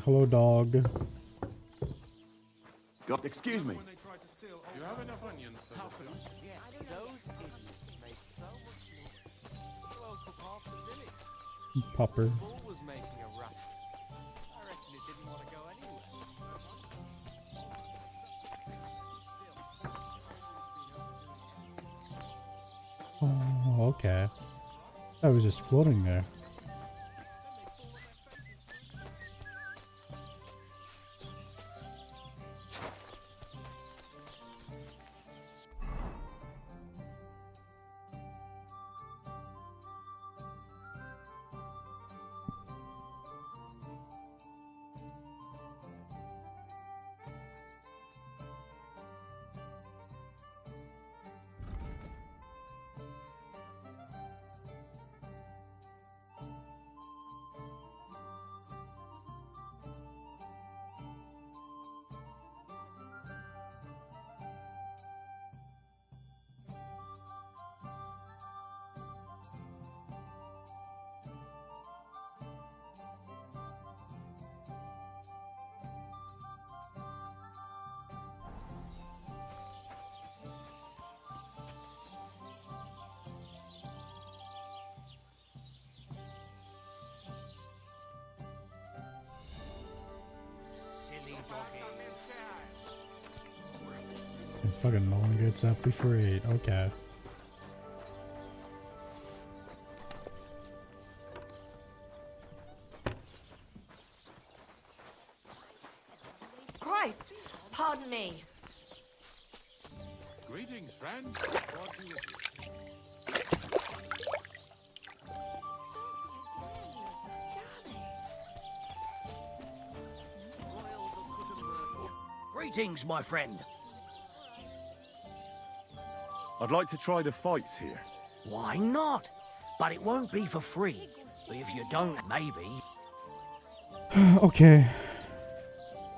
Hello, dog. Excuse me. You have enough onions for the food? Yeah, those idiots make so much money. Well, took half the village. Pupper. The bull was making a racket. I reckon it didn't want to go anywhere. Oh, okay. I was just floating there. Silly doggy. And fucking no one gets up before 8. Okay. Christ! Pardon me. Greetings, friend. God be with you. Greetings, my friend. I'd like to try the fights here. Why not? But it won't be for free. If you don't, maybe. Okay.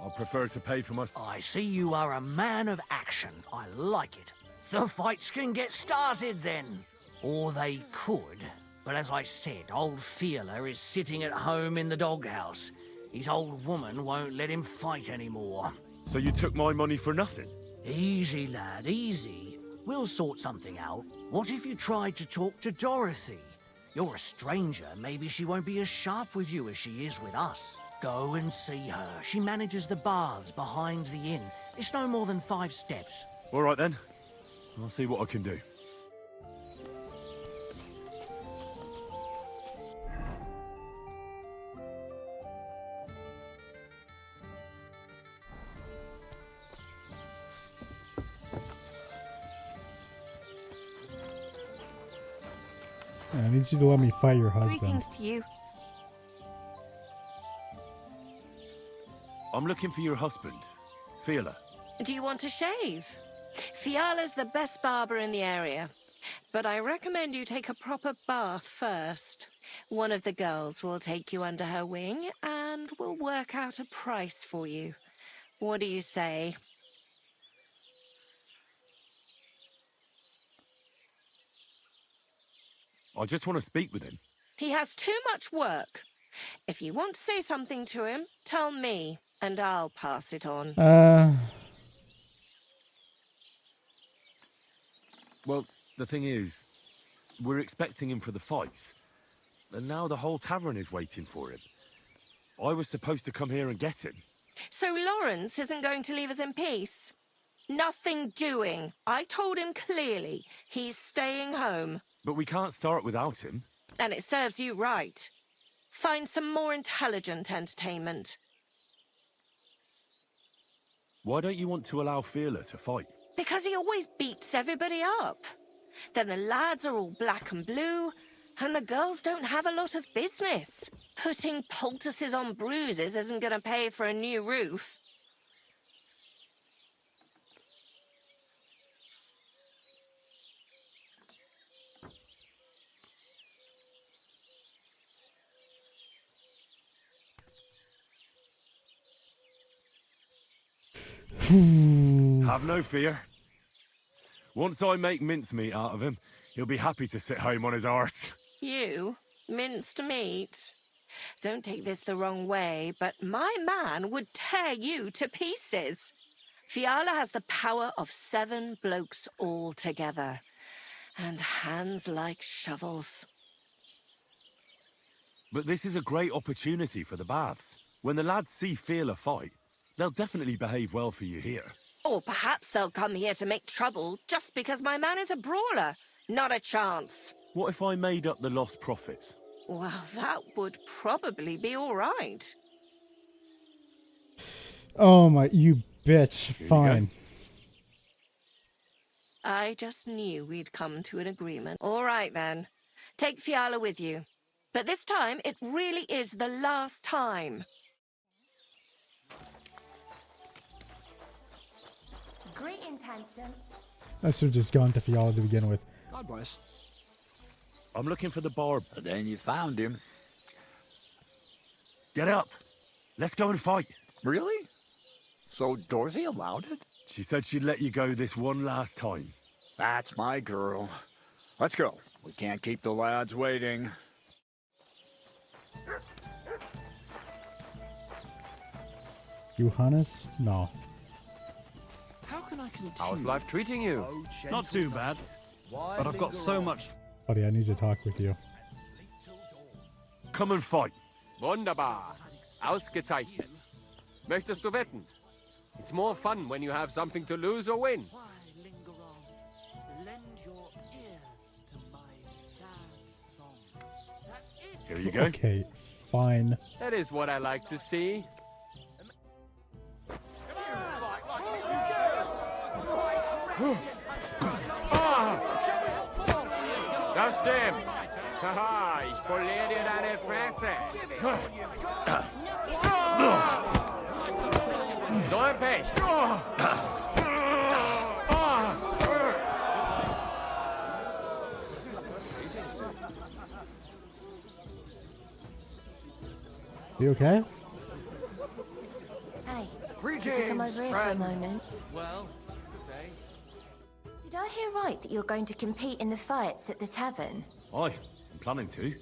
I'll prefer to pay for my... I see you are a man of action. I like it. The fights can get started then. Or they could. But as I said, old Feeler is sitting at home in the doghouse. His old woman won't let him fight anymore. So you took my money for nothing? Easy, lad, easy. We'll sort something out. What if you tried to talk to Dorothy? You're a stranger. Maybe she won't be as sharp with you as she is with us. Go and see her. She manages the baths behind the inn. It's no more than 5 steps. All right then. I'll see what I can do. I need you to let me fight your husband. Greetings to you. I'm looking for your husband, Feeler. Do you want to shave? Fiala's the best barber in the area. But I recommend you take a proper bath first. One of the girls will take you under her wing and will work out a price for you. What do you say? I just want to speak with him. He has too much work. If you want to say something to him, tell me, and I'll pass it on. Well, the thing is, we're expecting him for the fights. And now the whole tavern is waiting for him. I was supposed to come here and get him. So Lawrence isn't going to leave us in peace? Nothing doing. I told him clearly. He's staying home. But we can't start without him. And it serves you right. Find some more intelligent entertainment. Why don't you want to allow Feeler to fight? Because he always beats everybody up. Then the lads are all black and blue, and the girls don't have a lot of business. Putting poultices on bruises isn't going to pay for a new roof. Have no fear. Once I make mincemeat out of him, he'll be happy to sit home on his arse. You? Minced meat? Don't take this the wrong way, but my man would tear you to pieces. Fiala has the power of 7 blokes all together, and hands like shovels. But this is a great opportunity for the baths. When the lads see Fiala fight, they'll definitely behave well for you here. Or perhaps they'll come here to make trouble just because my man is a brawler. Not a chance. What if I made up the lost profits? Well, that would probably be all right. Oh my, you bitch. you Fine. I just knew we'd come to an agreement. All right, then. Take Fiala with you. But this time, it really is the last time. Greetings, handsome. I should have just gone to Fiala to begin with. God bless. I'm looking for the barb. Then you found him. Get up. Let's go and fight. Really? So Dorothy allowed it? She said she'd let you go this one last time. That's my girl. Let's go. We can't keep the lads waiting. Johannes? No. How can I continue? How's life treating you? Not too bad, but I've got so much. Buddy, I need to talk with you. Come and fight. Wunderbar. Ausgezeichnet. Möchtest du wetten? It's more fun when you have something to lose or win. Why linger on? Lend your ears to my sad song. Here you go. Okay, fine. That is what I like to see. Das stimmt. Haha, ich poliere dir deine Fresse. So ein Pech. You okay? Hey, could you come over here for a moment? Well, good day. Did I hear right that you're going to compete in the fights at the tavern? Aye, I'm planning to.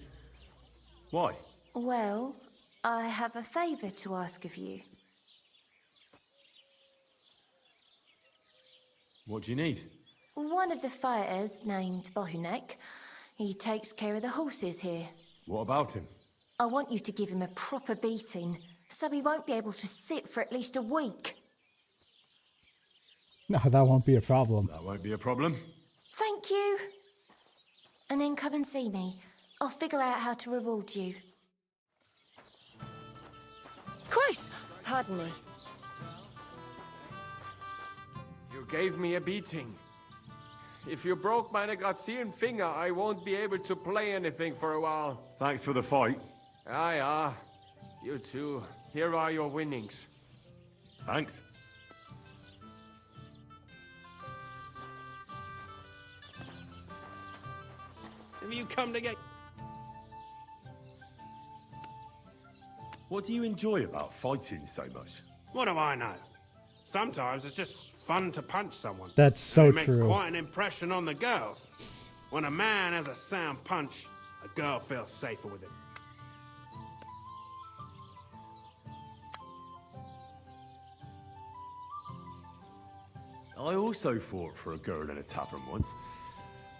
Why? Well, I have a favour to ask of you. What do you need? One of the fighters, named Bohunek, he takes care of the horses here. What about him? I want you to give him a proper beating, so he won't be able to sit for at least a week. No, that won't be a problem. That won't be a problem. Thank you. And then come and see me. I'll figure out how to reward you. Christ! Pardon me. You gave me a beating. If you broke my Grazian finger, I won't be able to play anything for a while. Thanks for the fight. Ah. You too. Here are your winnings. Thanks. Have you come to get... What do you enjoy about fighting so much? What do I know? Sometimes it's just fun to punch someone. That's so It makes true. quite an impression on the girls. When a man has a sound punch, a girl feels safer with him. I also fought for a girl in a tavern once.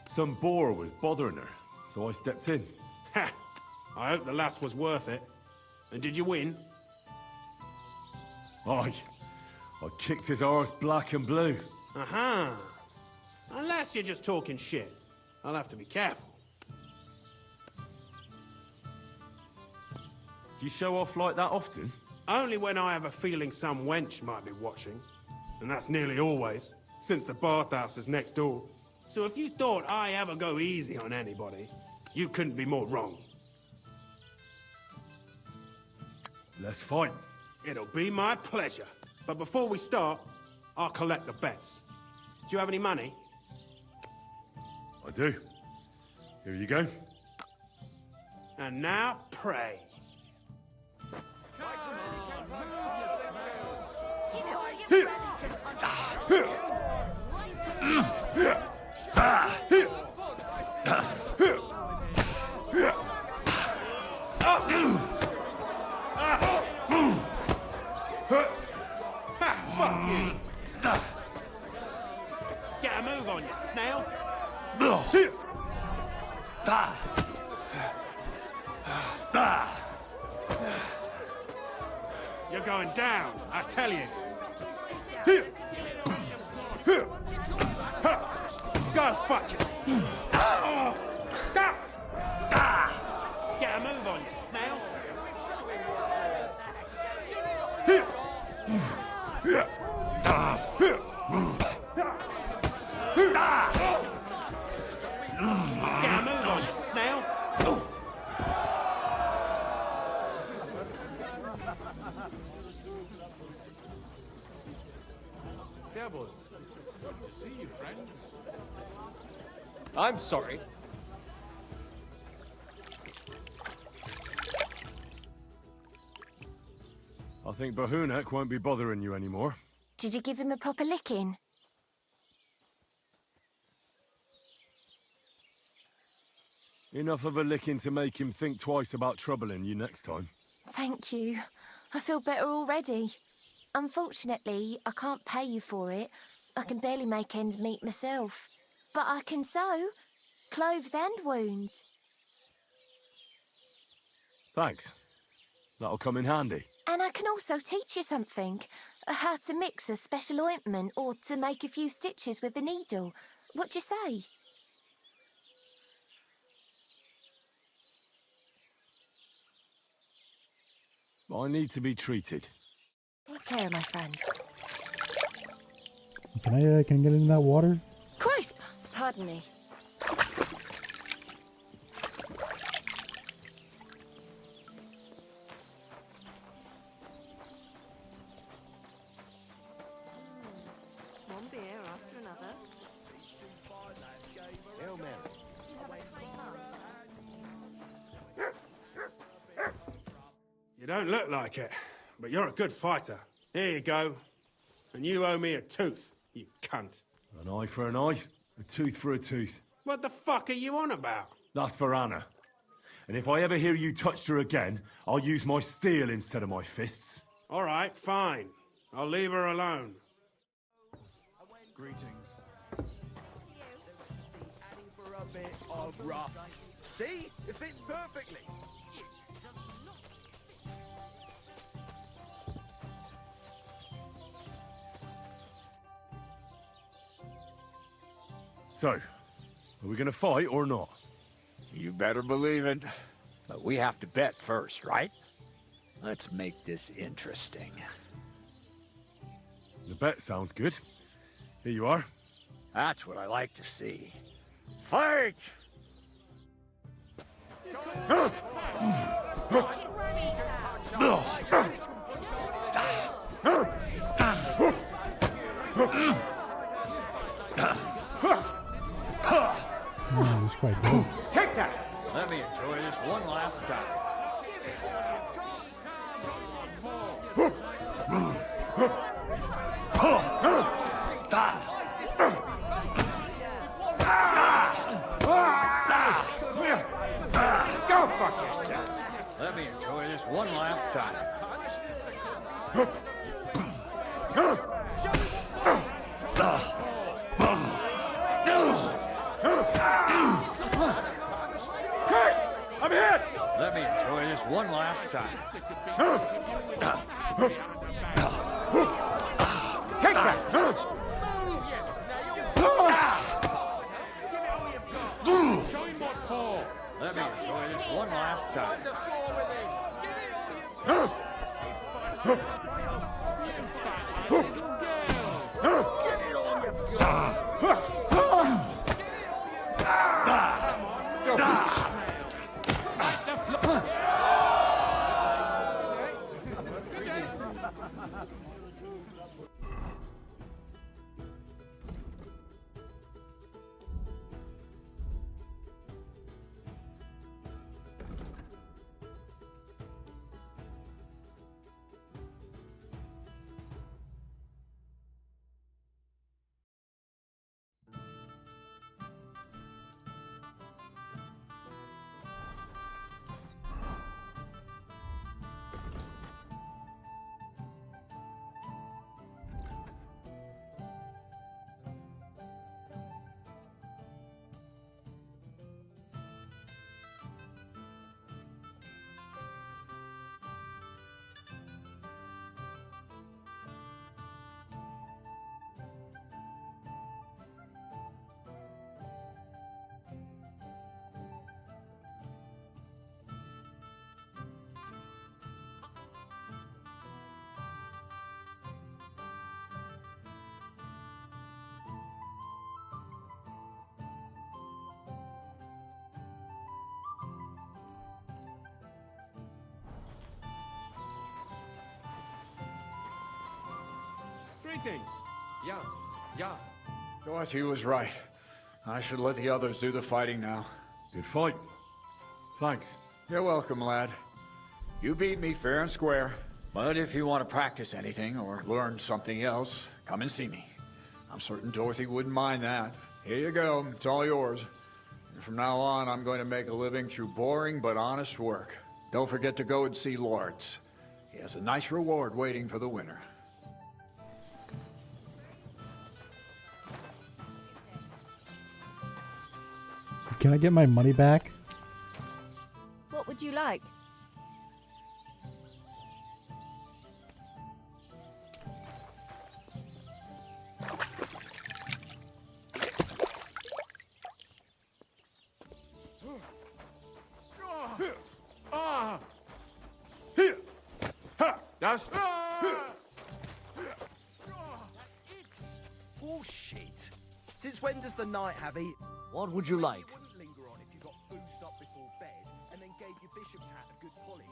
Some boar was bothering her, so I stepped in. Ha! I hope the lass was worth it. And did you win? Aye. I kicked his arse black and blue. Aha! Unless you're just talking shit. I'll have to be careful. Do you show off like that often? Only when I have a feeling some wench might be watching. And that's nearly always, since the bathhouse is next door. So if you thought I ever go easy on anybody, you couldn't be more wrong. Let's fight. It'll be my pleasure. But before we start, I'll collect the bets. Do you have any money? I do. Here you go. And now pray. Get a move on, you snail! You're going down, I tell you. Go fuck it. Get a move on, you snail. Get a move on, you snail. Servus. Good to see you, friend. I'm sorry. I think Bahunek won't be bothering you anymore. Did you give him a proper licking? Enough of a licking to make him think twice about troubling you next time. Thank you. I feel better already. Unfortunately, I can't pay you for it. I can barely make ends meet myself. But I can sew. Clothes and wounds. Thanks. That'll come in handy. And I can also teach you something. How to mix a special ointment or to make a few stitches with a needle. What do you say? I need to be treated. Take care, my friend. Can I get in that water? Christ! Pardon me. One beer after another. You don't look like it, but you're a good fighter. Here you go. And you owe me a tooth, you cunt. An eye for an eye, a tooth for a tooth. What the fuck are you on about? That's for Anna. And if I ever hear you touched her again, I'll use my steel instead of my fists. All right, fine. I'll leave her alone. Greetings. For a bit of rough. See? It fits perfectly. So, are we gonna fight or not? You better believe it. But we have to bet first, right? Let's make this interesting. The bet sounds good. Here you are. That's what I like to see. Fight! Oh, it was quite good. Take that! Let me enjoy this one last time. Go fuck yourself. Let me enjoy this one last time. Christ! I'm hit! Let me enjoy this one last time. Take that! Show him what for. Let me enjoy this one last time. Greetings. Yeah, yeah. Dorothy was right. I should let the others do the fighting now. Good fight. Thanks. You're welcome, lad. You beat me fair and square. But if you want to practice anything or learn something else, come and see me. I'm certain Dorothy wouldn't mind that. Here you go. It's all yours. And from now on, I'm going to make a living through boring but honest work. Don't forget to go and see Lawrence. He has a nice reward waiting for the winner. Can I get my money back? What would you like? That's... Bullshit. Since when does the night have eat? What would you like? Wouldn't linger on if you got boozed up before bed and then gave your bishop's hat a good polish.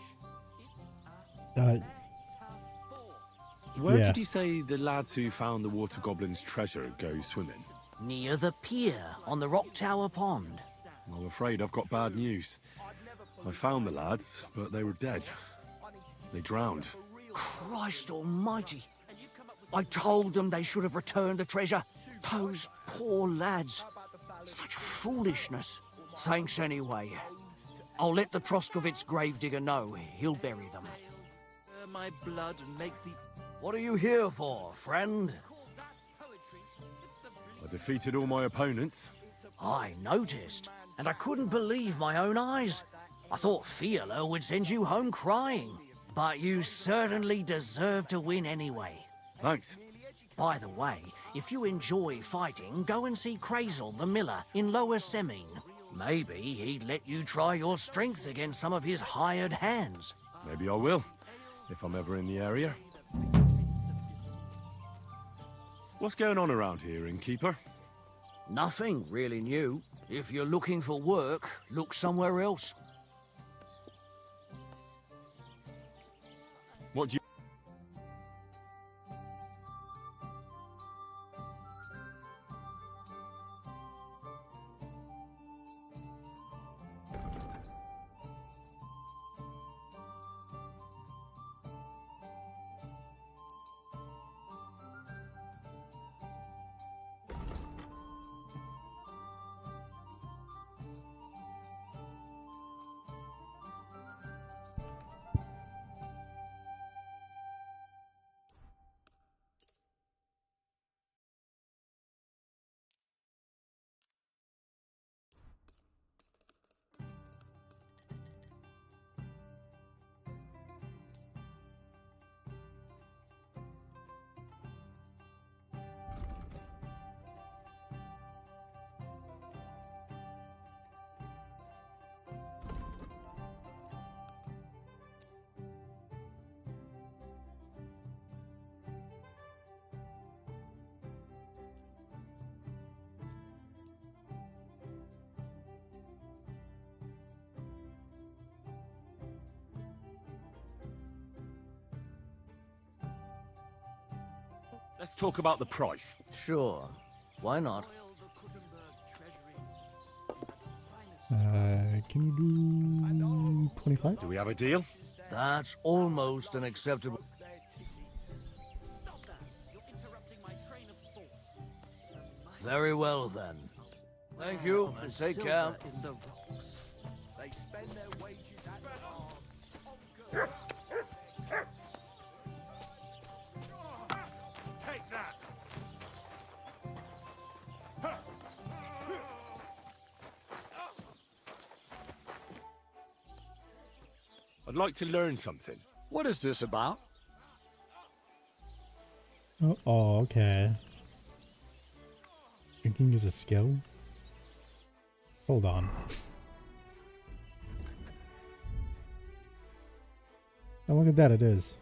Where Yeah. did you say the lads who found the water goblin's treasure go swimming? Near the pier on the Rock Tower Pond. I'm afraid I've got bad news. I found the lads, but they were dead. They drowned. Christ almighty. I told them they should have returned the treasure. Those poor lads. Such foolishness. Thanks anyway. I'll let the Troskovitz gravedigger know. He'll bury them. My blood and make the... What are you here for, friend? I defeated all my opponents. I noticed, and I couldn't believe my own eyes. I thought Fiala would send you home crying. But you certainly deserve to win anyway. Thanks. By the way, if you enjoy fighting, go and see Crazel the miller in Lower Semming. Maybe he'd let you try your strength against some of his hired hands. Maybe I will, if I'm ever in the area. What's going on around here, innkeeper? Nothing really new. If you're looking for work, look somewhere else. What do you... Let's talk about the price. Sure. Why not? Can you do 25? Do we have a deal? That's almost an acceptable... Very well, then. Thank you, and take care. They spend their wages at Take that. I'd like to learn something. What is this about? Oh, okay. Drinking is a skill? Hold on. Oh, look at that, it is.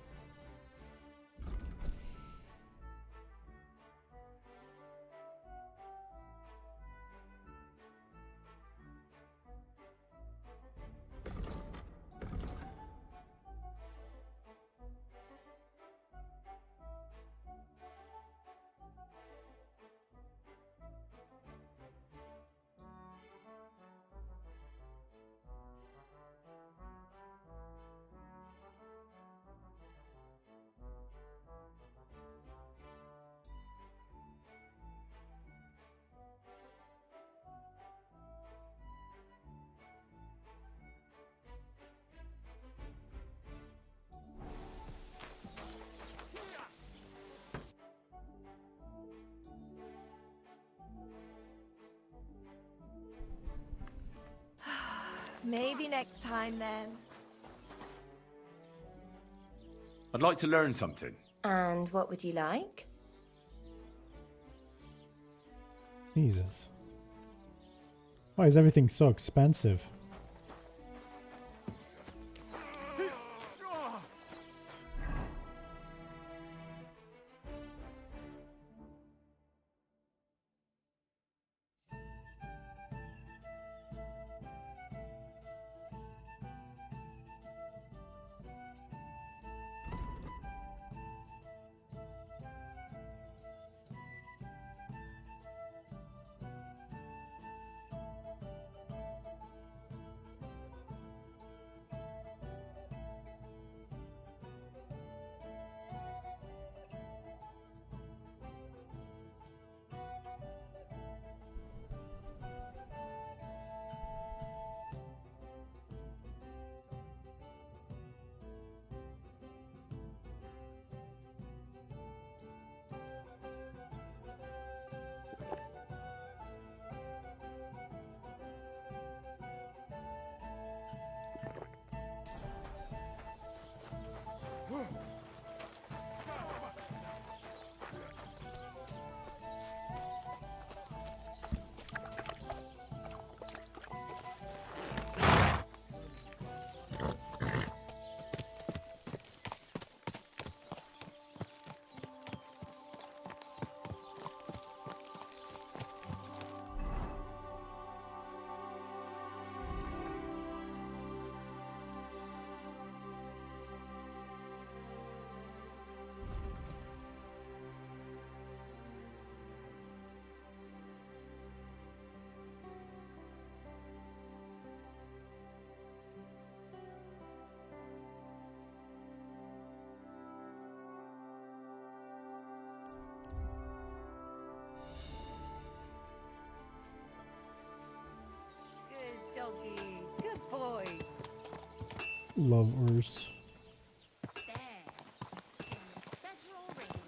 Maybe next time then. I'd like to learn something. And what would you like? Jesus. Why is everything so expensive? Good doggy. Good boy. Lovers. There. Better already.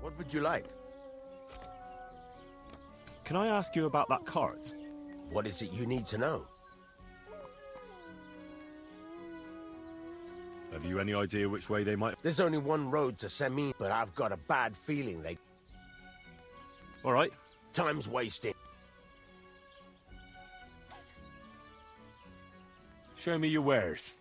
What would you like? Can I ask you about that cart? What is it you need to know? Have you any idea which way they might... There's only one road to Semi, but I've got a bad feeling they... All right. Time's wasted. Show me your wares.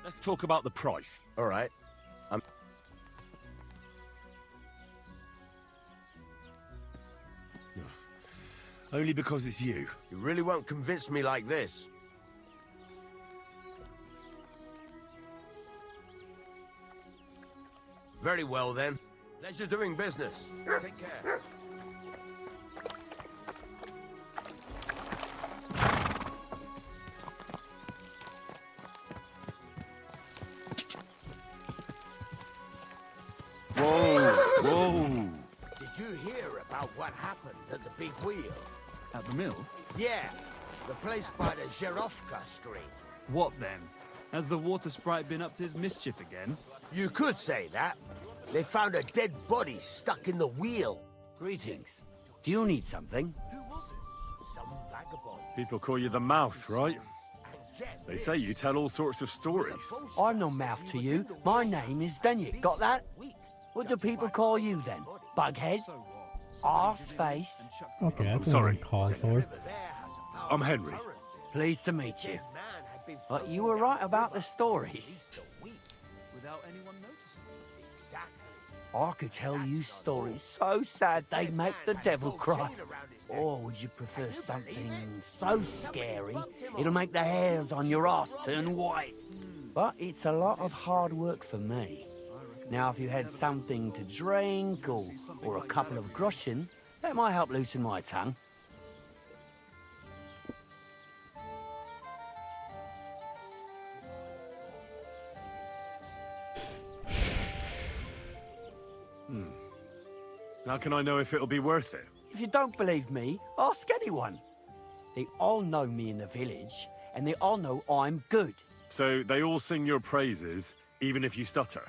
Let's talk about the price. All right. Only because it's you. You really won't convince me like this. Very well, then. Pleasure doing business. Take care. Whoa, whoa. Did you hear about what happened at the big wheel? At the mill? Yeah, the place by the Zherovka Street. What then? Has the water sprite been up to his mischief again? You could say that. They found a dead body stuck in the wheel. Greetings. Do you need something? Who was it? Some vagabond. People call you the mouth, right? And get They this. say you tell all sorts of stories. I'm no mouth to you. My name is Denyek. Got that? What do people call you then? Bughead? Arse face? Okay, that's sorry. called for. I'm Henry. Pleased to meet you. But you were right about the stories. Without anyone noticing. Exactly. I could tell you stories so sad they'd make the devil cry. Or would you prefer something so scary it'll make the hairs on your ass turn white? But it's a lot of hard work for me. Now, if you had something to drink or a couple of groschen, that might help loosen my tongue. How can I know if it'll be worth it? If you don't believe me, ask anyone. They all know me in the village, and they all know I'm good. So they all sing your praises, even if you stutter?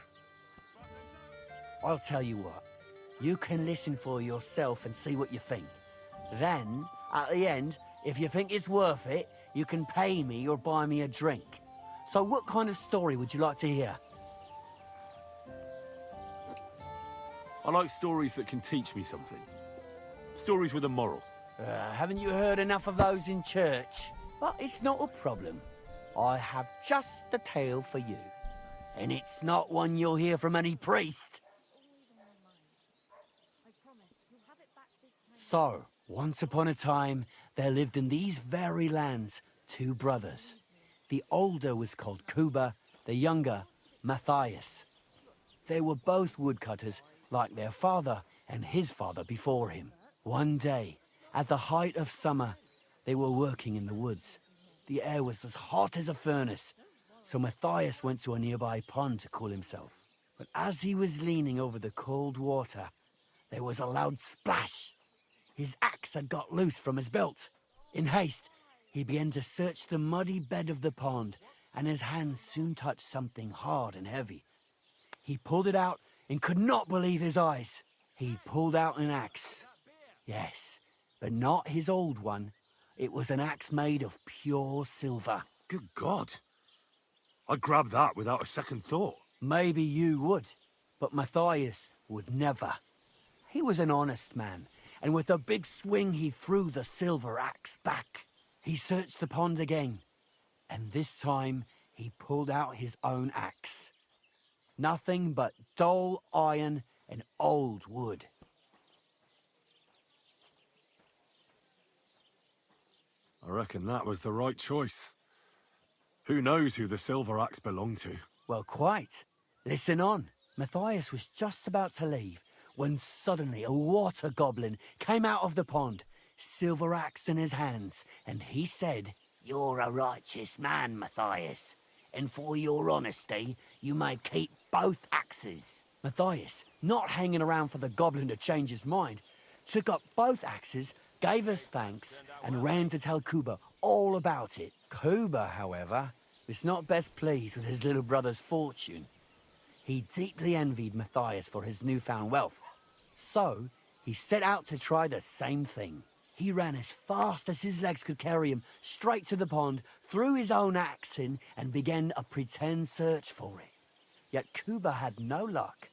I'll tell you what. You can listen for yourself and see what you think. Then, at the end, if you think it's worth it, you can pay me or buy me a drink. So what kind of story would you like to hear? I like stories that can teach me something. Stories with a moral. Haven't you heard enough of those in church? But it's not a problem. I have just the tale for you. And it's not one you'll hear from any priest. So, once upon a time, there lived in these very lands 2 brothers. The older was called Kuba, the younger, Matthias. They were both woodcutters, like their father and his father before him. One day, at the height of summer, they were working in the woods. The air was as hot as a furnace, so Matthias went to a nearby pond to cool himself. But as he was leaning over the cold water, there was a loud splash. His axe had got loose from his belt. In haste, he began to search the muddy bed of the pond, and his hands soon touched something hard and heavy. He pulled it out and could not believe his eyes. He pulled out an axe. Yes, but not his old one. It was an axe made of pure silver. Good God. I'd grab that without a second thought. Maybe you would, but Matthias would never. He was an honest man, and with a big swing he threw the silver axe back. He searched the pond again, and this time he pulled out his own axe. Nothing but dull iron and old wood. I reckon that was the right choice. Who knows who the silver axe belonged to? Well, quite. Listen on. Matthias was just about to leave when suddenly a water goblin came out of the pond, silver axe in his hands, and he said, "You're a righteous man, Matthias, and for your honesty, you may keep both axes." Matthias, not hanging around for the goblin to change his mind, took up both axes, gave us thanks, and ran to tell Kuba all about it. Kuba, however, was not best pleased with his little brother's fortune. He deeply envied Matthias for his newfound wealth. So, he set out to try the same thing. He ran as fast as his legs could carry him straight to the pond, threw his own axe in, and began a pretend search for it. Yet Kuba had no luck.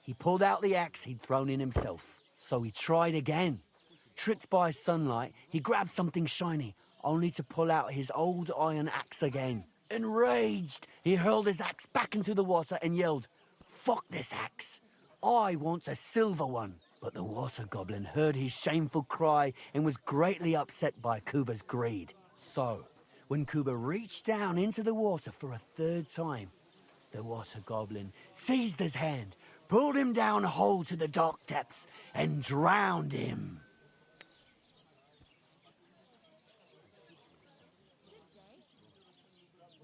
He pulled out the axe he'd thrown in himself. So he tried again. Tricked by sunlight, he grabbed something shiny, only to pull out his old iron axe again. Enraged, he hurled his axe back into the water and yelled, "Fuck this axe! I want a silver one." But the water goblin heard his shameful cry and was greatly upset by Kuba's greed. So, when Kuba reached down into the water for a 3rd time, the water goblin seized his hand, pulled him down whole to the dark depths, and drowned him.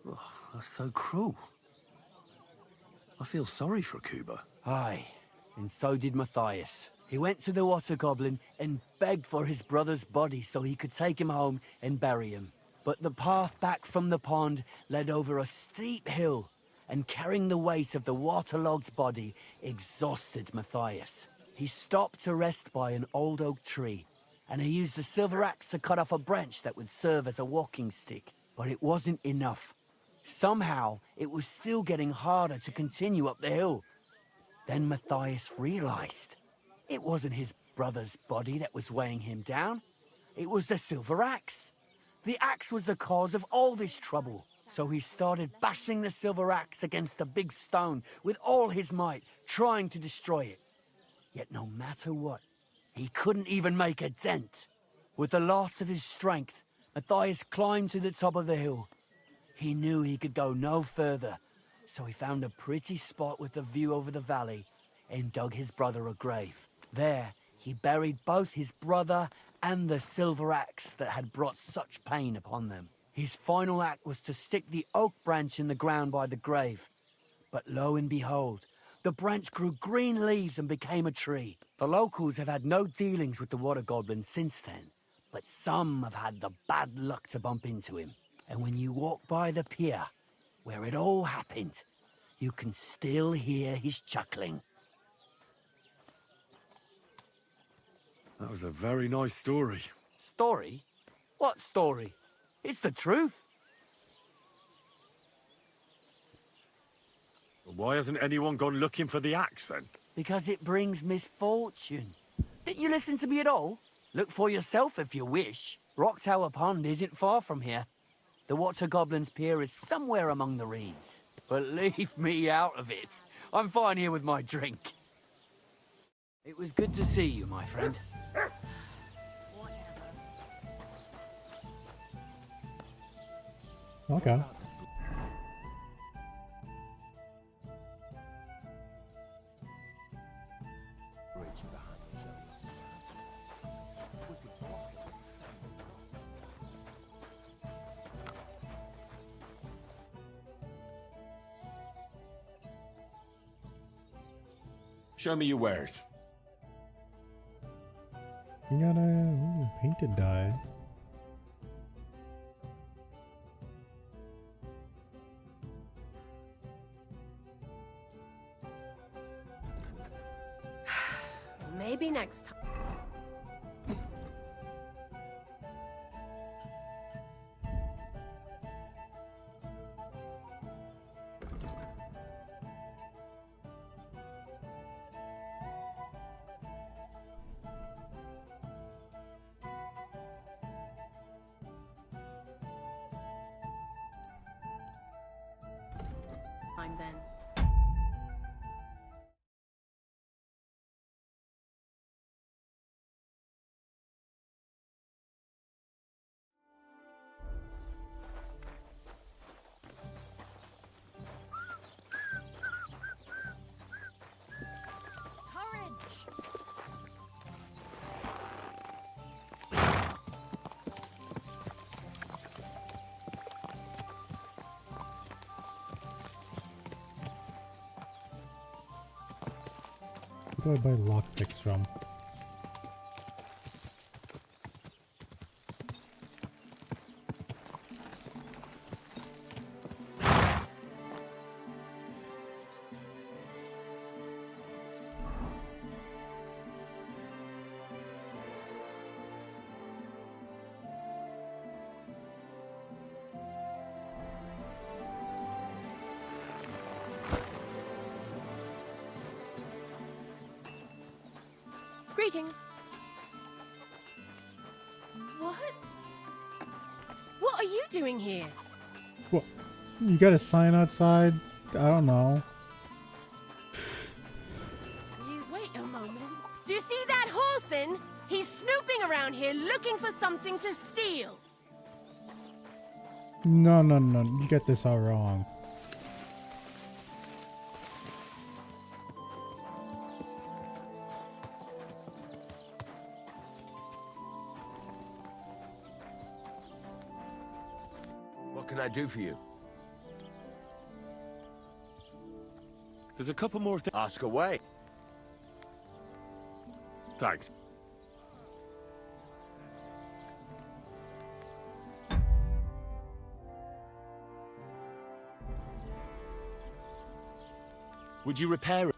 Oh, that's so cruel. I feel sorry for Kuba. Aye, and so did Matthias. He went to the water goblin and begged for his brother's body so he could take him home and bury him. But the path back from the pond led over a steep hill, and carrying the weight of the waterlogged body exhausted Matthias. He stopped to rest by an old oak tree, and he used a silver axe to cut off a branch that would serve as a walking stick. But it wasn't enough. Somehow, it was still getting harder to continue up the hill. Then Matthias realized it wasn't his brother's body that was weighing him down. It was the silver axe. The axe was the cause of all this trouble. So he started bashing the silver axe against the big stone with all his might, trying to destroy it. Yet no matter what, he couldn't even make a dent. With the last of his strength, Matthias climbed to the top of the hill. He knew he could go no further, so he found a pretty spot with a view over the valley and dug his brother a grave. There, he buried both his brother and the silver axe that had brought such pain upon them. His final act was to stick the oak branch in the ground by the grave. But lo and behold, the branch grew green leaves and became a tree. The locals have had no dealings with the water goblin since then, but some have had the bad luck to bump into him. And when you walk by the pier, where it all happened, you can still hear his chuckling. That was a very nice story. Story? What story? It's the truth. Why hasn't anyone gone looking for the axe then? Because it brings misfortune. Didn't you listen to me at all? Look for yourself if you wish. Rock Tower Pond isn't far from here. The Water Goblin's pier is somewhere among the reeds. But leave me out of it. I'm fine here with my drink. It was good to see you, my friend. Okay. Show me your wares. You got a painted dye. Maybe next time. Time then. Where do I buy lockpicks from? Greetings. What? What are you doing here? What? You got a sign outside? I don't know. You wait a moment. Do you see that horseman? He's snooping around here looking for something to steal. No, no, no. You get this all wrong. What can I do for you? There's a couple more things. Ask away. Thanks. Would you repair it?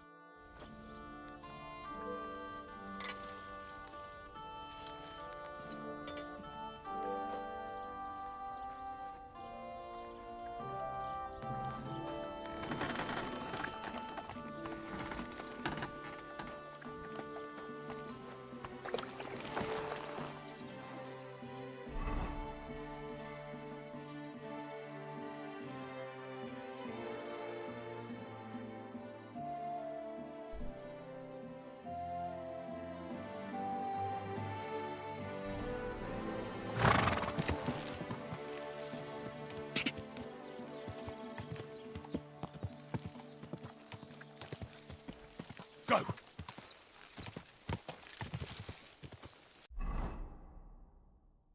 Go!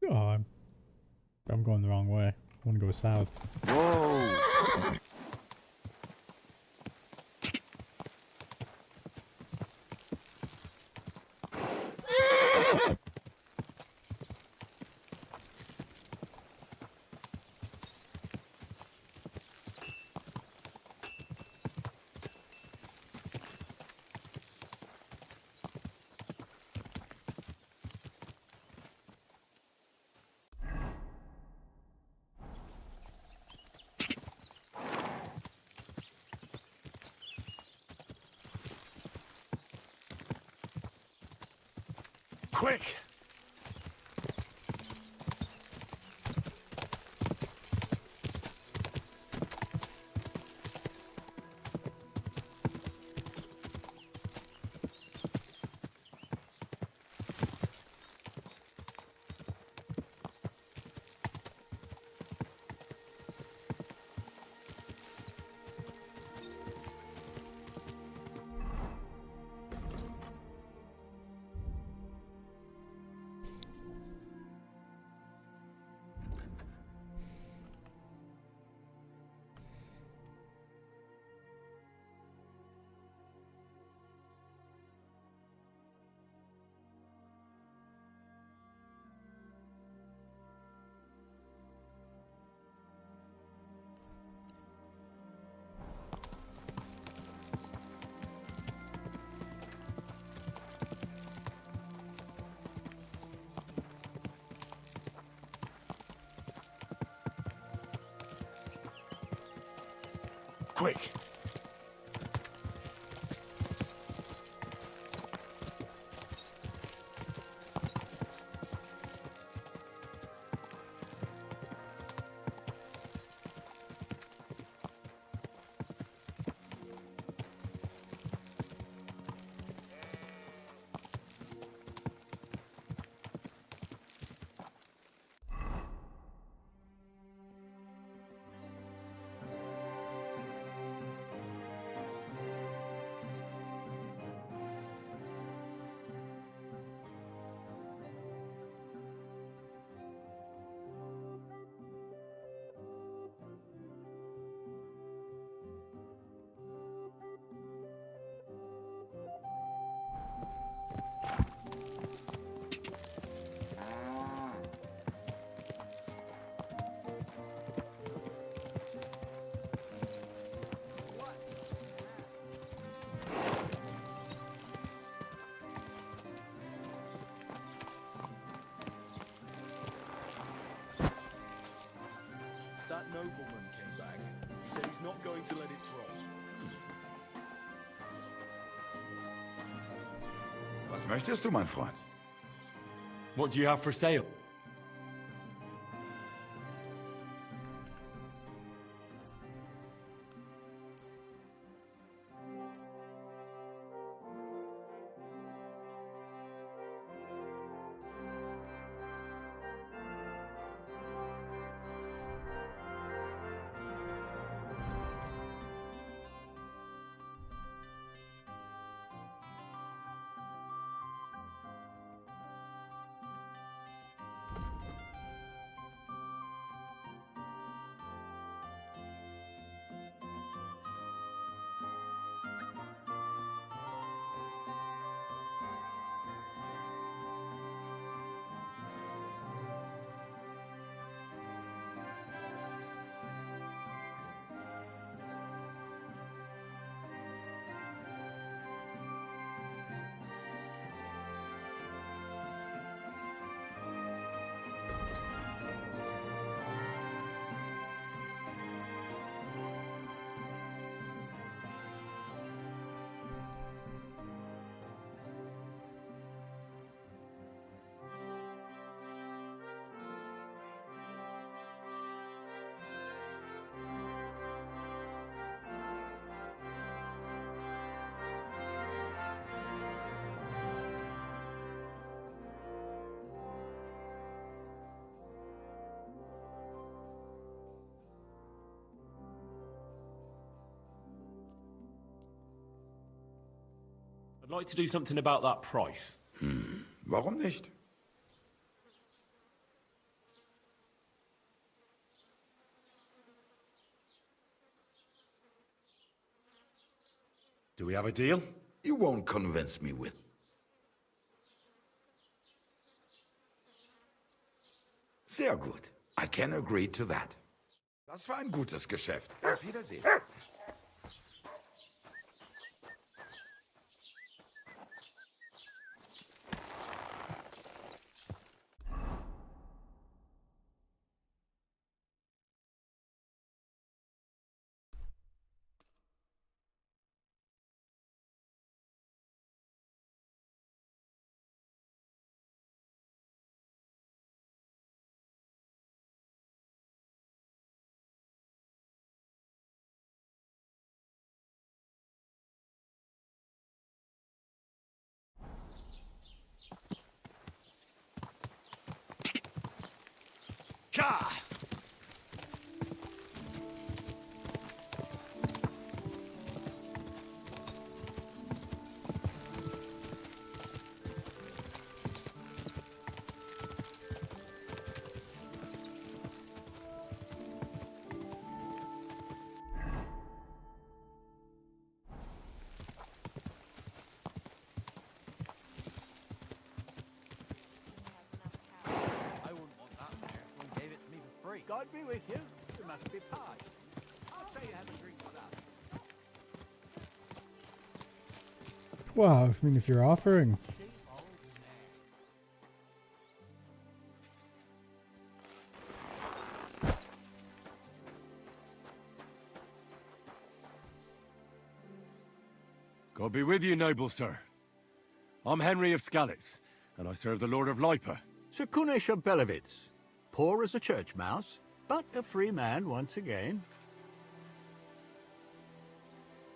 Oh, I'm going the wrong way. I want to go south. Whoa! Quick! Quick! That nobleman came back. He said he's not going to let it drop. Was möchtest du, mein Freund? What do you have for sale? I'd like to do something about that price. Warum nicht? Do we have a deal? You won't convince me with... Sehr gut. I can agree to that. Das war ein gutes Geschäft. Auf Wiedersehen. Ka! God be with you. You must be parched. I'll say you have a drink with us. Wow, I mean, if you're offering. God be with you, noble sir. I'm Henry of Skalitz, and I serve the Lord of Lipa. Sir Kunesh of Belevitz. Poor as a church mouse, but a free man once again.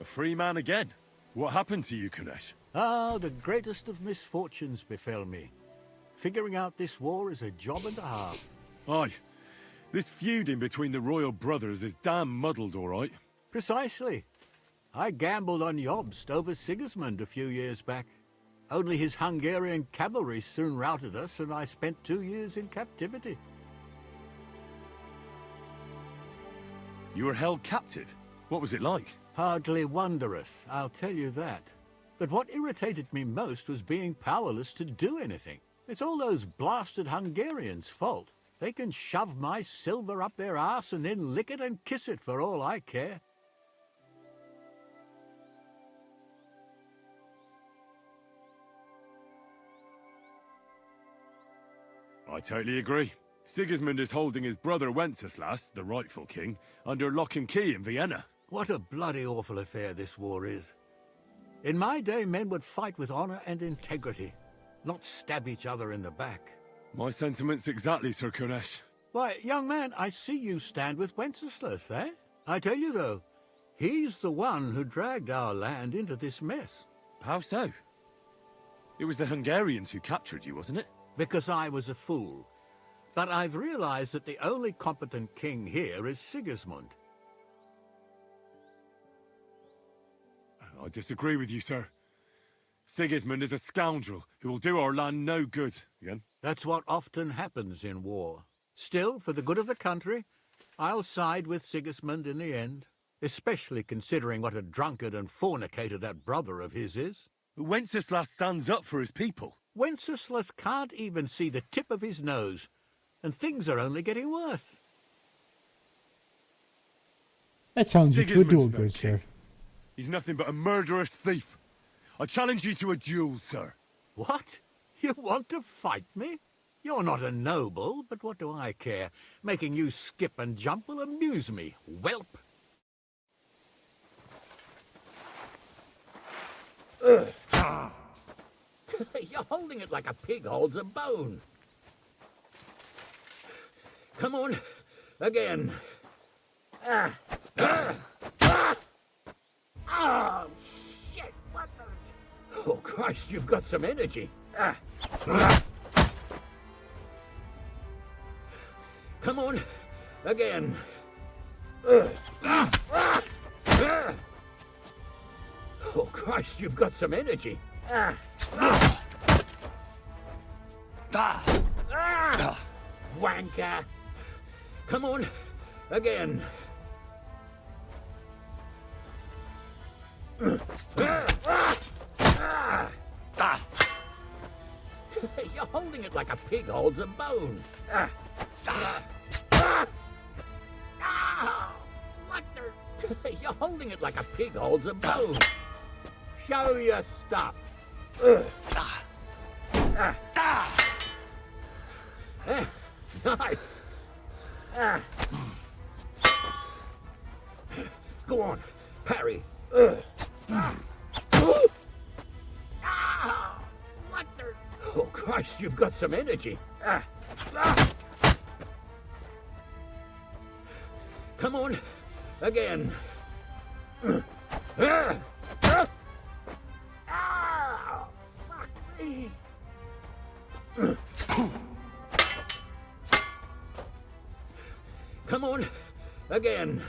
A free man again? What happened to you, Kunesh? Ah, the greatest of misfortunes befell me. Figuring out this war is a job and a half. Aye. This feuding between the royal brothers is damn muddled, all right. Precisely. I gambled on Jobst over Sigismund a few years back. Only his Hungarian cavalry soon routed us, and I spent 2 years in captivity. You were held captive? What was it like? Hardly wondrous, I'll tell you that. But what irritated me most was being powerless to do anything. It's all those blasted Hungarians' fault. They can shove my silver up their arse and then lick it and kiss it for all I care. I totally agree. Sigismund is holding his brother Wenceslas, the rightful king, under lock and key in Vienna. What a bloody awful affair this war is. In my day, men would fight with honor and integrity, not stab each other in the back. My sentiments exactly, Sir Kunesh. Why, young man, I see you stand with Wenceslas, eh? I tell you, though, he's the one who dragged our land into this mess. How so? It was the Hungarians who captured you, wasn't it? Because I was a fool. But I've realized that the only competent king here is Sigismund. I disagree with you, sir. Sigismund is a scoundrel who will do our land no good. Again? That's what often happens in war. Still, for the good of the country, I'll side with Sigismund in the end, especially considering what a drunkard and fornicator that brother of his is. Wenceslas stands up for his people. Wenceslas can't even see the tip of his nose, and things are only getting worse. That sounds like you do a good, sir. He's nothing but a murderous thief. I challenge you to a duel, sir. What? You want to fight me? You're not a noble, but what do I care? Making you skip and jump will amuse me, whelp. You're holding it like a pig holds a bone. Come on, again. Oh, shit, what the... Oh, Christ, you've got some energy. Come on, again. Oh, Christ, you've got some energy. Wanker! Come on, again. You're holding it like a pig holds a bone. What the? You're holding it like a pig holds a bone. Show your stuff. Nice. Go on, parry. What the? Oh, Christ, you've got some energy. Come on, again. Fuck me. Come on, again.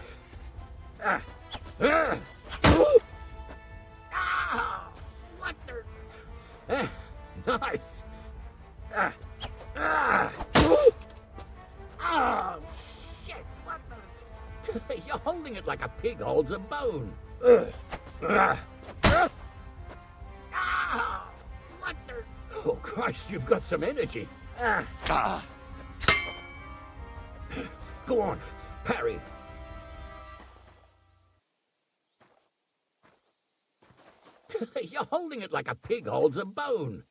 What the? Nice. Oh, shit, what the? You're holding it like a pig holds a bone. What the? Oh, Christ, you've got some energy. Go on, parry. You're holding it like a pig holds a bone.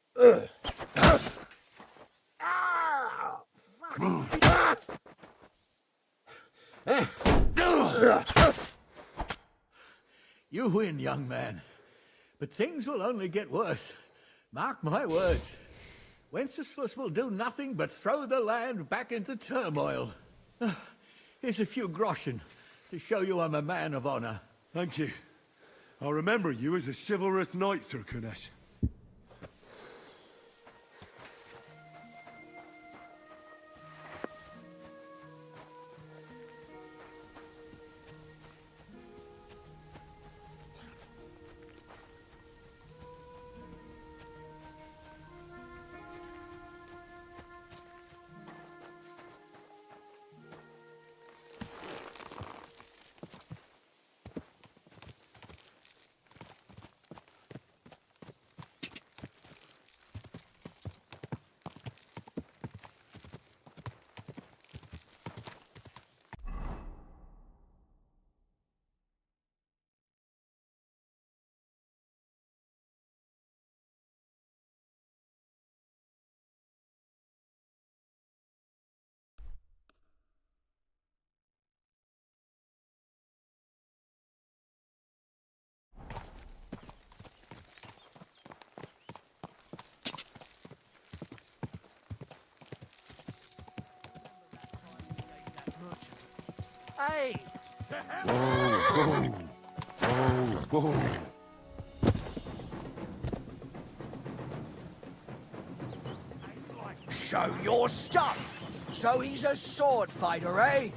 You win, young man. But things will only get worse. Mark my words. Wenceslas will do nothing but throw the land back into turmoil. Here's a few groschen to show you I'm a man of honor. Thank you. I'll remember you as a chivalrous knight, Sir Kunesh. Hey! Show your stuff! So he's a sword fighter, eh?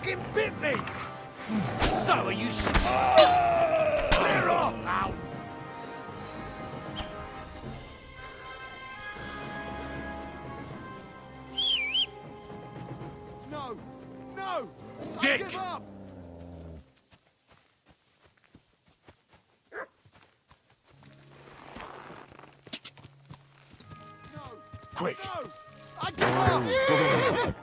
fucking bit me! So are you... Clear off now! No! No! Sick! I give up! Quick! No! I give up!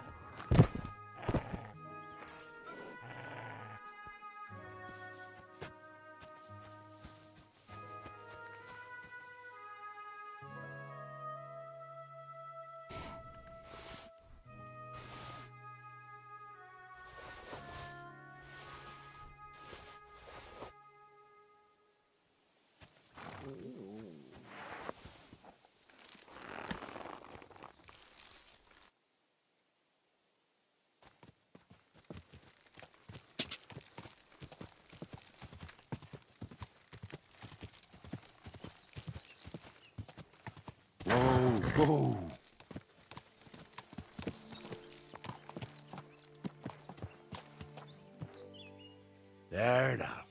Whoa! There now.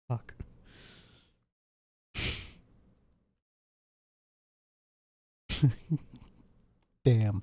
Fuck. Damn.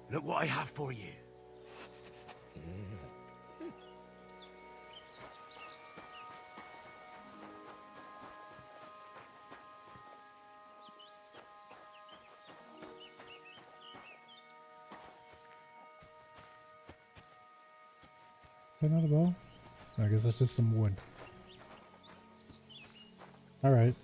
Look what I have for you. Is that not a bow? I guess that's just some wood. Alright.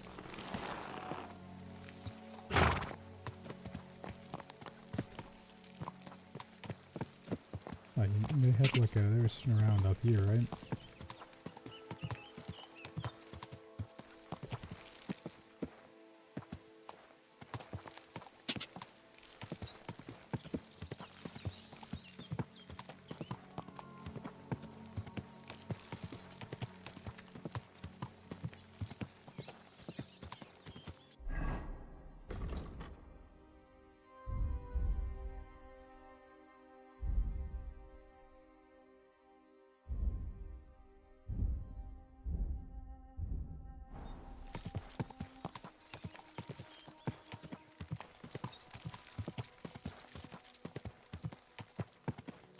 They had like they were sitting around up here, right?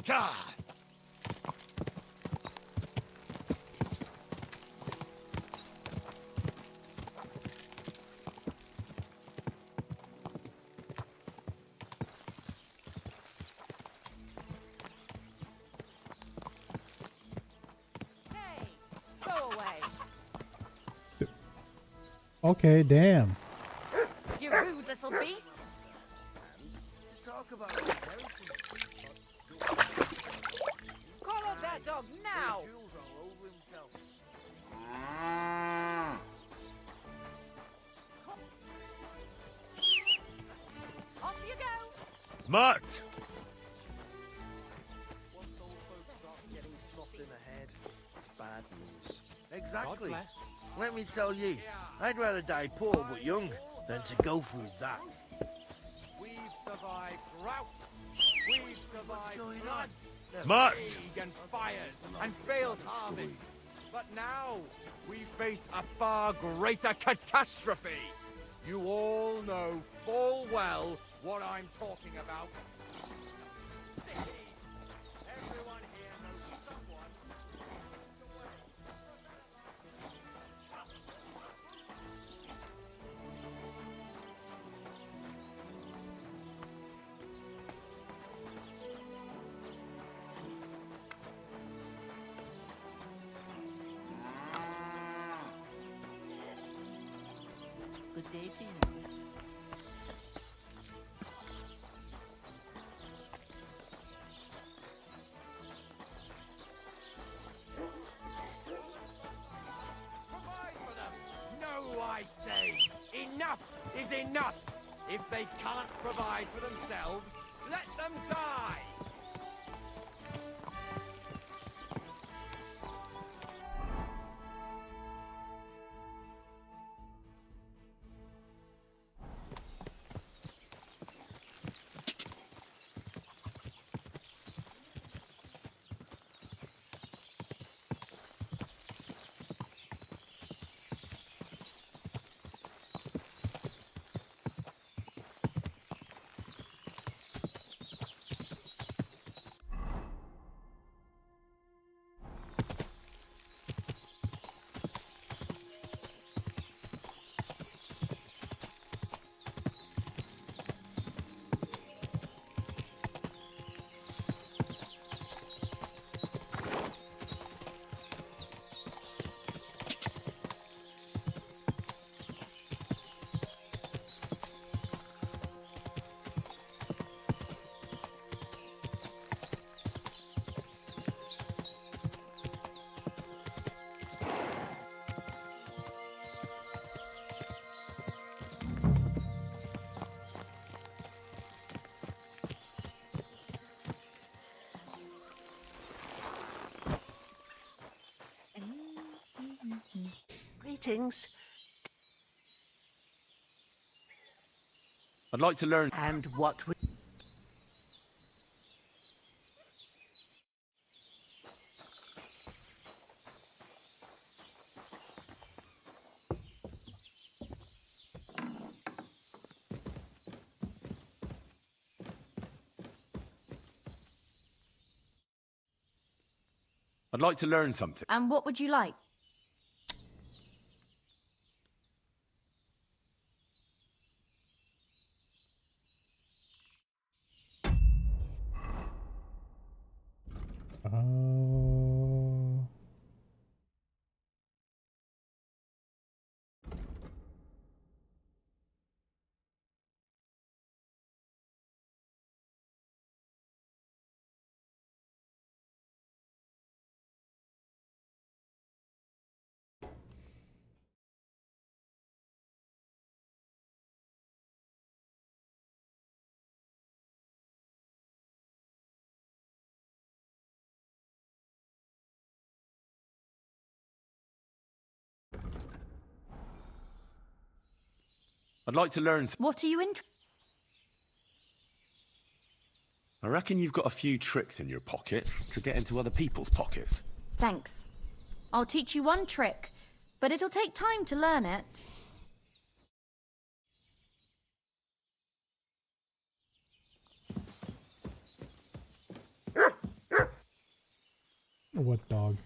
God! Hey, go away. Okay, damn. You rude little beast. Talk about Call up that dog now. Off you go. Mutt! Once old folks start getting soft in the head, it's bad news. Exactly. Let me tell you, I'd rather die poor but young than to go through that. We've survived drought. We've survived floods, Mutt! plague and fires, and failed harvests. But now we face a far greater catastrophe. You all know full well what I'm talking about. Everyone here knows someone. Good day to you. Provide for them. No, I say. Enough is enough. If they can't provide for themselves, let them die. Greetings. I'd like to learn. And what would... I'd like to learn something. And what would you like? I'd like to learn. What are you interested? I reckon you've got a few tricks in your pocket to get into other people's pockets. Thanks. I'll teach you one trick, but it'll take time to learn it. What dog?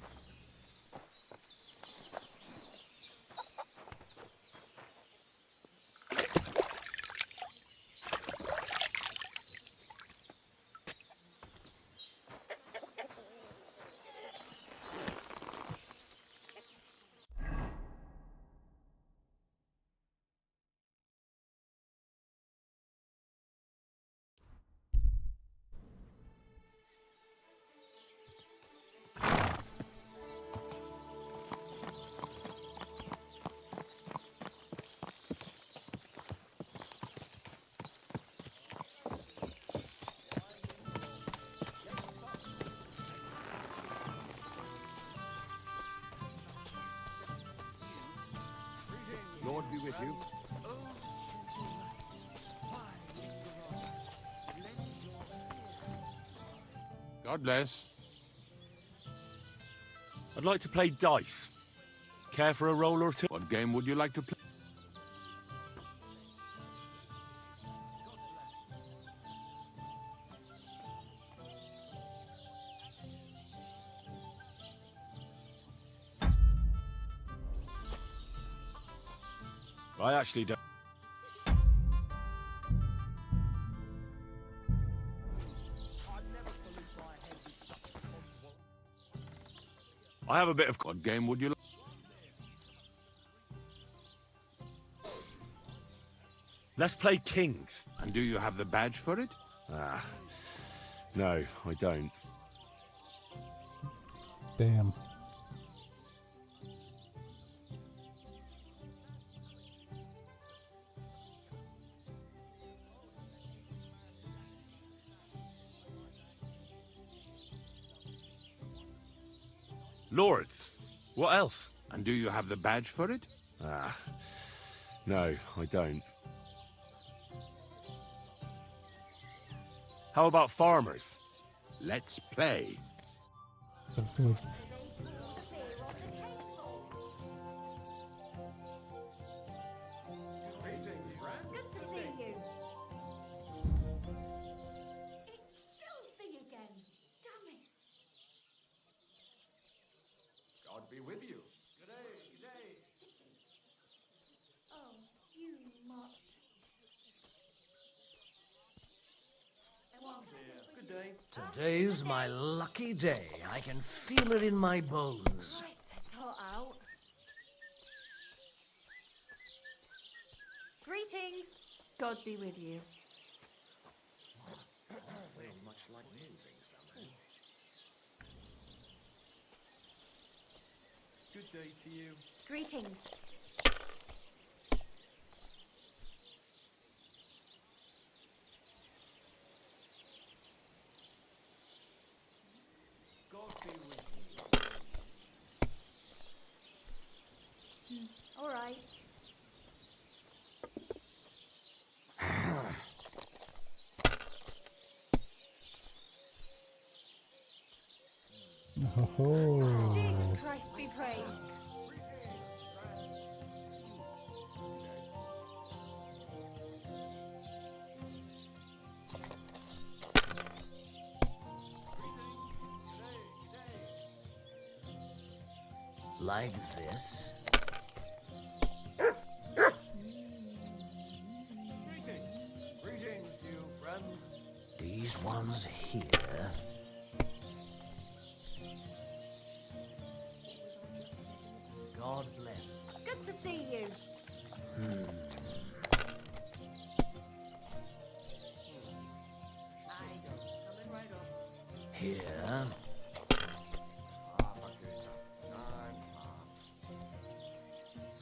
Lord be with you. God bless. I'd like to play dice. Care for a roll or two? What game would you like to play? I actually don't. I have a bit of. What game would you like? Let's play Kings. And do you have the badge for it? No, I don't. Damn. Lords. What else? And do you have the badge for it? No, I don't. How about farmers? Let's play. Good to see you. It's filthy again. Damn it. God be with you. Oh, you mutt. Good day. Today's my lucky day. I can feel it in my bones. Christ, it's hot out. Greetings. God be with you. Much like moving something. Good day to you. Greetings. God be with you. All right. Oh. Jesus Christ be praised. Like this. Greetings to you, friend. These ones here. God bless. Good to see you. Here.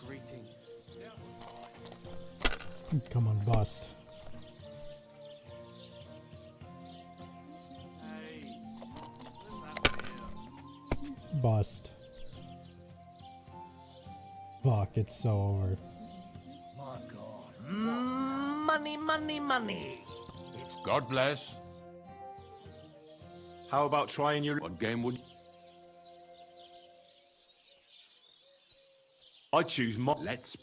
Greetings. Come on, bust. Hey, what's that here? Bust. Fuck, it's so over. My God. Money, money, money. It's God bless. How about trying your one game would? I choose my. Let's.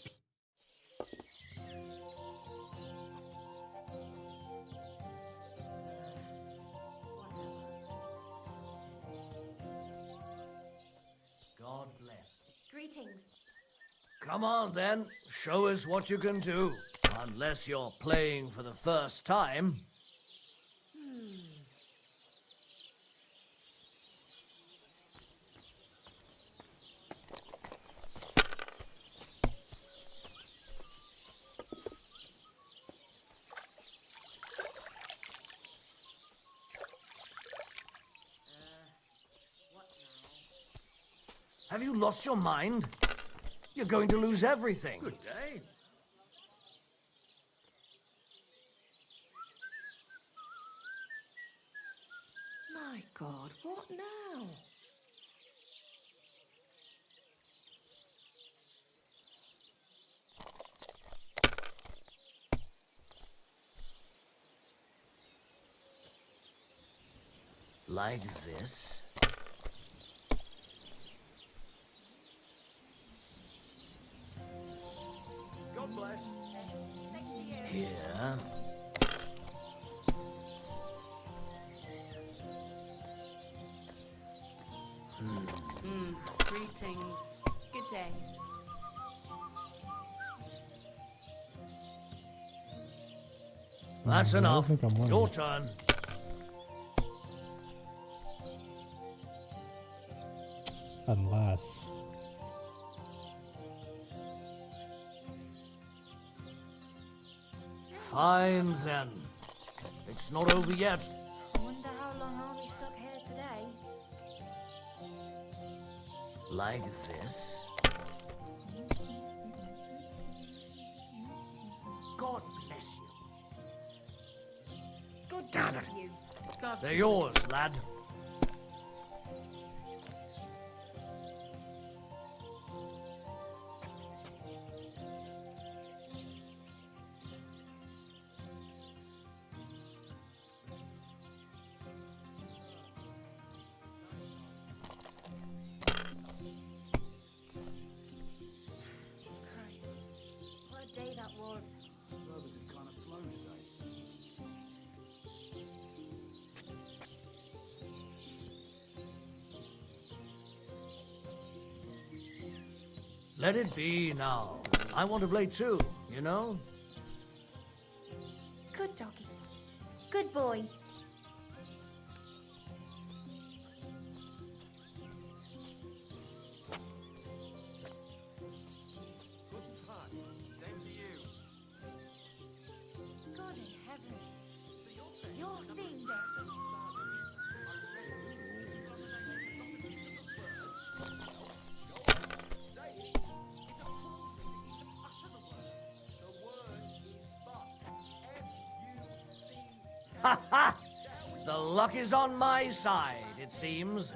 God bless. Greetings. Come on then, show us what you can do. Unless you're playing for the first time. Have you lost your mind? You're going to lose everything. Good day. My God, what now? Like this. God bless. Here. Greetings. Good day. That's I don't enough. think I'm winning. Your turn. Unless. Fine then. It's not over yet. I wonder how long I'll be stuck here today. Like this. God bless you. Good Damn day it. to you. They're yours, lad. Christ, what a day that was. Service is kind of slow today. Let it be now. I want to play too, you know? Good doggy. Good boy. Good time. Same to you. God in heaven. You're seeing this. Ha ha! The luck is on my side, it seems.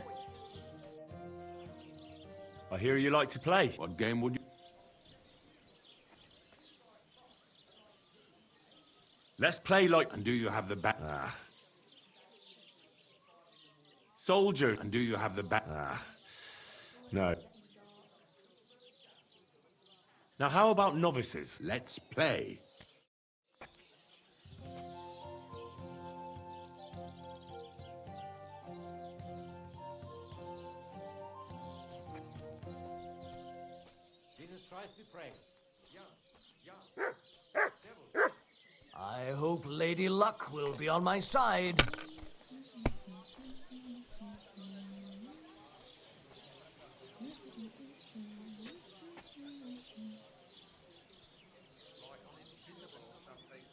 I hear you like to play. What game would you? Let's play like. And do you have the bat? Soldier. And do you have the bat? No. Now, how about novices? Let's play. I hope Lady Luck will be on my side.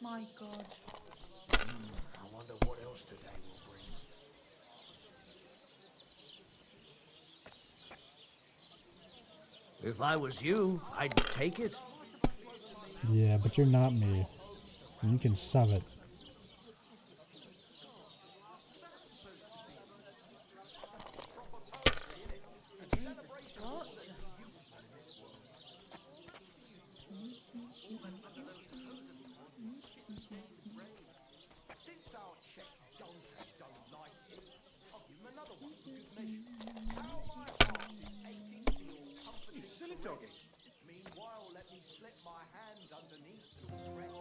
My God. I wonder what else today will bring. If I was you, I'd take it. Yeah, but you're not me. You can sub it. You silly doggy. Meanwhile, let me slip my hand underneath your dress.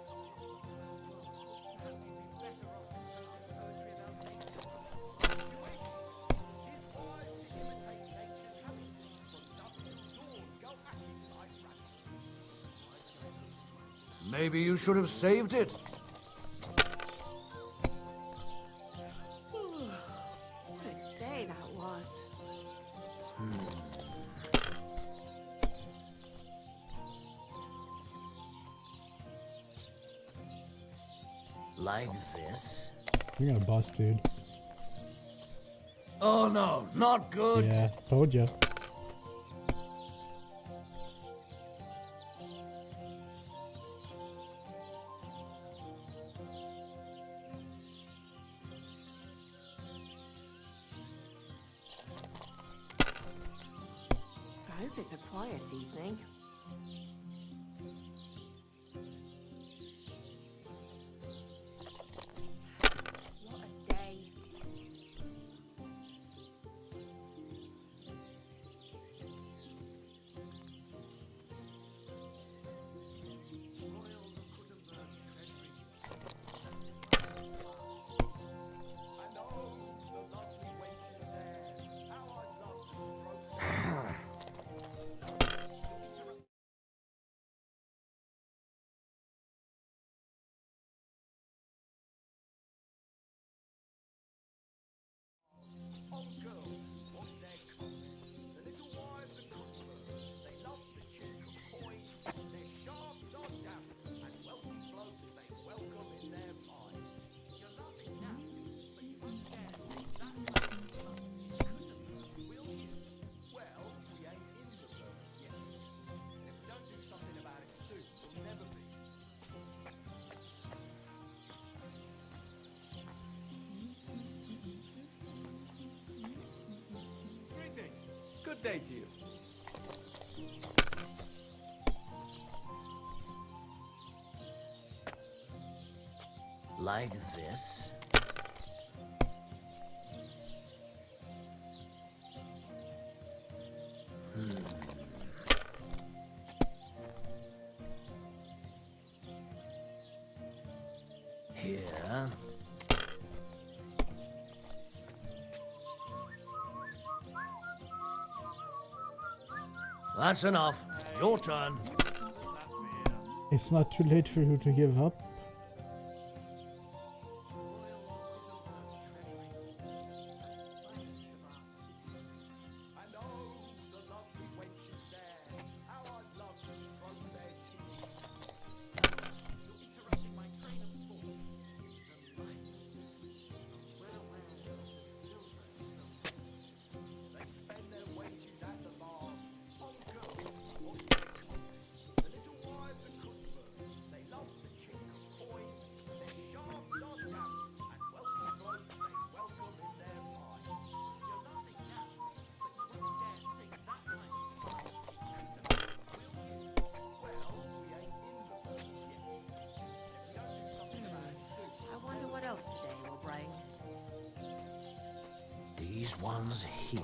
Perhaps you'd be better off composing poetry about nature. If you wish, it is wise to imitate nature's habits. From dusk till dawn, go at it like rabbits. Maybe you should have saved it. What a day that was. Like this. You're gonna bust, dude. Oh no, not good. Yeah, told ya. I hope it's a quiet evening. What a day. Good day to you. Like this. Here. That's enough. Your turn. It's not too late for you to give up. I wonder what else today will bring. These ones here.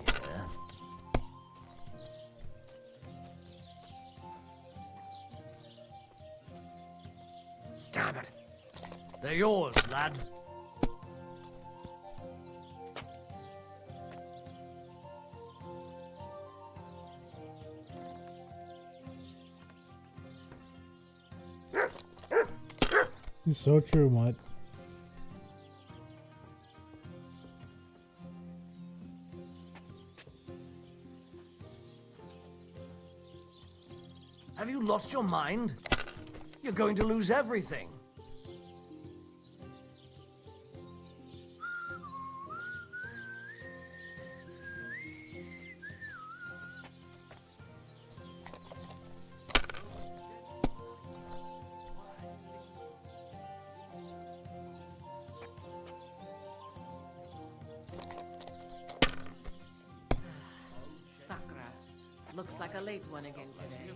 Damn it. They're yours, lad. It's so true, Mutt. Have you lost your mind? You're going to lose everything. Sakra. Looks like a late one again today.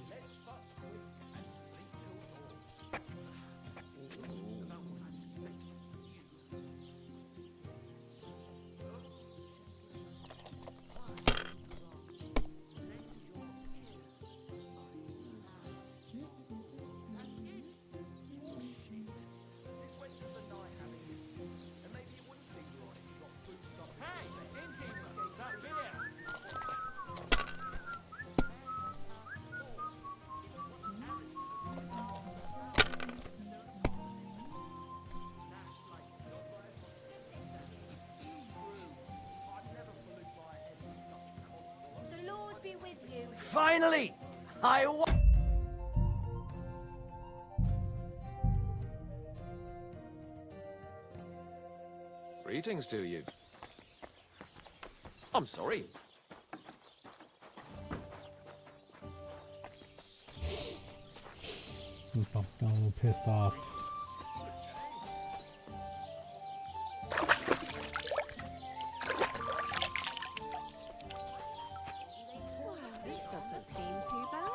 The Lord be with you. Finally! I won! Greetings to you. I'm sorry. I'm a little pissed off. This doesn't seem too bad.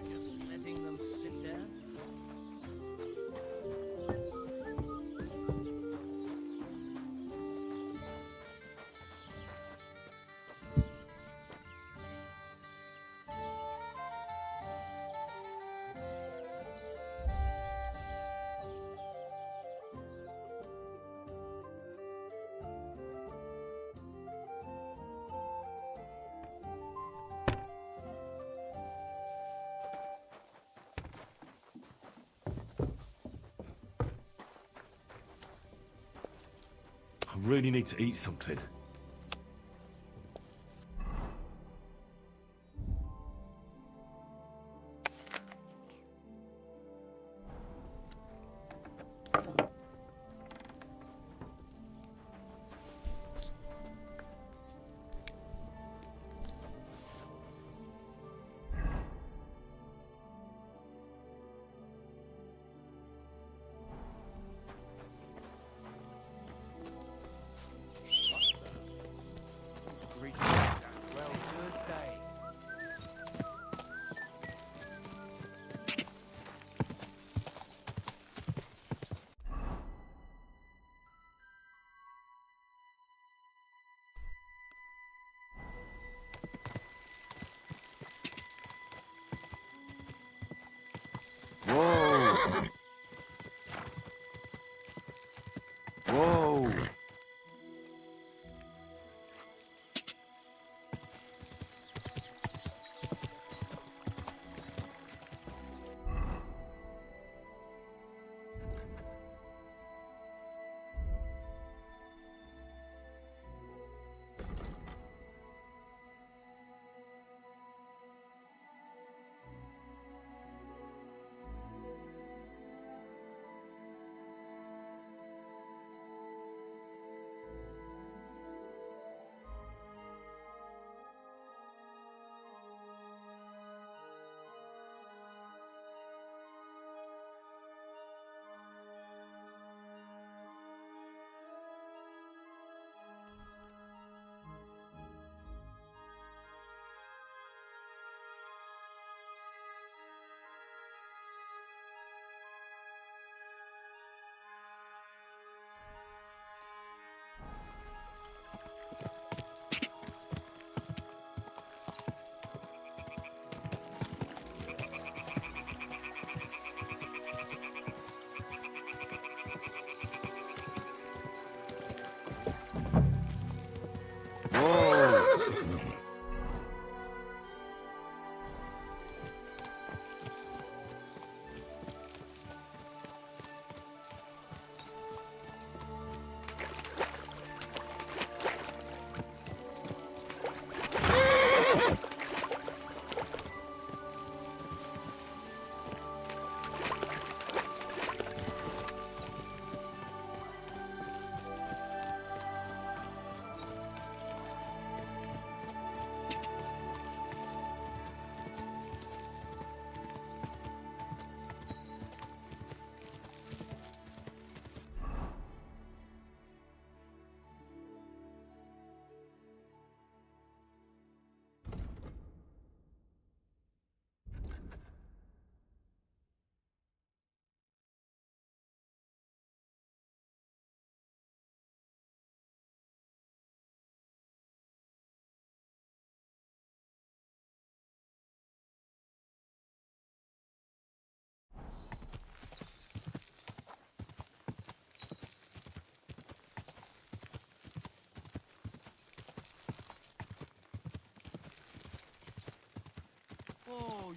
Just letting them sit there. I really need to eat something.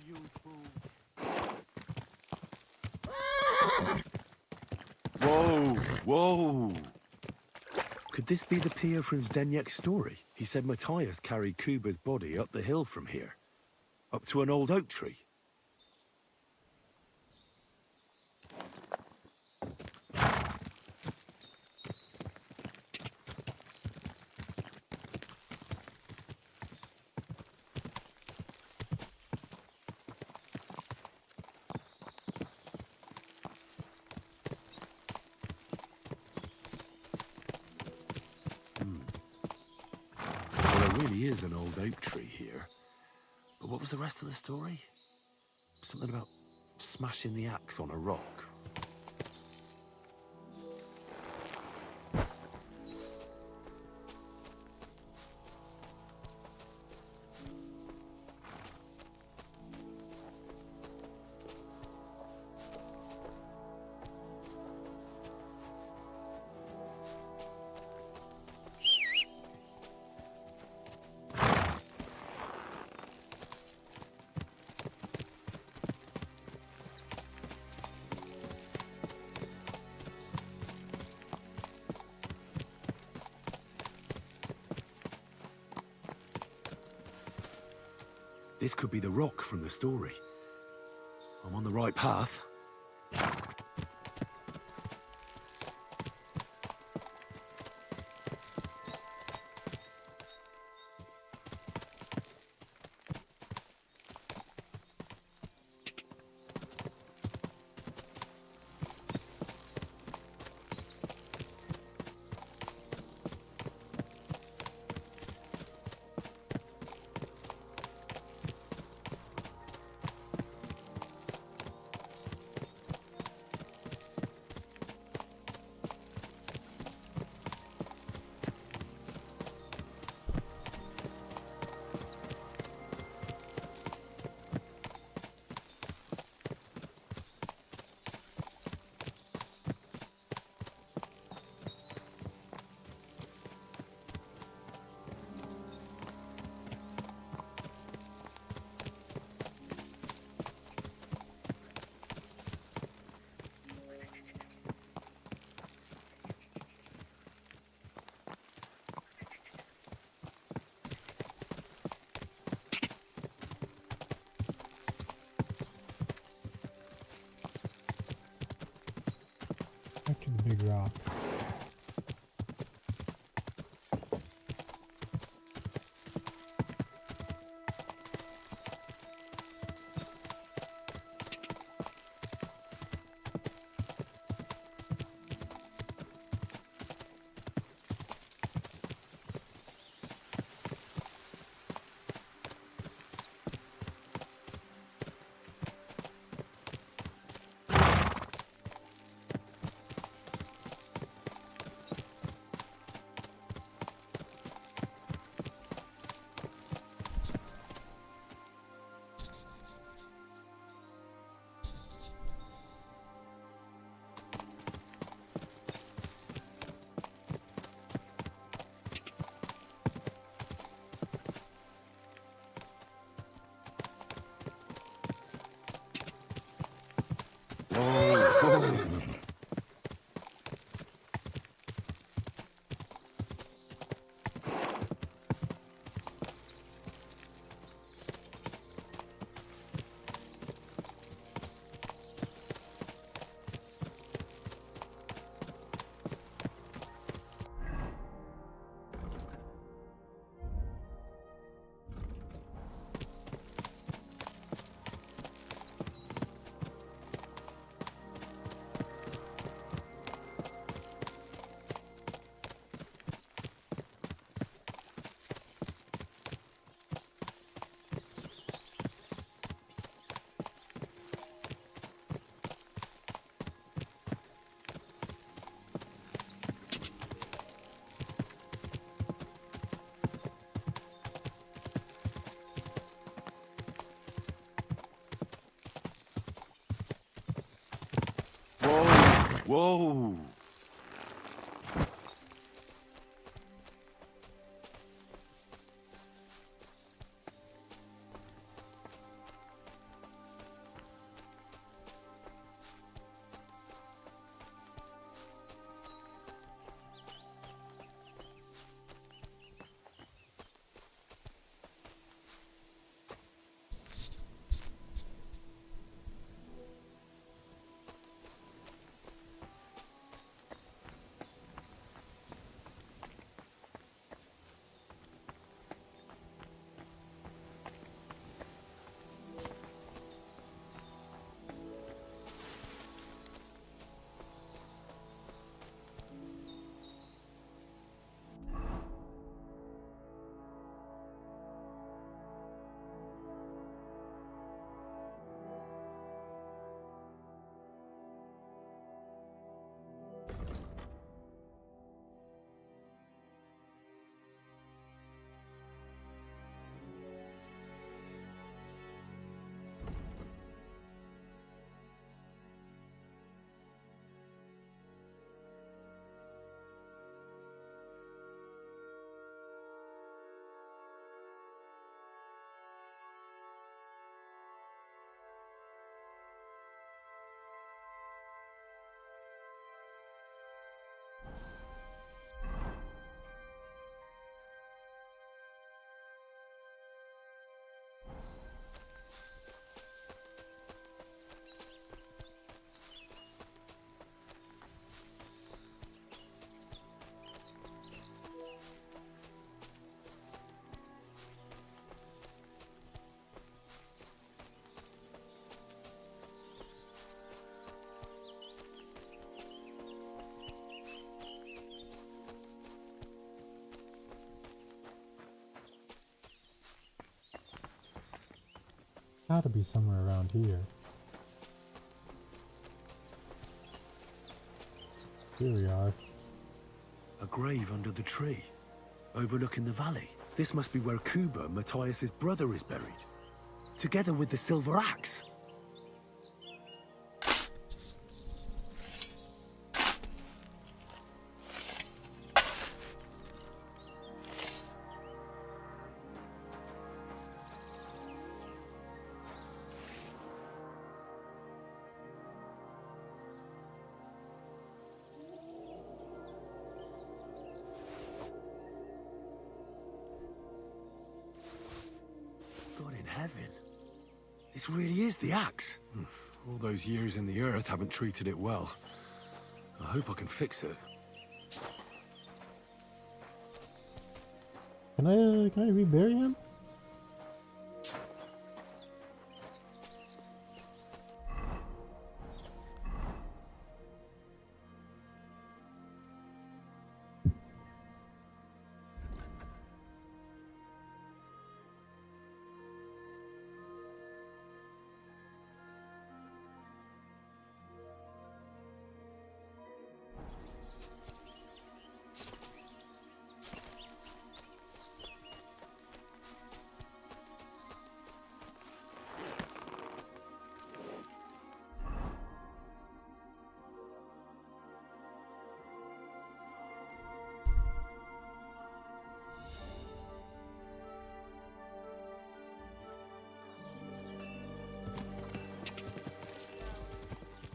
you fool. Whoa, whoa. Could this be the Pia from Zdeněk's story? He said Matthias carried Kuba's body up the hill from here, up to an old oak tree. Well, there really is an old oak tree here. But what was the rest of the story? Something about smashing the axe on a rock. This could be the rock from the story. I'm on the right path. Back to the big rock. Whoa! Gotta be somewhere around here. Here we are. A grave under the tree, overlooking the valley. This must be where Kuba, Matthias's brother, is buried, together with the silver axe. God in heaven. This really is the axe. All those years in the earth haven't treated it well. I hope I can fix it. Can I rebury him?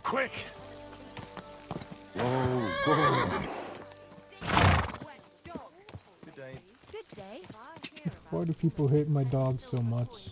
Quick! Whoa, whoa! Good day. Good day. Why do people hate my dog so much?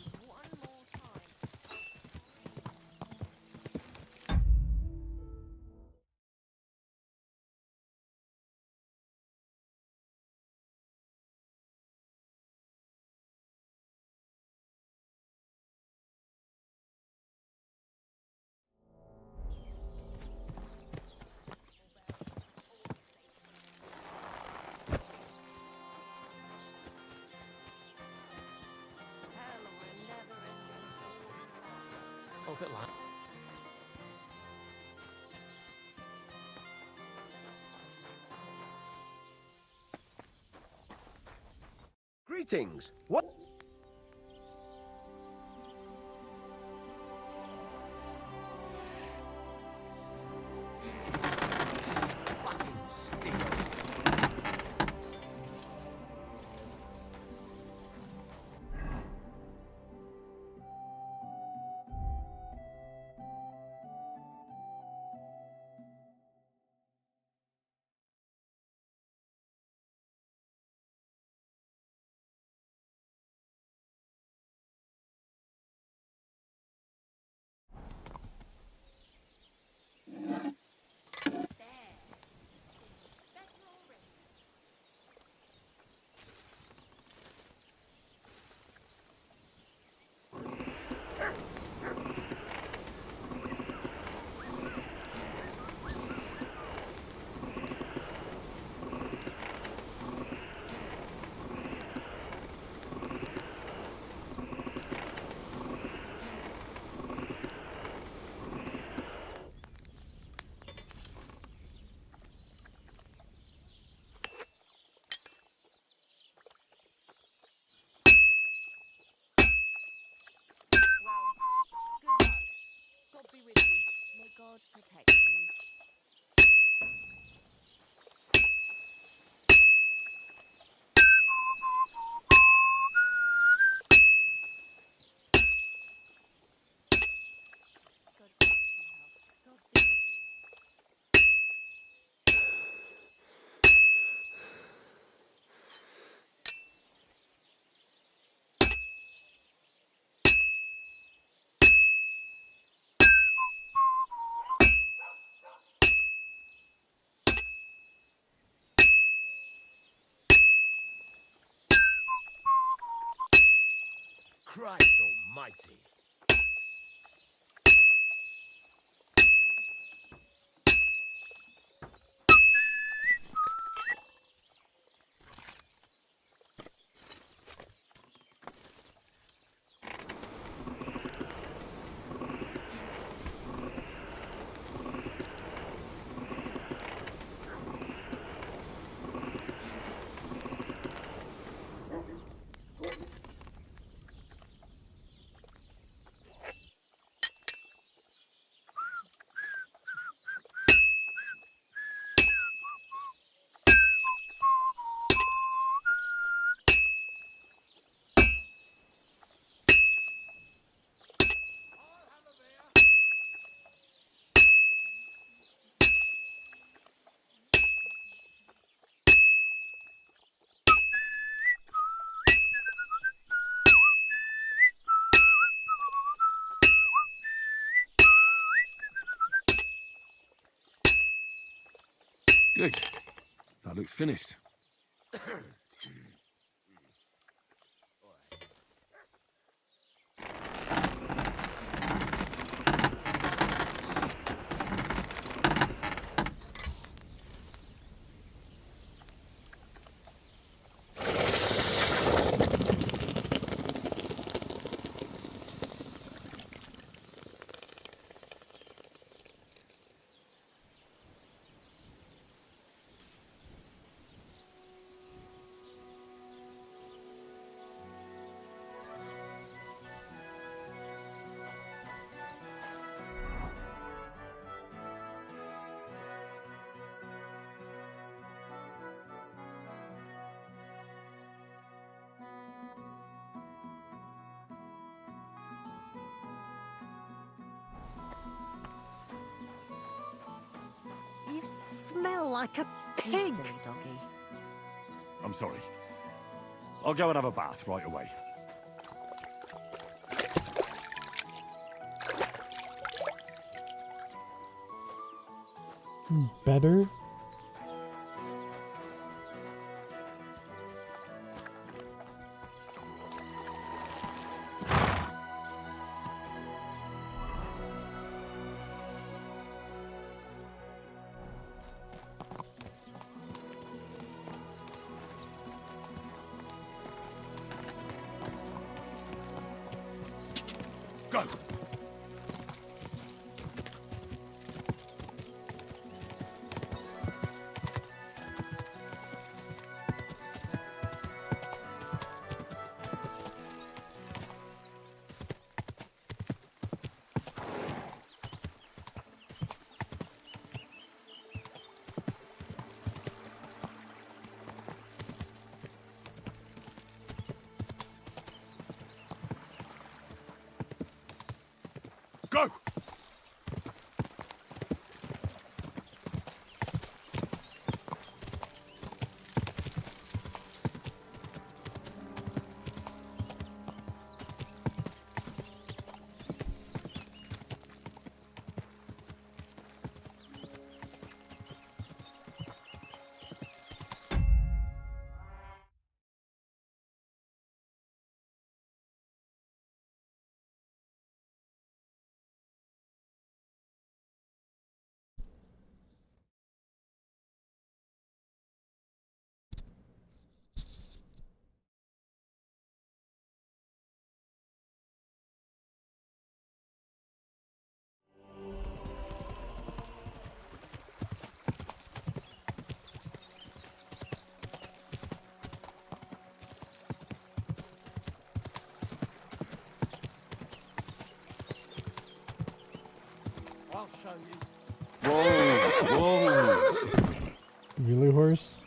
Oh, a bit like. Greetings. What? Fucking steel. God be with you. May God protect you. God grant you health. God be with you. Christ almighty. Good. That looks finished. You smell like a pig. You silly doggy. I'm sorry. I'll go and have a bath right away. Better? Go! Go! I'll show you. Whoa! Whoa! Really, horse?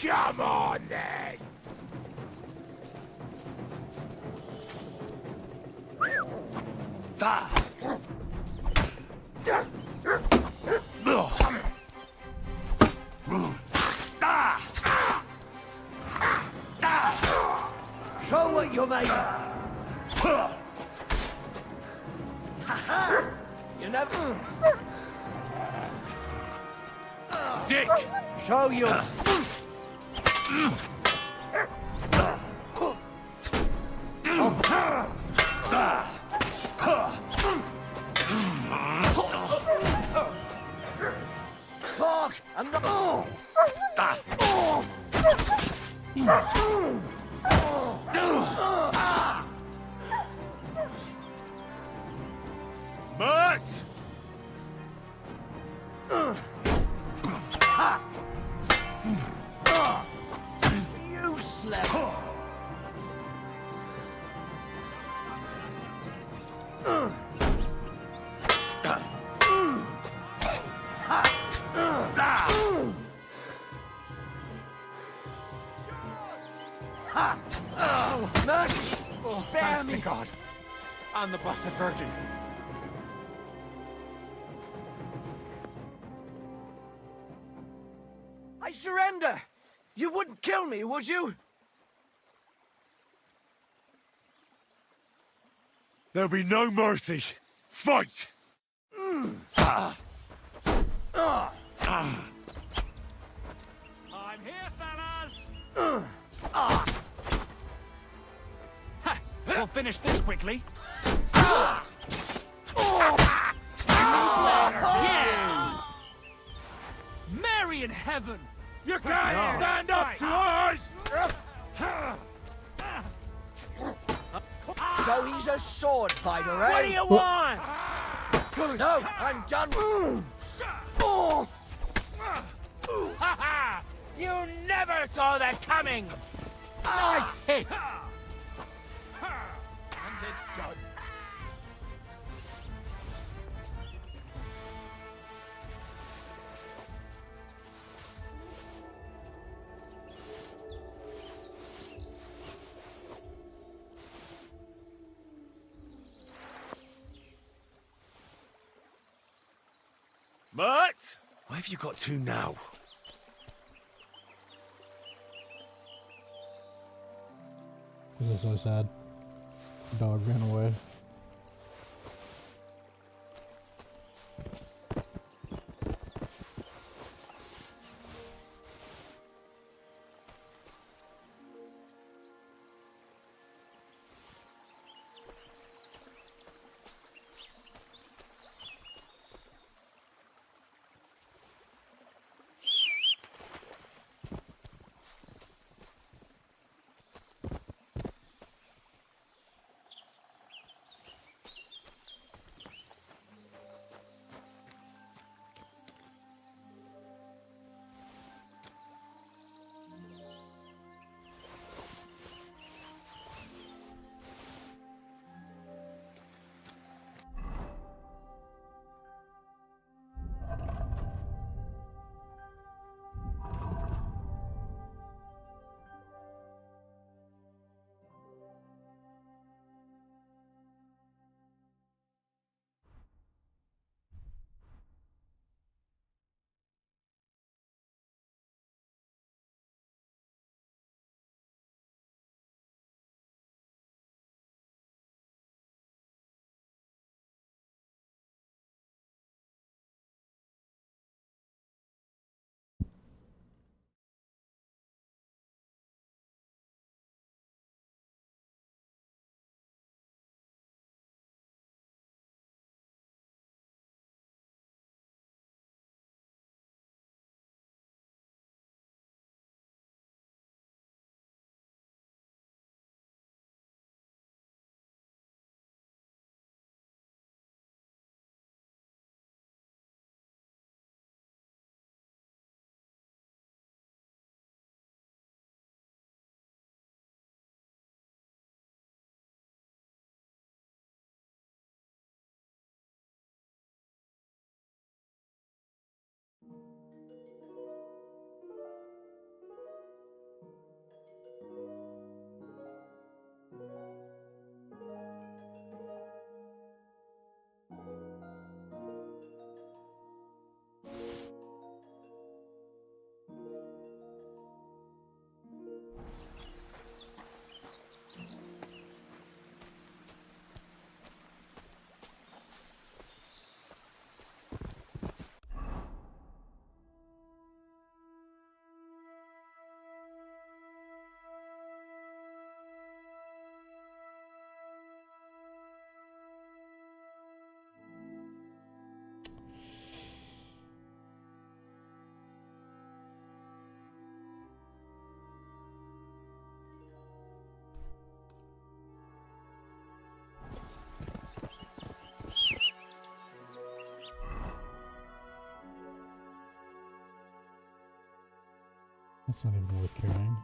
Come on, then! Ah. Show what you're made of. You never... Sick! Show your... Fuck! I'm not... Mert! You slept. Mercy! Spare me! God. I'm the Blessed Virgin. I surrender! You wouldn't kill me, would you? There'll be no mercy. Fight! Mm. I'm here, fellas! We'll finish this quickly. Yeah! Mary in heaven! You can't stand up to us! So he's a sword fighter, eh? What do you want? No, I'm done. Ha ha! You never saw that coming! Nice hit! And it's done. But why have you got to now? This is so sad. The dog ran away. That's not even worth carrying.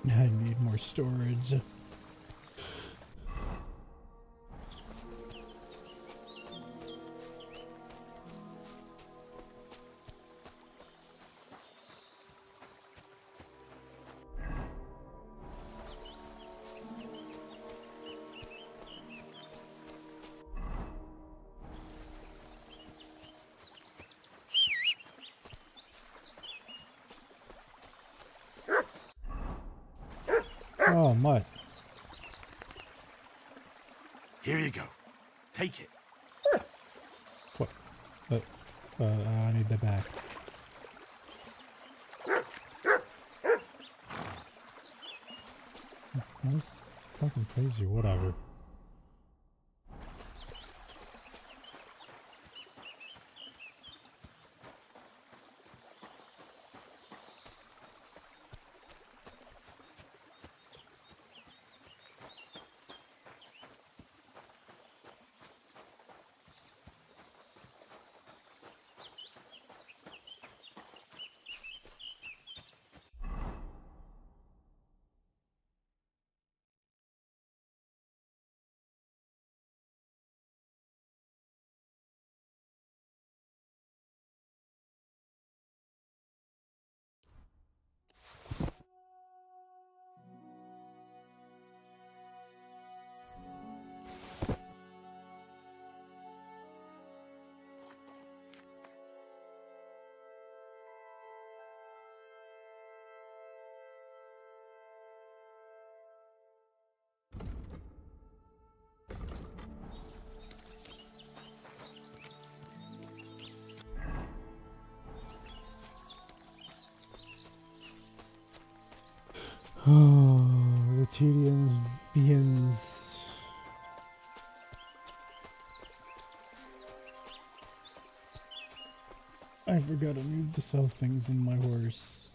I need more storage. Oh, mutt. Here you go. Take it. What? I need that back. That's fucking crazy, whatever. Oh, the tedium begins. I forgot I need to sell things in my horse.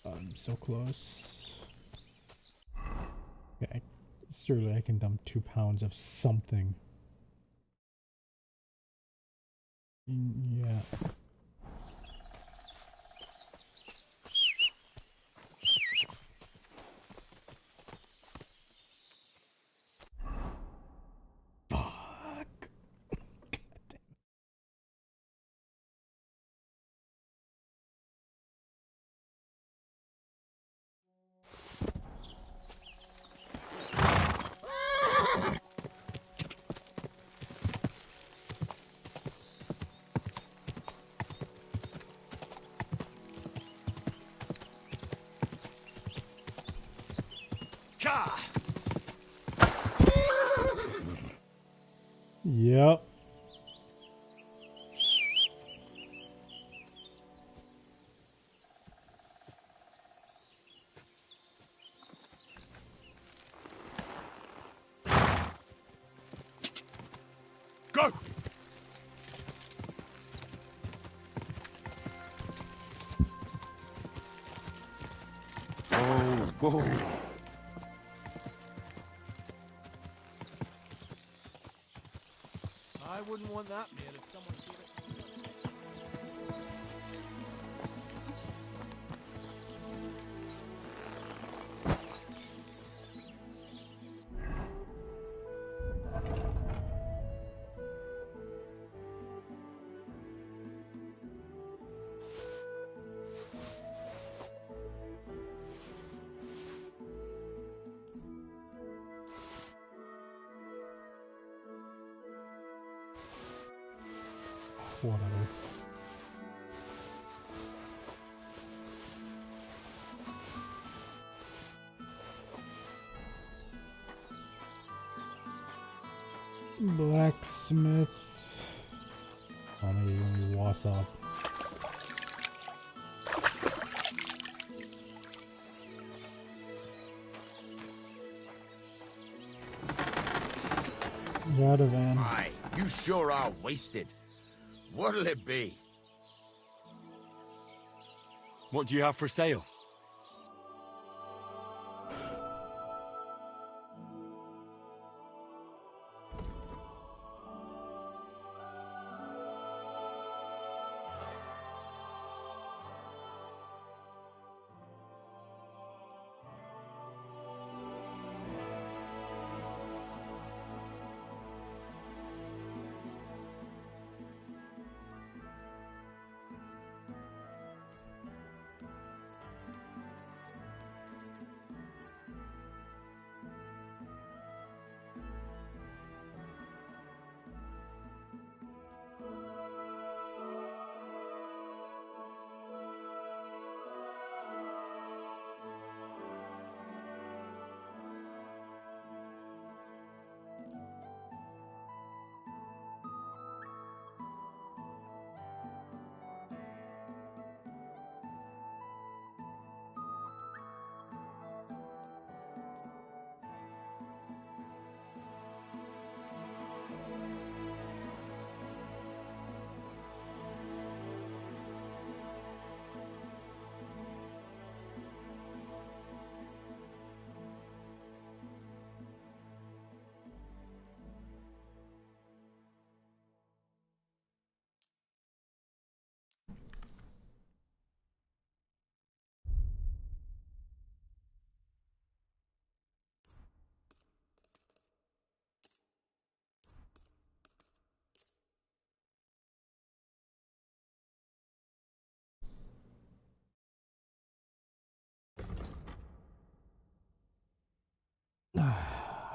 I'm so close. Okay, surely I can dump 2 pounds of something. Yeah. Yep. Go! Oh, whoa. I wouldn't want that meal if someone gave it. Whatever. Blacksmith. Oh, maybe when you was up. Radavan. Aye, you sure are wasted. What'll it be? What do you have for sale?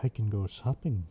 I can go shopping.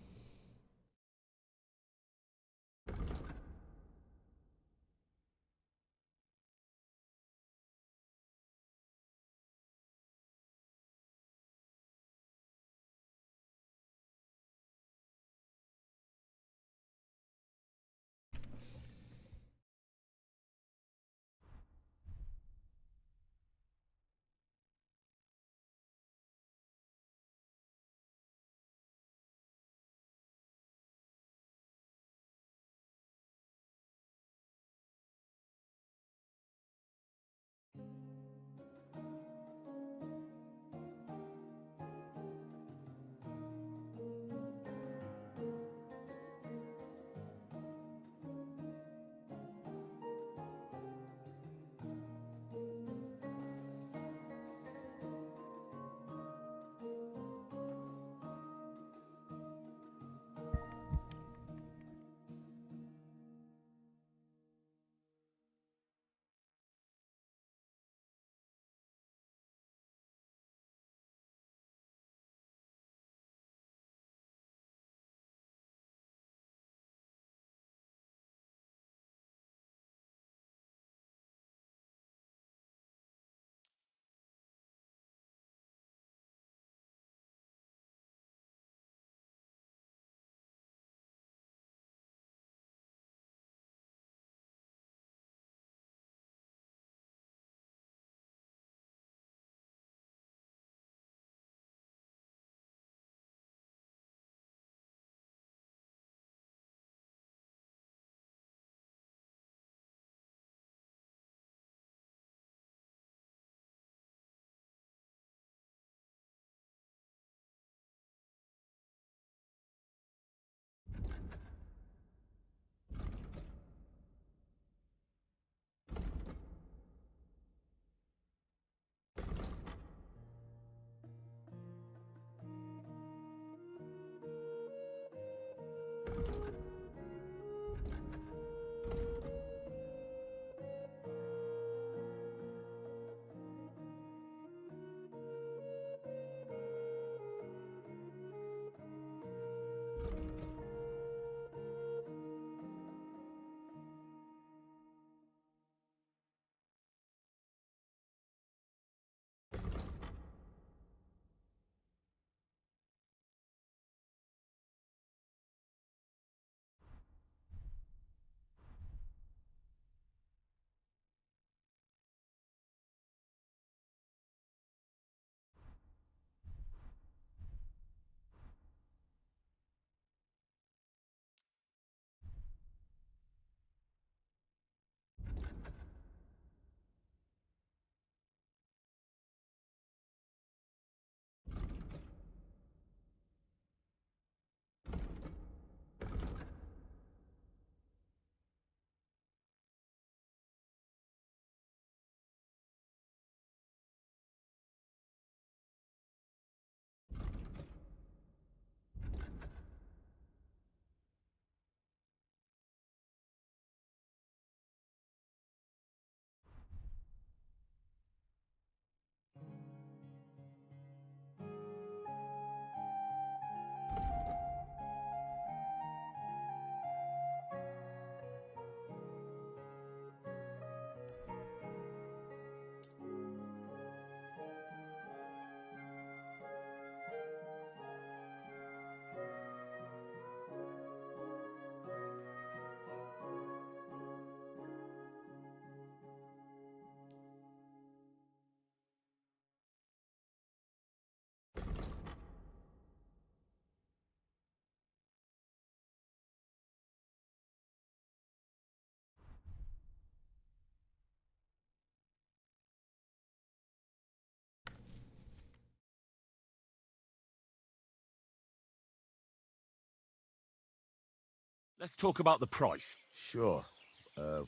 Let's talk about the price. Sure.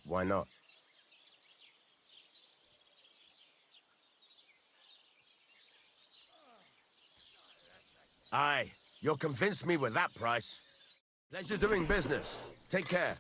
Why not? Aye, you'll convince me with that price. Pleasure doing business. Take care.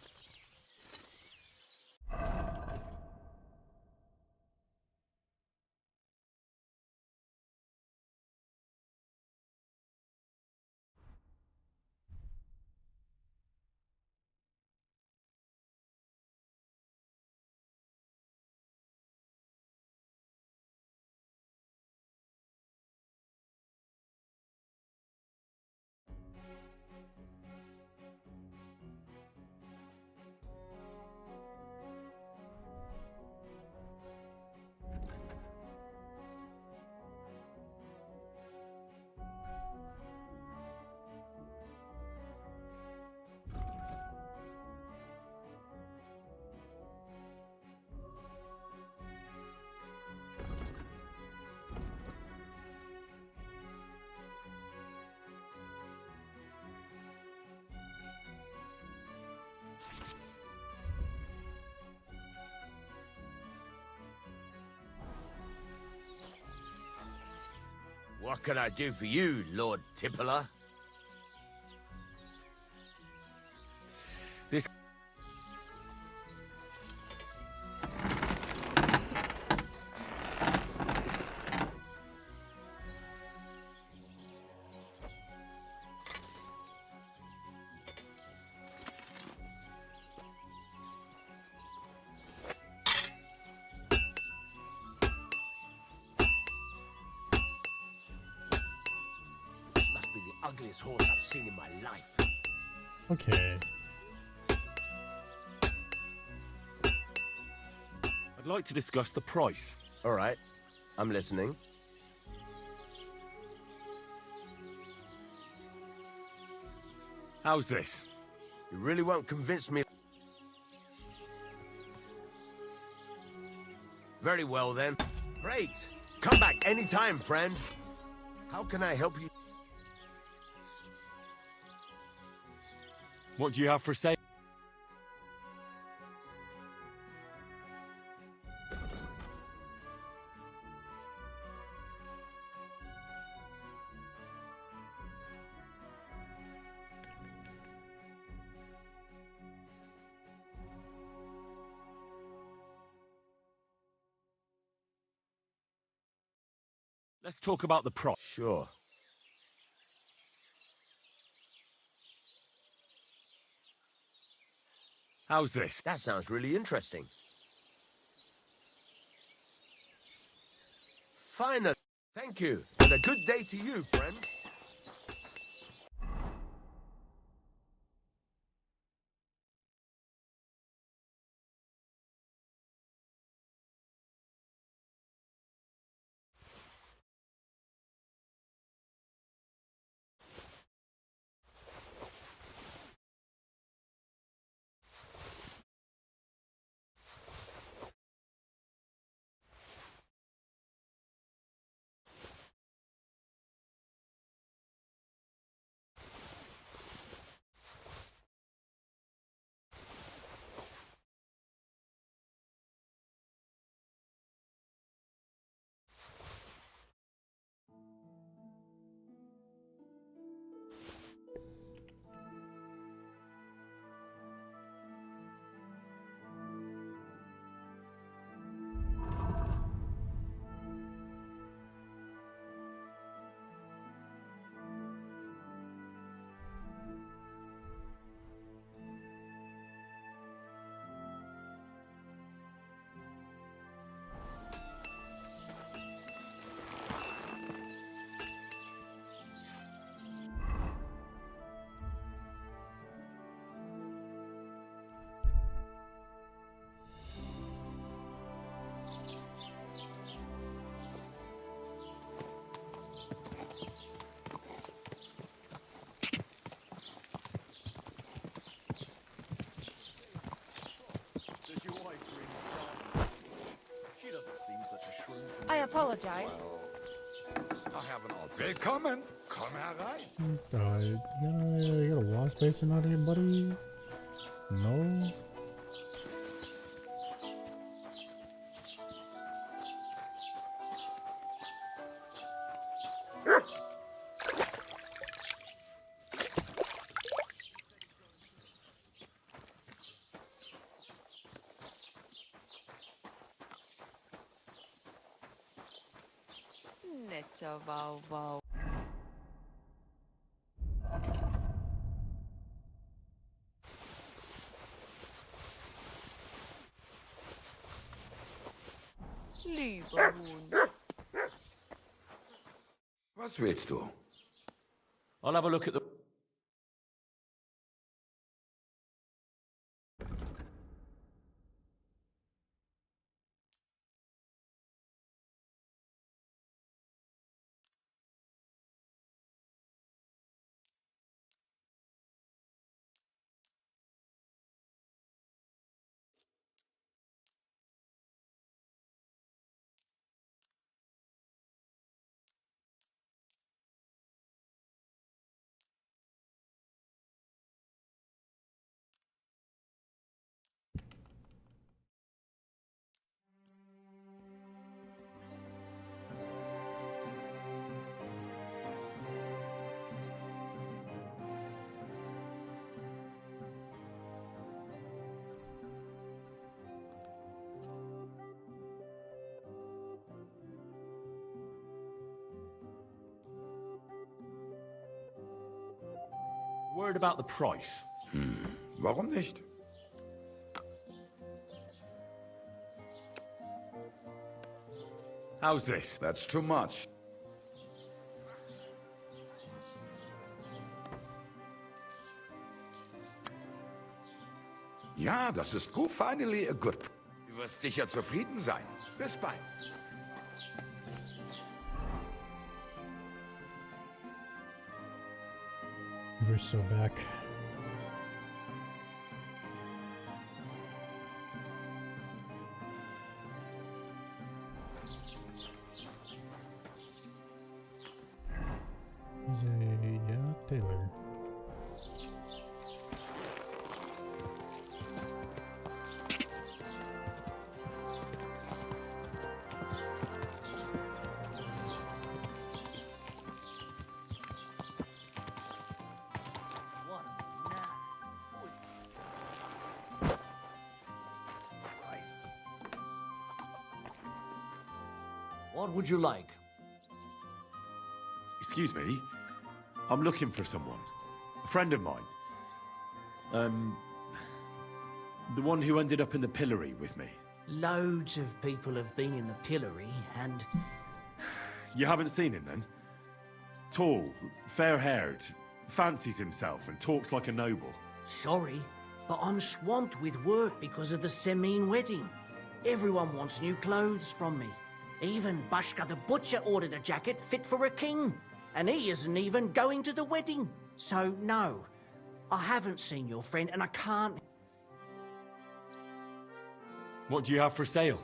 What can I do for you, Lord Tippeler? This... Must be the ugliest horse I've seen in my life. Okay. I'd like to discuss the price. All right, I'm listening. How's this? You really won't convince me. Very well then. Great. Come back anytime, friend. How can I help you? What do you have for sale? Let's talk about the price. Sure. How's this? That sounds really interesting. Finally. Thank you. And a good day to you, friend. I apologize. I haven't all. Willkommen. Komm herein. You got a wasp basing out here, buddy? No. Netto vauvau. Lieber Hund. Was willst du? I'll have a look at the... Word about the price. Warum nicht? How's this? That's too much. Ja, das ist gut. Finally a good. Du wirst sicher zufrieden sein. Bis bald. We're so back. He's a tailor. What would you like? Excuse me. I'm looking for someone. A friend of mine. The one who ended up in the pillory with me. Loads of people have been in the pillory, and... You haven't seen him then? Tall, fair-haired, fancies himself and talks like a noble. Sorry, but I'm swamped with work because of the Semine wedding. Everyone wants new clothes from me. Even Bashka the butcher ordered a jacket fit for a king. And he isn't even going to the wedding. So, no, I haven't seen your friend and I can't... What do you have for sale?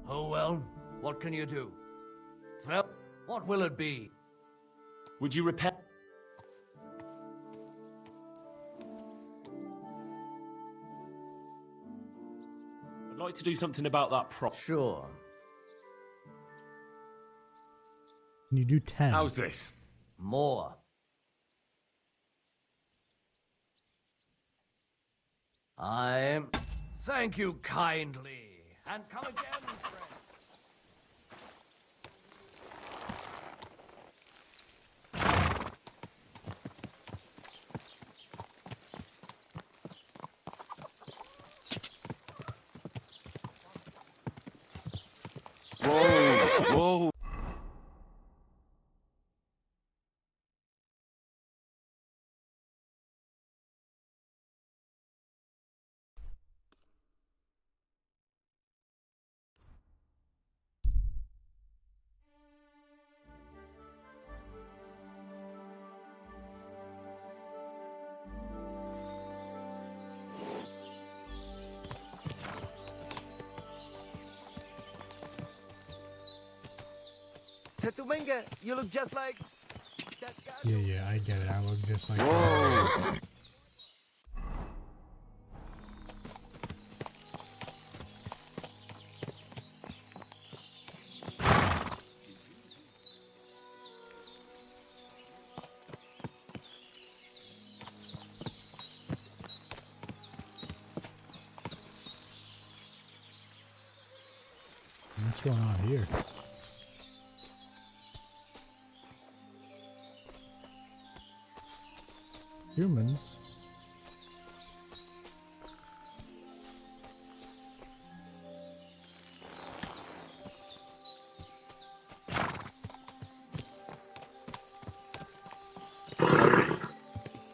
Oh well, what can you do? Well, what will it be? Would you repair? I'd like to do something about that prop. Sure. Can you do 10? How's this? More. Thank you kindly. And come again, friend. Whoa! Whoa! Tetumenga, you look just like that guy. Yeah, I get it. I look just like Whoa! What's going on here? Humans?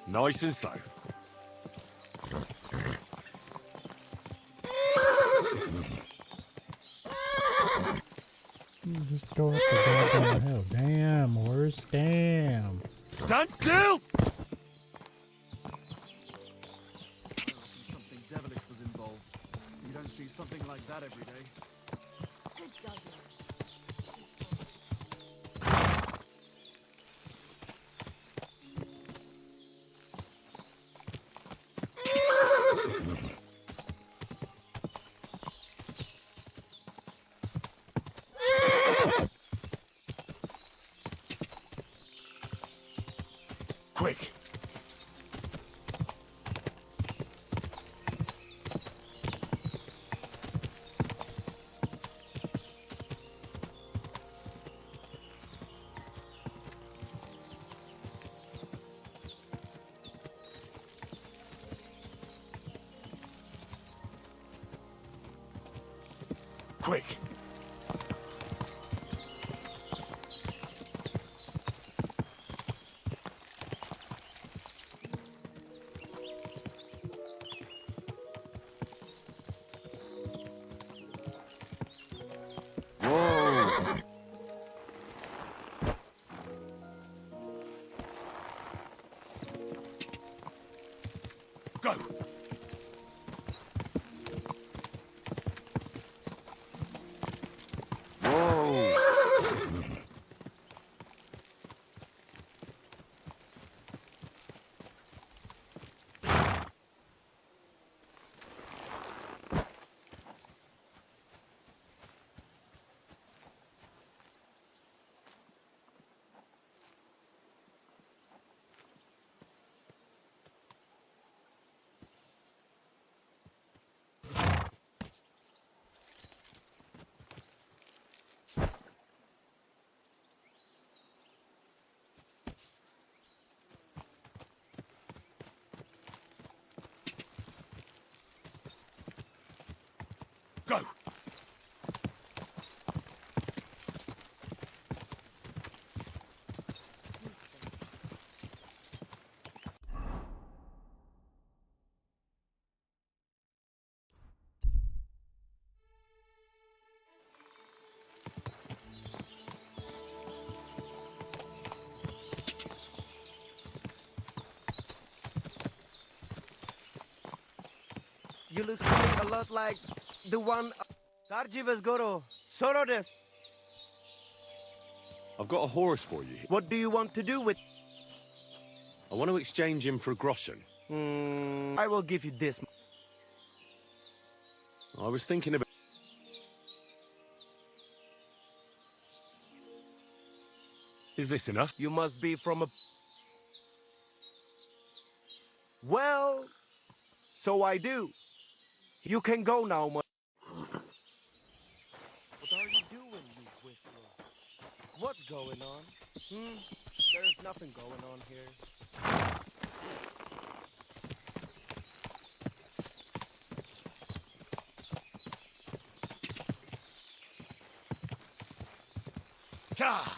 Nice and slow. Just go up the goddamn hill. Damn, horse. Damn. Stand still! Something devilish was involved. You don't see something like that every day. Quick! Quick! Whoa! Go! Whoa! Go! You look to me a lot like the one. Sarjivas Goro, Sorodes, I've got a horse for you. what do you want to do with... I want to exchange him for a groschen. I will give you this. I was thinking about... Is this enough? You must be from a... Well, so I do. You can go now, my... What are you doing, you whistler? What's going on? There's nothing going on here. God!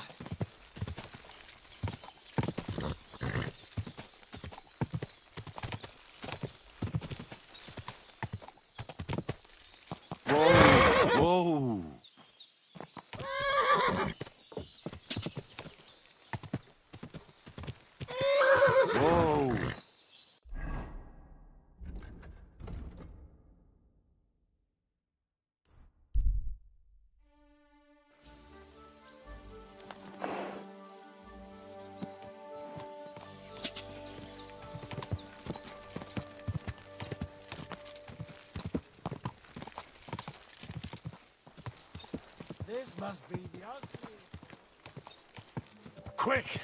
Whoa! Whoa! This must be the ugly. Quick!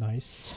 Nice.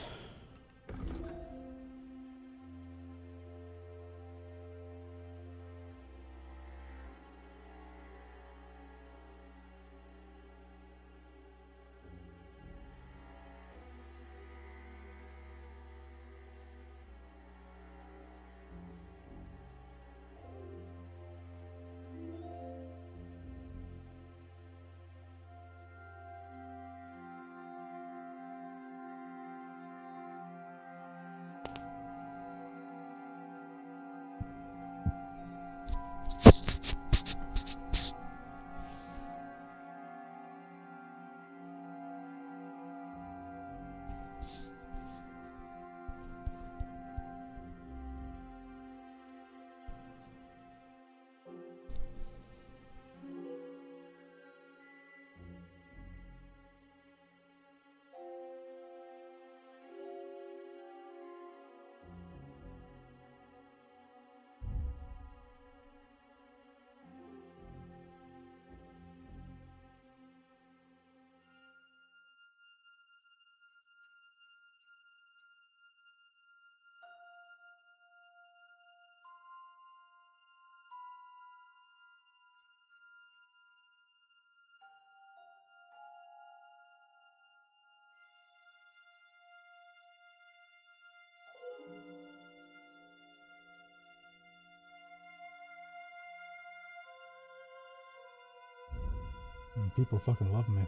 People fucking love me.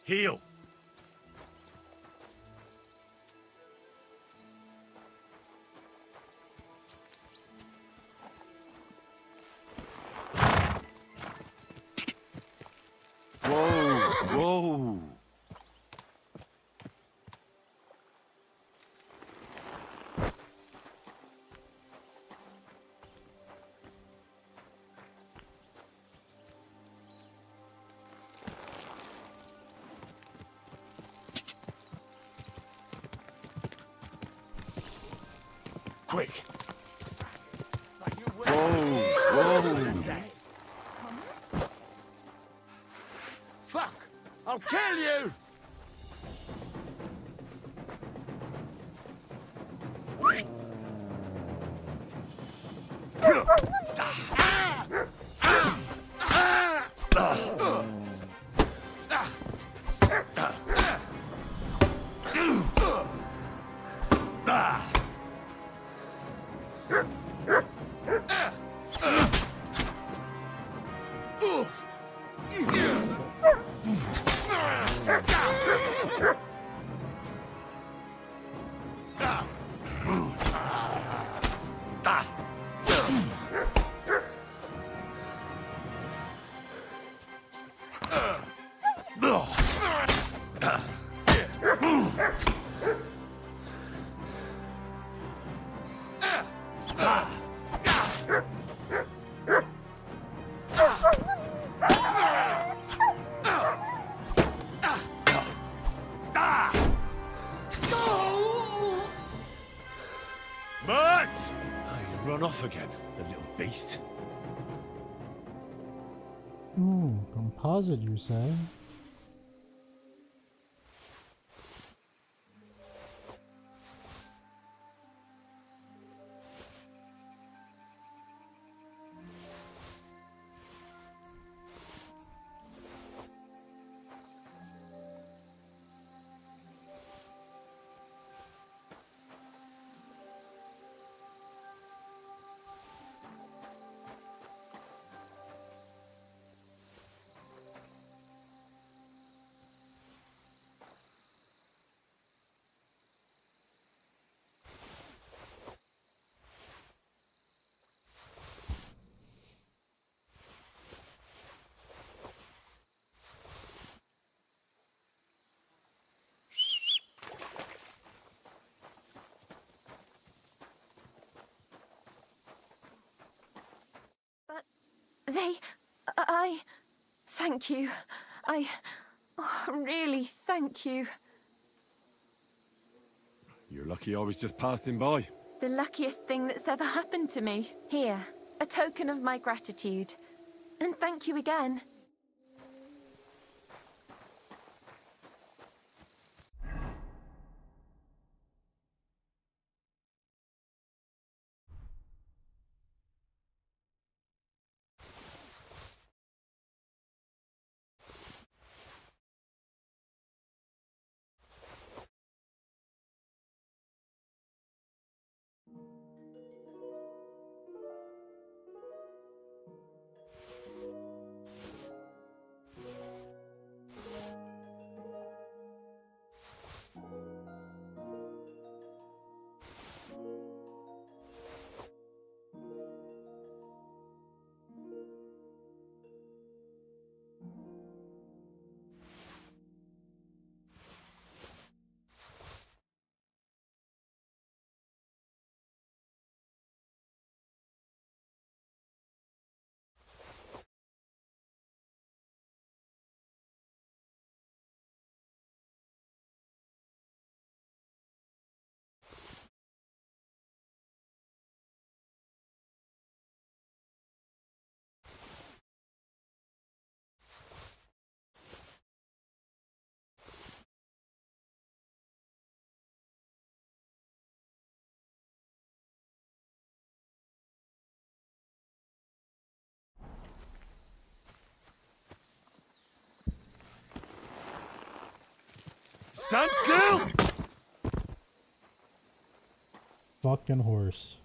Heal. Whoa, whoa. Quick. Whoa, whoa. Fuck! I'll kill you! Mert! He's run off again, the little beast. Composite, you say? I thank you. Really thank you. You're lucky I was just passing by. The luckiest thing that's ever happened to me. Here, a token of my gratitude. And thank you again. Stand still! Fucking horse.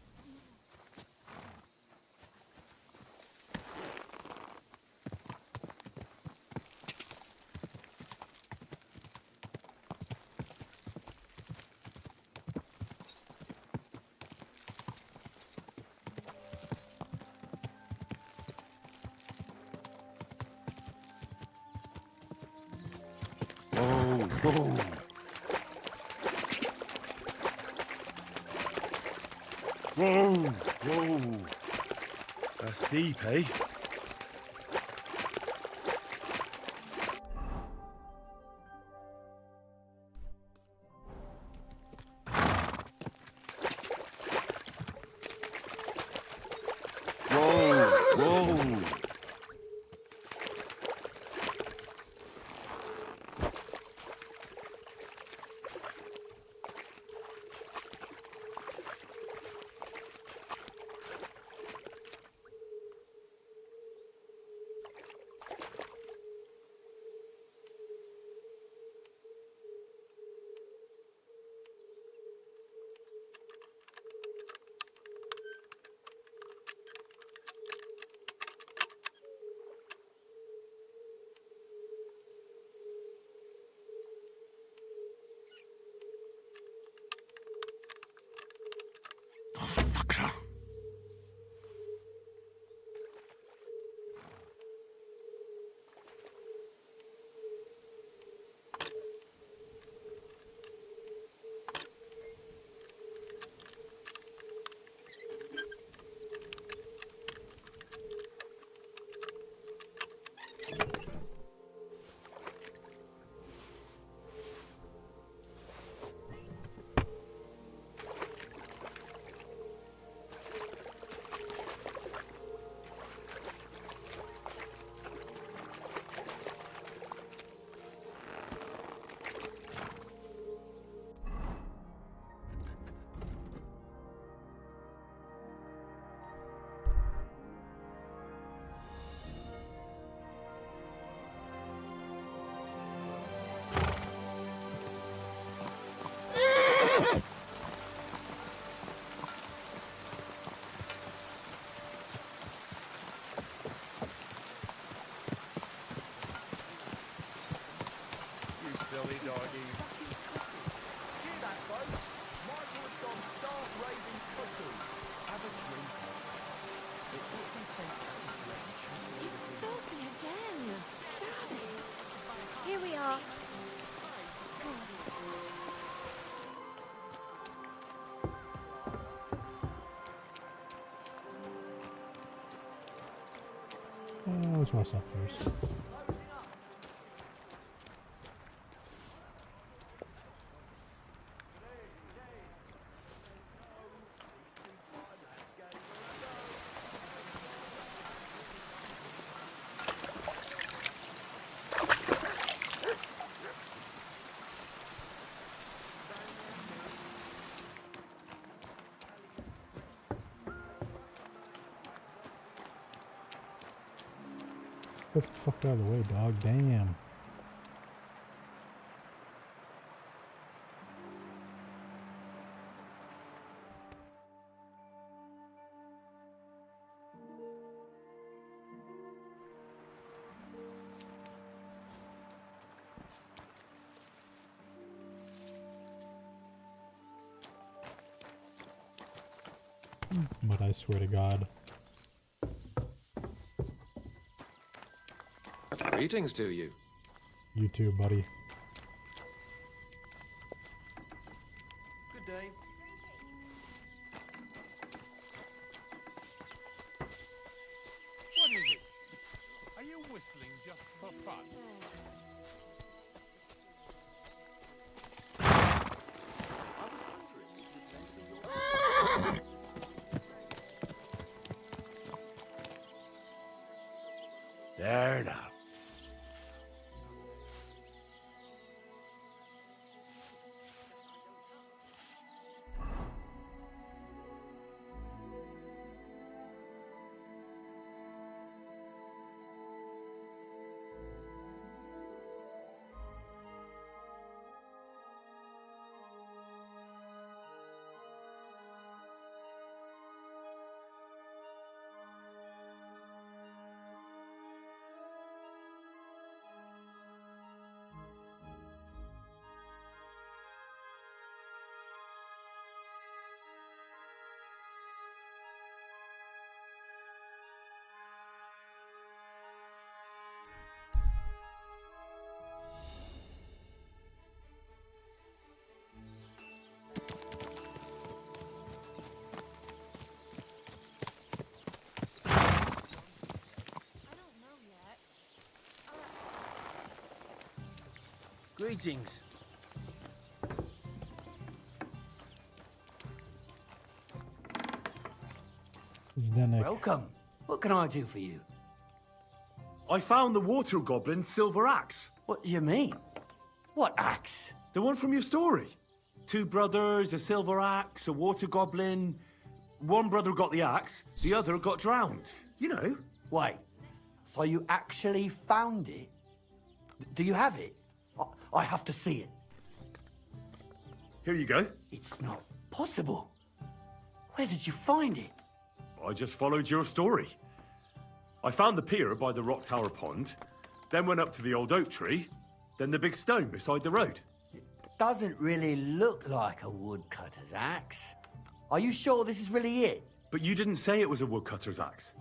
Whoa! Whoa! Whoa! That's deep, eh? Whoa! Whoa! You silly doggy. Hear that, folks? Michael's gone start raising cuckoo. Have a drink. It puts some sense into it. It's filthy again. Damn it. Here we are. Let's watch that first. Get the fuck out of the way, dog. Damn. But I swear to God. Greetings to you. You too, buddy. Good day. What is it? Are you whistling just for fun? There now. Greetings. Zdenek. Welcome. What can I do for you? I found the water goblin's silver axe. What do you mean? What axe? The one from your story. Two brothers, a silver axe, a water goblin. One brother got the axe, the other got drowned. You know. Wait, so you actually found it? Do you have it? I have to see it. Here you go. It's not possible. Where did you find it? I just followed your story. I found the pier by the rock tower pond, then went up to the old oak tree, then the big stone beside the road. Doesn't really look like a woodcutter's axe. Are you sure this is really it? But you didn't say it was a woodcutter's axe.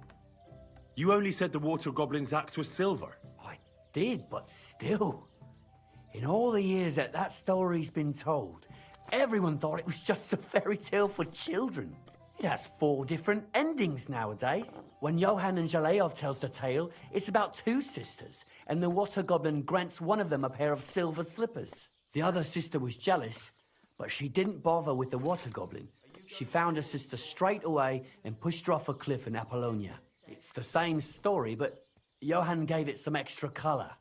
You only said the water goblin's axe was silver. I did, but still. In all the years that story's been told, everyone thought it was just a fairy tale for children. It has 4 different endings nowadays. When Johann and Jaleov tells the tale, it's about 2 sisters, and the water goblin grants one of them a pair of silver slippers. The other sister was jealous, but she didn't bother with the water goblin. She found her sister straight away and pushed her off a cliff in Apollonia. It's the same story, but Johann gave it some extra colour.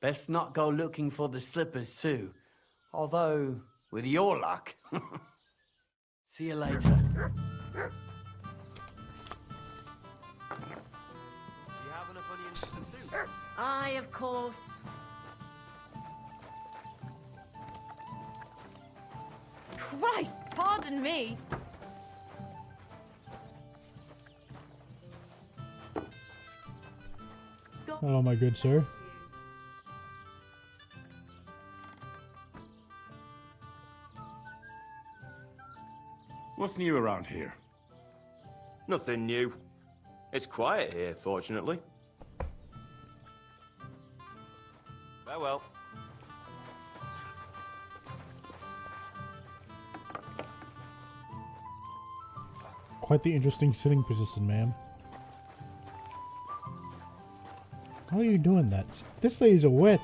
Best not go looking for the slippers too. Although, with your luck... See you later. Do you have enough onions for the soup? Aye, of course. Christ, pardon me. Hello, my good sir. What's new around here? Nothing new. It's quiet here, fortunately. Farewell. Quite the interesting sitting position, ma'am. How are you doing that? This lady's a witch.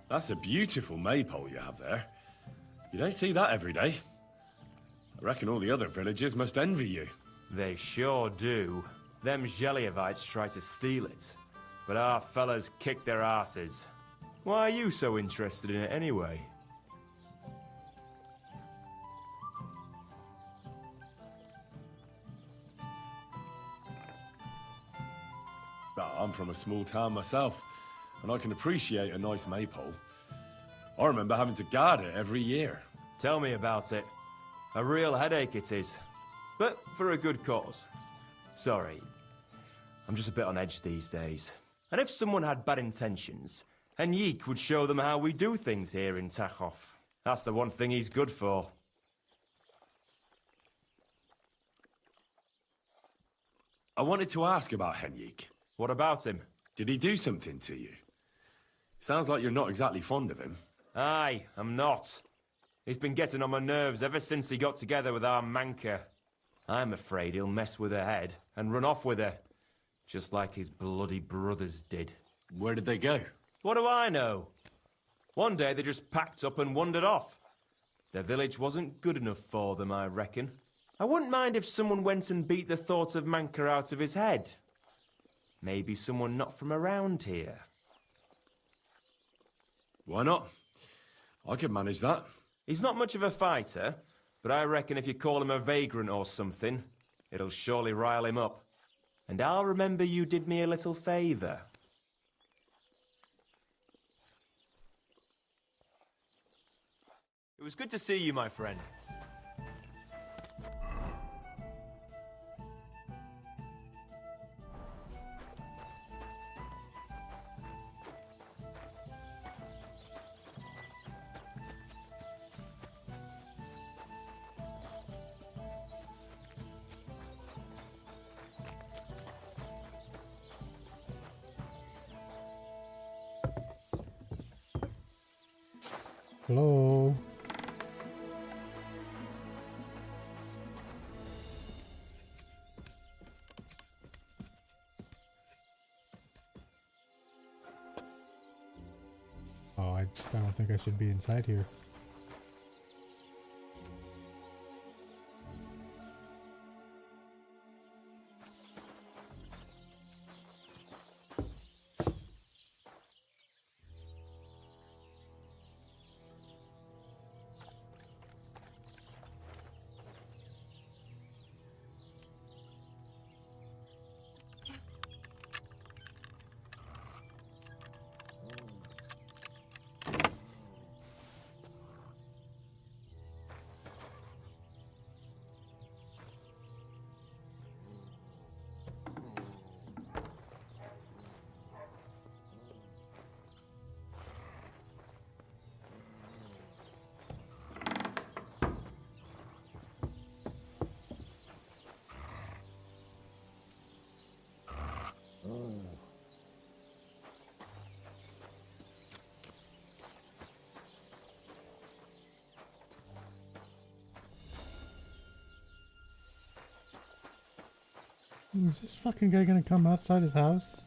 That's a beautiful maypole you have there. You don't see that every day. I reckon all the other villagers must envy you. They sure do. Them Geliovites try to steal it, but our fellas kick their asses. Why are you so interested in it anyway? I'm from a small town myself, and I can appreciate a nice maypole. I remember having to guard it every year. Tell me about it. A real headache it is. But for a good cause. Sorry. I'm just a bit on edge these days. And if someone had bad intentions, Henrik would show them how we do things here in Tachov. That's the one thing he's good for. I wanted to ask about Henrik. What about him? Did he do something to you? Sounds like you're not exactly fond of him. Aye, I'm not. He's been getting on my nerves ever since he got together with our Manka. I'm afraid he'll mess with her head and run off with her. Just like his bloody brothers did. Where did they go? What do I know? One day they just packed up and wandered off. Their village wasn't good enough for them, I reckon. I wouldn't mind if someone went and beat the thought of Manka out of his head. Maybe someone not from around here. Why not? I could manage that. He's not much of a fighter, but I reckon if you call him a vagrant or something, it'll surely rile him up. And I'll remember you did me a little favour. was good to see you, my friend. Hello. Oh, I don't think I should be inside here. Is this fucking guy gonna come outside his house?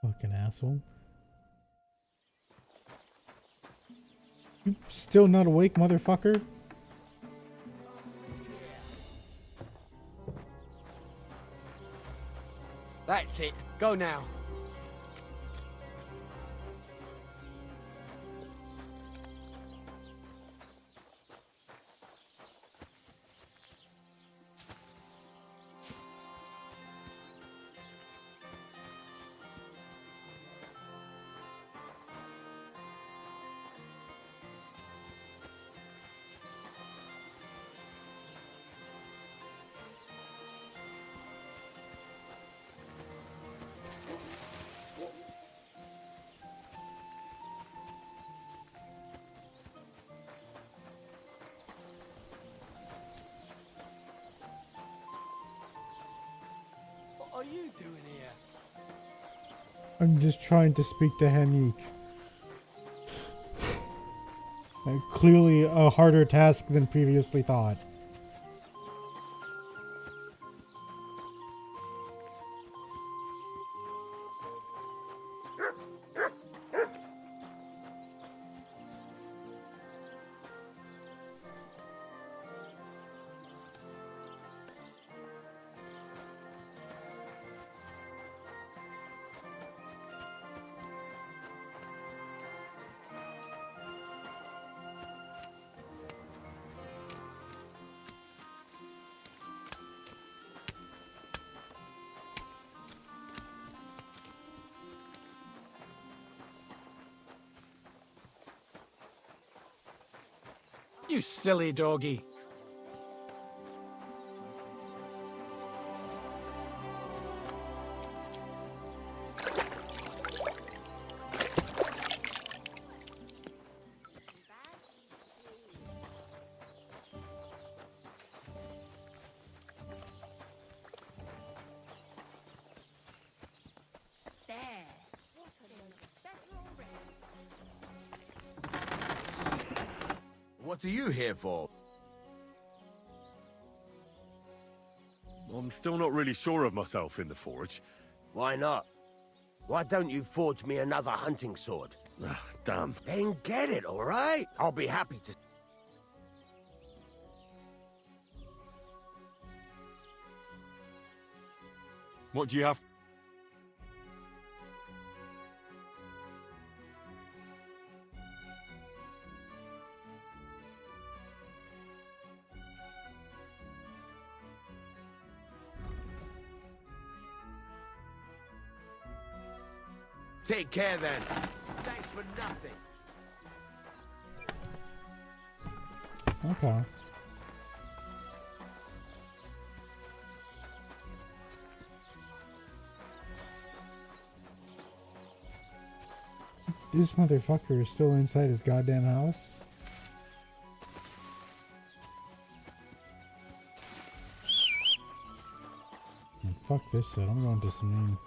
Fucking asshole. You still not awake, motherfucker? That's it. Go now. What are you doing here? I'm just trying to speak to Hanik. Clearly a harder task than previously thought. You silly doggy. What are you here for? I'm still not really sure of myself in the forge. Why not? Why don't you forge me another hunting sword? Damn. Then get it, all right? I'll be happy to... What do you have? Take care, then. Thanks for nothing. Okay. This motherfucker is still inside his goddamn house? Fuck this shit, I'm going to some...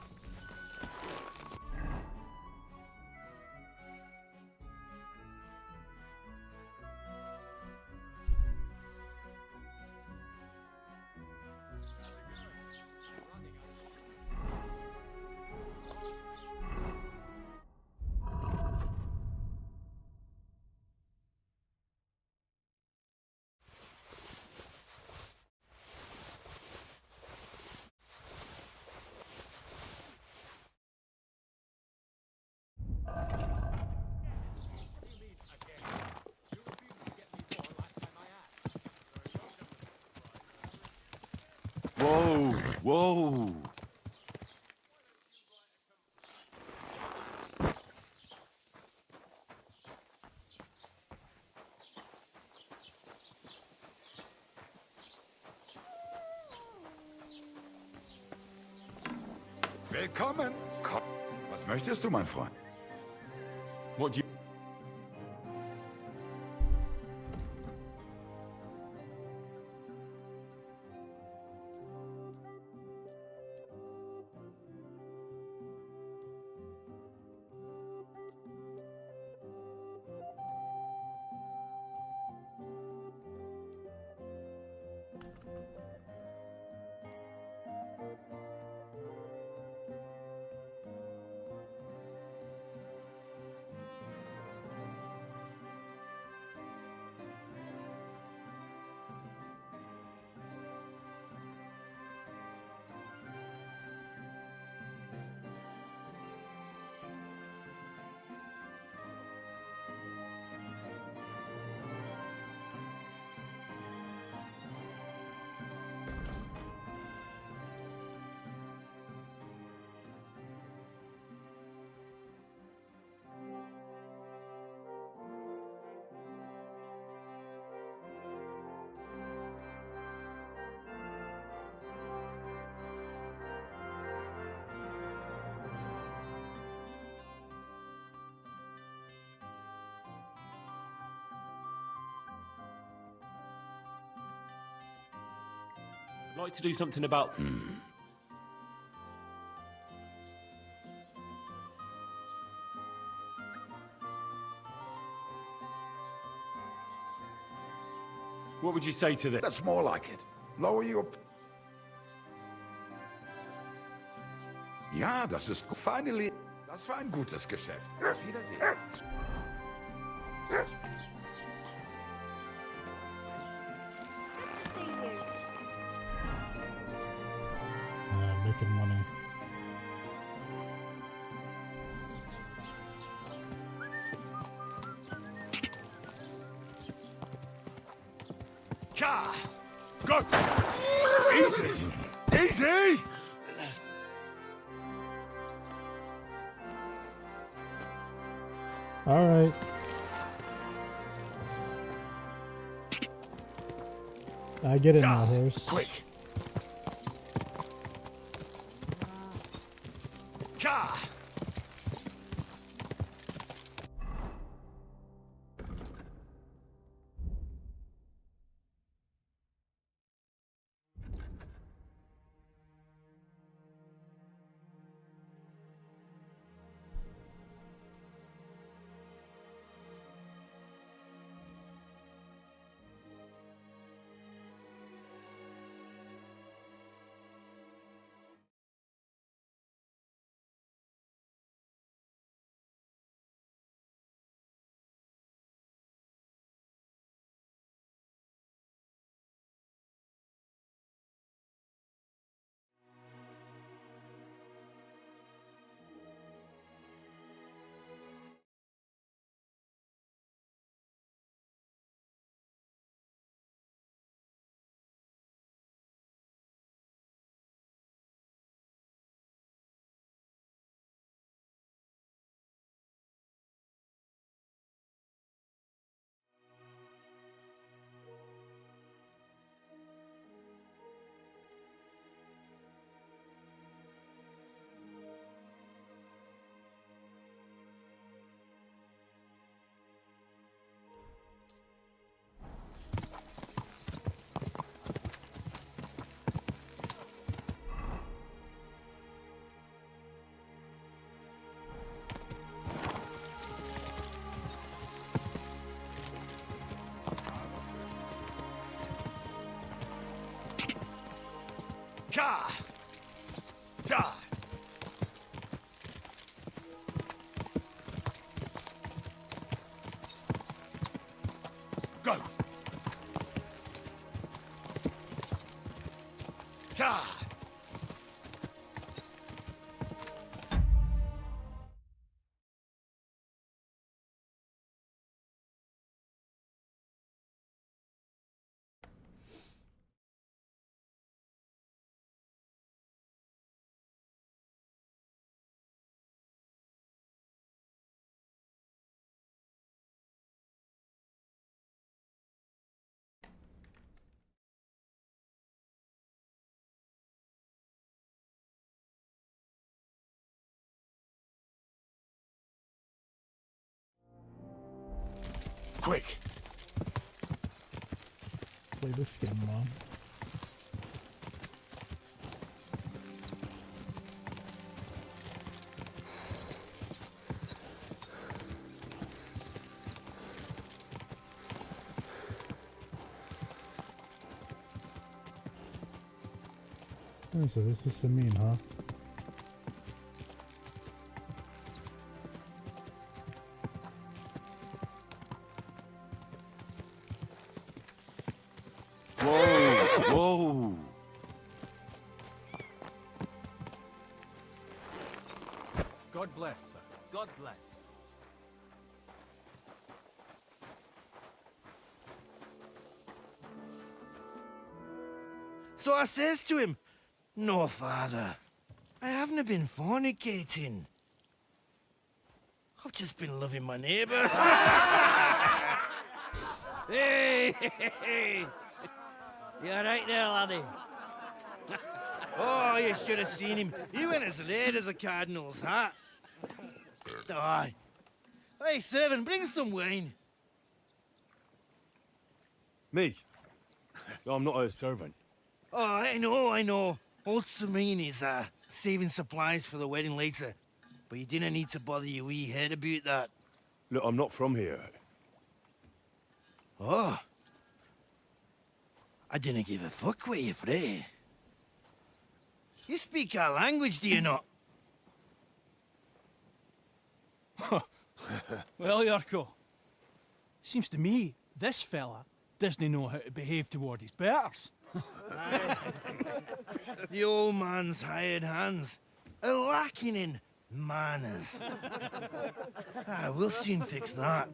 Whoa, whoa. Willkommen. Komm. Was möchtest du, mein Freund? What do you... I'd like to do something about... What would you say to this? That's more like it. Lower your... Ja, das ist finally... Das war ein gutes Geschäft. Auf Wiedersehen. Making money. Ka! Go! Easy! Easy! All right. I get it now, horse. Quick! Ka! Ka! Ka! Go! Ka! Quick! Play this game, Mom. Oh, so this is Samin, huh? Whoa! Whoa! God bless, sir. God bless. So I says to him, "No, father, I haven't been fornicating. I've just been loving my neighbour." Hey! You alright there, laddie? Oh, you should have seen him. He went as red as a cardinal's hat. Aye. Hey, servant, bring some wine. Me? I'm not a servant. Oh, I know. Old Samin is saving supplies for the wedding later. But you didn't need to bother your wee head about that. Look, I'm not from here. Oh. I didn't give a fuck what you fray. You speak our language, do you not? Well, Yurko, seems to me this fella doesn't know how to behave toward his betters. The old man's hired hands are lacking in manners. We'll soon fix that.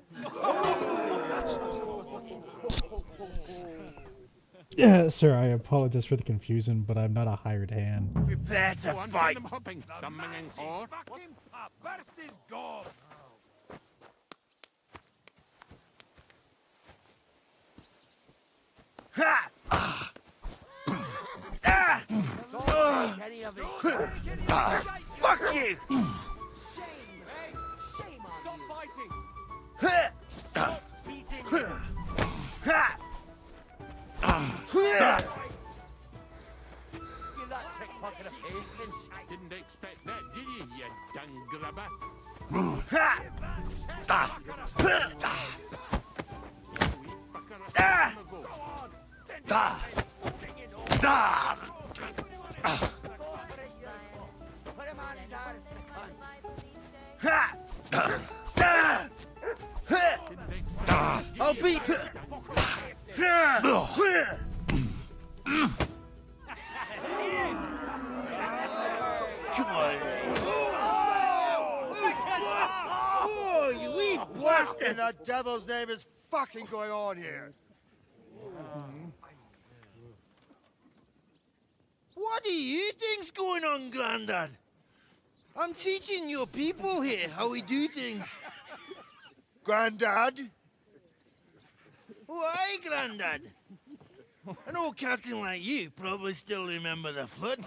Yeah, sir, I apologize for the confusion, but I'm not a hired hand. Prepare to fight. Fucking pup, burst his gob. Ha! Fuck you! Stop fighting! Didn't expect that, did you, you dung grubber? I'll beat. Come on. Oh, you wee blasted! In the devil's name is fucking going on here? What do you think's going on, Grandad? I'm teaching your people here how we do things. Grandad? Why, Grandad? An old captain like you probably still remember the flood.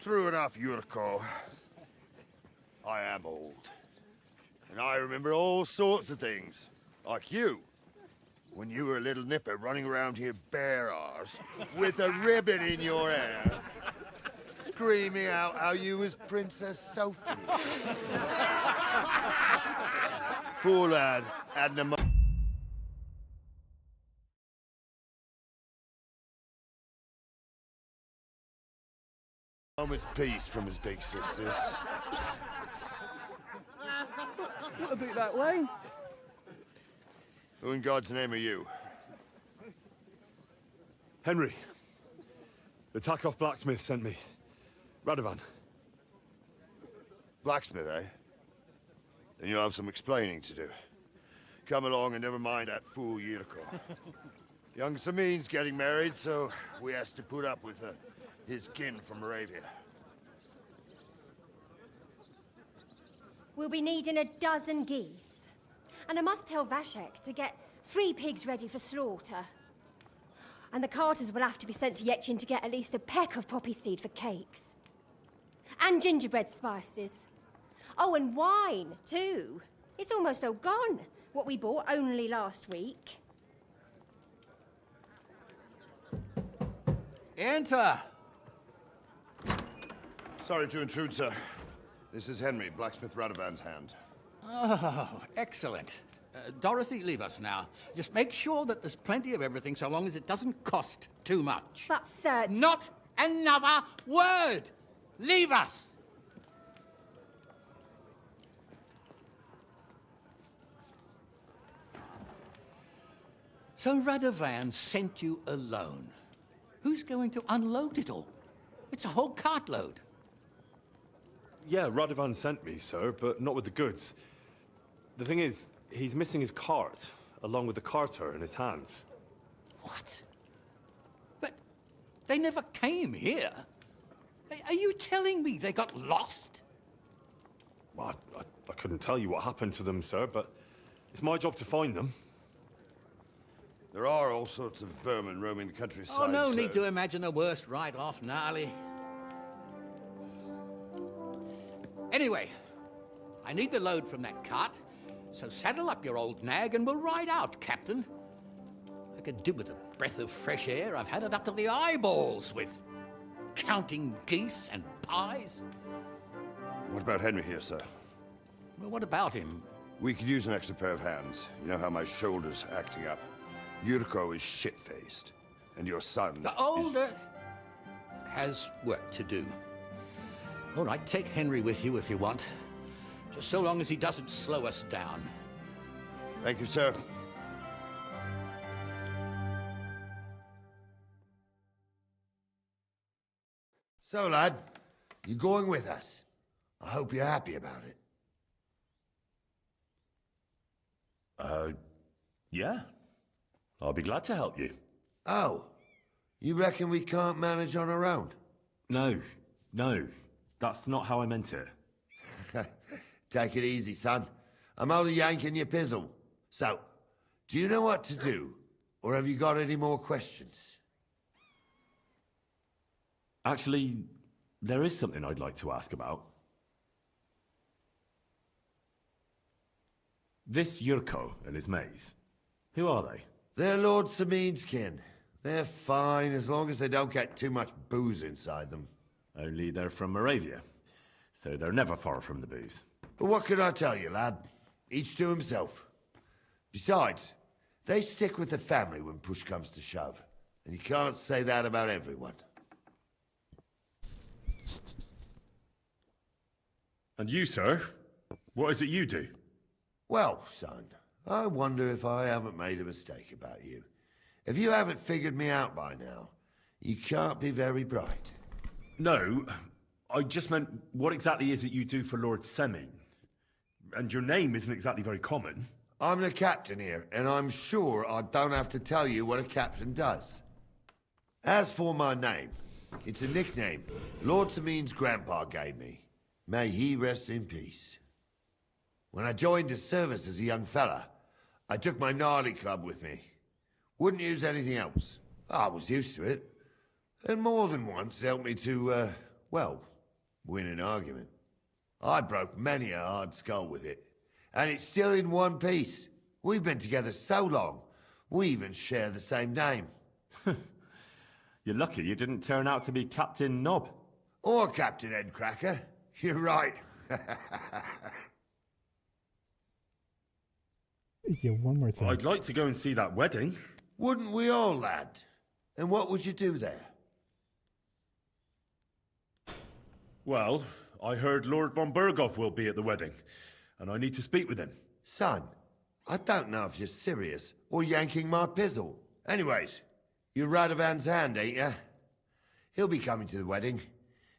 True enough, Yurko. I am old. And I remember all sorts of things. Like you. When you were a little nipper running around here bare arse with a ribbon in your hair, screaming out how you was Princess Sophie. Poor lad hadn't a moment's peace from his big sisters. What about that wine? Who in God's name are you? Henry. The Takoff blacksmith sent me. Radovan. Blacksmith, eh? Then you'll have some explaining to do. Come along and never mind that fool Yurko. Young Samin's getting married, so we has to put up with his kin from Moravia. We'll be needing a dozen geese. And I must tell Vashek to get 3 pigs ready for slaughter. And the carters will have to be sent to Yetchin to get at least a peck of poppy seed for cakes. And gingerbread spices. Oh, and wine, too. It's almost all gone, what we bought only last week. Enter! Sorry to intrude, sir. This is Henry, blacksmith Radovan's hand. Oh, excellent. Dorothy, leave us now. Just make sure that there's plenty of everything so long as it doesn't cost too much. But, sir... Not another word! Leave us! So Radovan sent you alone. Who's going to unload it all? It's a whole cartload. Yeah, Radovan sent me, sir, but not with the goods. The thing is, he's missing his cart, along with the carter in his hands. What? But they never came here. Are you telling me they got lost? Well, I couldn't tell you what happened to them, sir, but it's my job to find them. There are all sorts of vermin roaming the countryside. Oh, no sir. need to imagine the worst right off, gnarly. Anyway, I need the load from that cart, so saddle up your old nag and we'll ride out, Captain. I could do with a breath of fresh air. I've had it up to the eyeballs with counting geese and pies. What about Henry here, sir? Well, what about him? We could use an extra pair of hands. You know how my shoulder's acting up. Yurko is shit-faced, and your son... The older has work to do. All right, take Henry with you if you want. Just so long as he doesn't slow us down. Thank you, sir. So, lad, you going with us? I hope you're happy about it. Yeah. I'll be glad to help you. Oh, you reckon we can't manage on our own? No. That's not how I meant it. Take it easy, son. I'm only yanking your pizzle. So, do you know what to do? Or have you got any more questions? Actually, there is something I'd like to ask about. This Yurko and his mates, who are they? They're Lord Samin's kin. They're fine as long as they don't get too much booze inside them. Only they're from Moravia, so they're never far from the booze. But what can I tell you, lad? Each to himself. Besides, they stick with the family when push comes to shove. And you can't say that about everyone. And you, sir? What is it you do? Well, son, I wonder if I haven't made a mistake about you. If you haven't figured me out by now, you can't be very bright. No, I just meant, what exactly is it you do for Lord Semin? And your name isn't exactly very common. I'm the captain here, and I'm sure I don't have to tell you what a captain does. As for my name, it's a nickname Lord Samin's grandpa gave me. May he rest in peace. When I joined his service as a young fella, I took my gnarly club with me. Wouldn't use anything else. I was used to it. And more than once helped me to, well, win an argument. I broke many a hard skull with it. And it's still in one piece. We've been together so long, we even share the same name. You're lucky you didn't turn out to be Captain Knob. Or Captain Headcracker. You're right. Yeah, one more thing. I'd like to go and see that wedding. Wouldn't we all, lad? And what would you do there? Well, I heard Lord von Burgov will be at the wedding, and I need to speak with him. Son, I don't know if you're serious or yanking my pizzle. Anyways, you're Radovan's hand, ain't ya? He'll be coming to the wedding.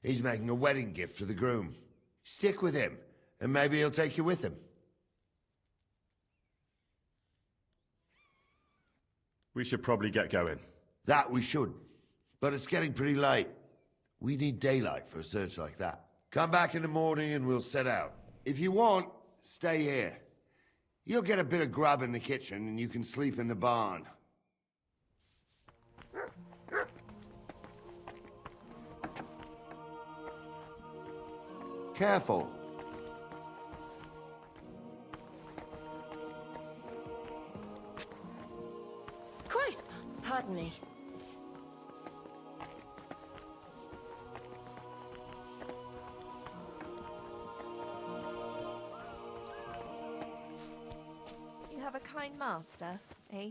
He's making a wedding gift for the groom. Stick with him, and maybe he'll take you with him. We should probably get going. That we should. But it's getting pretty late. We need daylight for a search like that. Come back in the morning and we'll set out. If you want, stay here. You'll get a bit of grub in the kitchen and you can sleep in the barn. Careful. Christ! Pardon me. You have a kind master, eh?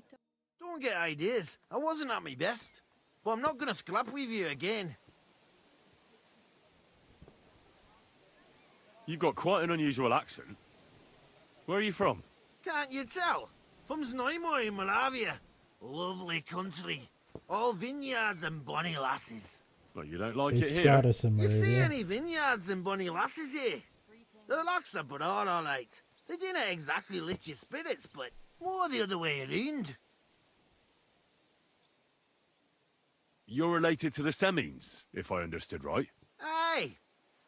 Don't get ideas. I wasn't at my best. But I'm not gonna scrap with you again. You've got quite an unusual accent. Where are you from? Can't you tell? From Znojmo in Moravia. Lovely country. All vineyards and bonny lasses. Well, you don't like They it here. scout us in You see Moravia. any vineyards and bonny lasses here? The locks are broad, all right. They didn't exactly lift your spirits, but more the other way around. You're related to the Semines, if I understood right. Aye.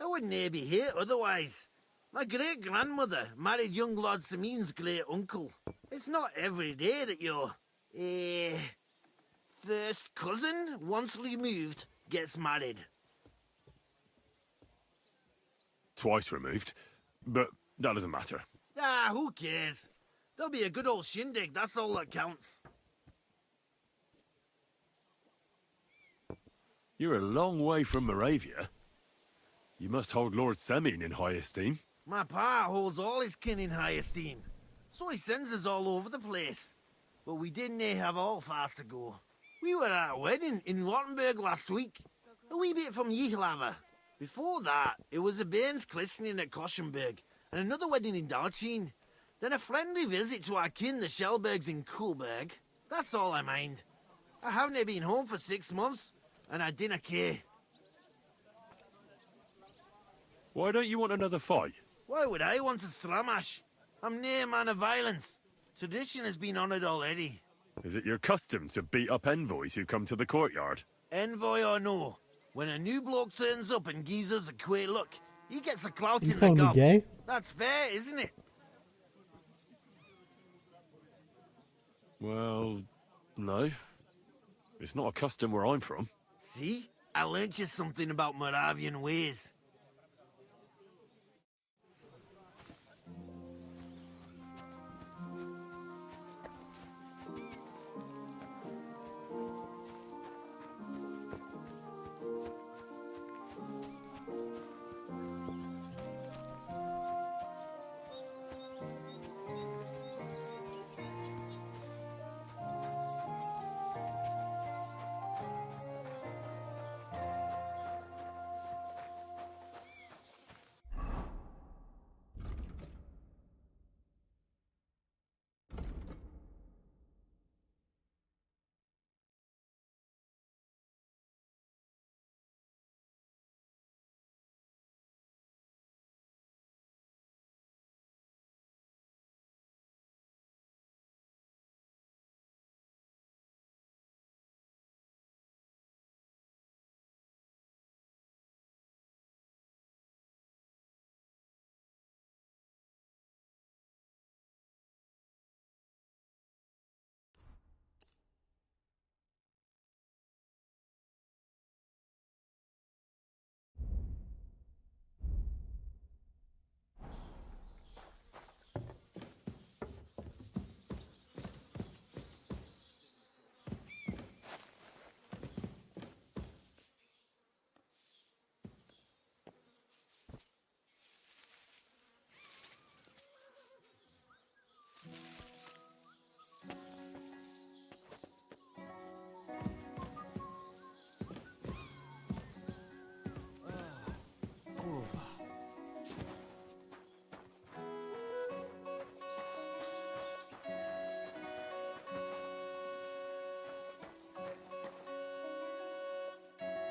I wouldn't be here otherwise. My great-grandmother married young Lord Samin's great-uncle. It's not every day that your, first cousin, once removed, gets married. Twice removed, but that doesn't matter. Ah, who cares? There'll be a good old shindig, that's all that counts. You're a long way from Moravia. You must hold Lord Semin in high esteem. My pa holds all his kin in high esteem, so he sends us all over the place. But we didn't have all far to go. We were at a wedding in Rottenburg last week. A wee bit from Yichlava. Before that, it was a bairn's christening at Koschenberg, and another wedding in Darchin. Then a friendly visit to our kin, the Shellbergs in Kuhlberg. That's all I mind. I haven't been home for 6 months, and I dinna care. Why don't you want another fight? Why would I want to stramash? I'm near a man of violence. Tradition has been honoured already. Is it your custom to beat up envoys who come to the courtyard? Envoy or no, when a new bloke turns up and gives us a queer look, he gets a clout You in the calling me gob. gay? That's fair, isn't it? Well, no. It's not a custom where I'm from. See? I learnt you something about Moravian ways.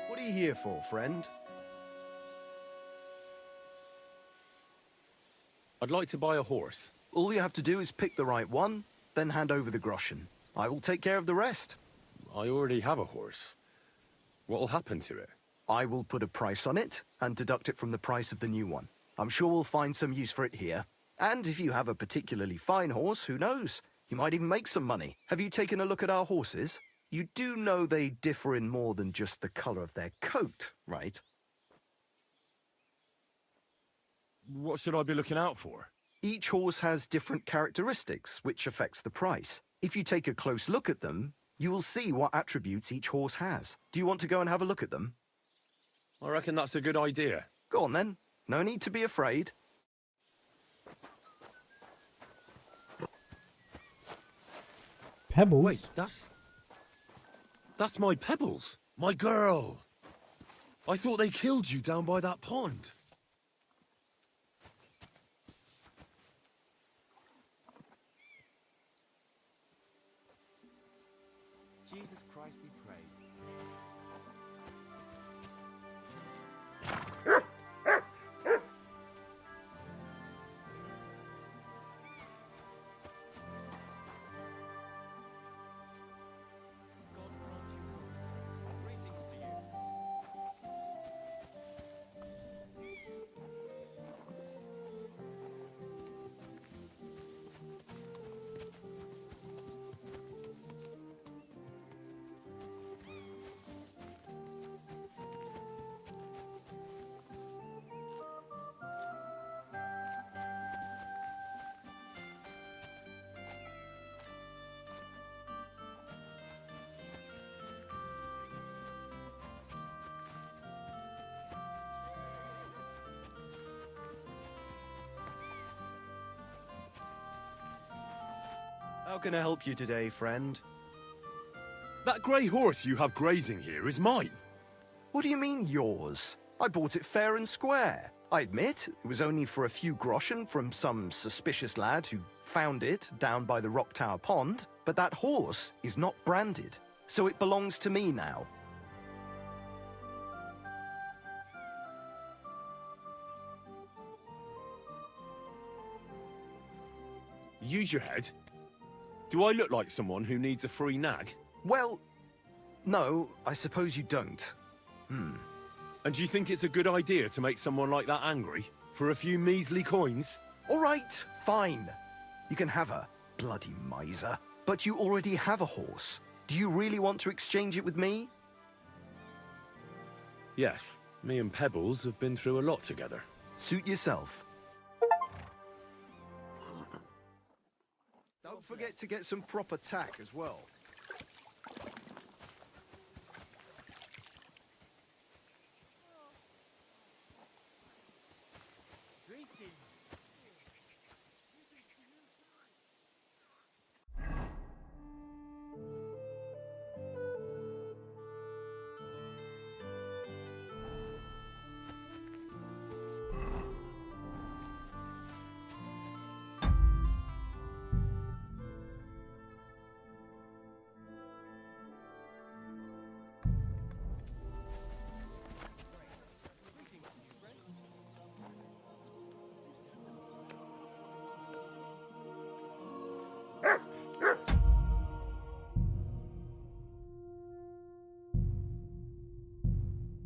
What are you here for, friend? I'd like to buy a horse. All you have to do is pick the right one, then hand over the groschen. I will take care of the rest. I already have a horse. What will happen to it? I will put a price on it and deduct it from the price of the new one. I'm sure we'll find some use for it here. And if you have a particularly fine horse, who knows? You might even make some money. Have you taken a look at our horses? You do know they differ in more than just the color of their coat, right? What should I be looking out for? Each horse has different characteristics, which affects the price. If you take a close look at them, you will see what attributes each horse has. Do you want to go and have a look at them? I reckon that's a good idea. Go on then. No need to be afraid. Pebbles? Wait, that's my Pebbles. My girl. I thought they killed you down by that pond. Jesus Christ be praised. How can I help you today, friend? That grey horse you have grazing here is mine. What do you mean, yours? I bought it fair and square. I admit, it was only for a few groschen from some suspicious lad who found it down by the Rock Tower Pond, but that horse is not branded, so it belongs to me now. Use your head. Do I look like someone who needs a free nag? Well, no, I suppose you don't. And do you think it's a good idea to make someone like that angry? For a few measly coins? All right, fine. You can have her, bloody miser. But you already have a horse. Do you really want to exchange it with me? Yes, me and Pebbles have been through a lot together. Suit yourself. Don't forget to get some proper tack as well.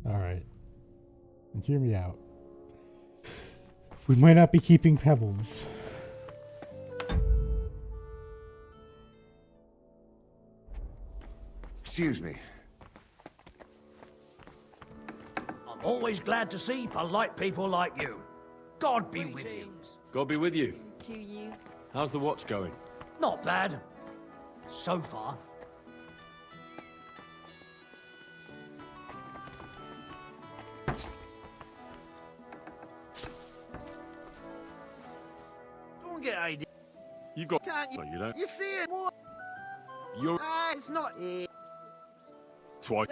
Alright. And hear me out. We might not be keeping Pebbles. Excuse me. I'm always glad to see polite people like you. God be with you. God be with you. To you. How's the watch going? Not bad. So far. Don't get idea. You got... Can't you? No, you don't. You see it? What? You're... It's not it. Twice.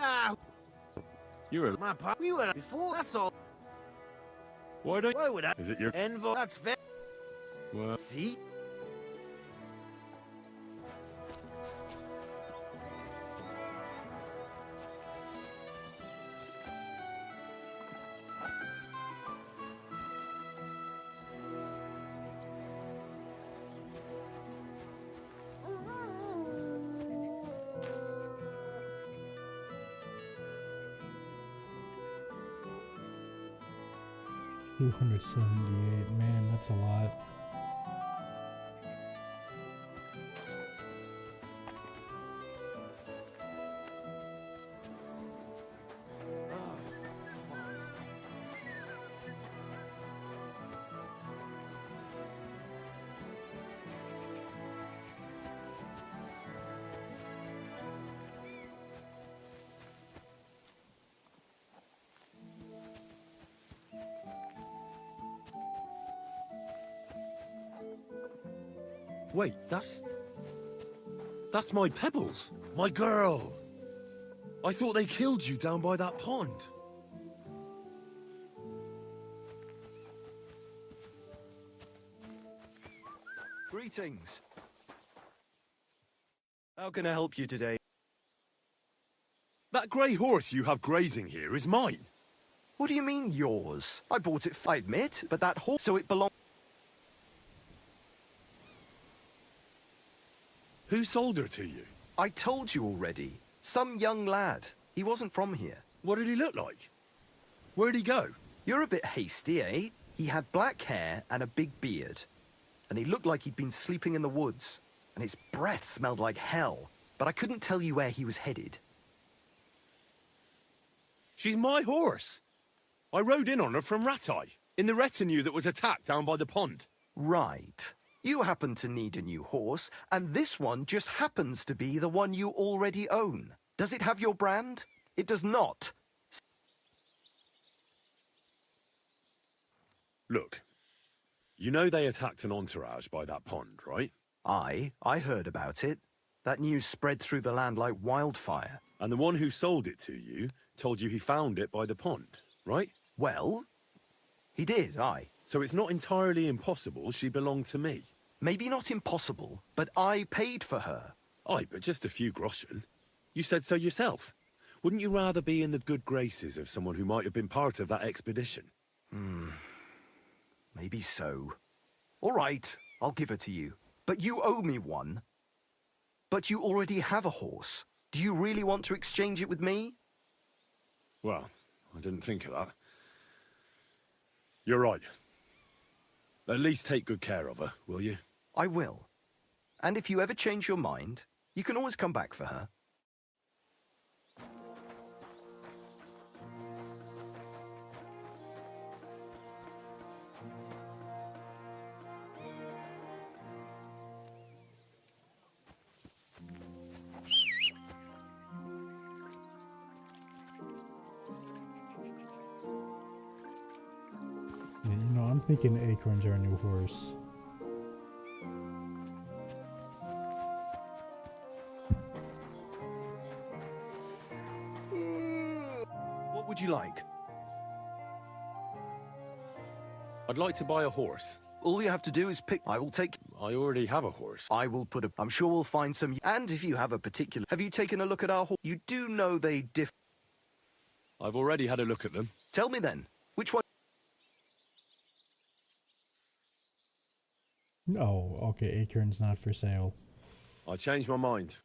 You're a... My pa. We were before. That's all. Why don't... Why would I? Is it your... Envo. That's fair. Well... See? $278, man, that's a lot. Wait, that's my Pebbles. My girl. I thought they killed you down by that pond. Greetings. How can I help you today? That grey horse you have grazing here is mine. What do you mean, yours? I bought it, I admit, but that horse, so it belongs... Who sold her to you? I told you already. Some young lad. He wasn't from here. What did he look like? Where'd he go? You're a bit hasty, eh? He had black hair and a big beard. And he looked like he'd been sleeping in the woods. And his breath smelled like hell. But I couldn't tell you where he was headed. She's my horse. I rode in on her from Ratai, in the retinue that was attacked down by the pond. Right. You happen to need a new horse, and this one just happens to be the one you already own. Does it have your brand? It does not. Look, you know they attacked an entourage by that pond, right? I heard about it. That news spread through the land like wildfire. And the one who sold it to you told you he found it by the pond, right? Well, he did, aye. So it's not entirely impossible she belonged to me. Maybe not impossible, but I paid for her. Aye, but just a few groschen. You said so yourself. Wouldn't you rather be in the good graces of someone who might have been part of that expedition? Maybe so. All right, I'll give her to you. But you owe me one. But you already have a horse. Do you really want to exchange it with me? Well, I didn't think of that. You're right. At least take good care of her, will you? I will. And if you ever change your mind, you can always come back for her. Yeah, you know, I'm thinking Acorns are a new horse. What would you like? I'd like to buy a horse. All you have to do is pick. I will take. I already have a horse. I will put a. I'm sure we'll find some. And if you have a particular. Have you taken a look at our horse? You do know they differ. I've already had a look at them. Tell me then, which one? Oh, okay, Acorn's not for sale. I changed my mind.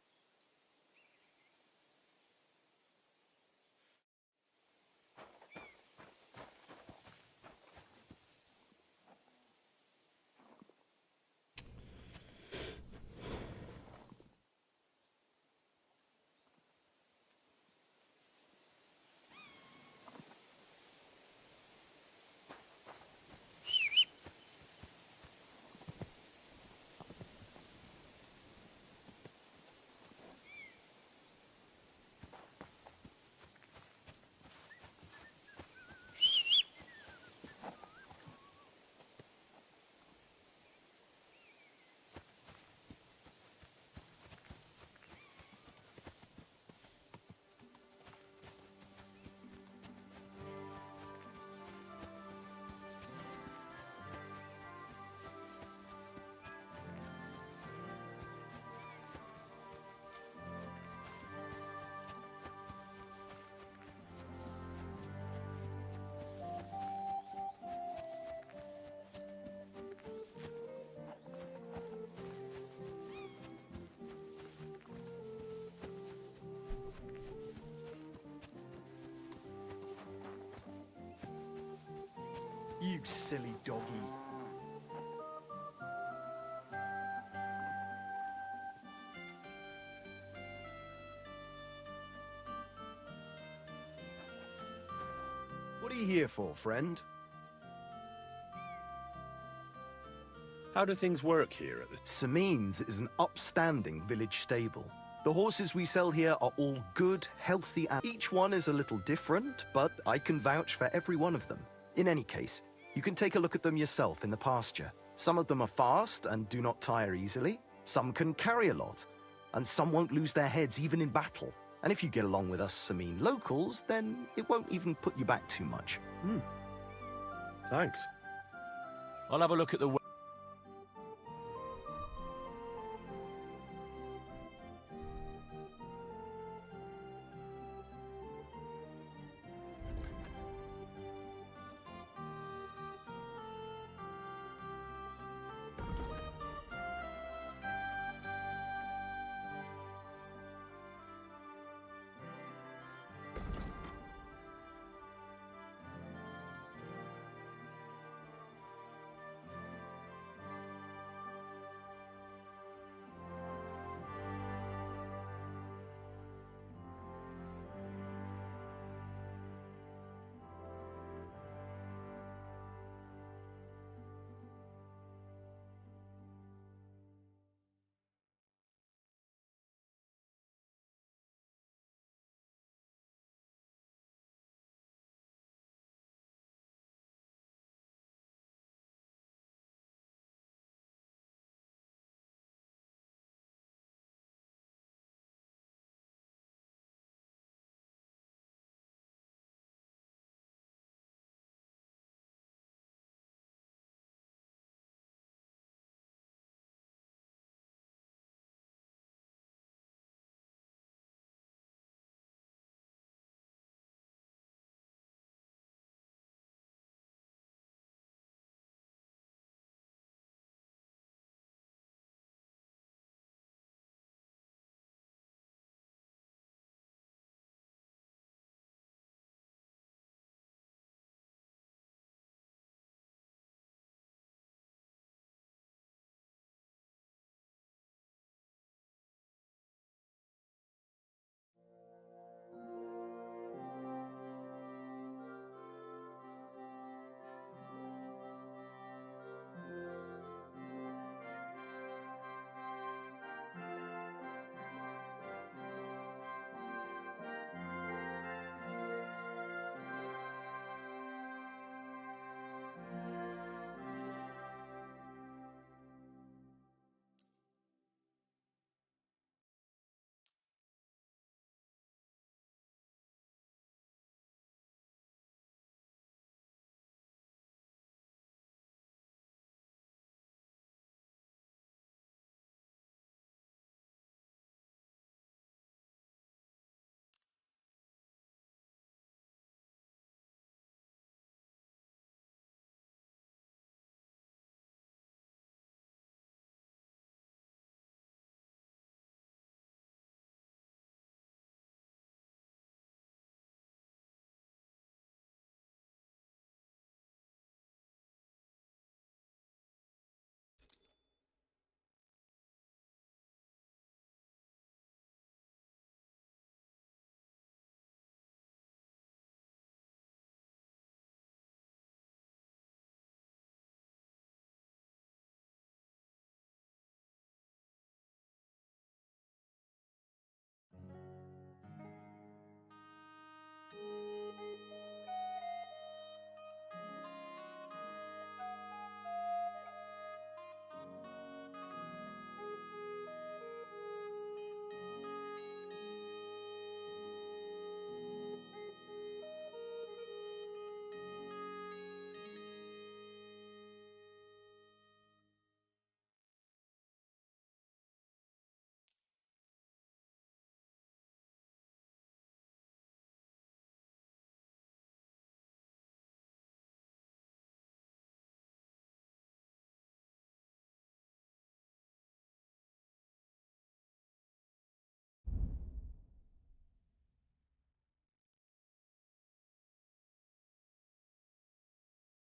You silly doggy. What are you here for, friend? How do things work here at the... Sameen's is an upstanding village stable. The horses we sell here are all good, healthy, and each one is a little different, but I can vouch for every one of them. In any case, you can take a look at them yourself in the pasture. Some of them are fast and do not tire easily. Some can carry a lot, and some won't lose their heads even in battle. And if you get along with us Sameen locals, then it won't even put you back too much. Thanks. I'll have a look at the...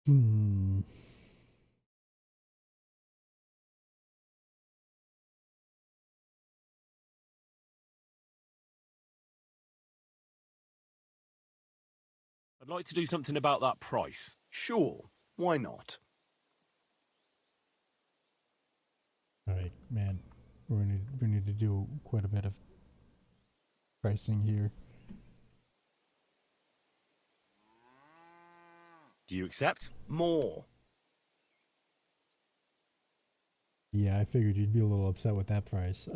Hmm. I'd like to do something about that price. Sure, why not? All right, man. We need to do quite a bit of pricing here. Do you accept? More. Yeah, I figured you'd be a little upset with that price.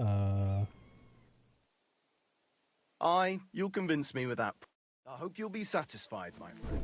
You'll convince me with that. I hope you'll be satisfied, my friend.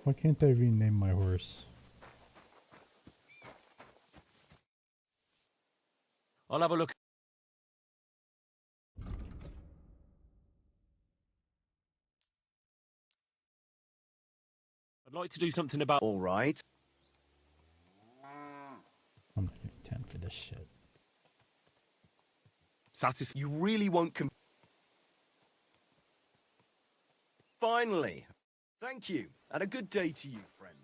Why can't I rename my horse? I'll have a look. I'd like to do something about... All right. I'm not getting 10 for this shit. You really won't Finally. Thank you, and a good day to you, friend.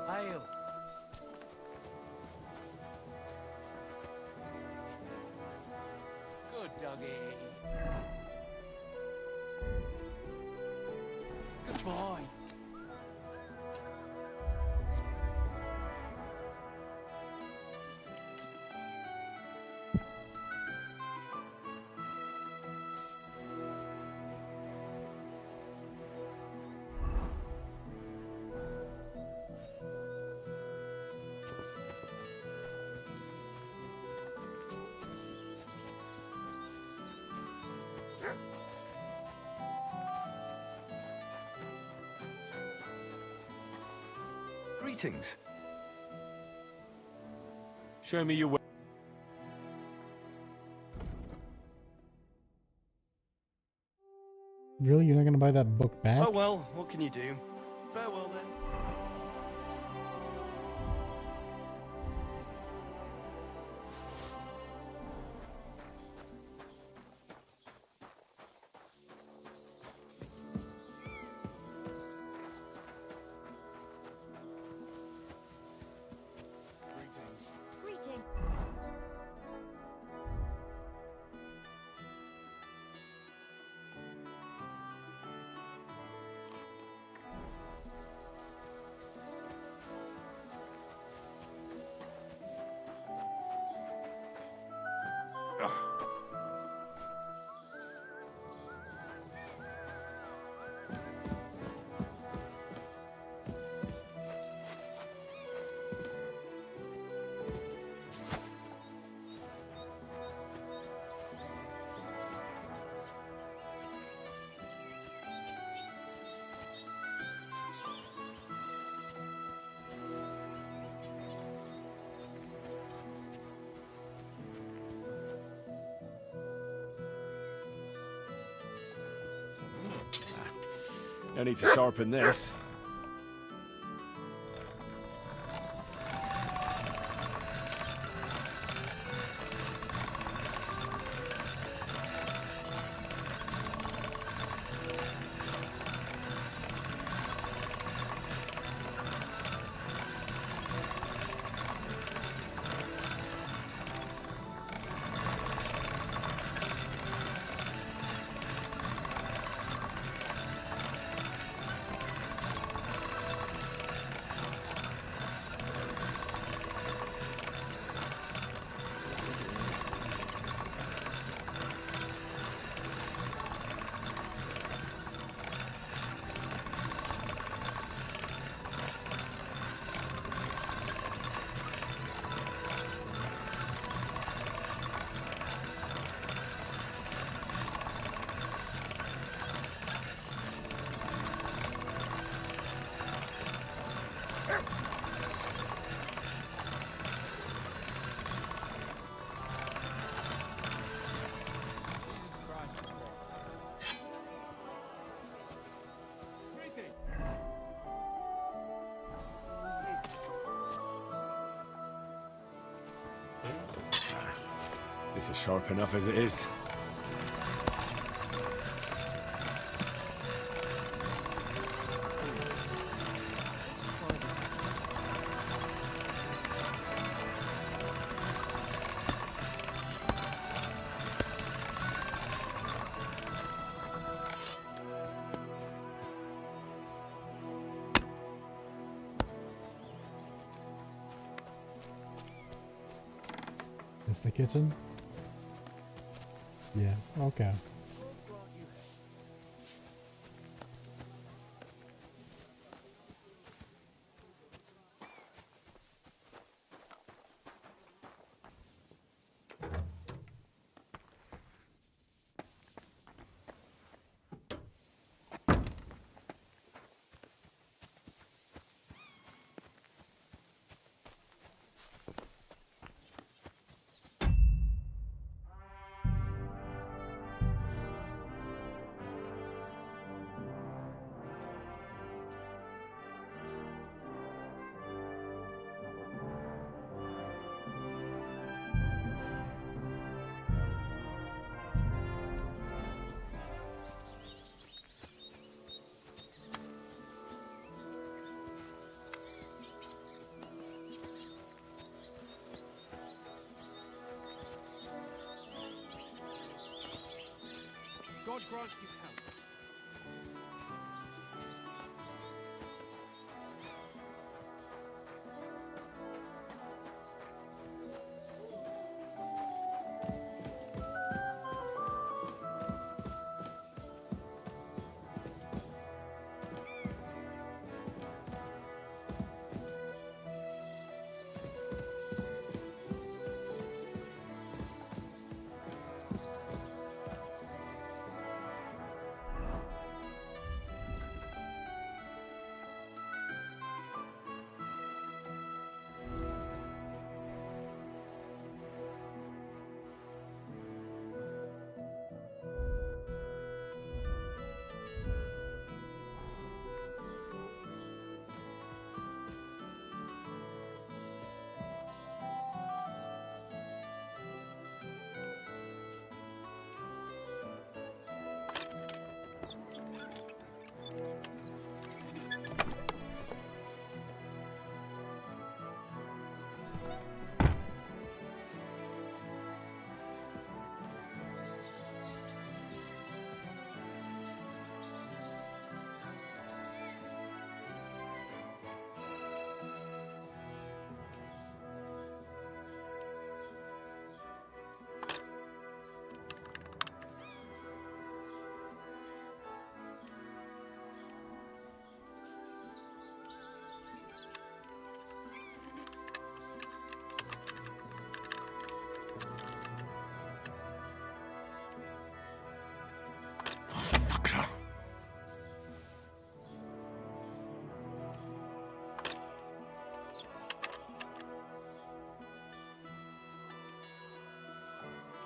Hail. Good doggy. Good boy. Greetings. Show me your way. Really? You're not gonna buy that book back? Oh well, what can you do? Farewell then. Greeting. No need to sharpen this. This is sharp enough as it is. Is the kitchen? Yeah, okay. God grant you help.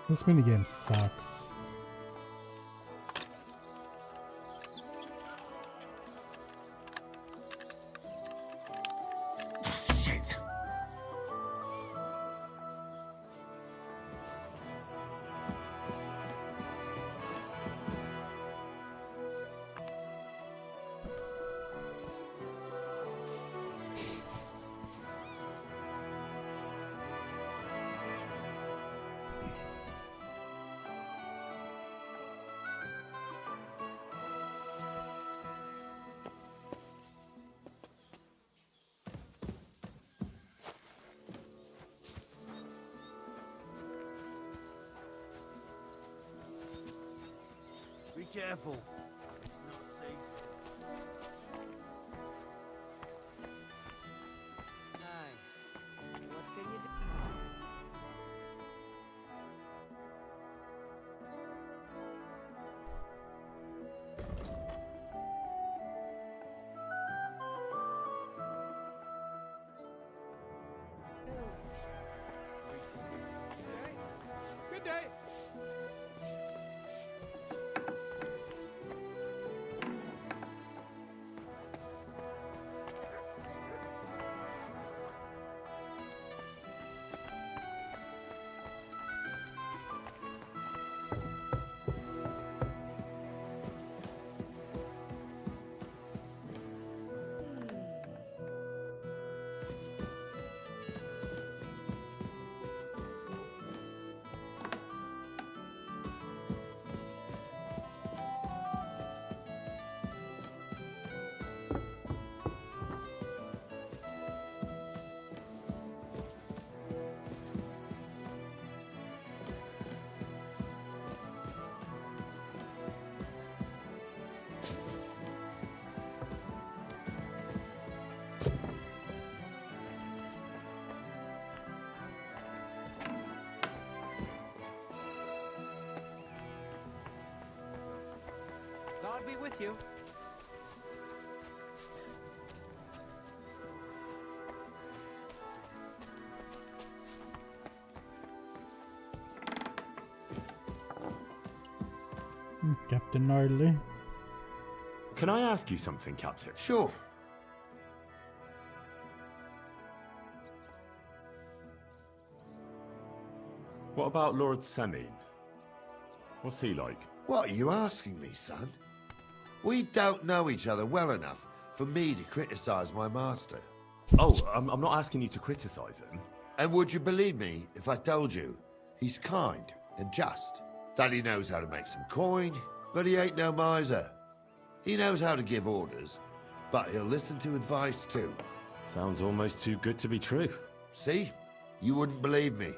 This minigame sucks. careful. What can you do? Good day. God be with you. Captain Gnarly. Can I ask you something, Captain? Sure. What about Lord Semine? What's he like? What are you asking me, son? We don't know each other well enough for me to criticize my master. Oh, I'm not asking you to criticize him. And would you believe me if I told you he's kind and just? That he knows how to make some coin, but he ain't no miser. He knows how to give orders, but he'll listen to advice too. Sounds almost too good to be true. See? You wouldn't believe me.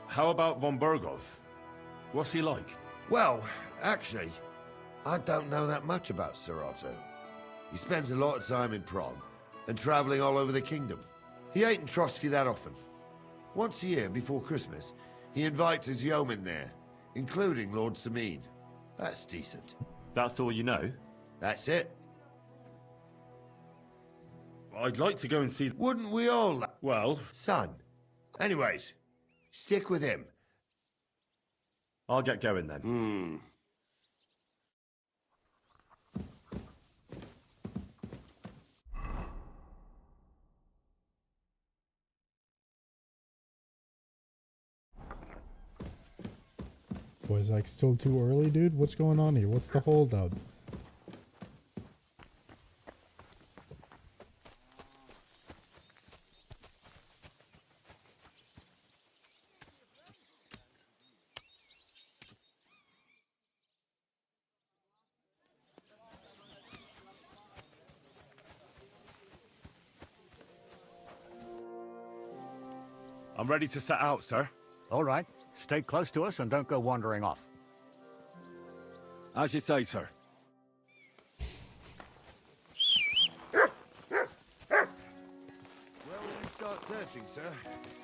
How about von Bergov? What's he like? Well, actually, I don't know that much about Sir Otto. He spends a lot of time in Prague and traveling all over the kingdom. He ain't in Trotsky that often. Once a year before Christmas, he invites his yeomen there, including Lord Semine. That's decent. That's all you know? That's it. I'd like to go and see... Wouldn't we all? Well... Son. Anyways, stick with him. I'll get going then. Was like still too early, dude? What's going on here? What's the holdup? I'm ready to set out, sir. All right. Stay close to us and don't go wandering off. As you say, sir. Where will we start searching, sir?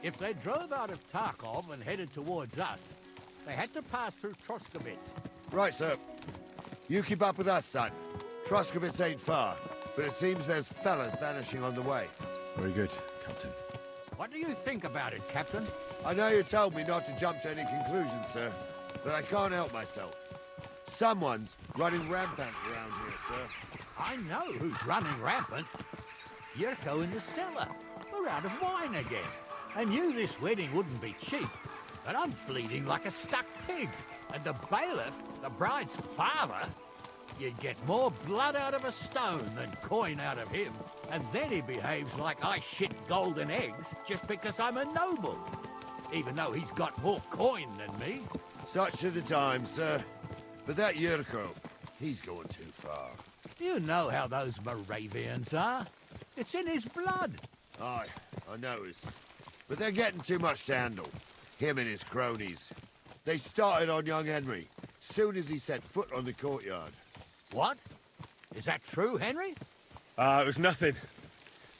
If they drove out of Tarkov and headed towards us, they had to pass through Troskowitz. Right, sir. You keep up with us, son. Troskowitz ain't far, but it seems there's fellas vanishing on the way. Very good, Captain. What do you think about it, Captain? I know you told me not to jump to any conclusions, sir, but I can't help myself. Someone's running rampant around here, sir. I know who's running rampant. Yurko in the cellar. We're out of wine again. I knew this wedding wouldn't be cheap, but I'm bleeding like a stuck pig. And the bailiff, the bride's father, you'd get more blood out of a stone than coin out of him. And then he behaves like I shit golden eggs just because I'm a noble. Even though he's got more coin than me. Such are the times, sir. But that Yurko, he's going too far. Do you know how those Moravians are? It's in his blood. Aye, I notice. But they're getting too much to handle. Him and his cronies. They started on young Henry, soon as he set foot on the courtyard. What? Is that true, Henry? It was nothing.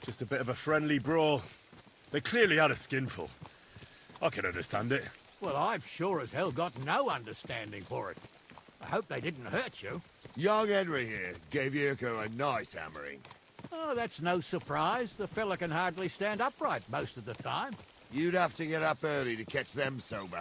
Just a bit of a friendly brawl. They clearly had a skinful. I can understand it. Well, I've sure as hell got no understanding for it. I hope they didn't hurt you. Young Henry here gave Yurko a nice hammering. Oh, that's no surprise. The fella can hardly stand upright most of the time. You'd have to get up early to catch them sober.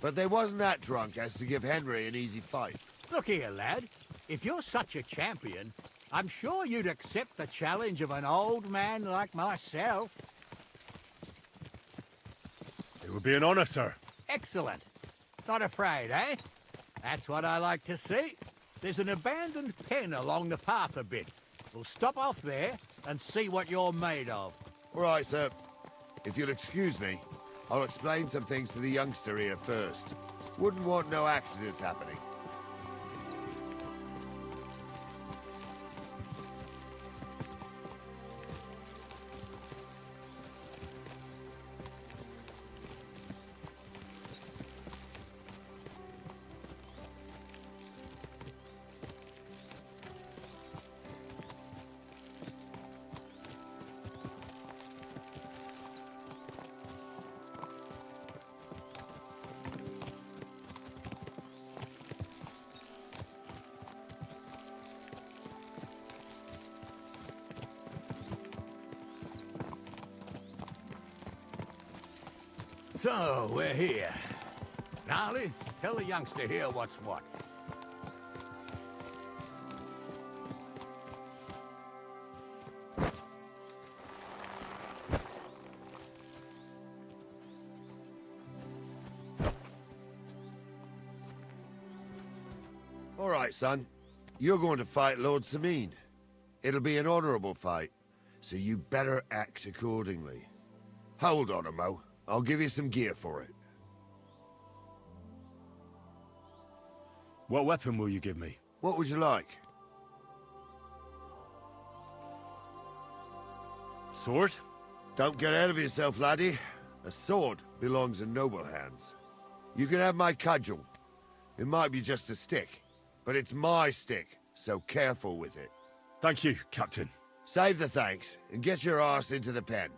But they wasn't that drunk as to give Henry an easy fight. Look here, lad. If you're such a champion, I'm sure you'd accept the challenge of an old man like myself. It would be an honor, sir. Excellent. Not afraid, eh? That's what I like to see. There's an abandoned pen along the path a bit. We'll stop off there and see what you're made of. All right, sir. If you'll excuse me, I'll explain some things to the youngster here first. Wouldn't want no accidents happening. So, we're here. Gnarly, tell the youngster here what's what. All right, son. You're going to fight Lord Sameen. It'll be an honorable fight, so you better act accordingly. Hold on, Mo. I'll give you some gear for it. What weapon will you give me? What would you like? Sword? Don't get ahead of yourself, laddie. A sword belongs in noble hands. You can have my cudgel. It might be just a stick, but it's my stick, so careful with it. Thank you, Captain. Save the thanks, and get your arse into the pen.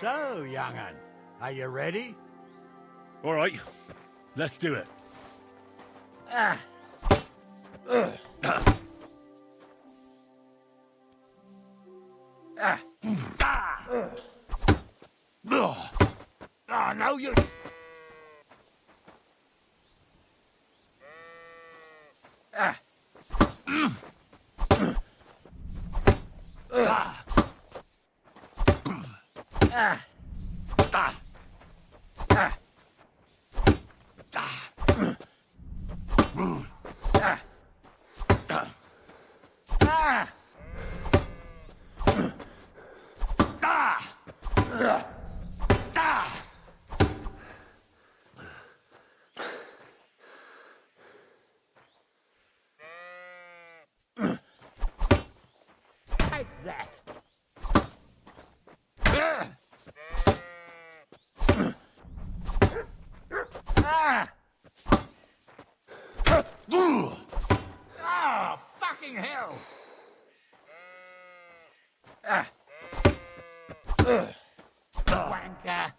So, young'un, are you ready? All right, let's do it. No, you... Take that. Oh, fucking hell! Wanker!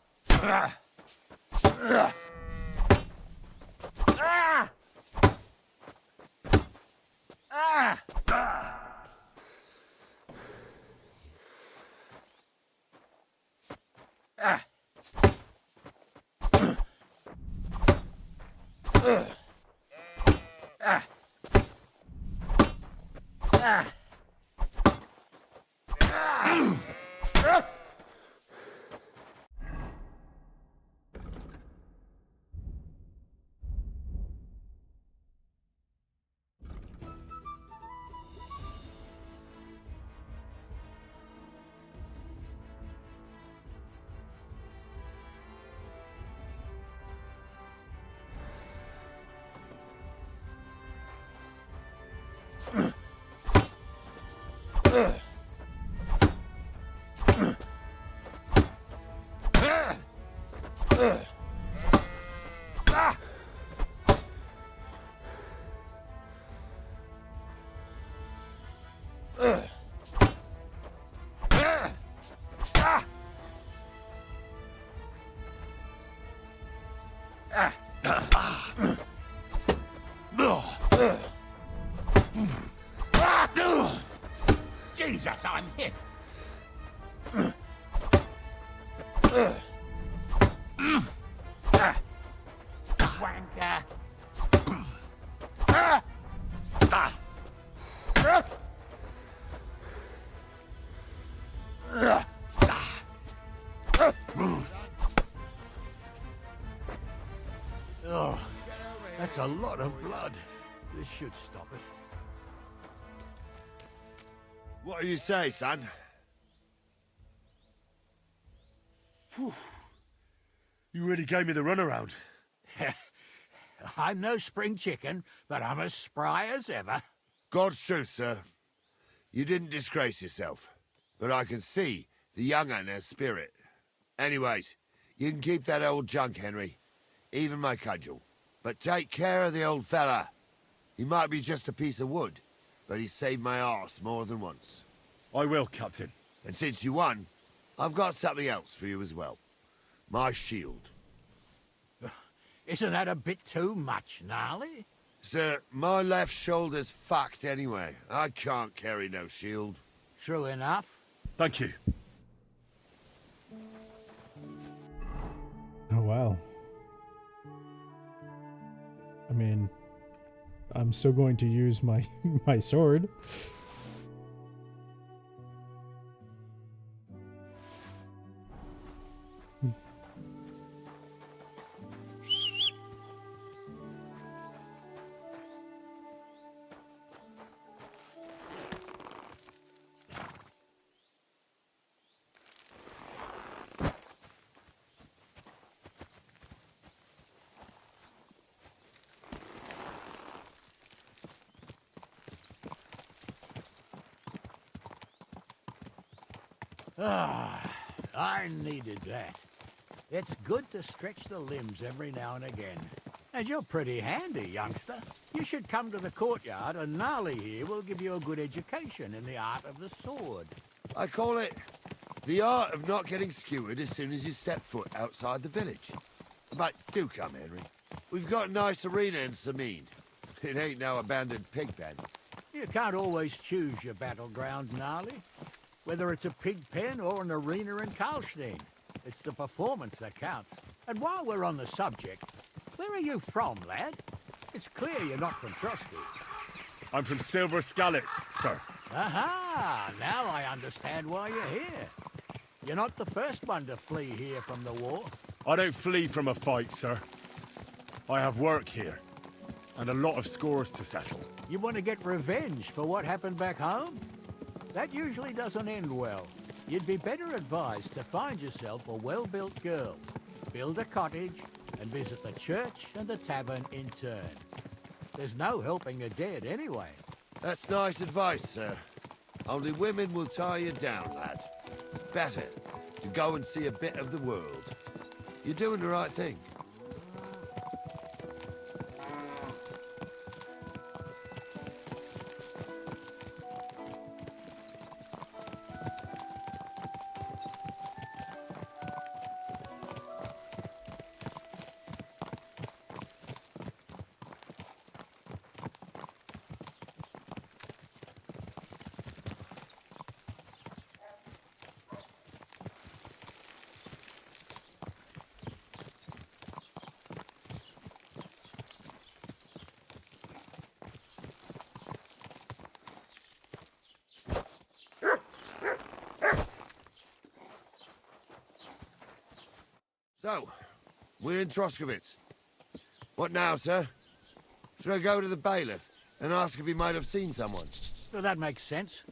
Jesus, I'm hit. Wanker. Oh, that's a lot of blood. This should stop it. What do you say, son? Whew. You really gave me the runaround. I'm no spring chicken, but I'm as spry as ever. God's truth, sir. You didn't disgrace yourself, but I can see the young un has spirit. Anyways, you can keep that old junk, Henry. Even my cudgel. But take care of the old fella. He might be just a piece of wood, but he saved my arse more than once. I will, Captain. And since you won, I've got something else for you as well. My shield. Isn't that a bit too much, Gnarly? Sir, my left shoulder's fucked anyway. I can't carry no shield. True enough. Thank you. Oh, wow. I mean, I'm still going to use my my sword. Ah, I needed that. It's good to stretch the limbs every now and again. And you're pretty handy, youngster. You should come to the courtyard, and Gnarly here will give you a good education in the art of the sword. I call it the art of not getting skewered as soon as you step foot outside the village. But do come, Henry. We've got a nice arena in Sameen. It ain't no abandoned pig pen. You can't always choose your battleground, Gnarly. Whether it's a pig pen or an arena in Karlstein, it's the performance that counts. And while we're on the subject, where are you from, lad? It's clear you're not from Trusty. I'm from Silver Scallets, sir. Aha! Now I understand why you're here. You're not the first one to flee here from the war. I don't flee from a fight, sir. I have work here, and a lot of scores to settle. You want to get revenge for what happened back home? That usually doesn't end well. You'd be better advised to find yourself a well-built girl, build a cottage, and visit the church and the tavern in turn. There's no helping a dead anyway. That's nice advice, sir. Only women will tie you down, lad. Better to go and see a bit of the world. You're doing the right thing. So, we're in Troskowitz. What now, sir? Should I go to the bailiff and ask if he might have seen someone? Well, that makes sense.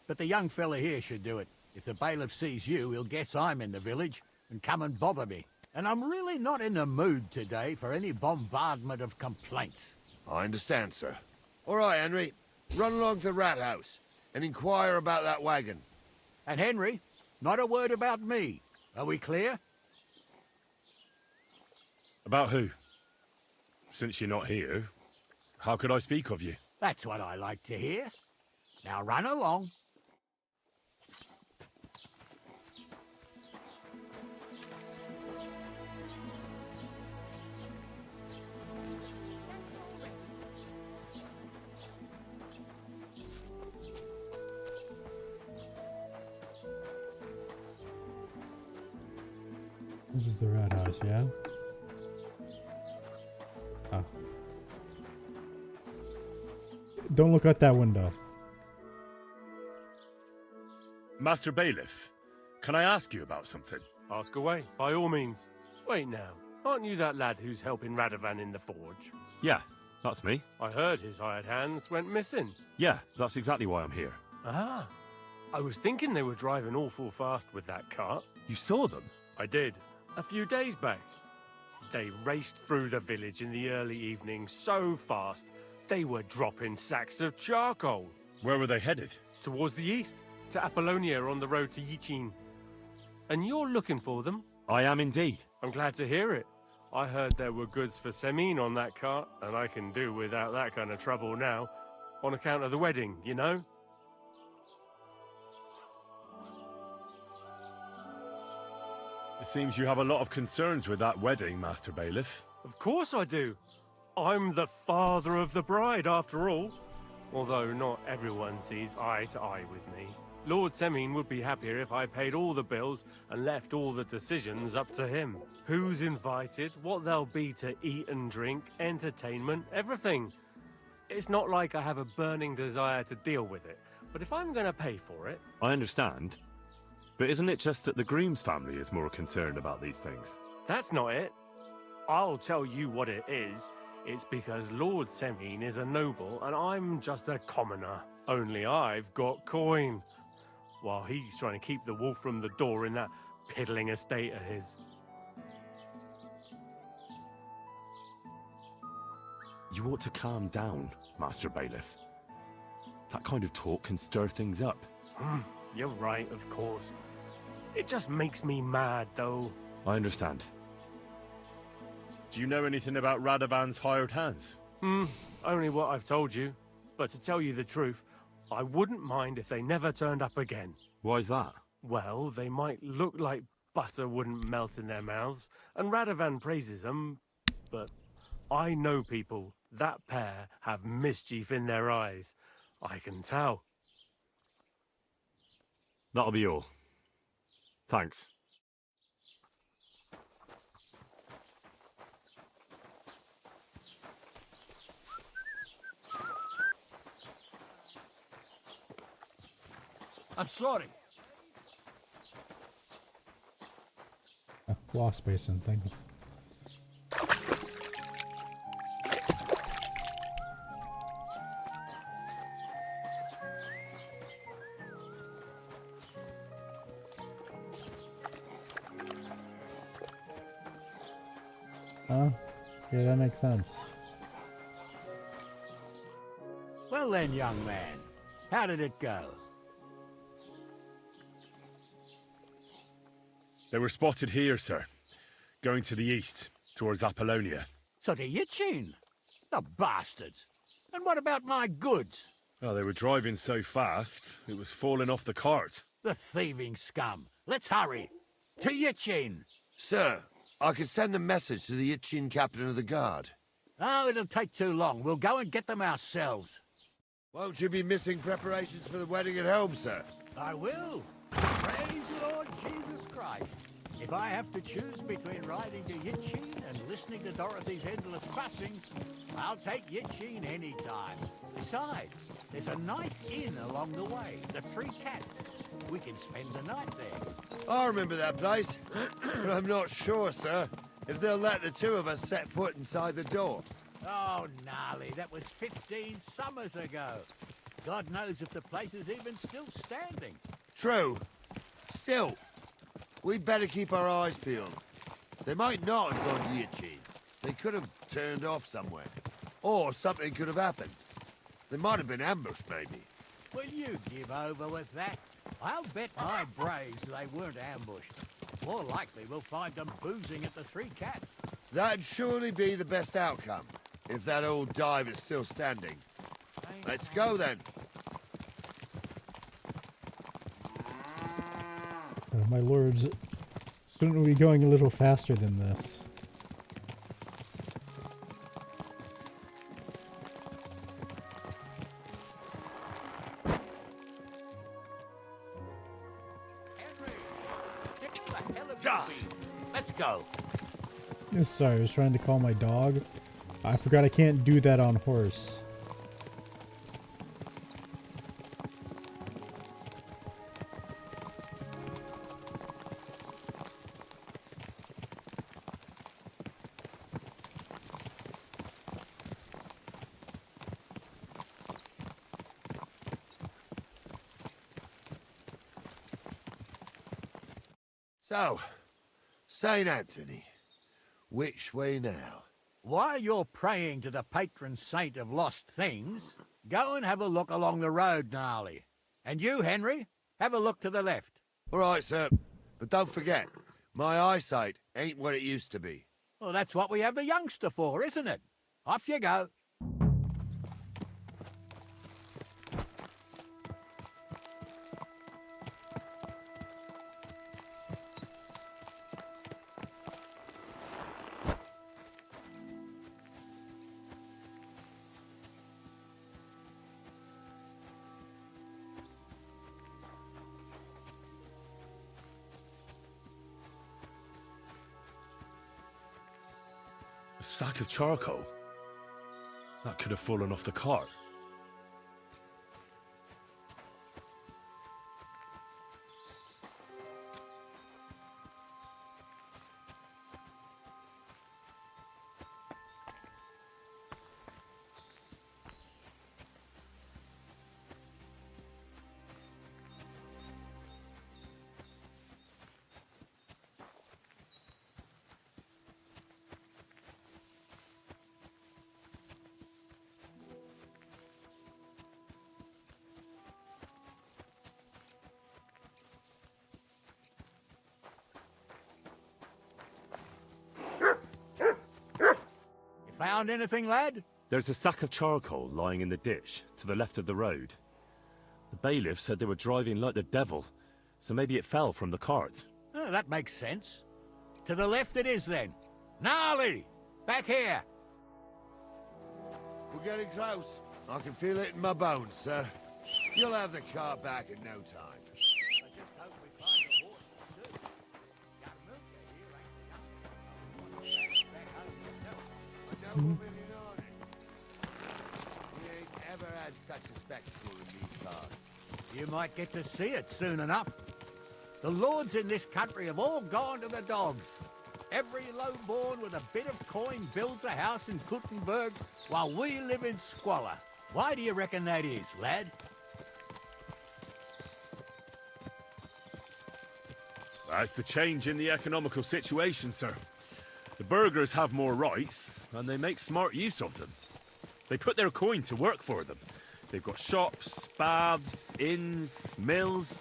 But the young fella here should do it. If the bailiff sees you, he'll guess I'm in the village and come and bother me. And I'm really not in the mood today for any bombardment of complaints. I understand, sir. All right, Henry. Run along to the rat house and inquire about that wagon. And Henry, not a word about me. Are we clear? About who? Since you're not here, how could I speak of you? That's what I like to hear. Now run along. This is the red house, yeah? Oh. Don't look out that window. Master Bailiff, can I ask you about something? Ask away, by all means. Wait now, aren't you that lad who's helping Radovan in the forge? Yeah, that's me. I heard his hired hands went missing. Yeah, that's exactly why I'm here. Ah, I was thinking they were driving awful fast with that cart. You saw them? I did, a few days back. They raced through the village in the early evening so fast, they were dropping sacks of charcoal. Where were they headed? Towards the east, to Apollonia on the road to Yichin. And you're looking for them? I am indeed. I'm glad to hear it. I heard there were goods for Semine on that cart, and I can do without that kind of trouble now. On account of the wedding, you know? It seems you have a lot of concerns with that wedding, Master Bailiff. Of course I do. I'm the father of the bride, after all. Although not everyone sees eye to eye with me. Lord Semine would be happier if I paid all the bills and left all the decisions up to him. Who's invited, what there'll be to eat and drink, entertainment, everything. It's not like I have a burning desire to deal with it, but if I'm going to pay for it... I understand. But isn't it just that the groom's family is more concerned about these things? That's not it. I'll tell you what it is. It's because Lord Semine is a noble and I'm just a commoner. Only I've got coin. While he's trying to keep the wolf from the door in that piddling estate of his. You ought to calm down, Master Bailiff. That kind of talk can stir things up. You're right, of course. It just makes me mad, though. I understand. Do you know anything about Radovan's hired hands? Only what I've told you. But to tell you the truth, I wouldn't mind if they never turned up again. Why's that? Well, they might look like butter wouldn't melt in their mouths, and Radovan praises them, but I know people. That pair have mischief in their eyes. I can tell. That'll be all. Thanks. I'm sorry. Lost basin thing. Huh? Yeah, that makes sense. Well then, young man, how did it go? They were spotted here, sir. Going to the east, towards Apollonia. So to Yichin? The bastards! And what about my goods? Oh, they were driving so fast, it was falling off the cart. The thieving scum! Let's hurry! To Yichin! Sir, I could send a message to the Yichin captain of the guard. Oh, it'll take too long. We'll go and get them ourselves. Won't you be missing preparations for the wedding at home, sir? I will. Praise the Lord Jesus Christ. If I have to choose between riding to Yichin and listening to Dorothy's endless fussing, I'll take Yichin any time. Besides, there's a nice inn along the way, the Three Cats. We can spend the night there. I remember that place, but I'm not sure, sir, if they'll let the two of us set foot inside the door. Oh, gnarly, that was 15 summers ago. God knows if the place is even still standing. True. Still, we'd better keep our eyes peeled. They might not have gone to Yichin. They could have turned off somewhere. Or something could have happened. They might have been ambushed, maybe. Will you give over with that? I'll bet my braves they weren't ambushed. More likely we'll find them boozing at the Three Cats. That'd surely be the best outcome, if that old dive is still standing. Let's go, then. My lords, shouldn't we be going a little faster than this? Let's go. Sorry, I was trying to call my dog. I forgot I can't do that on horse. So, St. Anthony, which way now? While you're praying to the patron saint of lost things, go and have a look along the road, Gnarly. And you, Henry, have a look to the left. All right, sir. But don't forget, my eyesight ain't what it used to be. Well, that's what we have the youngster for, isn't it? Off you go. A sack of charcoal? That could have fallen off the cart. Found anything, lad? There's a sack of charcoal lying in the ditch to the left of the road. The bailiff said they were driving like the devil, so maybe it fell from the cart. Oh, that makes sense. To the left it is, then. Gnarly! Back here! We're getting close. I can feel it in my bones, sir. You'll have the car back in no time. We ain't ever had such a spectacle in these parts. You might get to see it soon enough. The lords in this country have all gone to the dogs. Every lowborn with a bit of coin builds a house in Gutenberg while we live in squalor. Why do you reckon that is, lad? That's the change in the economical situation, sir. The burghers have more rights, and they make smart use of them. They put their coin to work for them. They've got shops, baths, inns, mills,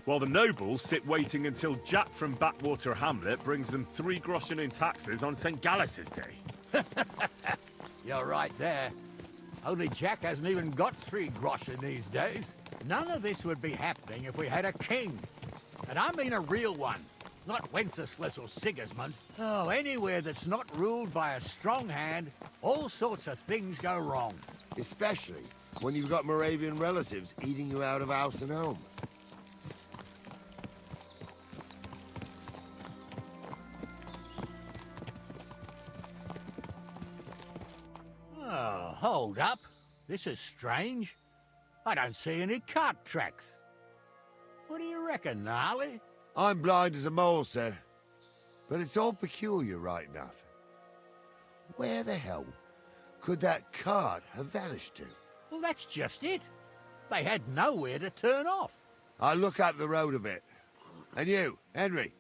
while the nobles sit waiting until Jack from Backwater Hamlet brings them 3 groschen in taxes on St. Gallus's Day. You're right there. Only Jack hasn't even got 3 groschen these days. None of this would be happening if we had a king. And I mean a real one. Not Wenceslas or Sigismund. Oh, anywhere that's not ruled by a strong hand, all sorts of things go wrong. Especially when you've got Moravian relatives eating you out of house and home. Oh, hold up. This is strange. I don't see any cart tracks. What do you reckon, Gnarly? I'm blind as a mole, sir. But it's all peculiar, right enough. Where the hell could that cart have vanished to? Well, that's just it. They had nowhere to turn off. I'll look up the road a bit. And you, Henry,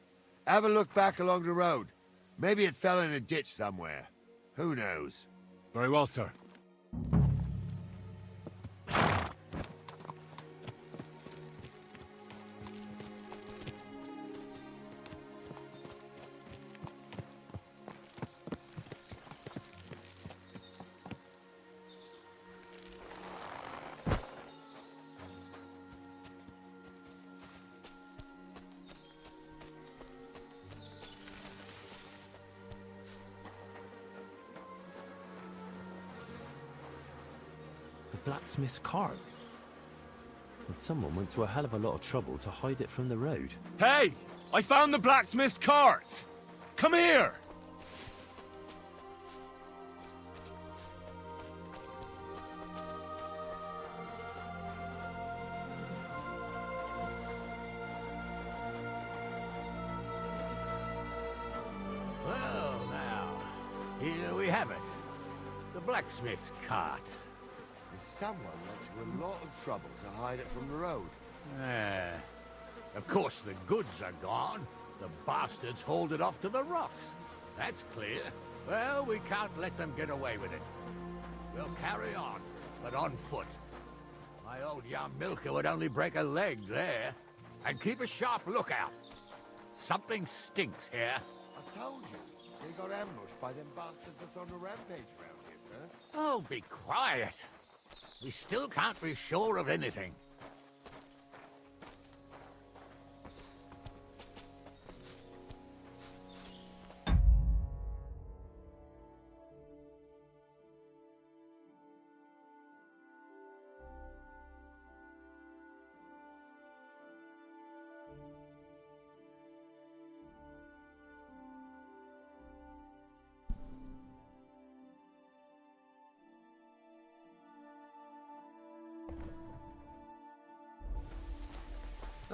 have a look back along the road. Maybe it fell in a ditch somewhere. Who knows? Very well, sir. Blacksmith's cart. And someone went to a hell of a lot of trouble to hide it from the road. Hey! I found the blacksmith's cart! Come here! Well, now, here we have it. The blacksmith's cart. There's someone went to a lot of trouble to hide it from the road. Of course, the goods are gone. The bastards hauled it off to the rocks. That's clear. Well, we can't let them get away with it. We'll carry on, but on foot. My old young milker would only break a leg there. And keep a sharp lookout. Something stinks here. I told you. They got ambushed by them bastards that's on the rampage round here, sir. Oh, be quiet. We still can't be sure of anything.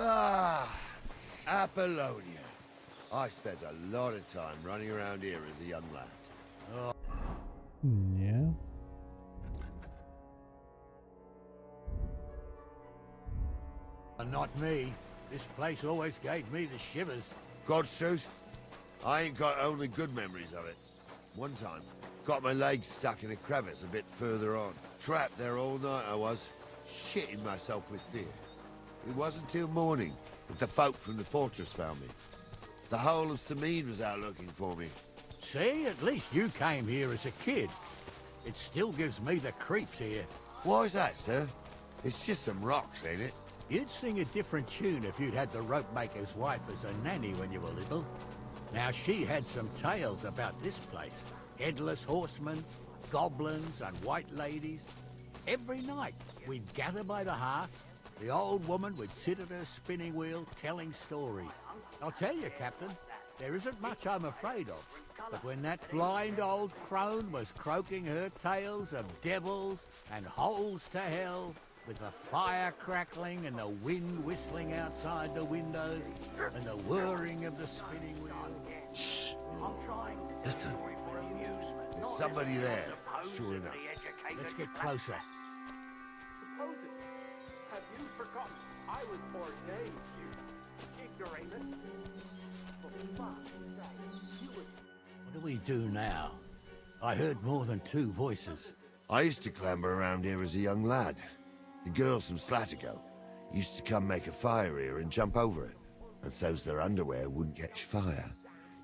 Ah, Apollonia. I spent a lot of time running around here as a young lad. Yeah. Not me. This place always gave me the shivers. God's truth, I ain't got only good memories of it. One time, got my legs stuck in a crevice a bit further on. Trapped there all night I was, shitting myself with fear. It wasn't till morning that the folk from the fortress found me. The whole of Sameen was out looking for me. See, at least you came here as a kid. It still gives me the creeps here. Why's that, sir? It's just some rocks, ain't it? You'd sing a different tune if you'd had the rope maker's wife as a nanny when you were little. Now, she had some tales about this place. Headless horsemen, goblins, and white ladies. Every night, we'd gather by the hearth. The old woman would sit at her spinning wheel telling stories. I'll tell you, Captain, there isn't much I'm afraid of. But when that blind old crone was croaking her tales of devils and holes to hell, with the fire crackling and the wind whistling outside the windows, and the whirring of the spinning wheel... Shh! Listen. There's somebody there, sure enough. Let's get closer. Have you forgotten I was ordained you, ignoramus? What do we do now? I heard more than two voices. I used to clamber around here as a young lad. The girls from Slatigo used to come make a fire here and jump over it. And so's their underwear wouldn't catch fire.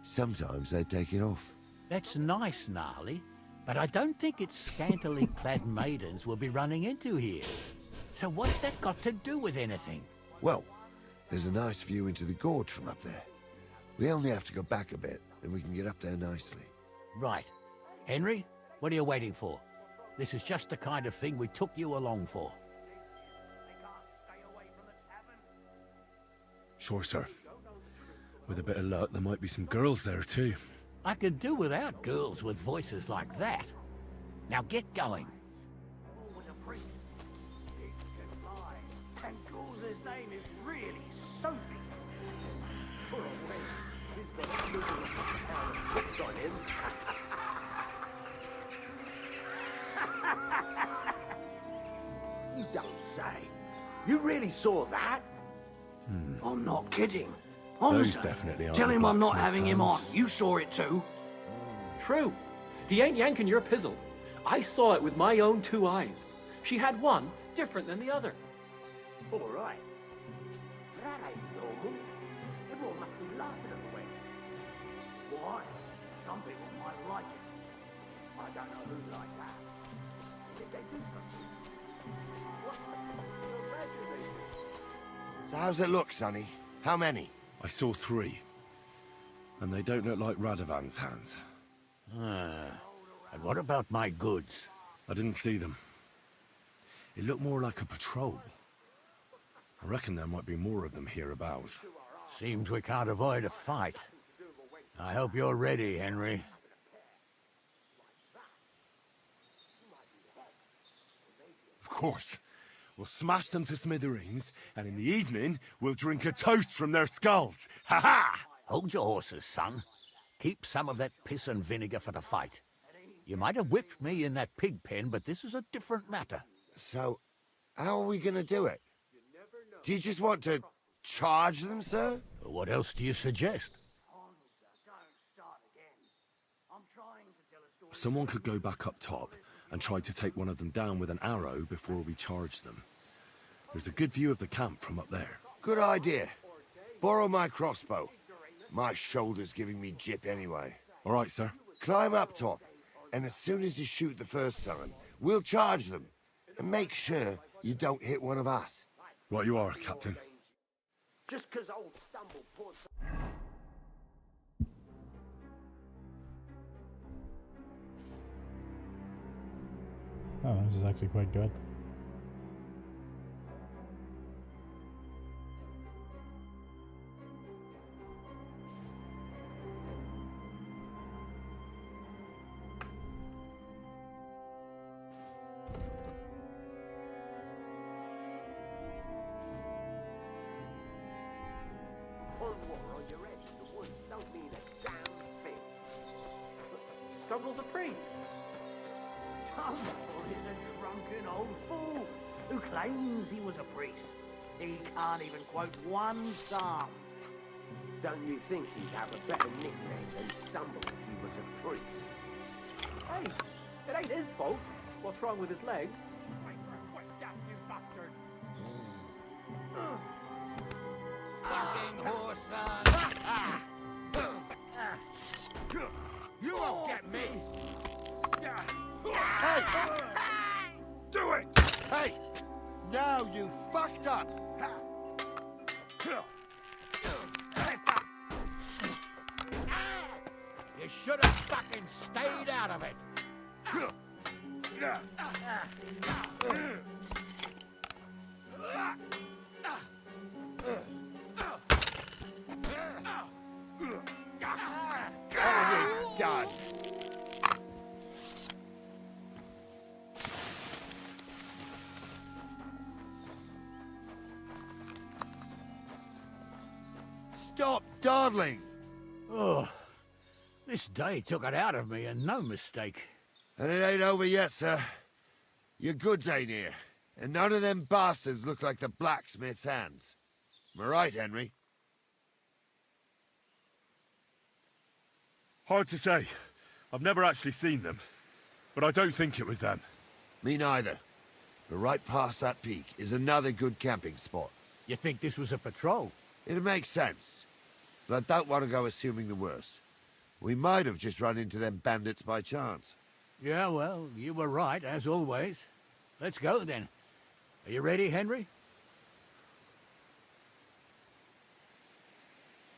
Sometimes they'd take it off. That's nice, Gnarly, but I don't think it's scantily clad maidens we'll be running into here. So what's that got to do with anything? Well, there's a nice view into the gorge from up there. We only have to go back a bit, and we can get up there nicely. Right. Henry, what are you waiting for? This is just the kind of thing we took you along for. Sure, sir. With a bit of luck, there might be some girls there, too. I could do without girls with voices like that. Now get going. And Jules' name is really Sophie. For a wench, he's got a little books on him. You don't say. You really saw that? I'm not kidding. Honestly, Those definitely aren't tell the him I'm not blacksmith's having him on. sons. You saw it too. True. He ain't yanking your pizzle. I saw it with my own two eyes. She had one different than the other. All right. That ain't normal. Everyone must be laughing at the way. Why? Some people might like it. I don't know who like that. Did they do something? What the imagine So how's it look, Sonny? How many? I saw 3. And they don't look like Radovan's hands. And what about my goods? I didn't see them. It looked more like a patrol. I reckon there might be more of them hereabouts. Seems we can't avoid a fight. I hope you're ready, Henry. Of course. We'll smash them to smithereens, and in the evening, we'll drink a toast from their skulls. Ha-ha! Hold your horses, son. Keep some of that piss and vinegar for the fight. You might have whipped me in that pig pen, but this is a different matter. So, how are we gonna do it? Do you just want to charge them, sir? What else do you suggest? Someone could go back up top and try to take one of them down with an arrow before we charge them. There's a good view of the camp from up there. Good idea. Borrow my crossbow. My shoulder's giving me jip anyway. All right, sir. Climb up top, and as soon as you shoot the first time, we'll charge them. And make sure you don't hit one of us. Right you are, Captain. Just 'cause old Stumble poured Oh, this is actually quite good. cold water on your edge in the woods don't mean a damn thing. Stumble's a priest. Stumble is a drunken old fool who claims he was a priest. He can't even quote one psalm. Don't you think he'd have a better nickname than Stumble if he was a priest? Hey, it ain't his fault. What's wrong with his leg? You bastard! Fucking horse, son! You won't get me! Hey! Do it! Hey! Now you fucked up! You should have fucking stayed out of it! And it's done! Stop dawdling! Oh, this day took it out of me, and no mistake. And it ain't over yet, sir. Your goods ain't here, and none of them bastards look like the blacksmith's hands. Am I right, Henry? Hard to say. I've never actually seen them, but I don't think it was them. Me neither. But right past that peak is another good camping spot. You think this was a patrol? It makes sense, but I don't want to go assuming the worst. We might have just run into them bandits by chance. Yeah, well, you were right, as always. Let's go, then. Are you ready, Henry?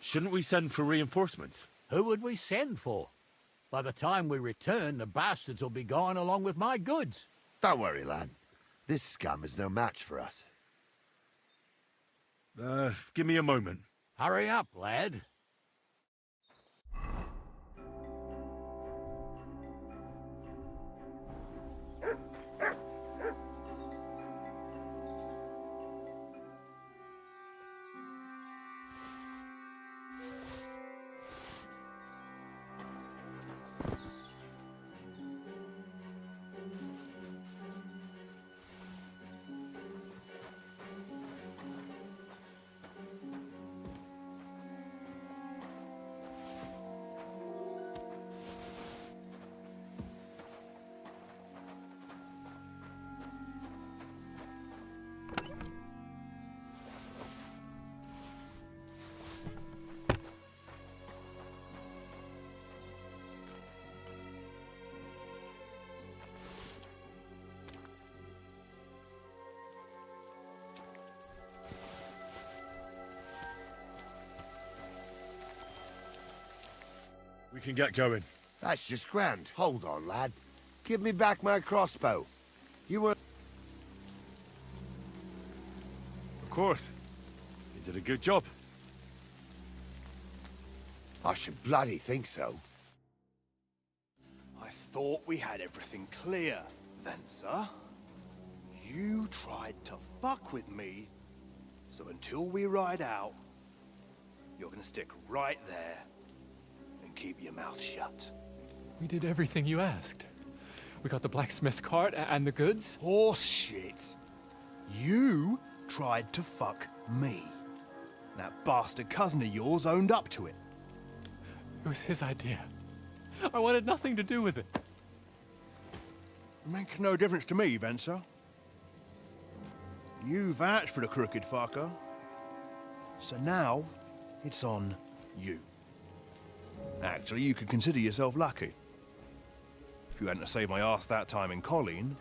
Shouldn't we send for reinforcements? Who would we send for? By the time we return, the bastards will be gone along with my goods. Don't worry, lad. This scum is no match for us. Give me a moment. Hurry up, lad. We can get going. That's just grand. Hold on, lad. Give me back my crossbow. You were... Of course. You did a good job. I should bloody think so. I thought we had everything clear, Venser. You tried to fuck with me, so until we ride out, you're gonna stick right there and keep your mouth shut. We did everything you asked. We got the blacksmith cart and the goods. Horse shit. You tried to fuck me. That bastard cousin of yours owned up to it. It was his idea. I wanted nothing to do with it. Make no difference to me, Venser. You vouched for the crooked fucker. So now, it's on you. Actually, you could consider yourself lucky. If you hadn't saved my ass that time in Colleen,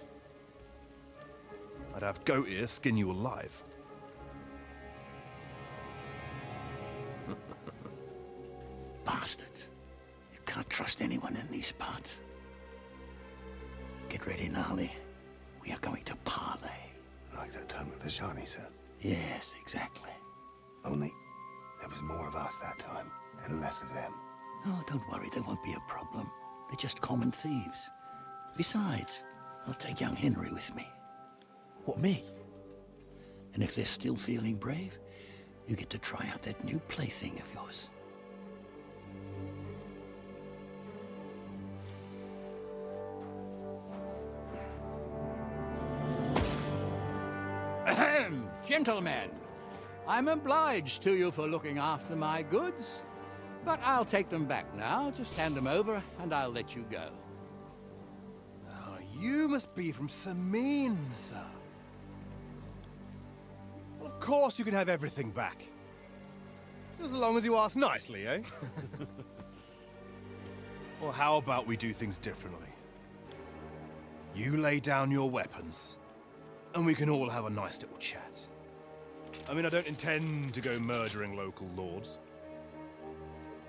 I'd have goat ear skin you alive. Bastards. You can't trust anyone in these parts. Get ready, Gnarly. We are going to parley. Like that time at the Shani, sir? Yes, exactly. Only there was more of us that time, and less of them. Oh, don't worry, there won't be a problem. They're just common thieves. Besides, I'll take young Henry with me. What, me? And if they're still feeling brave, you get to try out that new plaything of yours. Ahem, gentlemen, I'm obliged to you for looking after my goods, but I'll take them back now. Just hand them over, and I'll let you go. Oh, you must be from Samin, sir. Well, of course you can have everything back. Just as long as you ask nicely, eh? Well, how about we do things differently? You lay down your weapons, and we can all have a nice little chat. I mean, I don't intend to go murdering local lords.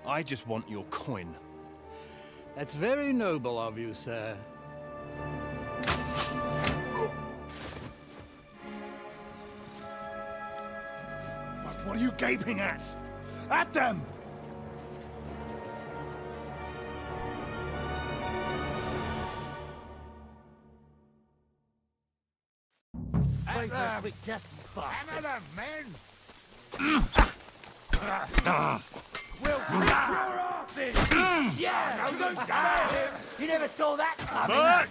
I just want your coin. That's very noble of you, sir. What are you gaping at? At them! Another men! We'll break your asses! Yeah, no, don't spare him! You never saw that coming!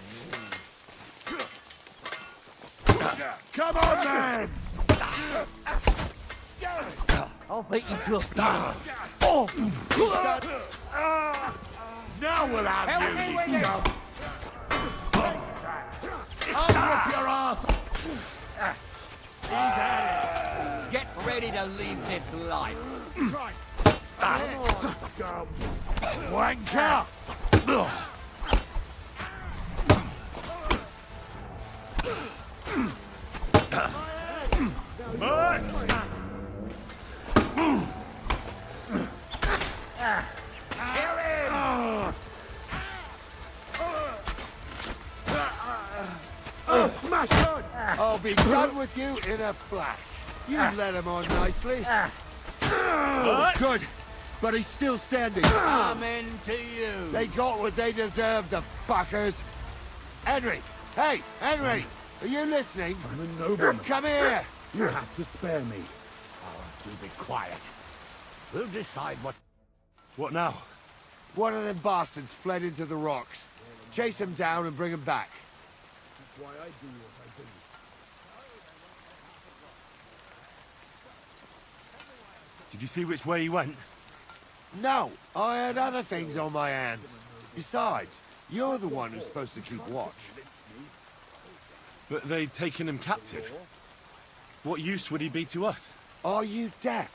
Come on, man! I'll beat you to a pulp. Now we'll have you, you scum! I'll rip your ass! Get ready to leave this life. Scum! Wanker! Kill him! Smash on! I'll be done with you in a flash. You let him on nicely. Good, but he's still standing. Amen to you. They got what they deserved, the fuckers. Henry! Hey, Henry! Are you listening? I'm a nobleman. Come here! You have to spare me. You be quiet. We'll decide what... What now? One of them bastards fled into the rocks. Chase him down and bring him back. That's why I do what I do. Did you see which way he went? No, I had other things on my hands. Besides, you're the one who's supposed to keep watch. But they'd taken him captive. What use would he be to us? Are you deaf?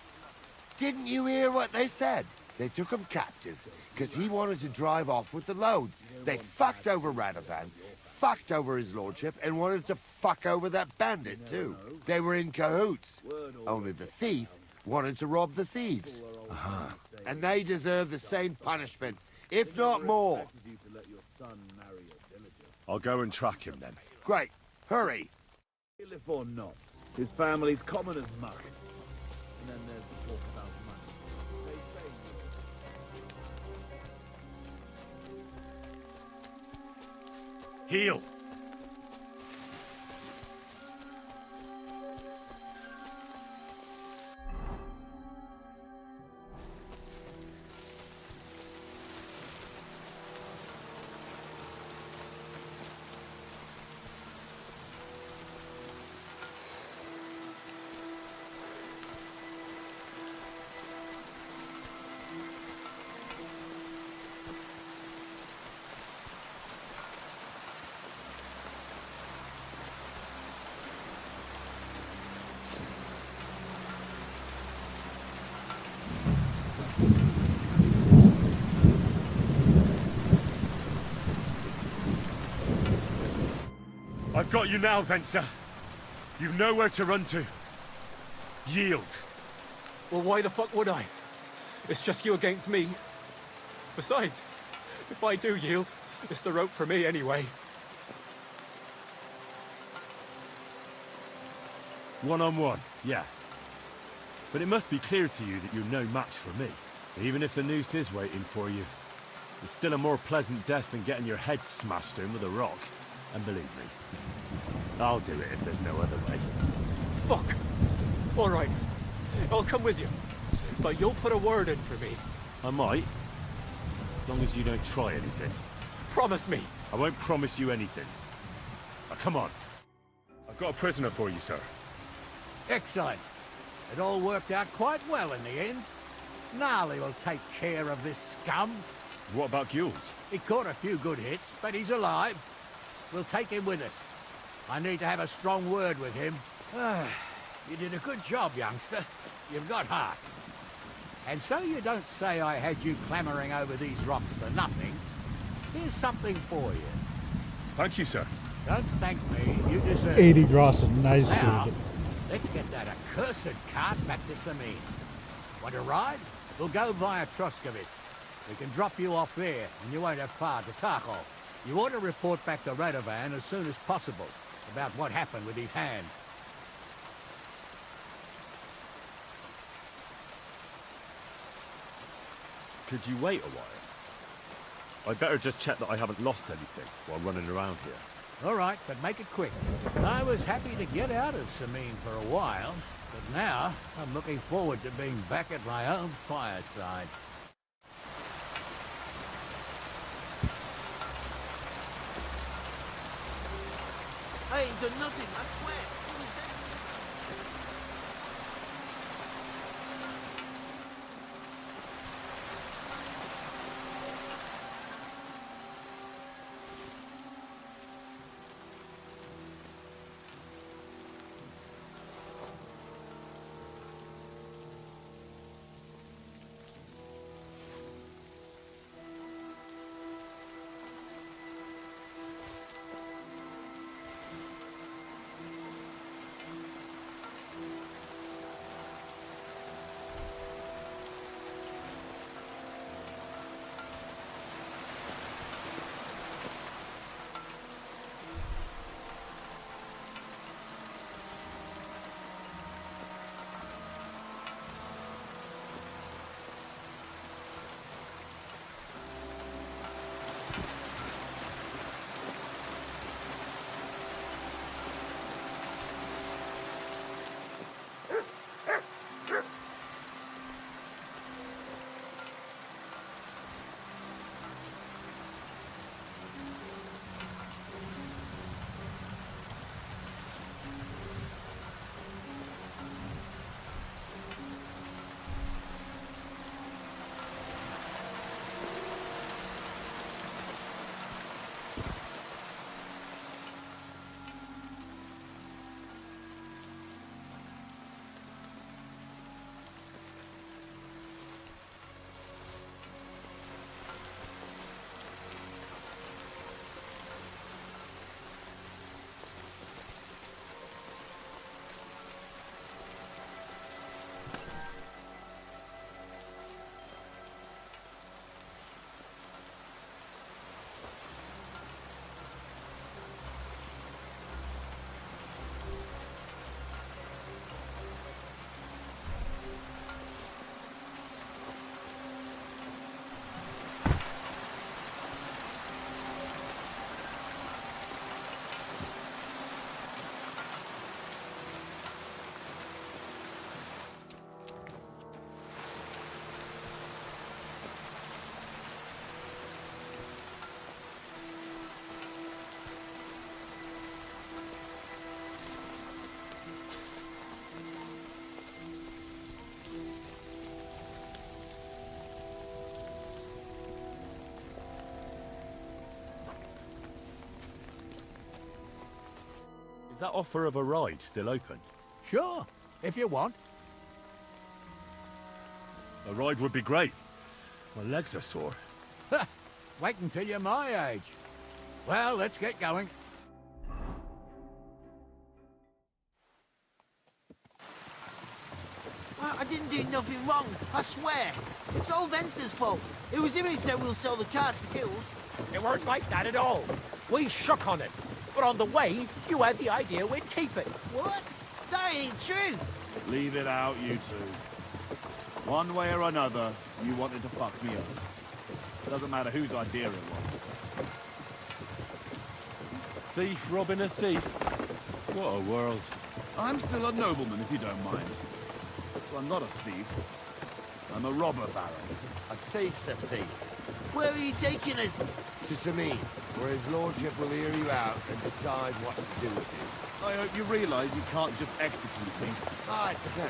Didn't you hear what they said? They took him captive because he wanted to drive off with the load. They fucked over Radovan, fucked over his lordship, and wanted to fuck over that bandit too. They were in cahoots. Only the thief wanted to rob the thieves. And they deserve the same punishment, if not more. I'll go and track him then. Great. Hurry. Live or not, his family's common as muck. And then there's the talk about money. They say Heal! I've got you now, Venser. You've nowhere to run to. Yield. Well, why the fuck would I? It's just you against me. Besides, if I do yield, it's the rope for me anyway. One-on-one, yeah. But it must be clear to you that you're no match for me. Even if the noose is waiting for you, it's still a more pleasant death than getting your head smashed in with a rock. And believe me, I'll do it if there's no other way. Fuck! All right, I'll come with you. But you'll put a word in for me. I might, as long as you don't try anything. Promise me. I won't promise you anything. Now, come on. I've got a prisoner for you, sir. Excellent. It all worked out quite well in the end. Gnarly will take care of this scum. What about Gules? He caught a few good hits, but he's alive. We'll take him with us. I need to have a strong word with him. You did a good job, youngster. You've got heart. And so you don't say I had you clambering over these rocks for nothing. Here's something for you. Thank you, sir. Don't thank me. You deserve 80 it. grossen, nice Now, dude. let's get that accursed cart back to Samin. Want to ride? We'll go via Troskovitz. We can drop you off there, and you won't have far to Tarkov. You ought to report back to Radovan as soon as possible about what happened with his hands. Could you wait a while? I'd better just check that I haven't lost anything while running around here. All right, but make it quick. I was happy to get out of Samin for a while, but now I'm looking forward to being back at my own fireside. I ain't done nothing, I swear. that offer of a ride still open? Sure, if you want. A ride would be great. My legs are sore. Wait until you're my age. Well, let's get going. I didn't do nothing wrong, I swear. It's all Vence's fault. It was him who said we'll sell the car to Gills. It weren't like that at all. We shook on it. But on the way, you had the idea we'd keep it. What? That ain't true. Leave it out, you two. One way or another, you wanted to fuck me up. Doesn't matter whose idea it was. Thief robbing a thief. What a world. I'm still a nobleman, if you don't mind. Well, I'm not a thief. I'm a robber baron. A thief's a thief. Where are you taking us? To Sameen, where his lordship will hear you out and decide what to do with you. I hope you realise you can't just execute me. I can.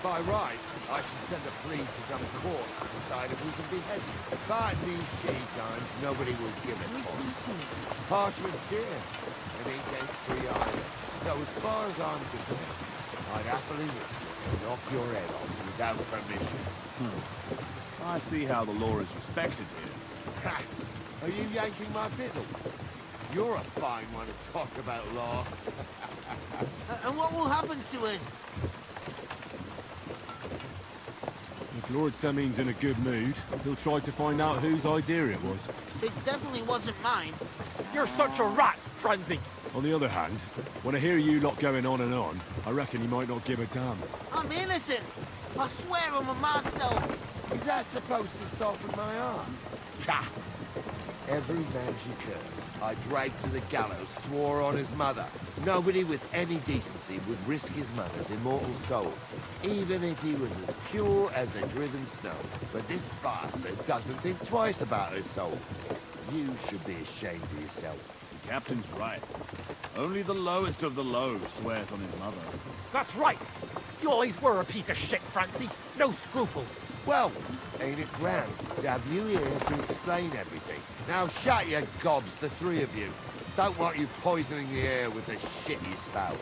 By right, I should send a plea to some court to decide if we can behead you. But in these shitty times, nobody will give a toss. Parchment's dear, and he ain't free either. So as far as I'm concerned, I'd happily risk it and knock your head off without permission. I see how the law is respected here. Ha! Are you yanking my bizzle? You're a fine one to talk about law. And what will happen to us? If Lord Seming's in a good mood, he'll try to find out whose idea it was. It definitely wasn't mine. You're such a rat, Frenzy. On the other hand, when I hear you lot going on and on, I reckon he might not give a damn. I'm innocent. I swear I'm a Marcel. Is that supposed to soften my heart? Ha! Every man she could, I dragged to the gallows, swore on his mother. Nobody with any decency would risk his mother's immortal soul, even if he was as pure as the driven snow. But this bastard doesn't think twice about his soul. You should be ashamed of yourself. The captain's right. Only the lowest of the low swears on his mother. That's right. You always were a piece of shit, Francie. No scruples. Well, ain't it grand to have you here to explain everything? Now shut your gobs, the three of you. Don't want you poisoning the air with the shit you spout.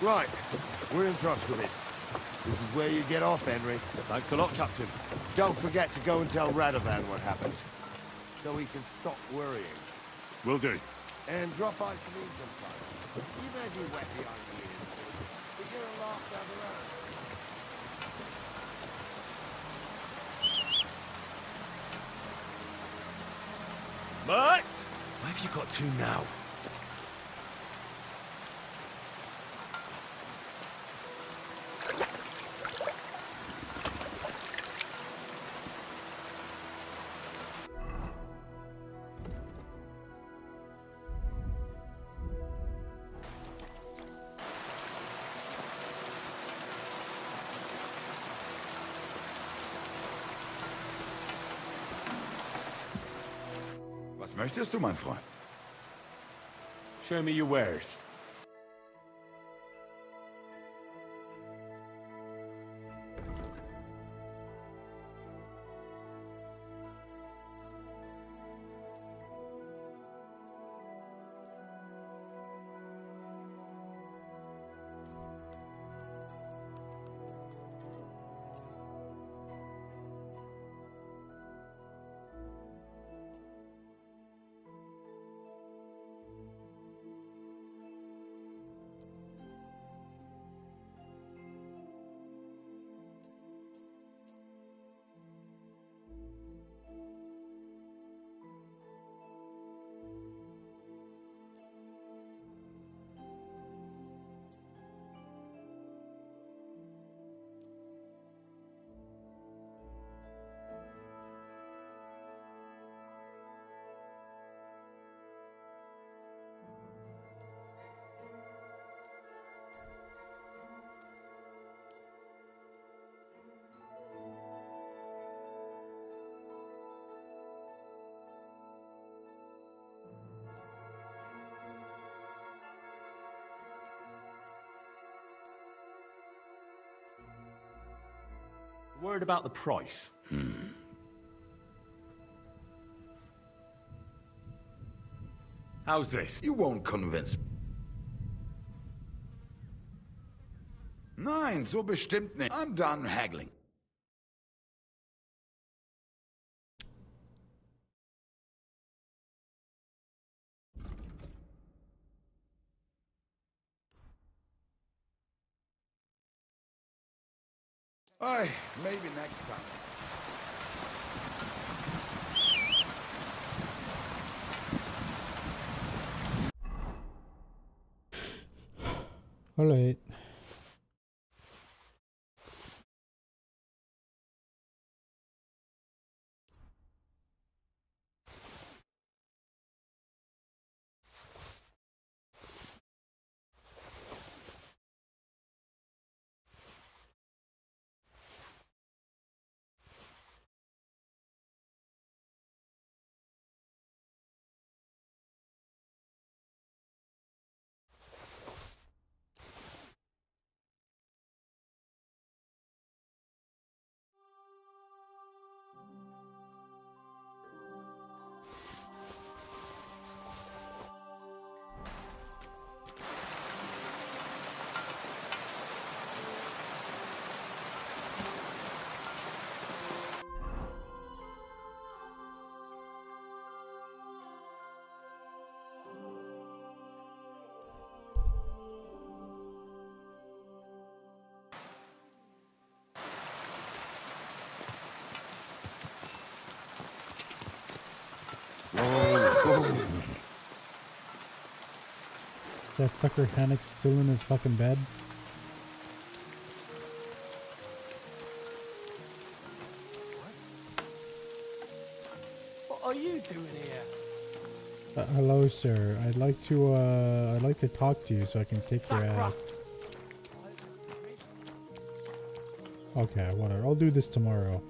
Right, we're in Troskowitz. This is where you get off, Henry. Thanks a lot, Captain. Don't forget to go and tell Radovan what happened, so he can stop worrying. Will do. And drop by some sometime. You may be wet behind the ears, but you're a laugh to have around. But where have you got to now? Was möchtest du, mein Freund? Show me your wares. Word about the price. How's this? You won't convince. Nein, so bestimmt nicht. I'm done haggling. Aye, maybe next time. All right. That fucker Hannick's still in his fucking bed. What are you doing here? Hello, sir. I'd like to talk to you so I can kick your ass. Okay, whatever. I'll do this tomorrow.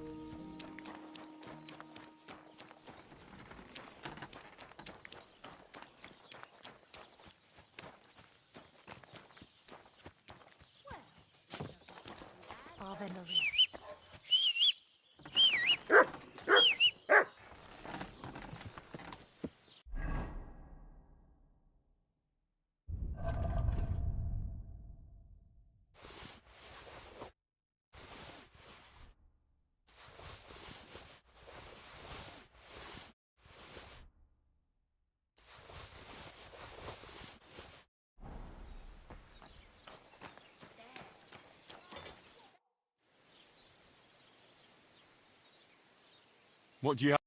What do you have?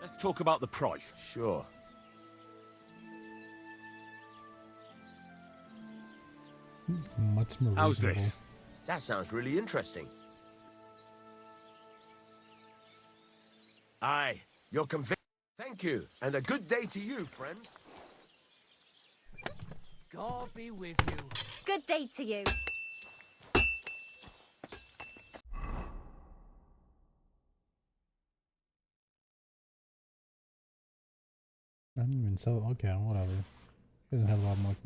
Let's talk about the price. Sure. Much more How's reasonable. this? That sounds really interesting. Aye, you're convinced. Thank you, and a good day to you, friend. God be with you. Good day to you. I didn't even sell. Okay, whatever. He doesn't have a lot more.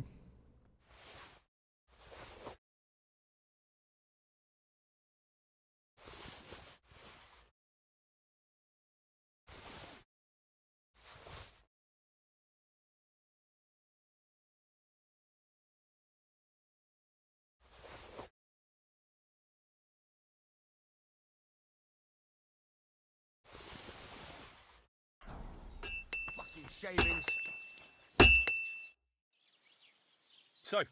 Fucking shavings. So,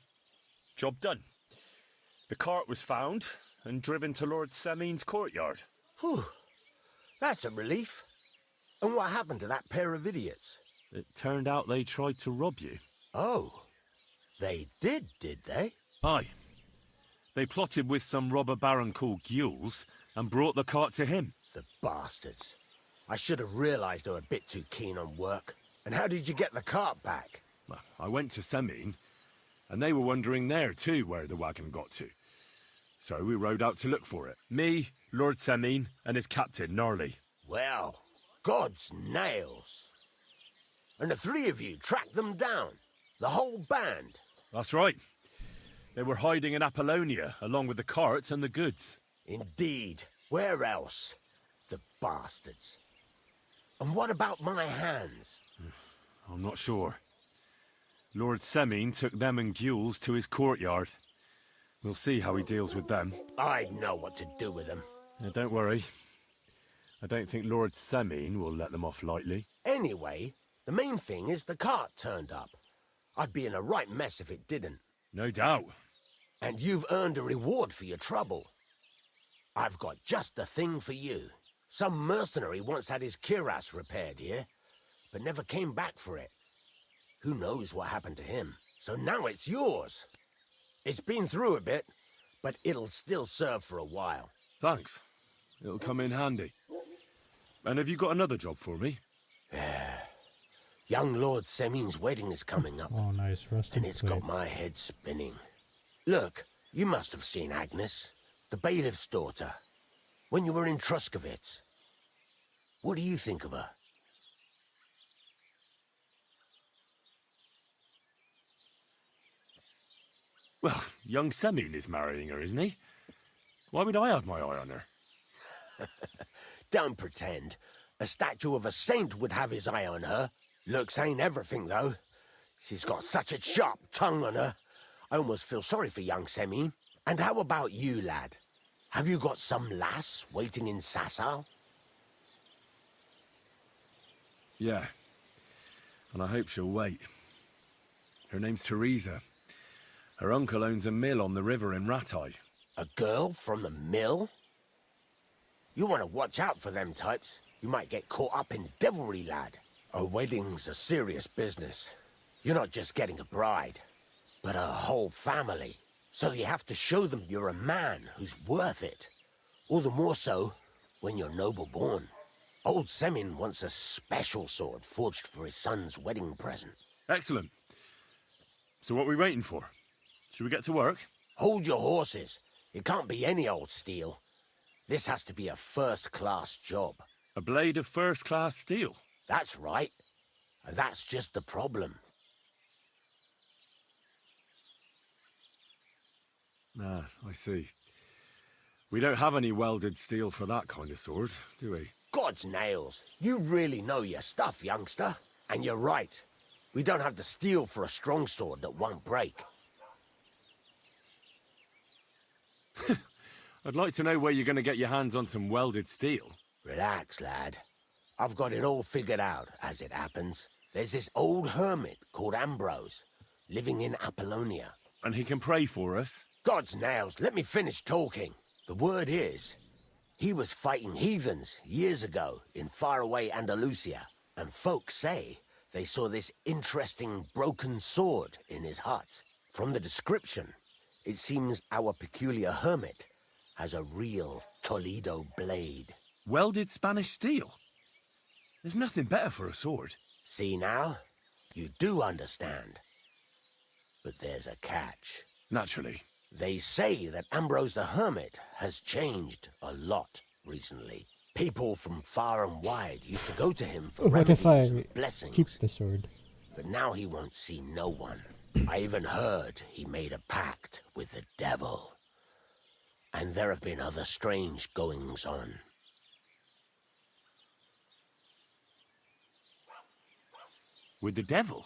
job done. The cart was found, and driven to Lord Semin's courtyard. Whew. That's a relief. And what happened to that pair of idiots? It turned out they tried to rob you. Oh. They did they? Aye. They plotted with some robber baron called Gules and brought the cart to him. The bastards. I should have realized they were a bit too keen on work. And how did you get the cart back? Well, I went to Semin, and they were wondering there too where the wagon got to. So we rode out to look for it. Me, Lord Semin, and his captain, Gnarly. Well, God's nails. And the three of you tracked them down? The whole band? That's right. They were hiding in Apollonia, along with the cart and the goods. Indeed. Where else? The bastards. And what about my hands? I'm not sure. Lord Semin took them and Gules to his courtyard. We'll see how he deals with them. I know what to do with them. Don't worry. I don't think Lord Semin will let them off lightly. Anyway, the main thing is the cart turned up. I'd be in a right mess if it didn't. No doubt. And you've earned a reward for your trouble. I've got just the thing for you. Some mercenary once had his cuirass repaired here, but never came back for it. Who knows what happened to him? So now it's yours. It's been through a bit, but it'll still serve for a while. Thanks. It'll come in handy. And have you got another job for me? Young Lord Semin's wedding is coming up. Oh, nice. Rusted And it's got my head spinning. Look, you must have seen Agnes, the bailiff's daughter, when you were in Truscovitz. What do you think of her? Well, young Semin is marrying her, isn't he? Why would I have my eye on her? Don't pretend. A statue of a saint would have his eye on her. Looks ain't everything, though. She's got such a sharp tongue on her. I almost feel sorry for young Semin. And how about you, lad? Have you got some lass waiting in Sasau? Yeah. And I hope she'll wait. Her name's Teresa. Her uncle owns a mill on the river in Ratai. A girl from the mill? You want to watch out for them types. You might get caught up in devilry, lad. A wedding's a serious business. You're not just getting a bride, but a whole family. So you have to show them you're a man who's worth it. All the more so when you're noble-born. Old Semin wants a special sword forged for his son's wedding present. Excellent. So what are we waiting for? Should we get to work? Hold your horses. It can't be any old steel. This has to be a first-class job. A blade of first-class steel? That's right. And that's just the problem. Ah, I see. We don't have any welded steel for that kind of sword, do we? God's nails. You really know your stuff, youngster. And you're right. We don't have the steel for a strong sword that won't break. I'd like to know where you're going to get your hands on some welded steel. Relax, lad. I've got it all figured out, as it happens. There's this old hermit called Ambrose, living in Apollonia. And he can pray for us? God's nails, let me finish talking. The word is, he was fighting heathens years ago in faraway Andalusia, and folks say they saw this interesting broken sword in his hut. From the description, it seems our peculiar hermit has a real Toledo blade. Welded Spanish steel? There's nothing better for a sword. See now? You do understand. But there's a catch. Naturally. They say that Ambrose the Hermit has changed a lot recently. People from far and wide used to go to him for What if remedies I and blessings. keep the sword? But now he won't see no one. I even heard he made a pact with the devil. And there have been other strange goings-on. With the devil?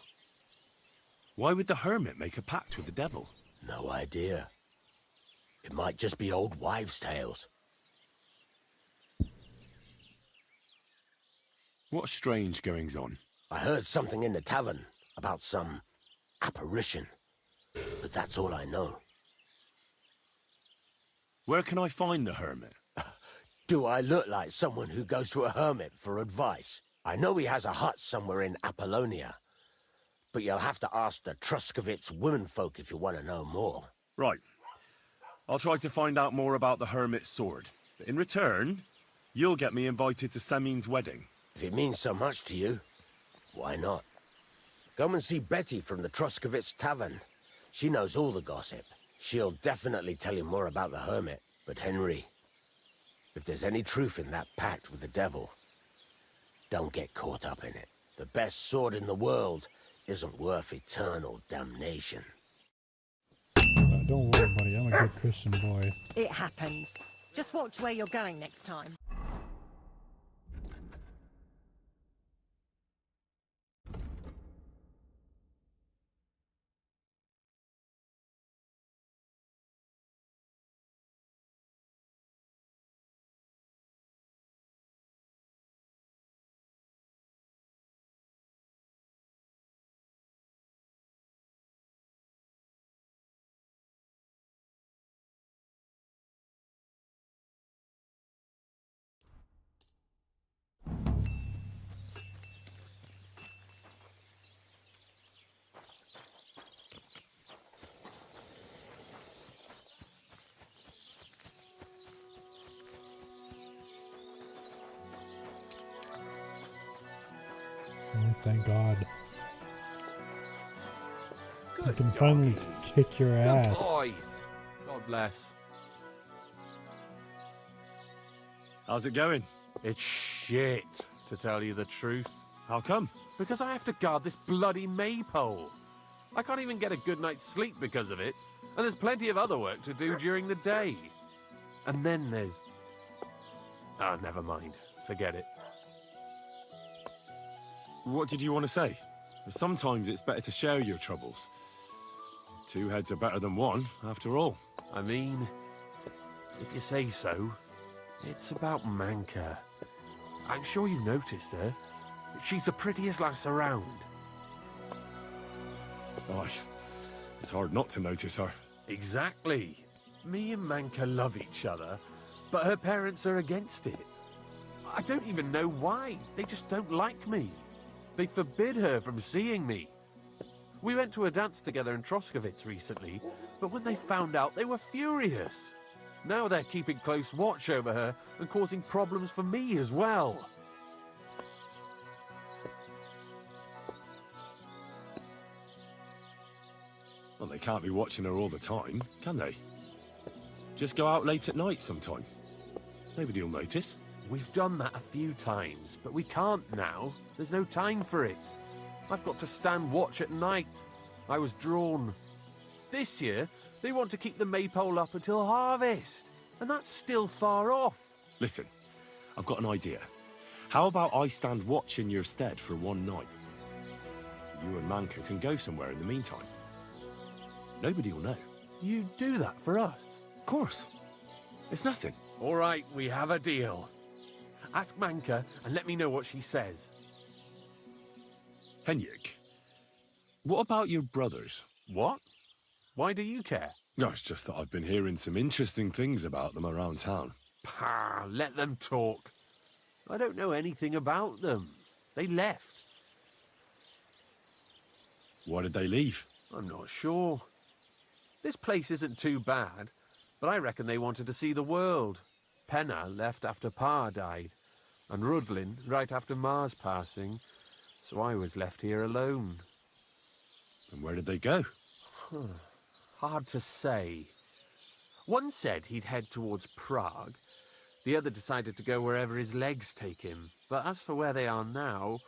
Why would the hermit make a pact with the devil? No idea. It might just be old wives' tales. What strange goings-on? I heard something in the tavern about some apparition. But that's all I know. Where can I find the hermit? Do I look like someone who goes to a hermit for advice? I know he has a hut somewhere in Apollonia, but you'll have to ask the Truscovitz womenfolk if you want to know more. Right. I'll try to find out more about the hermit's sword. But in return, you'll get me invited to Semin's wedding. If it means so much to you, why not? Come and see Betty from the Truscovitz Tavern. She knows all the gossip. She'll definitely tell you more about the hermit. But Henry, if there's any truth in that pact with the devil, don't get caught up in it. The best sword in the world isn't worth eternal damnation. Don't worry, buddy. I'm a good Christian boy. It happens. Just watch where you're going next time. Oh, thank God. I can finally kick your ass. Boy. God bless. How's it going? It's shit, to tell you the truth. How come? Because I have to guard this bloody maypole. I can't even get a good night's sleep because of it. And there's plenty of other work to do during the day. And then there's... Ah, never mind. Forget it. What did you want to say? Sometimes it's better to share your troubles. Two heads are better than one, after all. I mean, if you say so, it's about Manka. I'm sure you've noticed her. She's the prettiest lass around. Gosh, it's hard not to notice her. Exactly. Me and Manka love each other, but her parents are against it. I don't even know why. They just don't like me. They forbid her from seeing me. We went to a dance together in Troskovitz recently, but when they found out, they were furious. Now they're keeping close watch over her and causing problems for me as well. Well, they can't be watching her all the time, can they? Just go out late at night sometime. Nobody'll notice. We've done that a few times, but we can't now. There's no time for it. I've got to stand watch at night. I was drawn. This year, they want to keep the maypole up until harvest, and that's still far off. Listen, I've got an idea. How about I stand watch in your stead for one night? You and Manka can go somewhere in the meantime. Nobody'll know. You do that for us? Of course. It's nothing. All right, we have a deal. Ask Manka and let me know what she says. Henrik, what about your brothers? What? Why do you care? No, it's just that I've been hearing some interesting things about them around town. Pah, let them talk. I don't know anything about them. They left. Why did they leave? I'm not sure. This place isn't too bad, but I reckon they wanted to see the world. Penna left after Pa died, and Rudlin right after Ma's passing, so I was left here alone. And where did they go? Hard to say. One said he'd head towards Prague. The other decided to go wherever his legs take him. But as for where they are now,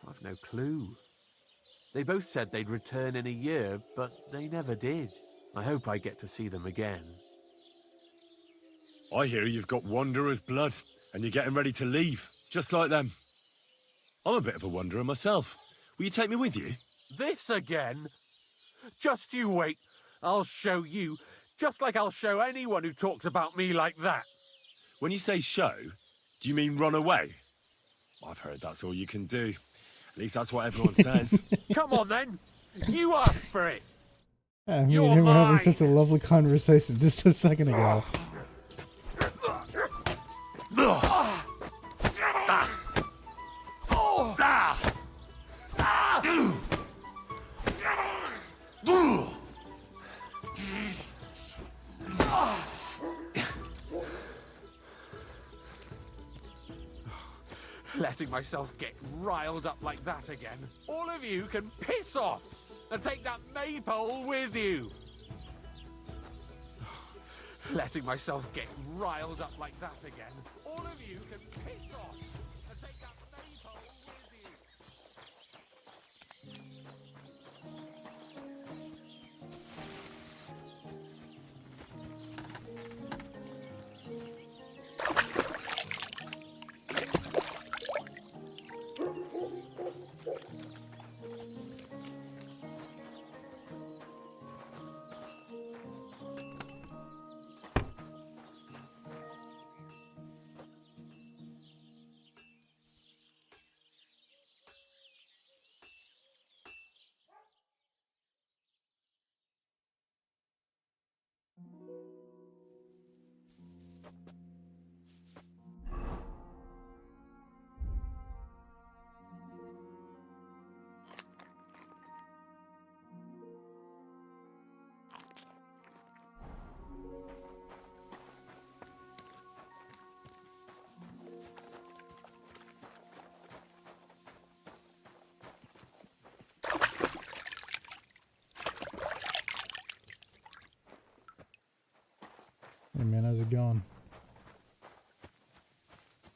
I've no clue. They both said they'd return in a year, but they never did. I hope I get to see them again. I hear you've got Wanderer's blood, and you're getting ready to leave, just like them. I'm a bit of a wanderer myself. Will you take me with you? This again? Just you wait. I'll show you, just like I'll show anyone who talks about me like that. When you say show, do you mean run away? I've heard that's all you can do. At least that's what everyone says. Come on then. You asked for it. I mean, You're we were having mine. such a lovely conversation just a second ago. Letting myself get riled up like that again. All of you can piss off and take that maypole with you. Letting myself get riled up like that again. All of you can piss off and take that maypole with you. Hey man, how's it going?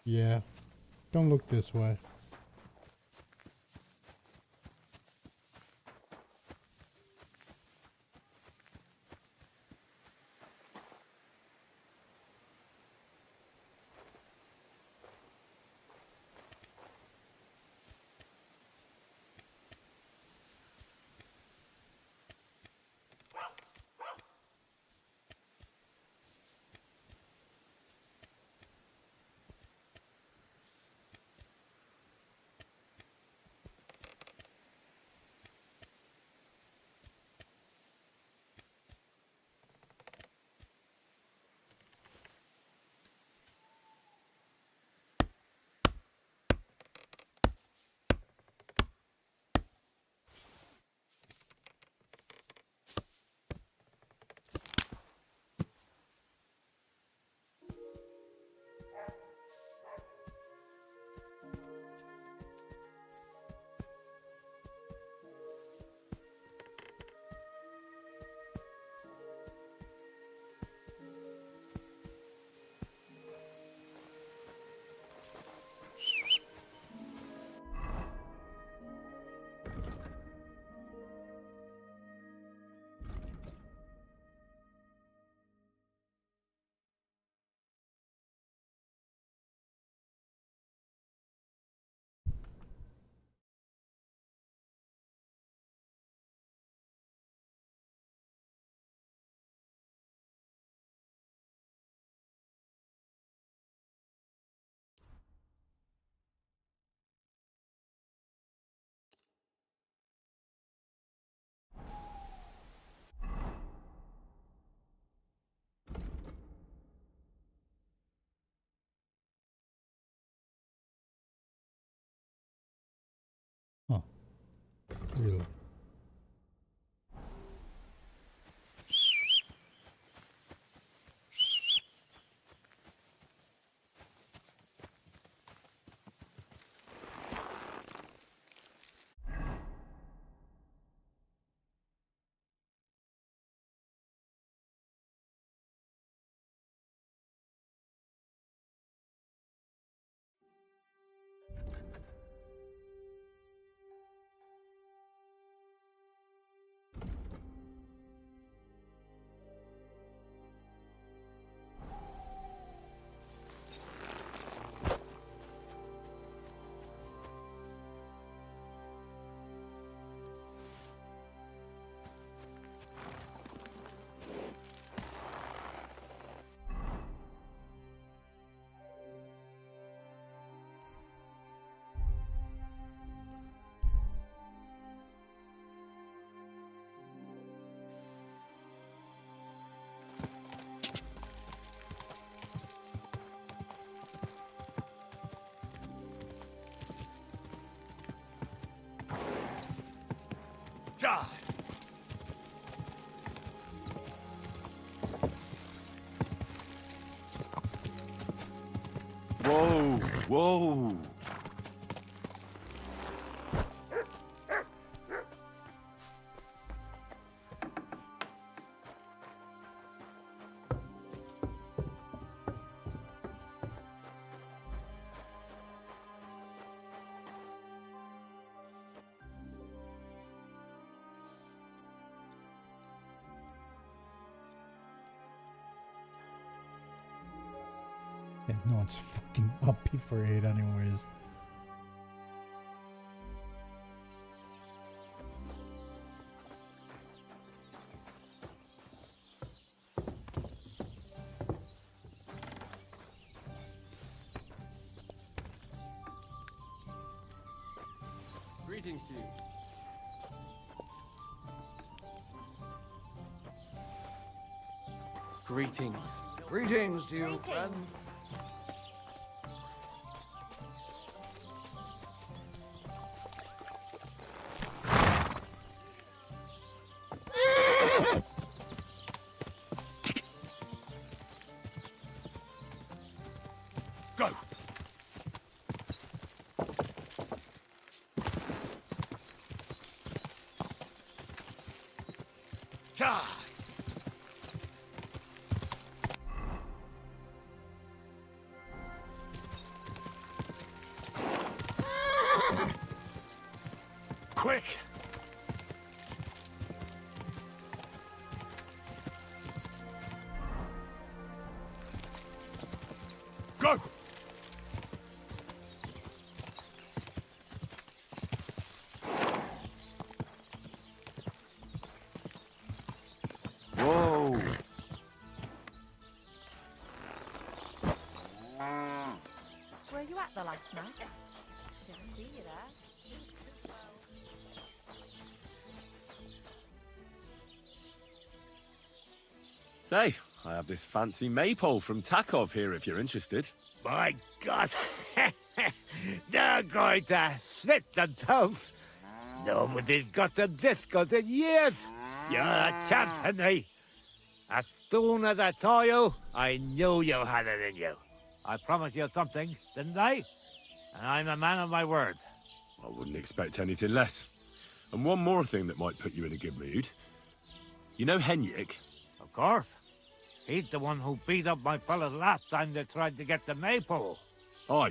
Yeah. Don't look this way. Huh. Really? Whoa! Yeah, no one's fucking up before 8 anyways. Greetings to you. Greetings. Greetings to you, friend. Go! God! Quick! Go! Whoa! Were you at the last mass? Didn't see you there. Say, I have this fancy maypole from Takov here if you're interested. My God! They're going to slit the toast! Nobody's got them discos in years! You're a champ, Henry! As soon as I saw you, I knew you had it in you. I promised you something, didn't I? And I'm a man of my word. I wouldn't expect anything less. And one more thing that might put you in a good mood. You know Henrik? Of course. He's the one who beat up my fellas last time they tried to get the maypole. Aye.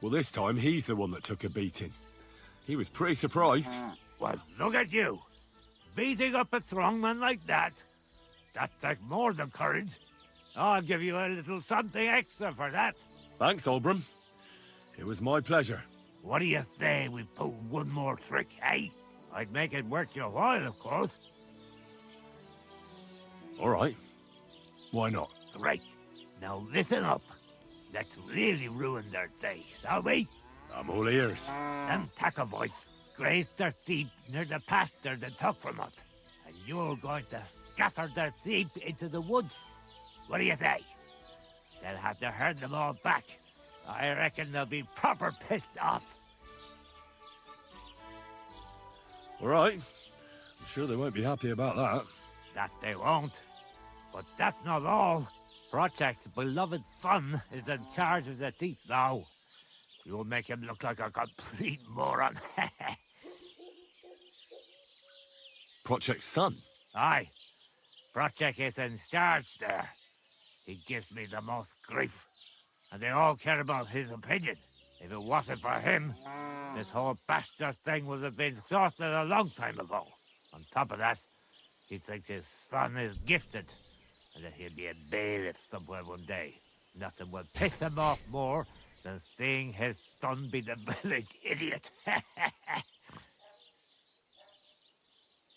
Well, this time he's the one that took a beating. He was pretty surprised. Well, look at you. Beating up a strongman like that. That takes more than courage. I'll give you a little something extra for that. Thanks, Olbram. It was my pleasure. What do you say we pull one more trick, eh? I'd make it worth your while, of course. All right. Why not? Great. Now listen up. Let's really ruin their day, shall we? I'm all ears. Them Takovites grazed their sheep near the pasture they took from us. And you're going to scatter their sheep into the woods. What do you say? They'll have to herd them all back. I reckon they'll be proper pissed off. All right. I'm sure they won't be happy about that. That they won't. But that's not all. Project's beloved son is in charge of the thief now. You'll make him look like a complete moron. Project's son? Aye. Project is in charge there. He gives me the most grief. And they all care about his opinion. If it wasn't for him, this whole bastard thing would have been sorted a long time ago. On top of that, he thinks his son is gifted, and that he'll be a bailiff somewhere one day. Nothing will piss him off more than seeing his son be the village idiot.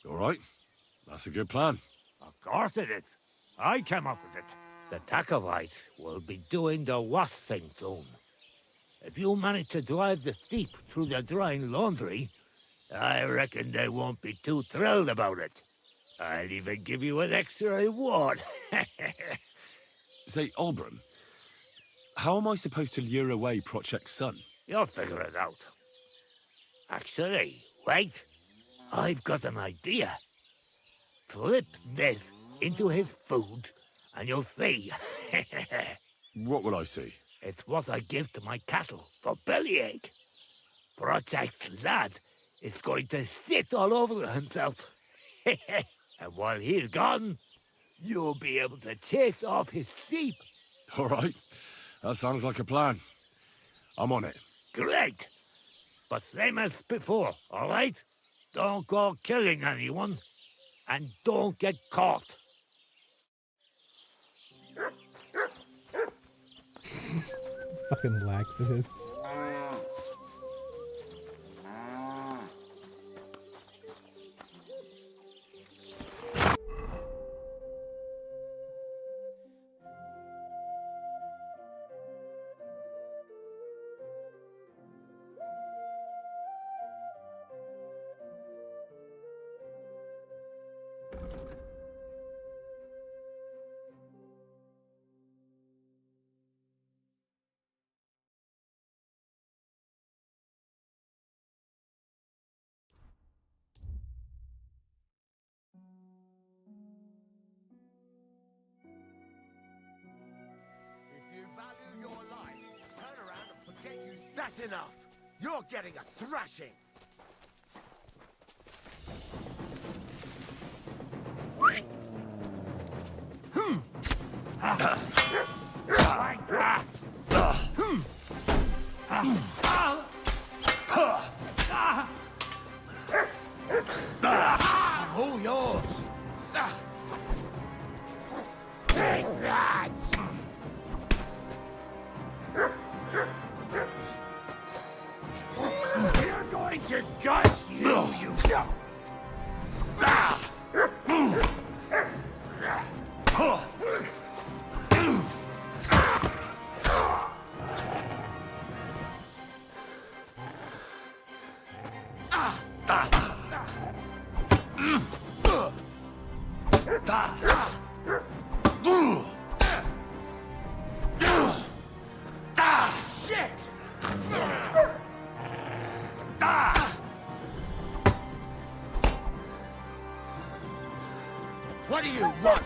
All right. That's a good plan. Of course it is. I came up with it. The Takovites will be doing the worst thing soon. If you manage to drive the thief through the drying laundry, I reckon they won't be too thrilled about it. I'll even give you an extra reward. Say, Olbram, how am I supposed to lure away Project's son? You'll figure it out. Actually, wait. I've got an idea. Flip this into his food, and you'll see. What will I see? It's what I give to my cattle for bellyache. Project Lad is going to sit all over himself. And while he's gone, you'll be able to chase off his sheep. All right. That sounds like a plan. I'm on it. Great. But same as before, all right? Don't go killing anyone. And don't get caught. Fucking laxatives. If you value your life, turn around and forget you. That's enough. You're getting a thrashing. I'm all yours. Take that! You're going to gut you. Shit! What do you want?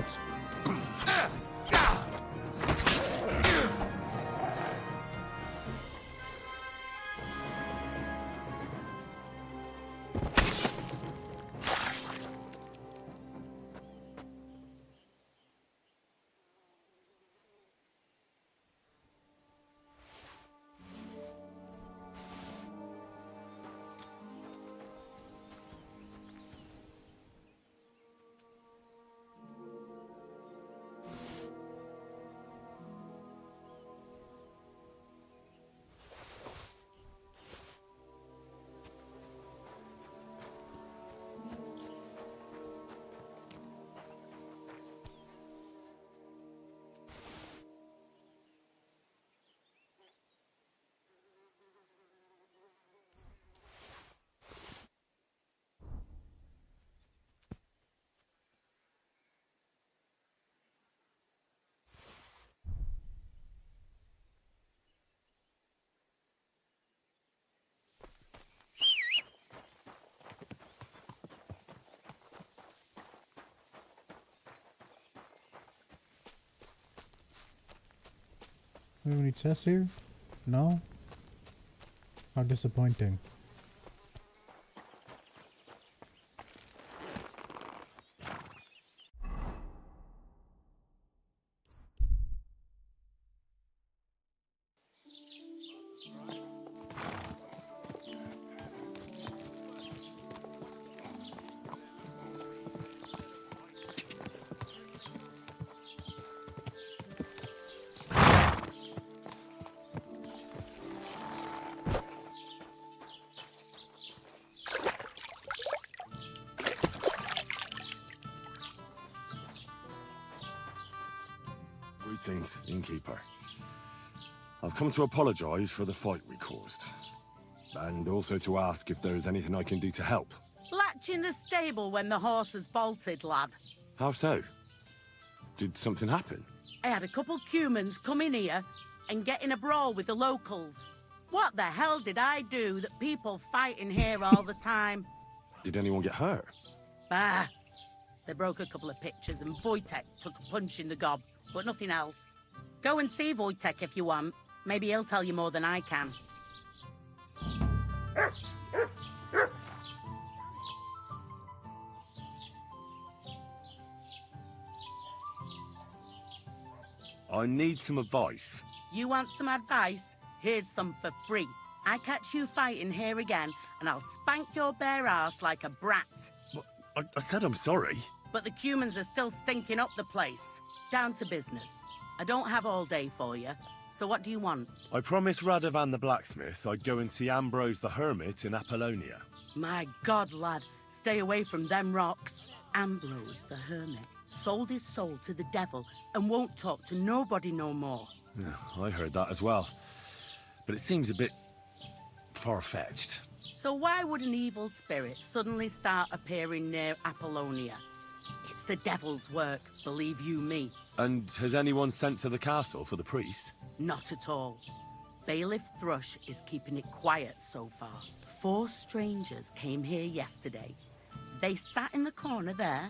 Do we have any chests here? No? How disappointing. Greetings, innkeeper. I've come to apologize for the fight we caused. And also to ask if there is anything I can do to help. Latch in the stable when the horses bolted, lad. How so? Did something happen? I had a couple humans come in here and get in a brawl with the locals. What the hell did I do that people fight in here all the time? Did anyone get hurt? Bah! They broke a couple of pictures and Wojtek took a punch in the gob, but nothing else. Go and see Wojtek if you want. Maybe he'll tell you more than I can. I need some advice. You want some advice? Here's some for free. I catch you fighting here again, and I'll spank your bare ass like a brat. I said I'm sorry. But the humans are still stinking up the place. Down to business. I don't have all day for you, so what do you want? I promised Radovan the blacksmith I'd go and see Ambrose the hermit in Apollonia. My God, lad, stay away from them rocks. Ambrose the hermit sold his soul to the devil and won't talk to nobody no more. Yeah, I heard that as well. But it seems a bit far-fetched. So why would an evil spirit suddenly start appearing near Apollonia? It's the devil's work, believe you me. And has anyone sent to the castle for the priest? Not at all. Bailiff Thrush is keeping it quiet so far. 4 strangers came here yesterday. They sat in the corner there,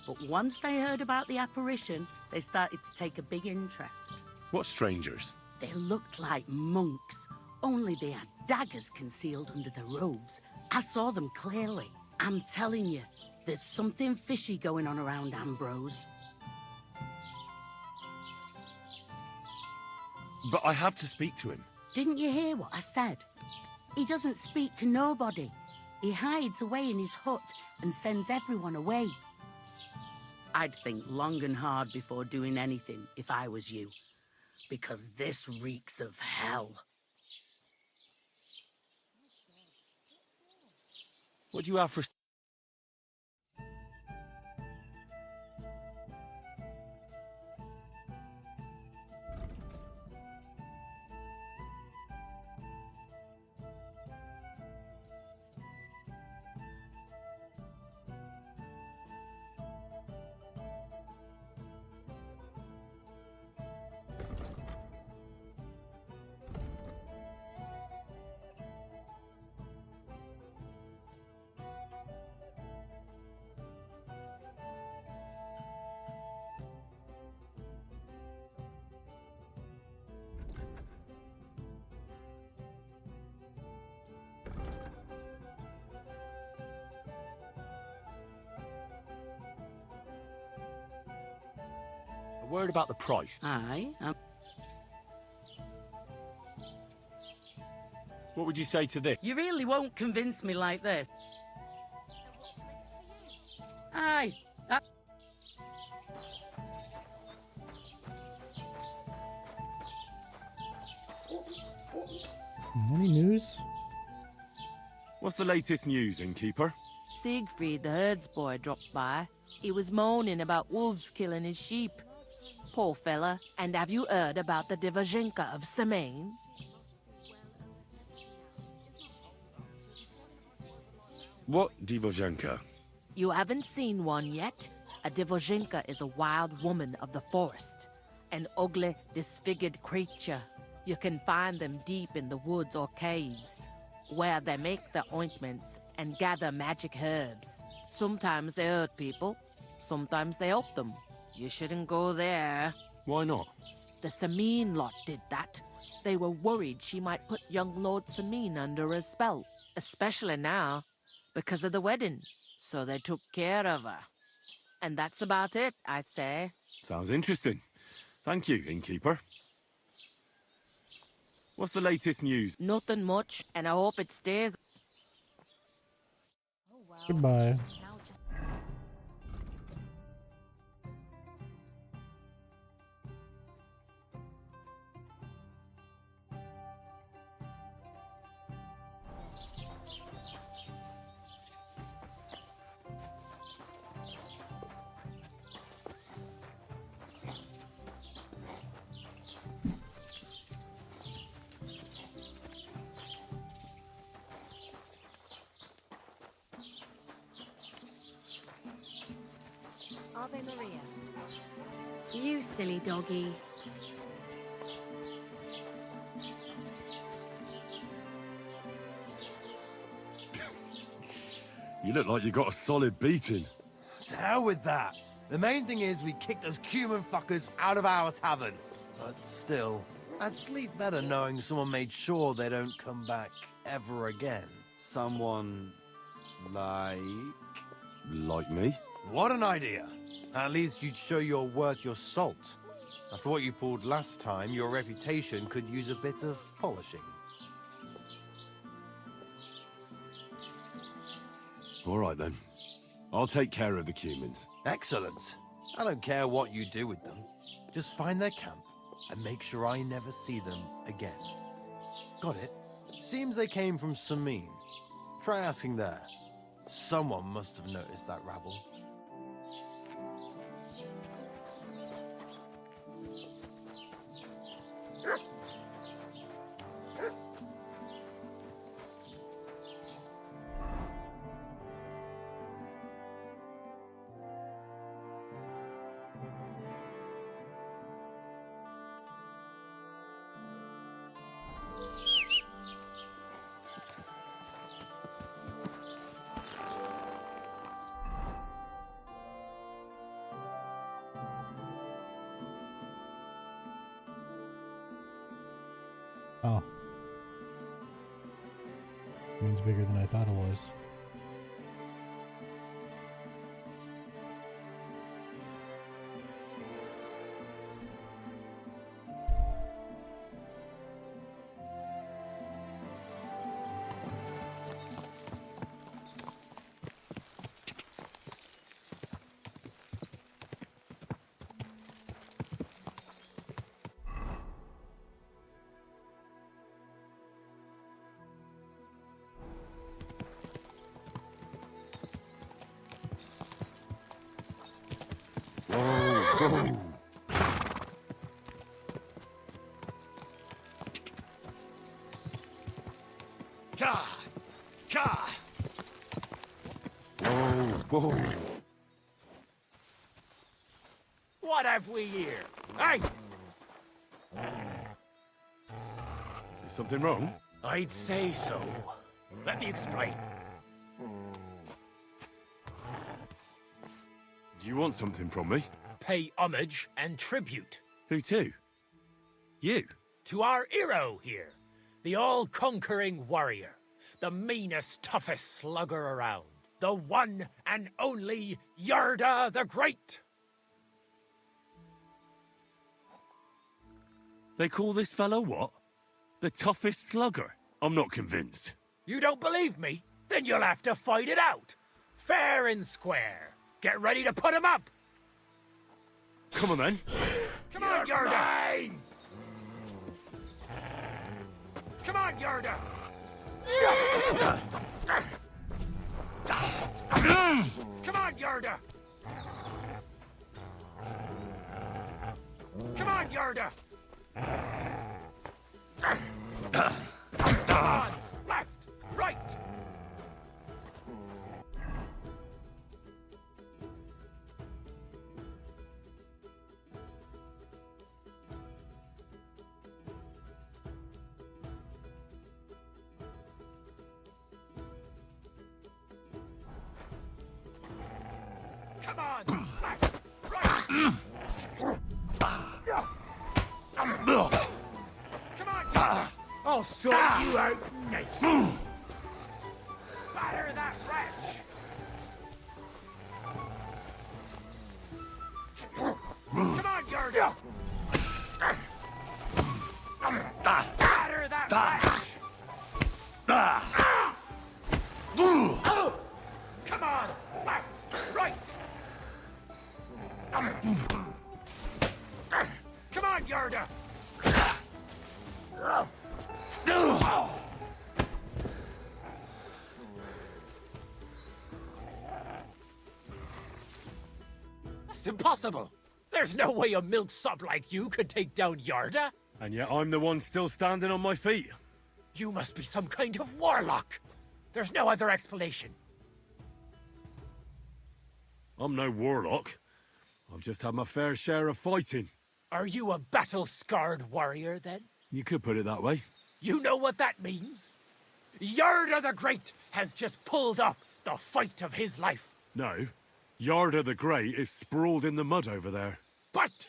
but once they heard about the apparition, they started to take a big interest. What strangers? They looked like monks, only they had daggers concealed under their robes. I saw them clearly. I'm telling you, there's something fishy going on around Ambrose. But I have to speak to him. Didn't you hear what I said? He doesn't speak to nobody. He hides away in his hut and sends everyone away. I'd think long and hard before doing anything if I was you, because this reeks of hell. What do you have for... A word about the price. Aye. What would you say to this? You really won't convince me like this. Aye. Any news? What's the latest news, innkeeper? Siegfried, the herds boy, dropped by. He was moaning about wolves killing his sheep. Poor fella. And have you heard about the Divozhenka of Semaine? What Divozhenka? You haven't seen one yet? A Divozhenka is a wild woman of the forest. An ugly, disfigured creature. You can find them deep in the woods or caves, where they make their ointments and gather magic herbs. Sometimes they hurt people, sometimes they help them. You shouldn't go there. Why not? The Sameen lot did that. They were worried she might put young Lord Sameen under a spell, especially now, because of the wedding. So they took care of her. And that's about it, I'd say. Sounds interesting. Thank you, innkeeper. What's the latest news? Nothing much, and I hope it stays. Goodbye. Ave Maria. You silly doggy. You look like you got a solid beating. To hell with that. The main thing is we kicked those human fuckers out of our tavern. But still, I'd sleep better knowing someone made sure they don't come back ever again. Someone like... Like me? What an idea! At least you'd show you're worth your salt. After what you pulled last time, your reputation could use a bit of polishing. All right, then. I'll take care of the humans. Excellent. I don't care what you do with them. Just find their camp and make sure I never see them again. Got it? Seems they came from Samin. Try asking there. Someone must have noticed that rabble. Oh. Means bigger than I thought it was. Whoa! Ka! Ka! Whoa! What have we here? Hey! Is something wrong? I'd say so. Let me explain. Do you want something from me? Pay homage and tribute. Who to? You? To our hero here. The all-conquering warrior. The meanest, toughest slugger around. The one and only Yarda the Great. They call this fellow what? The toughest slugger? I'm not convinced. You don't believe me? Then you'll have to fight it out. Fair and square. Get ready to put him up! Come on, then. Come on, Yarda! Come on, Yarda! Come on, Yarda! Come on, Yarda! On, left, right! Come on! Left! Right! Come on! I'll sort you out nice! Batter that wretch! Come on, Yarda! Batter that wretch! Come on! Left! Right! Come on, Yarda! That's impossible! There's no way a milksop like you could take down Yarda! And yet I'm the one still standing on my feet. You must be some kind of warlock! There's no other explanation. I'm no warlock. I've just had my fair share of fighting. Are you a battle-scarred warrior, then? You could put it that way. You know what that means? Yarda the Great has just pulled off the fight of his life. No. Yarda the Great is sprawled in the mud over there. But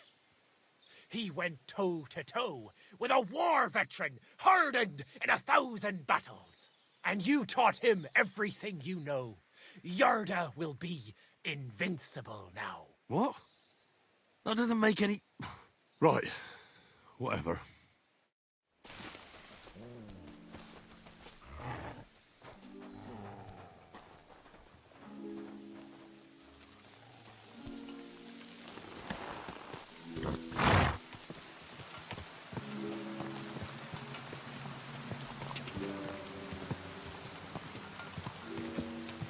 He went toe to toe with a war veteran hardened in 1,000 battles. And you taught him everything you know. Yarda will be invincible now. What? That doesn't make any... Right. Whatever.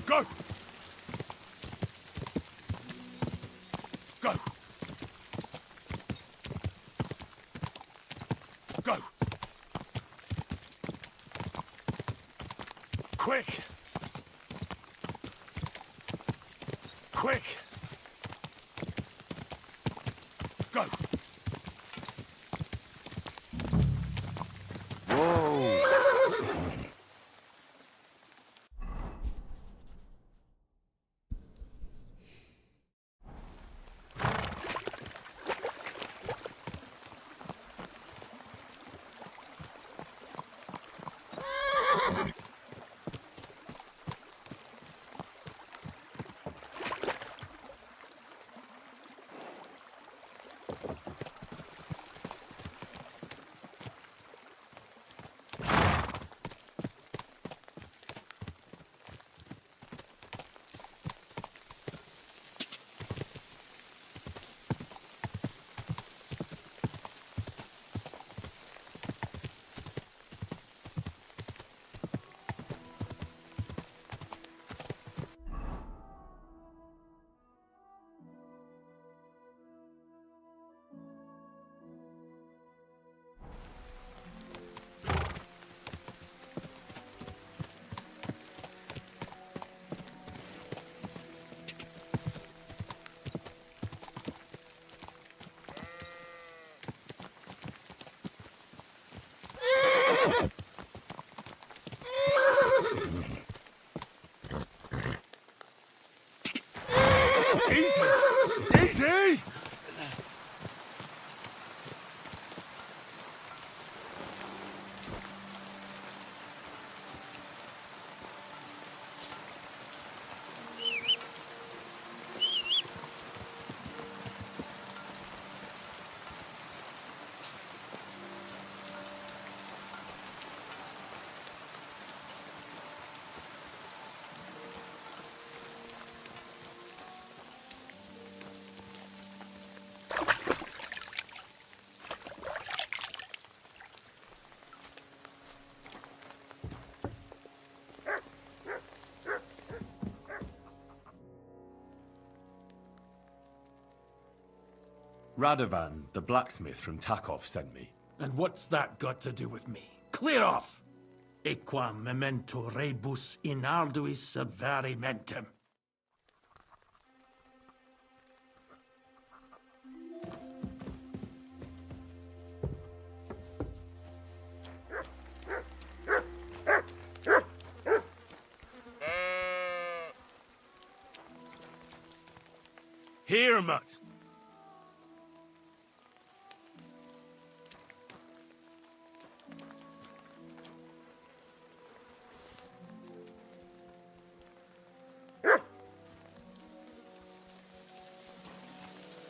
Go! Go! Go! Quick! Quick! Go! Whoa! Easy! Easy! Radovan, the blacksmith from Takov, sent me. And what's that got to do with me? Clear off! Equam memento rebus in arduis subverimentum. Here, Mutt!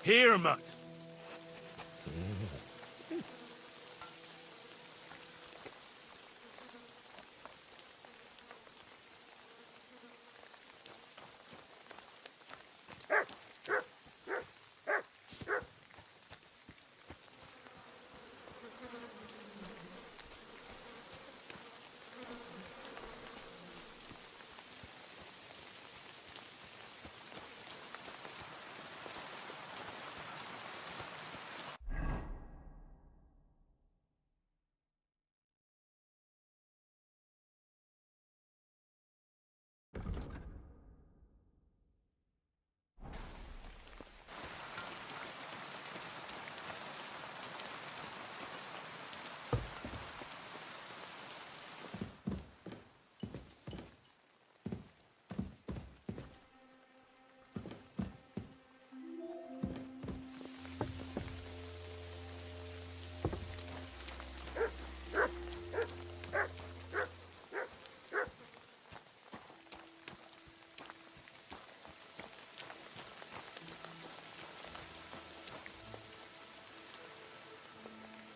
Here, Mutt!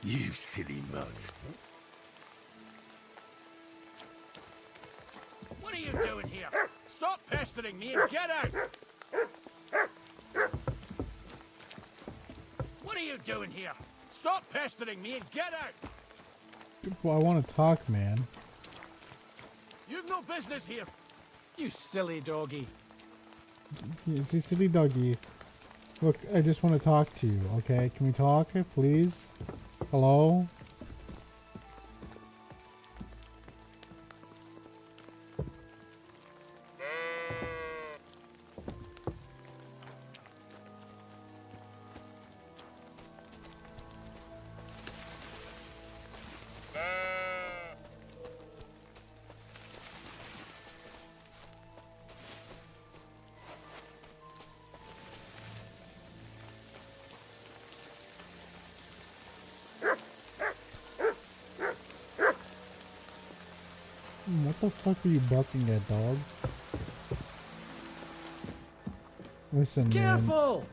You silly mutt. What are you doing here? Stop pestering me and get out! What are you doing here? Stop pestering me and get out! Well, I want to talk, man. You've no business here. You silly doggy. It's a silly doggy. Look, I just want to talk to you, okay? Can we talk, please? Hello? What the fuck are you barking at, dog? Listen, man. Careful!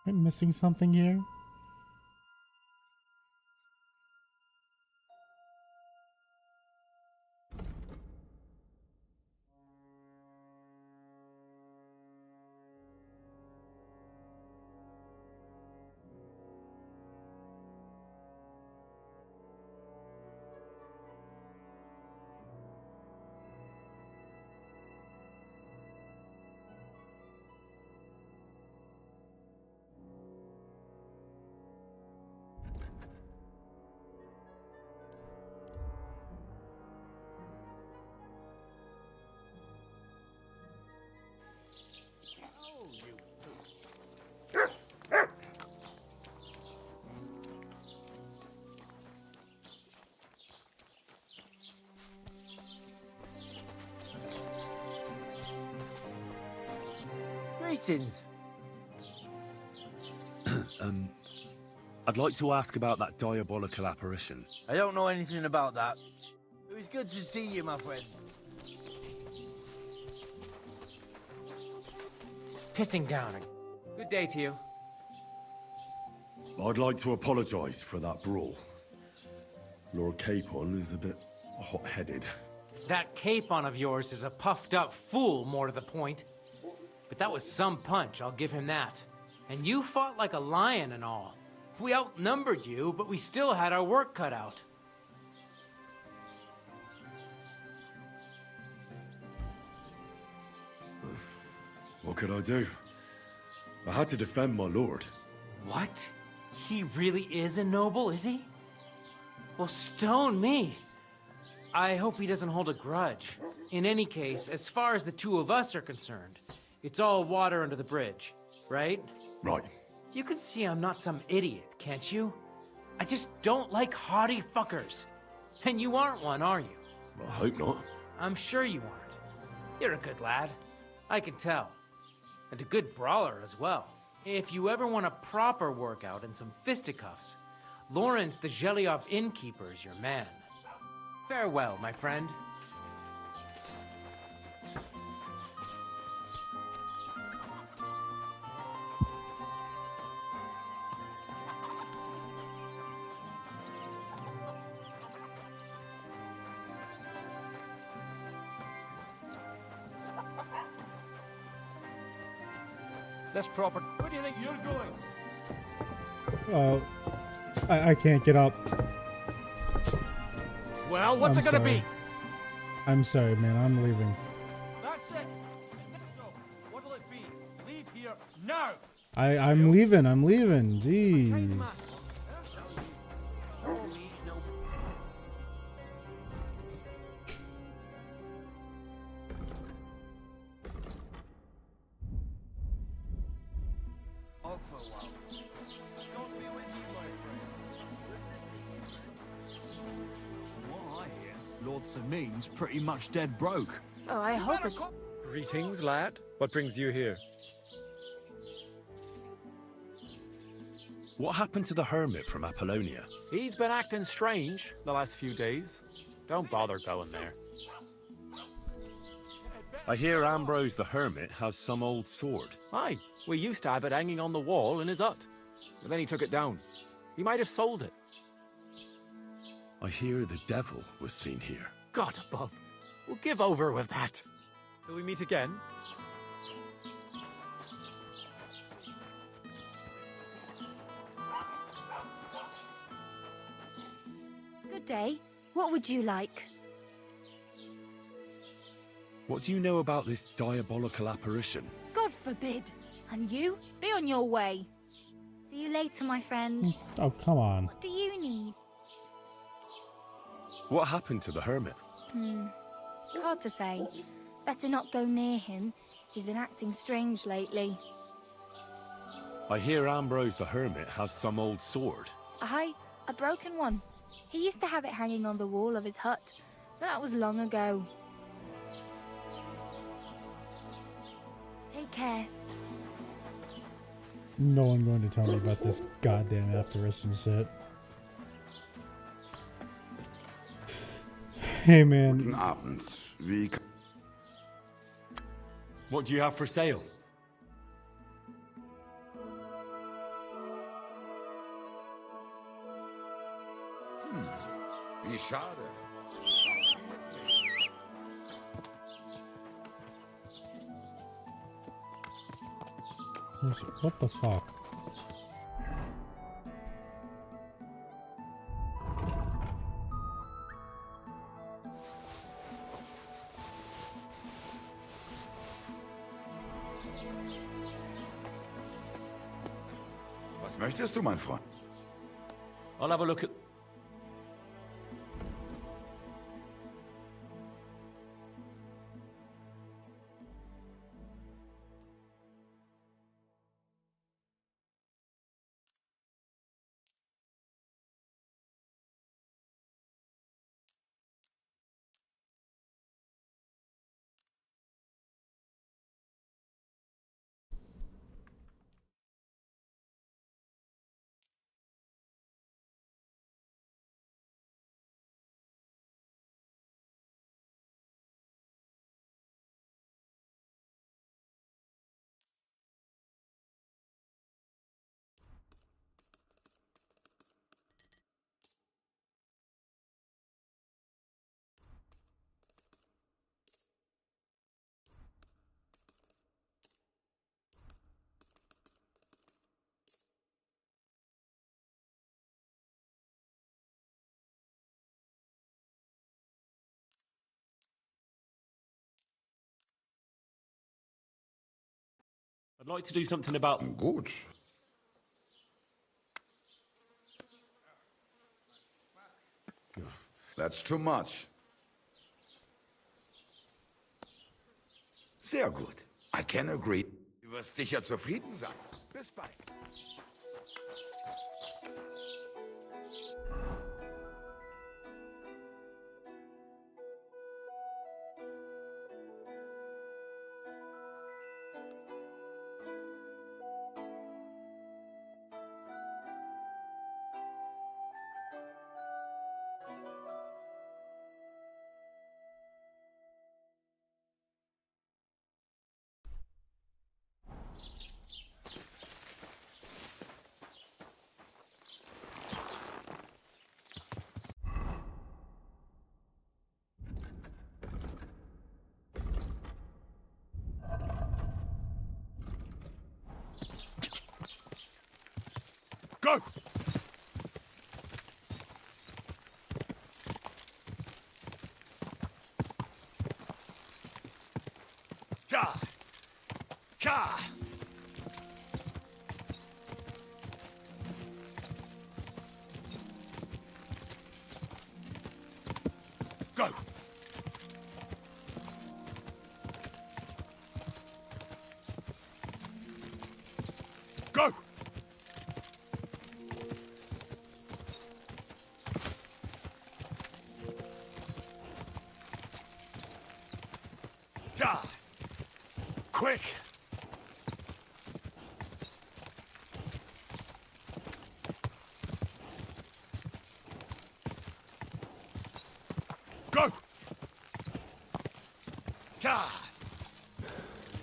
Am I missing something here? Greetings. I'd like to ask about that diabolical apparition. I don't know anything about that. It was good to see you, my friend. Pissing down. Good day to you. I'd like to apologise for that brawl. Lord Capon is a bit hot-headed. That capon of yours is a puffed up fool, more to the point. But that was some punch, I'll give him that. And you fought like a lion and all. We outnumbered you, but we still had our work cut out. What could I do? I had to defend my lord. What? He really is a noble, is he? Well, stone me. I hope he doesn't hold a grudge. In any case, as far as the two of us are concerned, it's all water under the bridge, right? Right. You can see I'm not some idiot, can't you? I just don't like haughty fuckers. And you aren't one, are you? I hope not. I'm sure you aren't. You're a good lad. I can tell. And a good brawler as well. If you ever want a proper workout and some fisticuffs, Lawrence the Gelioff innkeeper is your man. Farewell, my friend. This property. Where do you think you're going? Oh, I can't get up. Well, what's it gonna be? I'm sorry, man. I'm leaving. That's it. So, what'll it be? Leave here now. I'm leaving. I'm leaving. Jeez. Lord Semene's pretty much dead broke. Oh, I hope it's... Greetings, lad. What brings you here? What happened to the hermit from Apollonia? He's been acting strange the last few days. Don't bother going there. I hear Ambrose the hermit has some old sword. Aye, we used to have it hanging on the wall in his hut. But then he took it down. He might have sold it. I hear the devil was seen here. God above. We'll give over with that. Till we meet again. Good day. What would you like? What do you know about this diabolical apparition? God forbid. And you? Be on your way. See you later, my friend. Oh, come on. What do you need? What happened to the hermit? Hard to say. Better not go near him. He's been acting strange lately. I hear Ambrose the hermit has some old sword. Aye, a broken one. He used to have it hanging on the wall of his hut, but that was long ago. Take care. No one going to tell me about this goddamn apparition shit. Hey, man. Guten Abend. What do you have for sale? Wie schade. What the fuck? Was möchtest du, mein Freund? I'll have a look at... I'd like to do something about... Gut. That's too much. Sehr gut. I can agree. Du wirst sicher zufrieden sein. Bis bald. Go! Ka! Ka! Go! Go! Ka! Quick! Go! Ka!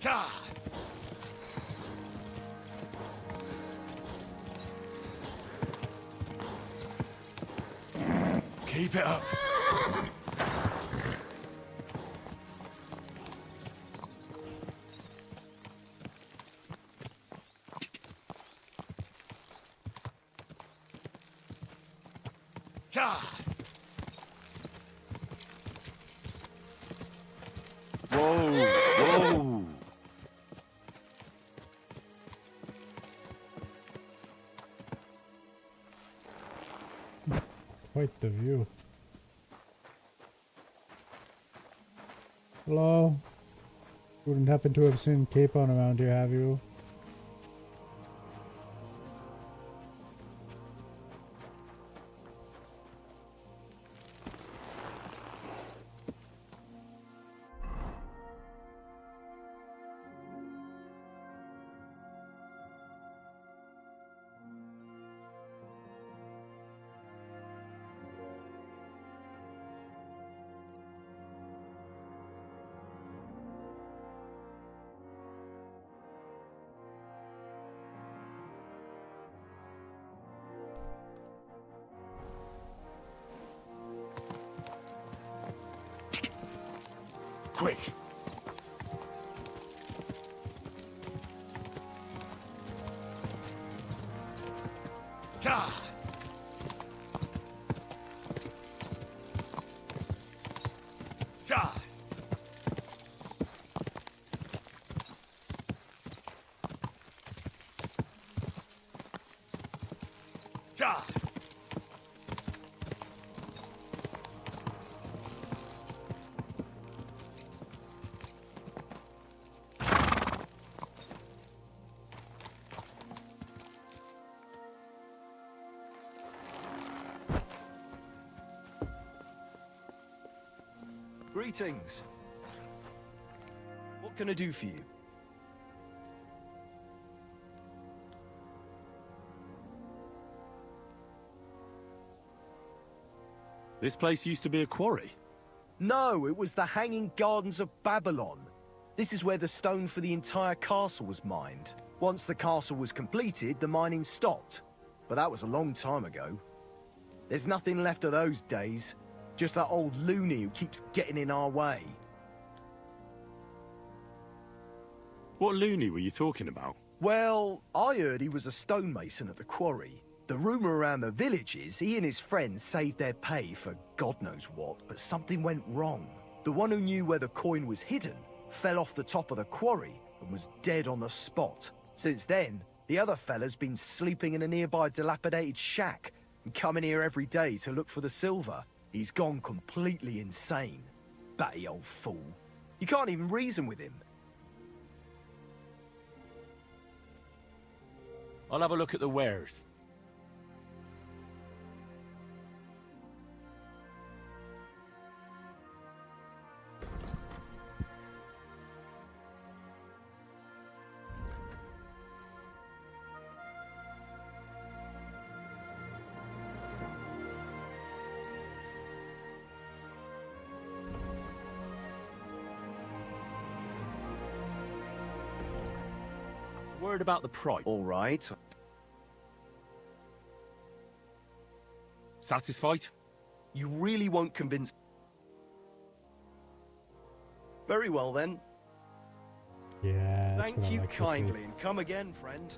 Ka! Keep it up. Ka! Whoa! Whoa! Quite the view. Hello? Wouldn't happen to have seen Capon around here, have you? Quick! Ka! Ka! Ka! Greetings. What can I do for you? This place used to be a quarry. No, it was the Hanging Gardens of Babylon. This is where the stone for the entire castle was mined. Once the castle was completed, the mining stopped. But that was a long time ago. There's nothing left of those days. Just that old loony who keeps getting in our way. What loony were you talking about? Well, I heard he was a stonemason at the quarry. The rumour around the village is he and his friends saved their pay for God knows what, but something went wrong. The one who knew where the coin was hidden fell off the top of the quarry and was dead on the spot. Since then, the other fella's been sleeping in a nearby dilapidated shack and coming here every day to look for the silver. He's gone completely insane. Batty old fool. You can't even reason with him. I'll have a look at the wares. Word about the price. All right. Satisfied? You really won't convince... Very well, then. Yeah, that's Thank what I you like to see. kindly, and come again, friend.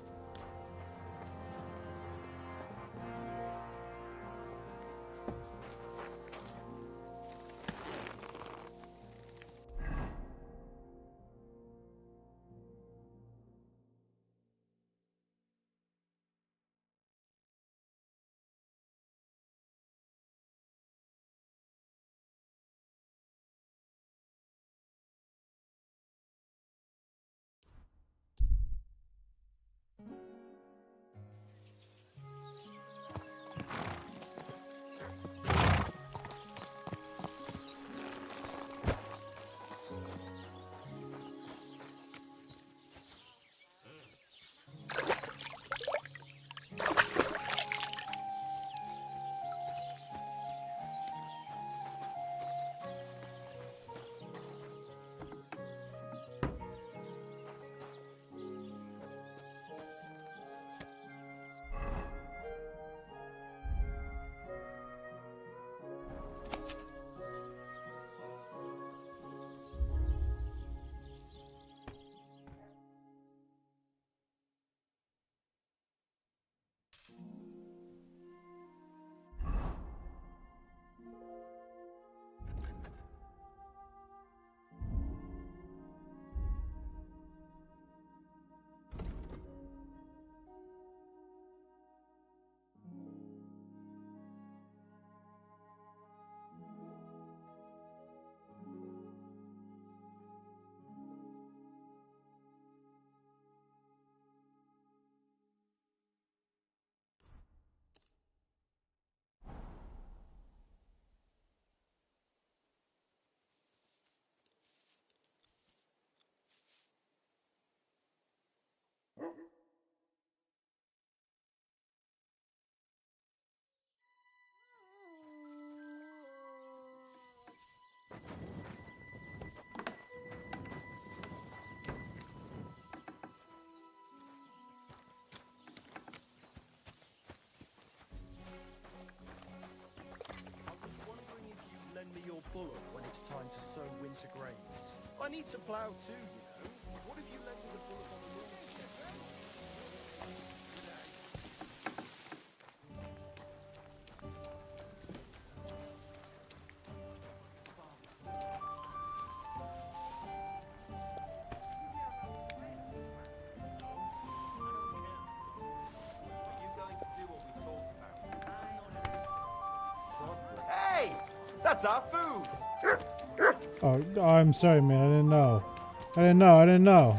to grains. I need to plough too, you know. What if you lend me the bullet on the moon? Hey! That's our food! Oh, I'm sorry, man. I didn't know. I didn't know.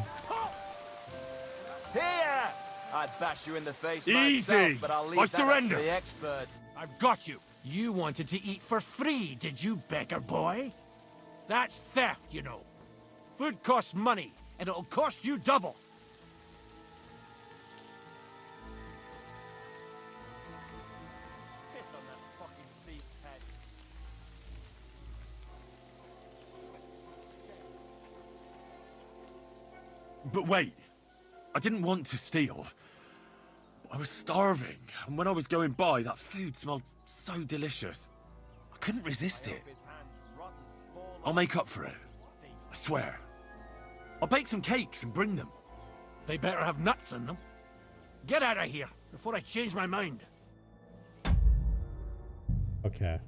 Here! I'd bash you in the face Easy! myself, but I'll leave I that surrender. up to the experts. I've got you. You wanted to eat for free, did you, beggar boy? That's theft, you know. Food costs money, and it'll cost you double. Piss on that fucking thief's head. But wait, I didn't want to steal. I was starving, and when I was going by, that food smelled so delicious. I couldn't resist it. I'll make up for it. I swear. I'll bake some cakes and bring them. They better have nuts in them. Get out of here before I change my mind. Okay.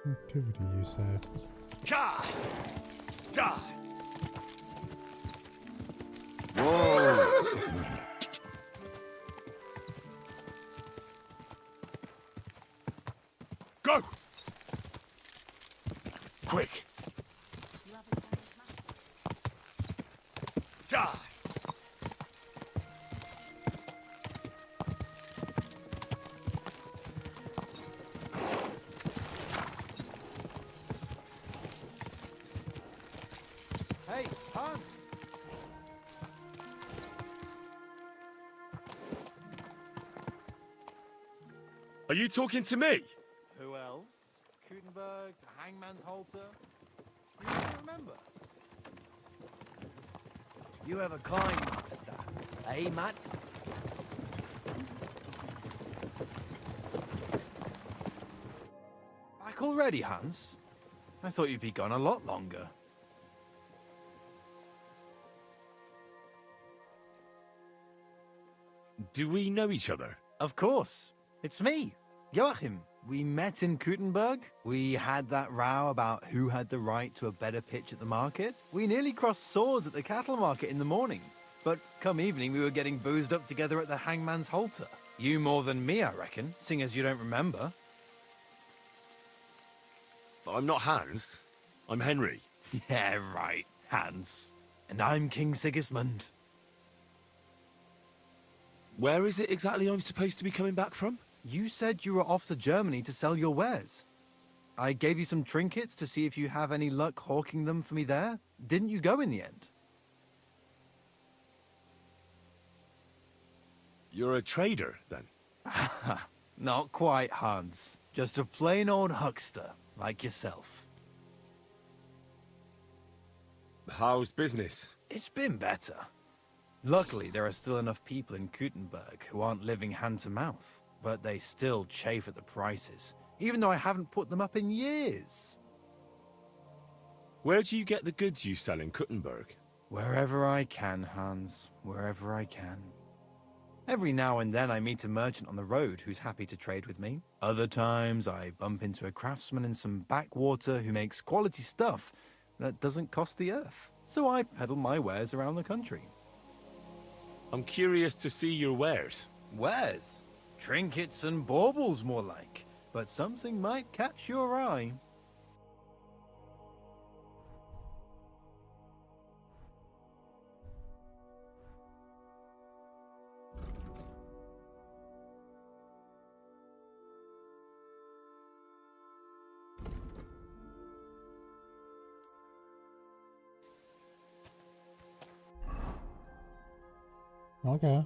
Activity, you say? Cha! Cha! Whoa! Go! Quick! Cha! Hey, Hans! Are you talking to me? Who else? Gutenberg, the Hangman's Halter? You don't remember? You have a kind master, eh, Matt? Back already, Hans? I thought you'd be gone a lot longer. Do we know each other? Of course. It's me, Joachim. We met in Gutenberg. We had that row about who had the right to a better pitch at the market. We nearly crossed swords at the cattle market in the morning. But come evening, we were getting boozed up together at the Hangman's Halter. You more than me, I reckon, seeing as you don't remember. I'm not Hans. I'm Henry. Yeah, right, Hans. And I'm King Sigismund. Where is it exactly I'm supposed to be coming back from? You said you were off to Germany to sell your wares. I gave you some trinkets to see if you have any luck hawking them for me there. Didn't you go in the end? You're a trader, then? Not quite, Hans. Just a plain old huckster, like yourself. How's business? It's been better. Luckily, there are still enough people in Gutenberg who aren't living hand to mouth, but they still chafe at the prices, even though I haven't put them up in years. Where do you get the goods you sell in Gutenberg? Wherever I can, Hans. Wherever I can. Every now and then I meet a merchant on the road who's happy to trade with me. Other times I bump into a craftsman in some backwater who makes quality stuff that doesn't cost the earth. So I peddle my wares around the country. I'm curious to see your wares. Wares? Trinkets and baubles, more like. But something might catch your eye. Okay.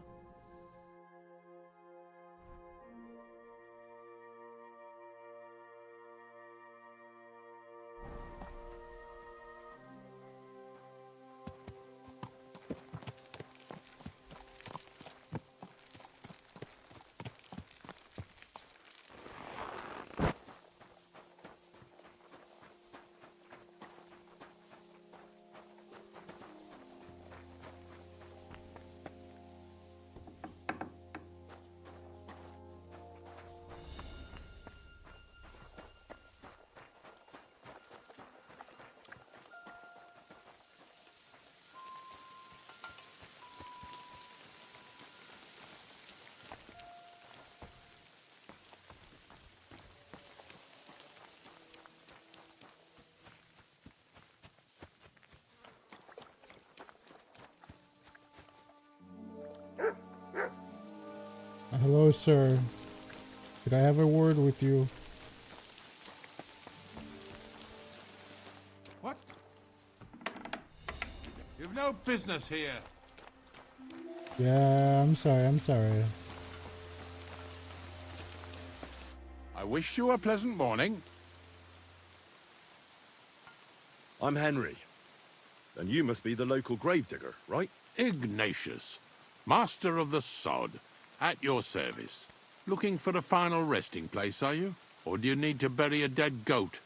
Hello, sir. Could I have a word with you? What? You've no business here. Yeah, I'm sorry. I wish you a pleasant morning. I'm Henry. And you must be the local gravedigger, right? Ignatius, master of the sod, at your service. Looking for a final resting place, are you? Or do you need to bury a dead goat?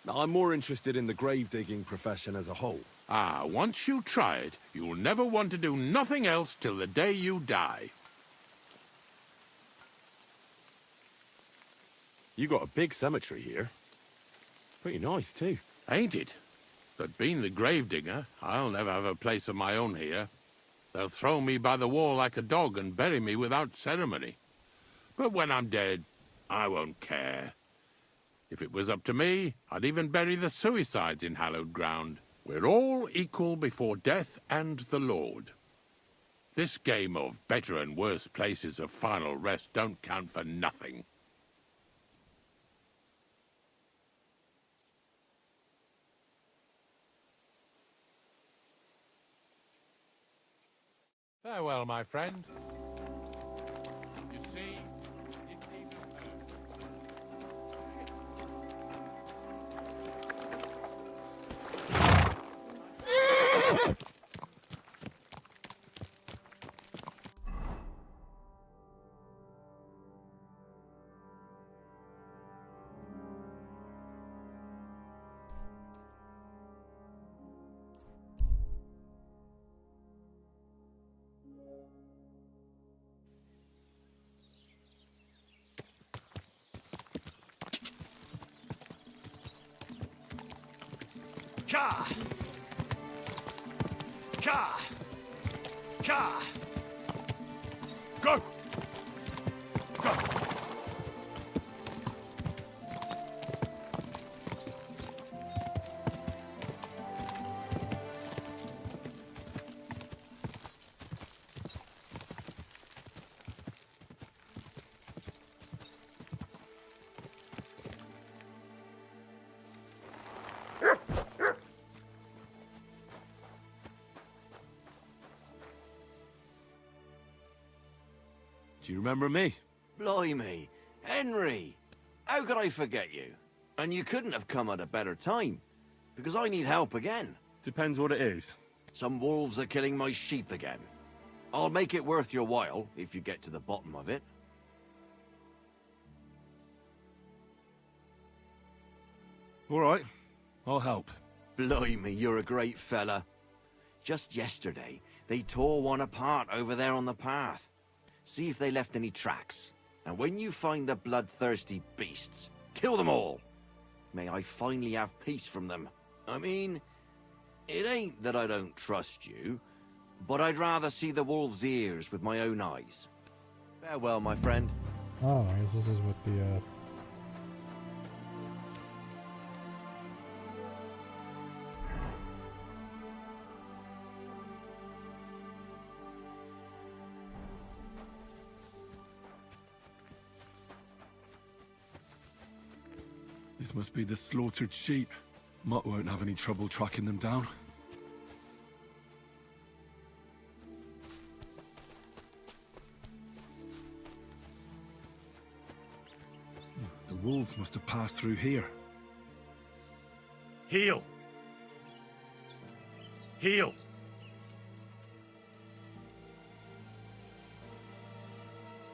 I'm more interested in the grave digging profession as a whole. Ah, once you try it, you'll never want to do nothing else till the day you die. You got a big cemetery here. Pretty nice, too. Ain't it? But being the gravedigger, I'll never have a place of my own here. They'll throw me by the wall like a dog and bury me without ceremony. But when I'm dead, I won't care. If it was up to me, I'd even bury the suicides in hallowed ground. We're all equal before death and the Lord. This game of better and worse places of final rest don't count for nothing. Farewell, my friend. You see, you didn't even Ka! Ka! Ka! Go! Go! Do you remember me? Blimey, Henry! How could I forget you? And you couldn't have come at a better time, because I need help again. Depends what it is. Some wolves are killing my sheep again. I'll make it worth your while, if you get to the bottom of it. All right, I'll help. Blimey, you're a great fella. Just yesterday, they tore one apart over there on the path. See if they left any tracks. And when you find the bloodthirsty beasts, kill them all. May I finally have peace from them. I mean, it ain't that I don't trust you, but I'd rather see the wolf's ears with my own eyes. Farewell, my friend. Oh, I guess this is what the, This must be the slaughtered sheep. Mutt won't have any trouble tracking them down. The wolves must have passed through here. Heal! Heal!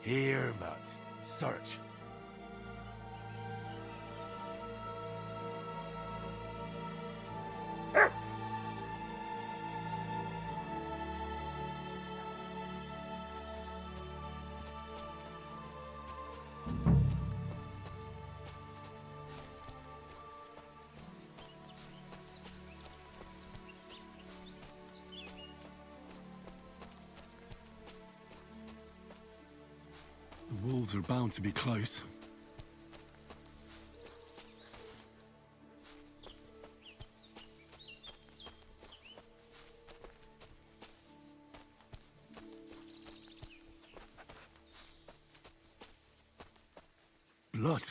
Here, Mutt. Search. The wolves are bound to be close. Blood.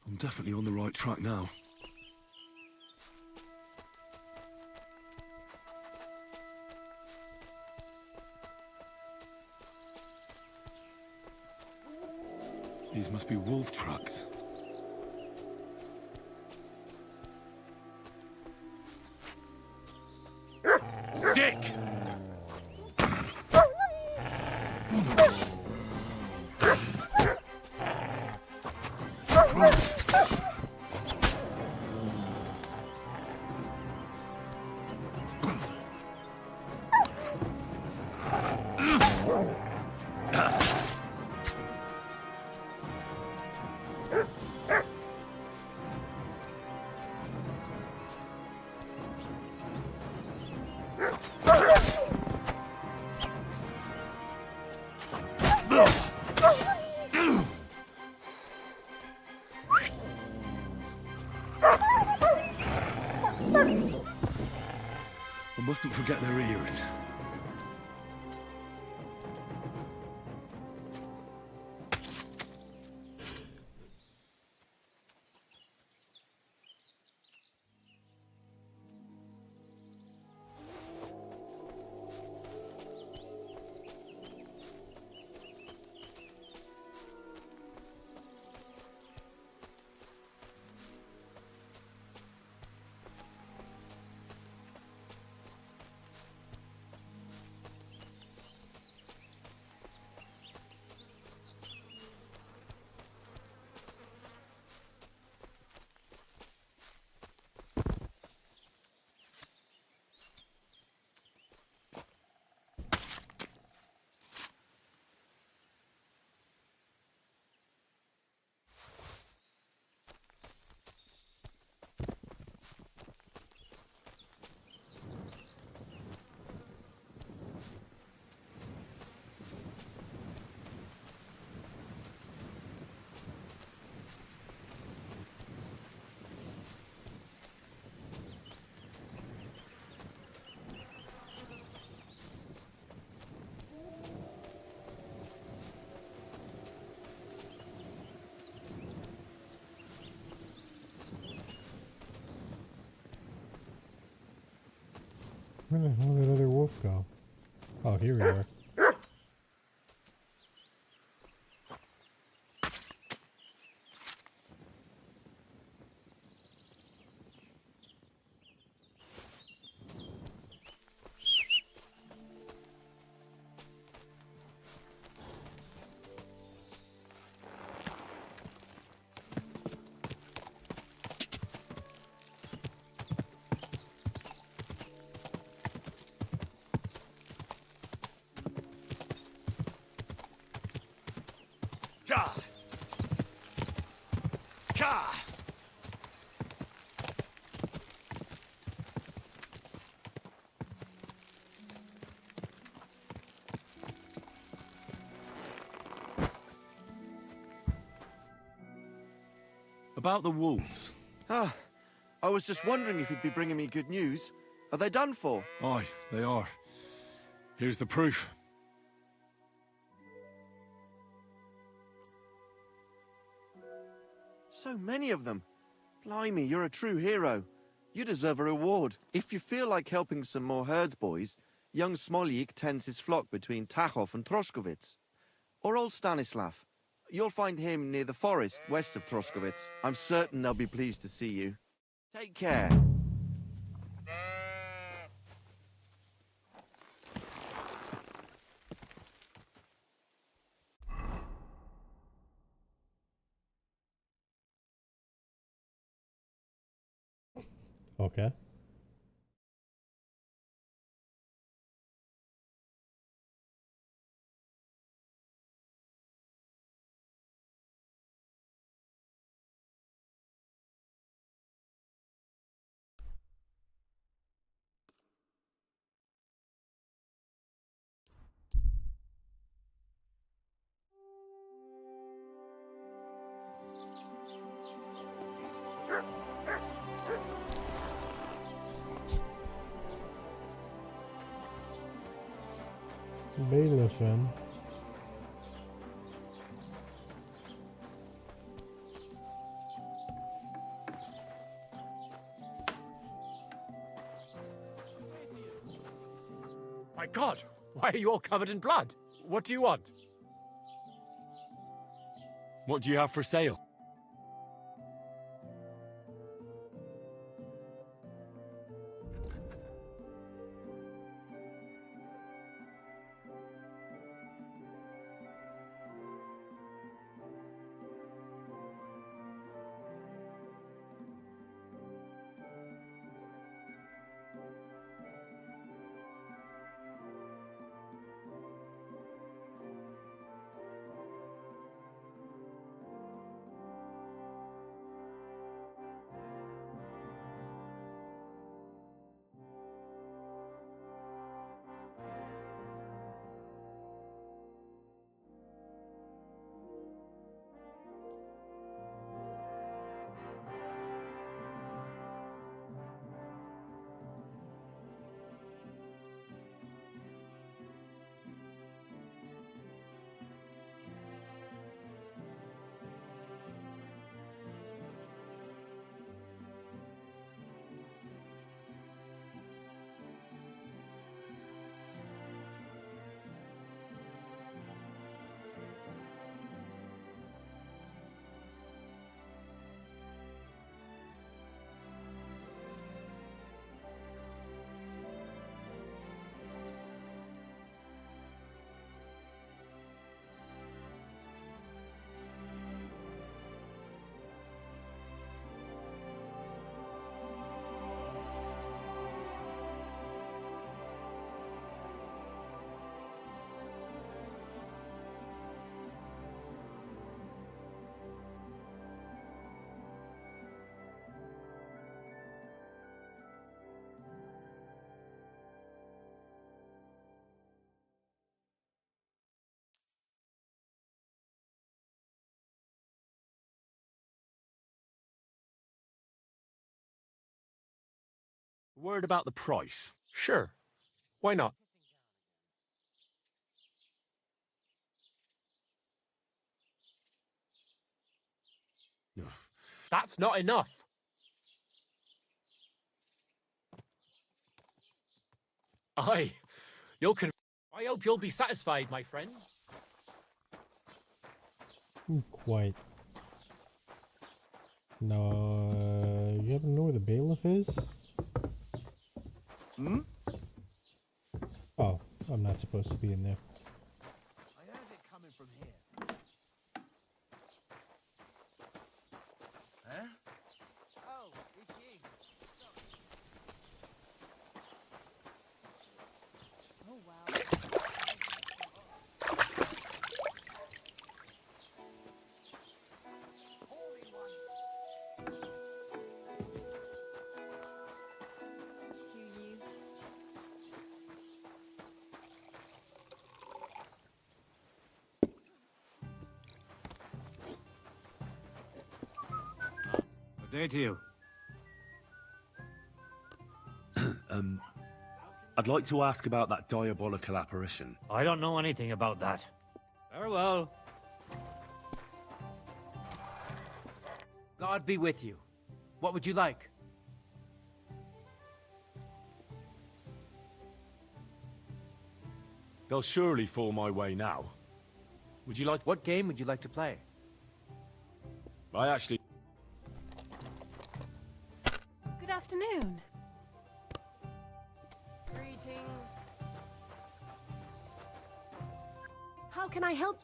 I'm definitely on the right track now. These must be wolf tracks. Sick! I mustn't forget their ears. Where the hell did that other wolf go? Oh, here we are. Ka! Ka! About the wolves. Ah, I was just wondering if you'd be bringing me good news. Are they done for? Aye, they are. Here's the proof. So many of them. Blimey, you're a true hero. You deserve a reward. If you feel like helping some more herds boys, young Smoljik tends his flock between Tachov and Troskowitz. Or old Stanislav. You'll find him near the forest west of Troskowitz. I'm certain they'll be pleased to see you. Take care. Okay. Bailiffin. My God, why are you all covered in blood? What do you want? What do you have for sale? Word about the price. Sure. Why not? That's not enough. Aye, I hope you'll be satisfied, my friend. Quite. No, you happen to know where the bailiff is? Hmm? Oh, I'm not supposed to be in there. I heard it coming from here. Huh? Oh, it's you. Oh, wow. Day to you. I'd like to ask about that diabolical apparition. I don't know anything about that. Very well. God be with you. What would you like? They'll surely fall my way now. Would you like... What game would you like to play? I actually... Good afternoon. Greetings. How can I help?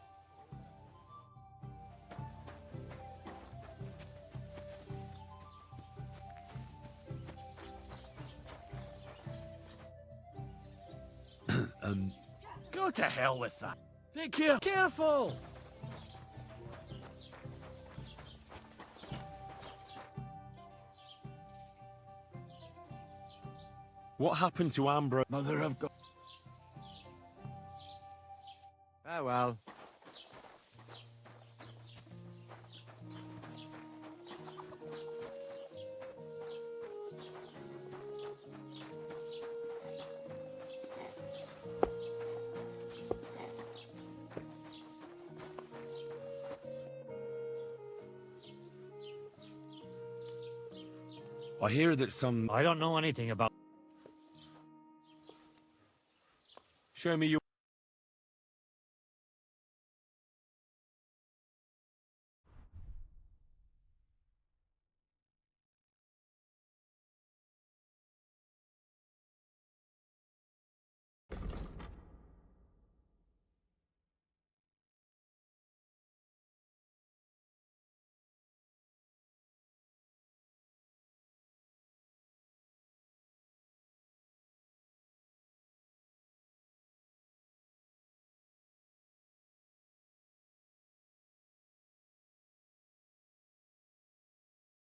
Go to hell with that. Take care. Careful! What happened to Amber? Mother of God. Oh well. I hear that some... I don't know anything about... Show me your...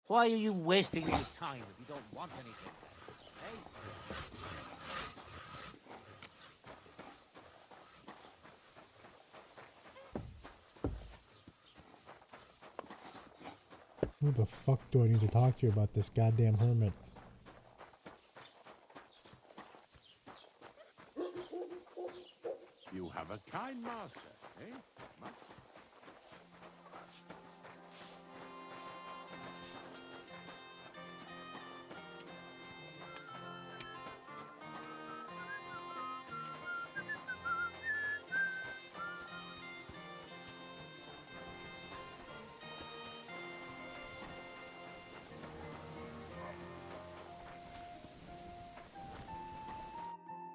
Why are you wasting your time if you don't want anything? Who the fuck do I need to talk to you about this goddamn hermit? You have a kind master, eh?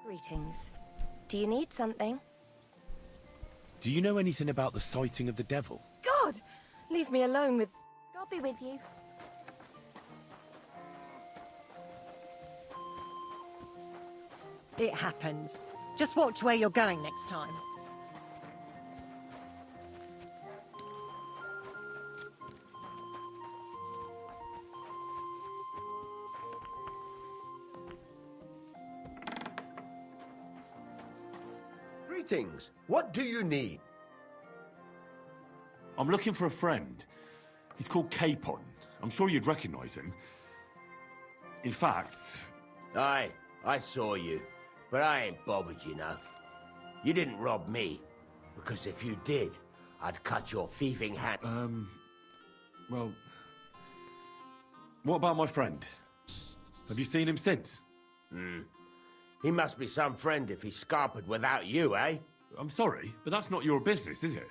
Greetings. Do you need something? Do you know anything about the sighting of the devil? God! Leave me alone with... God be with you. It happens. Just watch where you're going next time. Greetings. What do you need? I'm looking for a friend. He's called Capon. I'm sure you'd recognize him. In fact... Aye, I saw you. But I ain't bothered, you know. You didn't rob me. Because if you did, I'd cut your thieving hand. Well... What about my friend? Have you seen him since? He must be some friend if he's scarpered without you, eh? I'm sorry, but that's not your business, is it?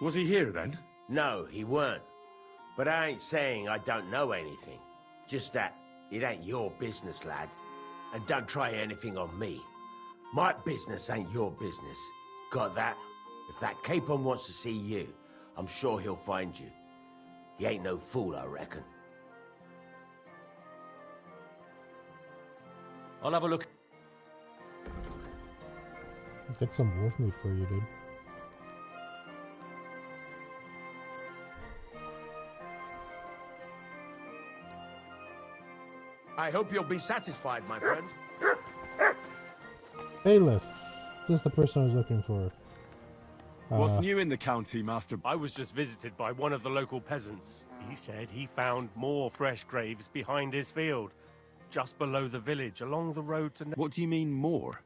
Was he here then? No, he weren't. But I ain't saying I don't know anything. Just that it ain't your business, lad. And don't try anything on me. My business ain't your business. Got that? If that Capon wants to see you, I'm sure he'll find you. He ain't no fool, I reckon. I'll have a look. Get some wolf meat for you, dude. I hope you'll be satisfied, my friend. Bailiff. This is the person I was looking for. What's new in the county, Master? I was just visited by one of the local peasants. He said he found more fresh graves behind his field, just below the village, along the road to... What do you mean, more?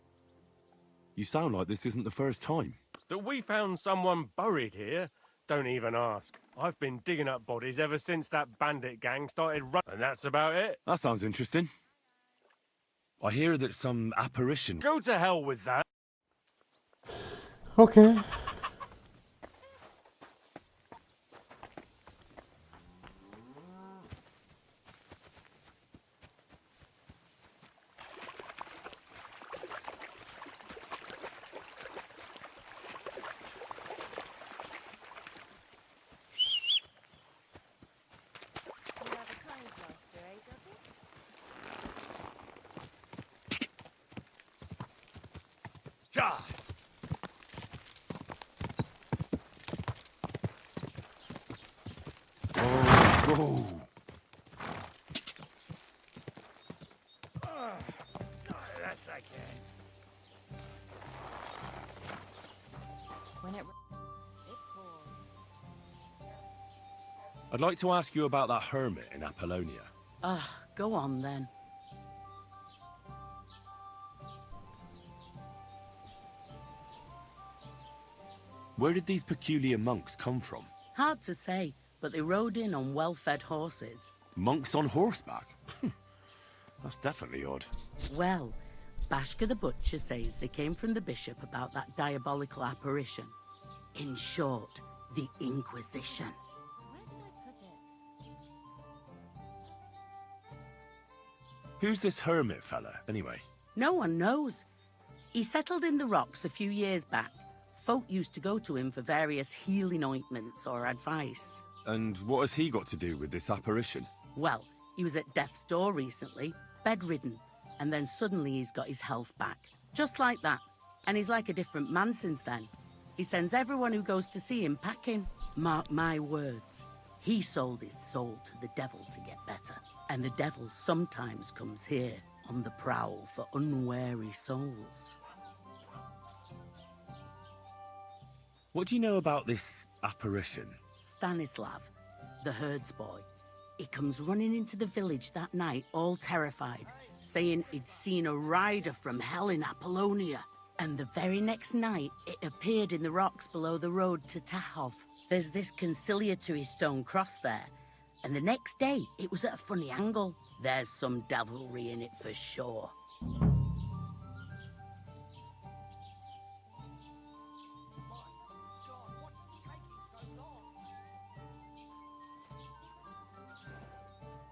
You sound like this isn't the first time. That we found someone buried here? Don't even ask. I've been digging up bodies ever since that bandit gang started running, and that's about it. That sounds interesting. I hear that some apparition... Go to hell with that. Okay. Ja! Oh, That's I can. When it I'd like to ask you about that hermit in Apollonia. Go on then. Where did these peculiar monks come from? Hard to say, but they rode in on well-fed horses. Monks on horseback? That's definitely odd. Well, Bashka the Butcher says they came from the bishop about that diabolical apparition. In short, the Inquisition. Who's this hermit fella, anyway? No one knows. He settled in the rocks a few years back. Folk used to go to him for various healing ointments or advice. And what has he got to do with this apparition? Well, he was at death's door recently, bedridden, and then suddenly he's got his health back. Just like that. And he's like a different man since then. He sends everyone who goes to see him packing. Mark my words. He sold his soul to the devil to get better. And the devil sometimes comes here on the prowl for unwary souls. What do you know about this apparition? Stanislav, the herds boy. He comes running into the village that night, all terrified, saying he'd seen a rider from hell in Apollonia. And the very next night, it appeared in the rocks below the road to Tahov. There's this conciliatory stone cross there. And the next day, it was at a funny angle. There's some devilry in it for sure.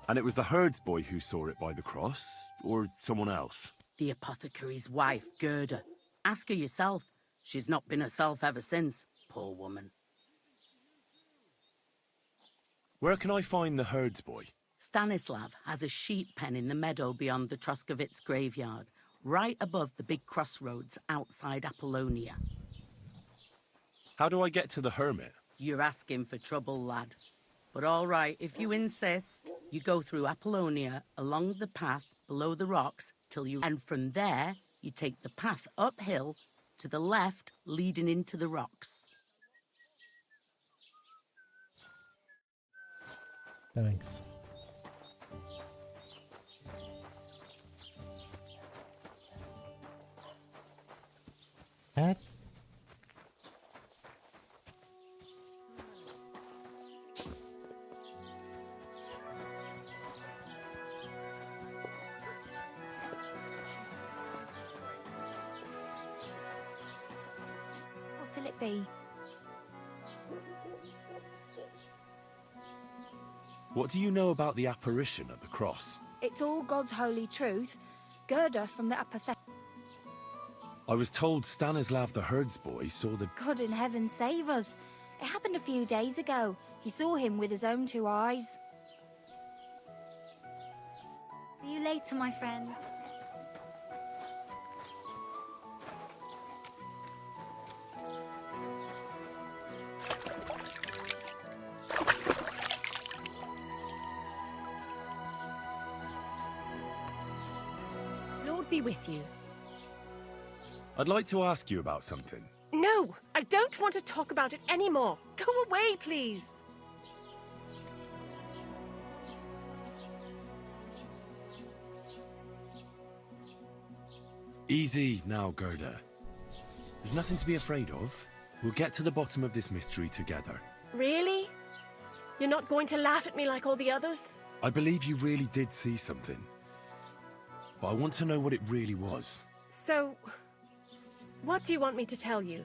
And it was the herds boy who saw it by the cross, or someone else? The apothecary's wife, Gerda. Ask her yourself. She's not been herself ever since, poor woman. Where can I find the herds boy? Stanislav has a sheep pen in the meadow beyond the Troskovitz graveyard, right above the big crossroads outside Apollonia. How do I get to the hermit? You're asking for trouble, lad. But all right, if you insist, you go through Apollonia, along the path below the rocks, till you... And from there, you take the path uphill to the left, leading into the rocks. Thanks. Hat? What'll it be? What do you know about the apparition at the cross? It's all God's holy truth. Gerda from the apathetic. I was told Stanislav the herds boy saw the... God in heaven save us. It happened a few days ago. He saw him with his own 2 eyes. See you later, my friend. Lord be with you. I'd like to ask you about something. No, I I don't want to talk about it anymore. Go away, please. Easy now, Gerda. There's nothing to be afraid of. We'll get to the bottom of this mystery together. Really? You're not going to laugh at me like all the others? I believe you really did see something. But I want to know what it really was. So, what do you want me to tell you?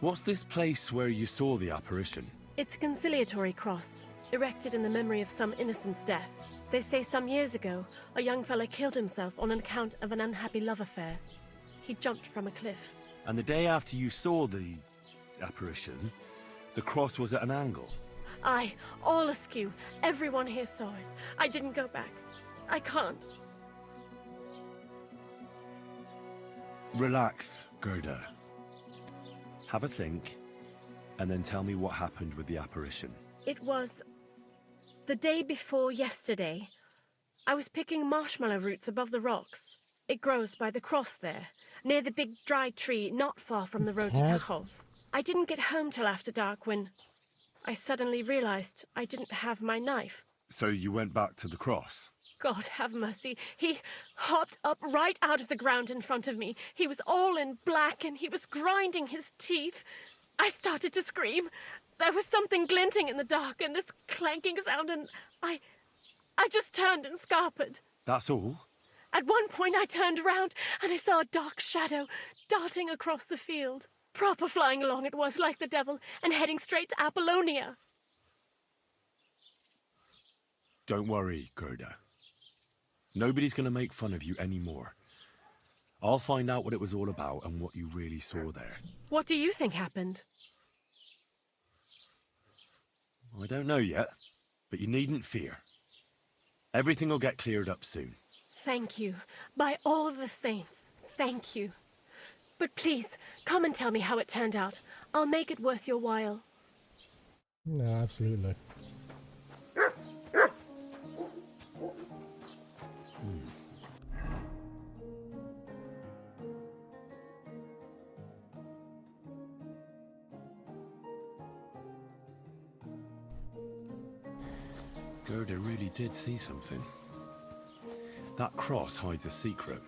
What's this place where you saw the apparition? It's a conciliatory cross, erected in the memory of some innocent's death. They say some years ago, a young fella killed himself on account of an unhappy love affair. He jumped from a cliff. And the day after you saw the apparition, the cross was at an angle. Aye, all askew. Everyone here saw it. I didn't go back. I can't. Relax, Gerda. Have a think, and then tell me what happened with the apparition. It was the day before yesterday. I was picking marshmallow roots above the rocks. It grows by the cross there, near the big dry tree not far from the road to Tachov. I didn't get home till after dark when I suddenly realized I didn't have my knife. So you went back to the cross? God have mercy. He hopped up right out of the ground in front of me. He was all in black and he was grinding his teeth. I started to scream. There was something glinting in the dark and this clanking sound, and I just turned and scarpered. That's all? At one point I turned around and I saw a dark shadow darting across the field. Proper flying along it was, like the devil, and heading straight to Apollonia. Don't worry, Gerda. Nobody's going to make fun of you anymore. I'll find out what it was all about and what you really saw there. What do you think happened? I don't know yet, but you needn't fear. Everything will get cleared up soon. Thank you. By all the saints, thank you. But please, come and tell me how it turned out. I'll make it worth your while. No, absolutely. Gerda really did see something. That cross hides a secret.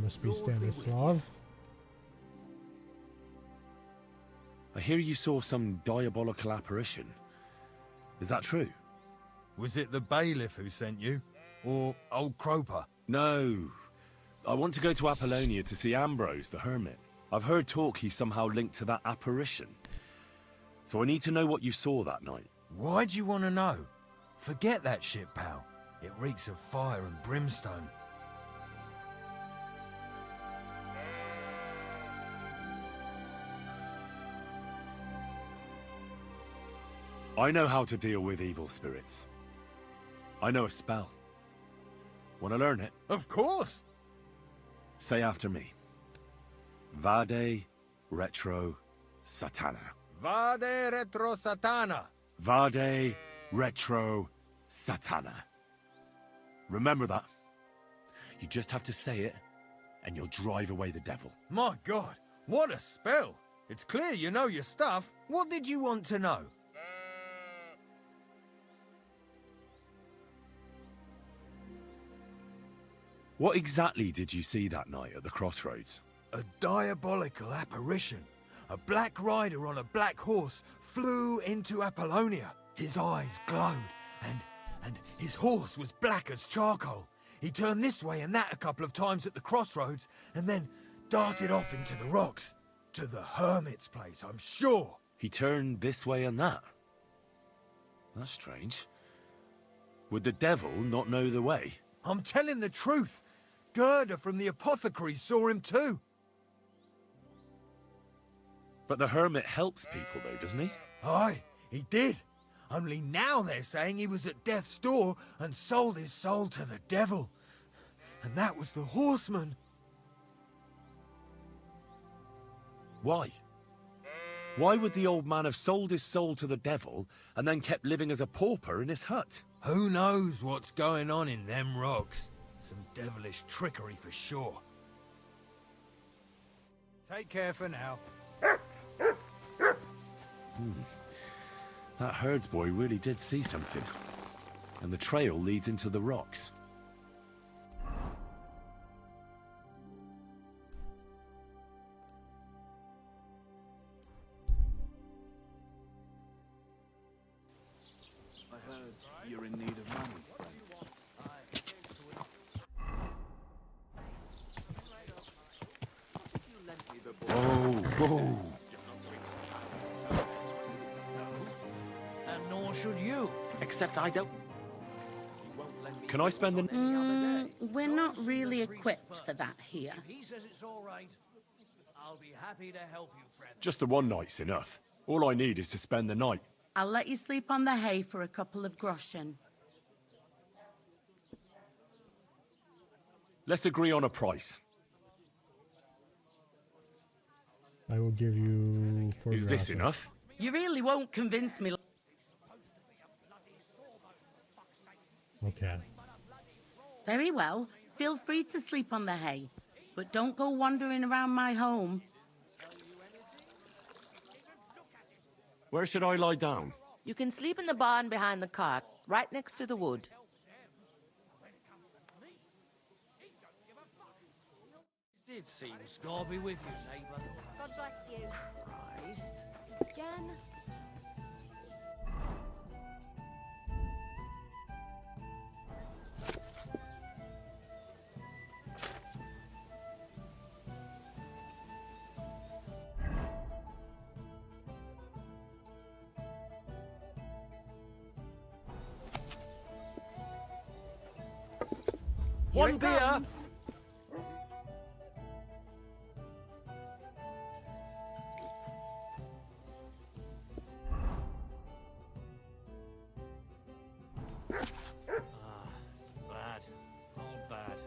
Must be Stanislav. I hear you saw some diabolical apparition. Is that true? Was it the bailiff who sent you? Or old Croper? No. I want to go to Apollonia to see Ambrose, the hermit. I've heard talk he's somehow linked to that apparition. So I need to know what you saw that night. Why do you want to know? Forget that shit, pal. It reeks of fire and brimstone. I know how to deal with evil spirits. I know a spell. Want to learn it? Of course! Say after me. Vade retro satana. Vade retro satana. Vade retro satana. Remember that. You just have to say it, and you'll drive away the devil. My God, what a spell! It's clear you know your stuff. What did you want to know? What exactly did you see that night at the crossroads? A diabolical apparition. A black rider on a black horse flew into Apollonia. His eyes glowed, and his horse was black as charcoal. He turned this way and that a couple of times at the crossroads, and then darted off into the rocks. To the hermit's place, I'm sure. He turned this way and that? That's strange. Would the devil not know the way? I'm telling the truth. Gerda from the apothecary saw him too. But the hermit helps people, though, doesn't he? Aye, he did. Only now they're saying he was at death's door and sold his soul to the devil. And that was the horseman. Why? Why would the old man have sold his soul to the devil and then kept living as a pauper in his hut? Who knows what's going on in them rocks? Some devilish trickery for sure. Take care for now. That herdsboy really did see something. And the trail leads into the rocks. I heard you're in need of money, friend. Whoa. And nor should you. Except I don't. Can I spend the... We're not really equipped for that here. He says it's all right. I'll be happy to help you, friend. Just the one night's enough. All I need is to spend the night. I'll let you sleep on the hay for a couple of groschen. Let's agree on a price. I will give you 4 Is this grasses. enough? You really won't convince me. Okay. Very well. Feel free to sleep on the hay, but don't go wandering around my home. Where should I lie down? You can sleep in the barn behind the cart, right next to the wood. Did seem Scorby with you, neighbour. God bless you. Christ. Again. One beer. Bad. All bad.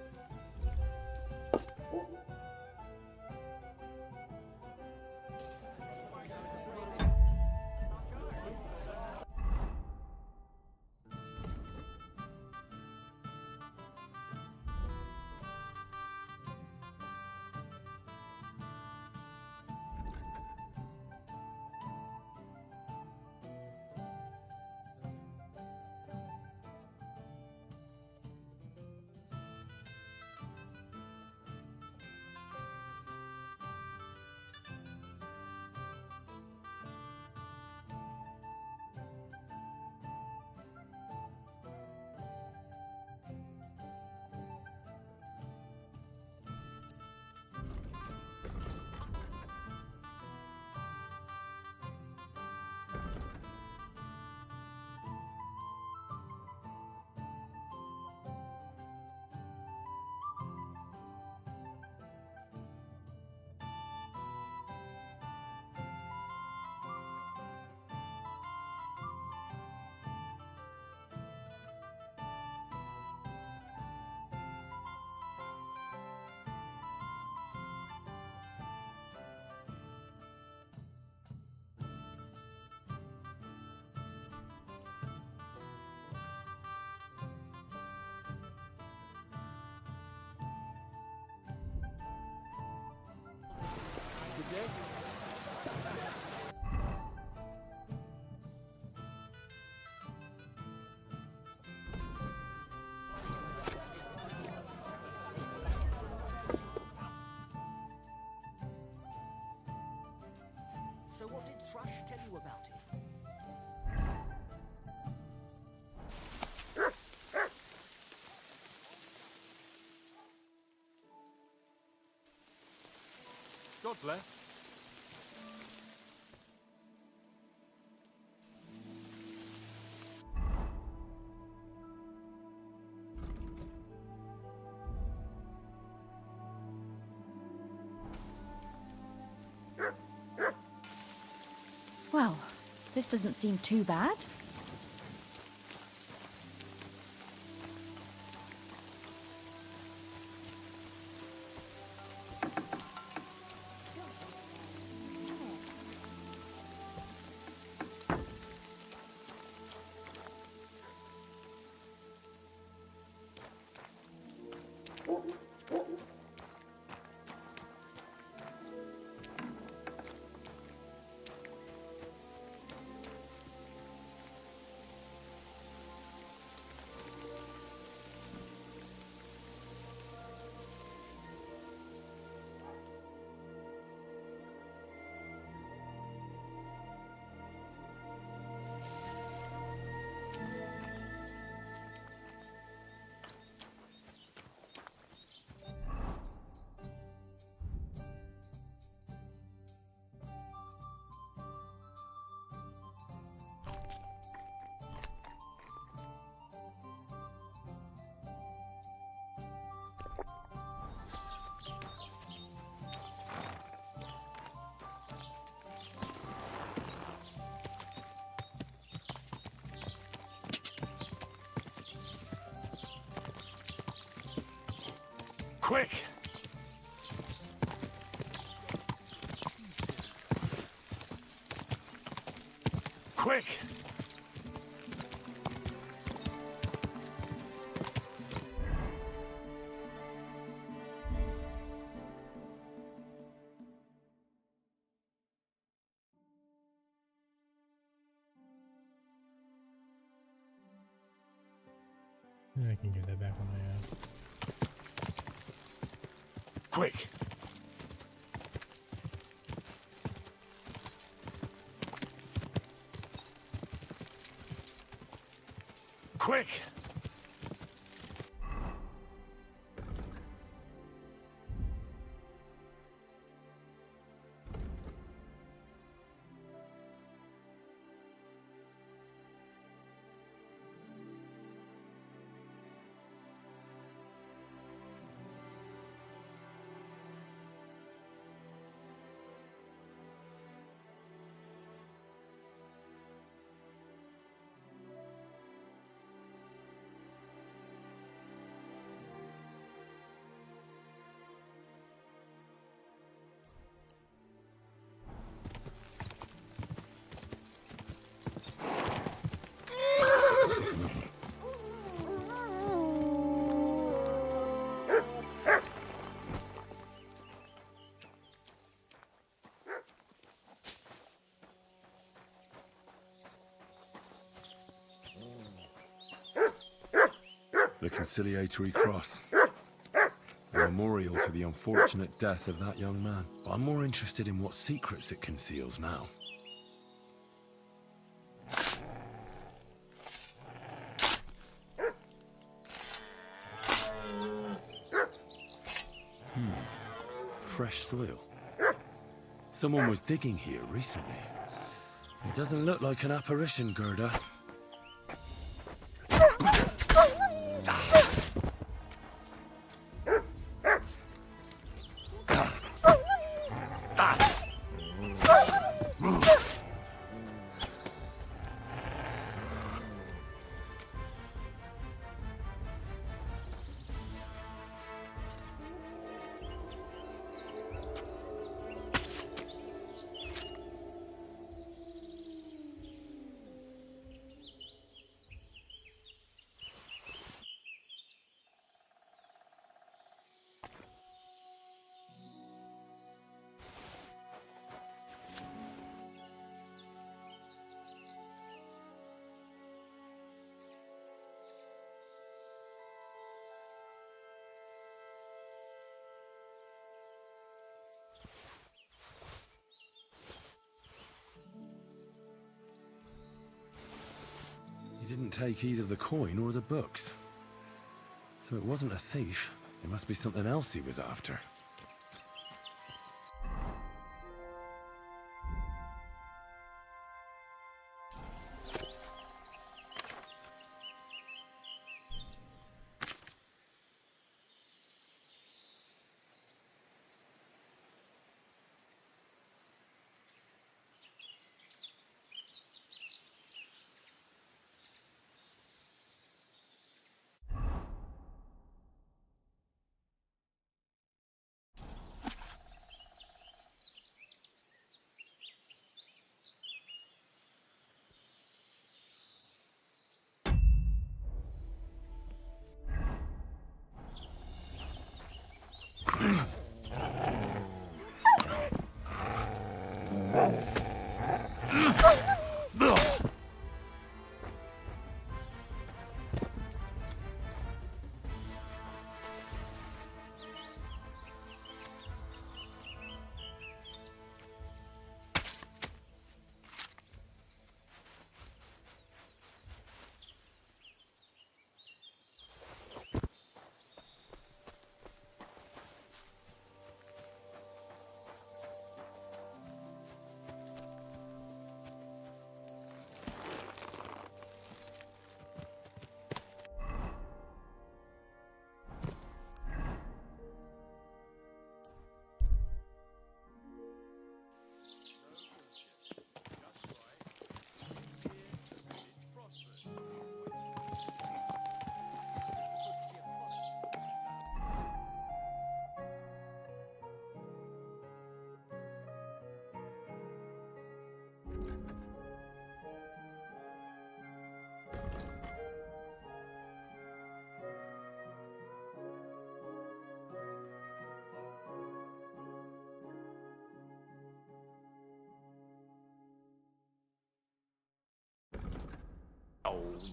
So what did Thrush tell you about it? God bless. This doesn't seem too bad. Quick! Quick! I can get that back on my Quick! Quick! The conciliatory cross. A memorial to the unfortunate death of that young man. But I'm more interested in what secrets it conceals now. Fresh soil. Someone was digging here recently. It doesn't look like an apparition, Gerda. He didn't take either the coin or the books. So it wasn't a thief. It must be something else he was after.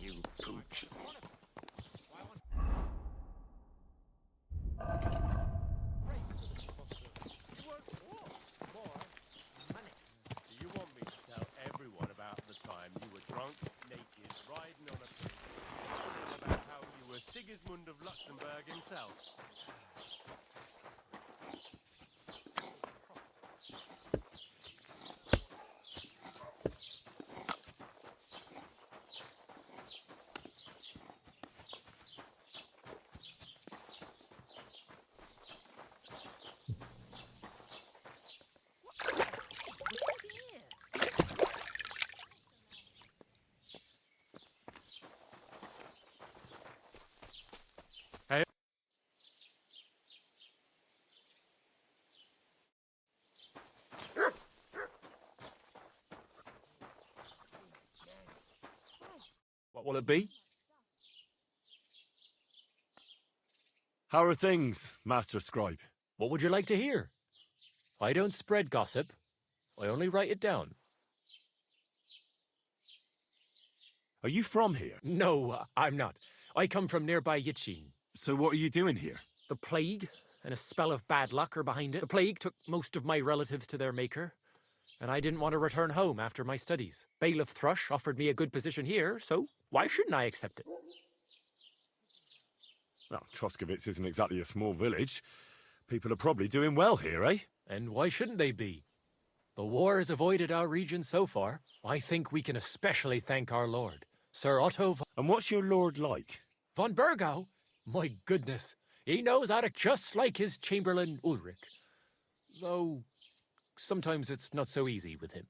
you pooch. Do you want me to tell everyone about the time you were drunk, naked, riding on a pig, talking about how you were Sigismund of Luxembourg himself? Hey. What will it be? How are things, Master Scribe? What would you like to hear? I don't spread gossip. I only write it down. Are you from here? No, I'm not. I come from nearby Yitchin. So what are you doing here? The plague and a spell of bad luck are behind it. The plague took most of my relatives to their maker, and I didn't want to return home after my studies. Bailiff Thrush offered me a good position here, so why shouldn't I accept it? Well, Troskovitz isn't exactly a small village. People are probably doing well here, eh? And why shouldn't they be? The war has avoided our region so far. I think we can especially thank our lord, Sir Otto von... And what's your lord like? Von Burgau? My goodness. He knows how to just like his Chamberlain Ulrich. Though, sometimes it's not so easy with him.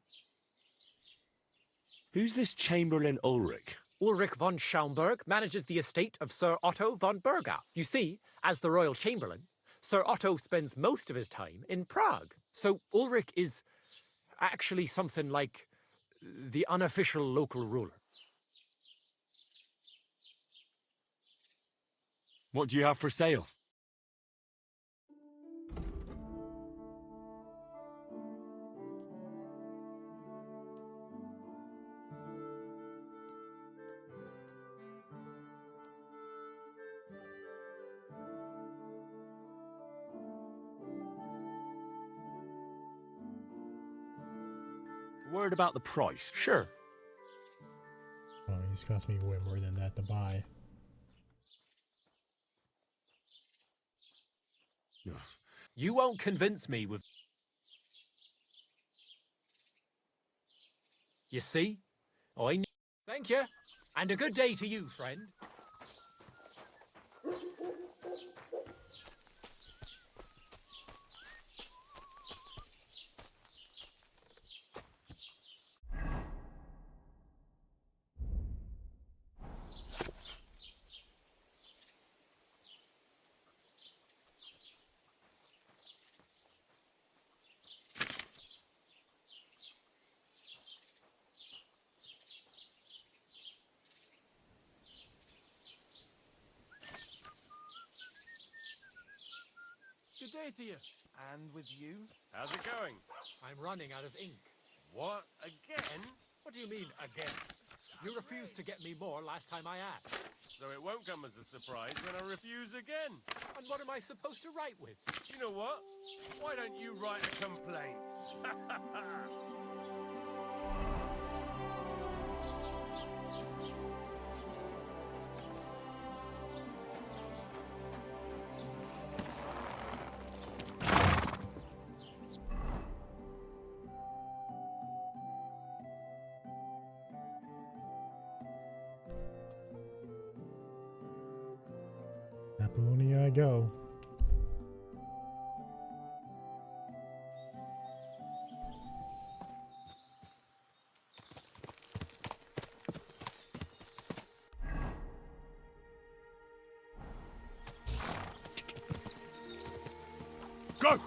Who's this Chamberlain Ulrich? Ulrich von Schaumburg manages the estate of Sir Otto von Burgau. You see, as the royal chamberlain, Sir Otto spends most of his time in Prague. So Ulrich is actually something like the unofficial local ruler. What do you have for sale? Word about the price? Sure. Oh, he's cost me way more than that to buy. You won't convince me with... You see? Thank you. And a good day to you, friend. Good day to you. And with you? How's it going? I'm running out of ink. What? Again? What do you mean, again? You refused to get me more last time I asked. So it won't come as a surprise when I refuse again. And what am I supposed to write with? You know what? Why don't you write a complaint? Apollonia I go. Go!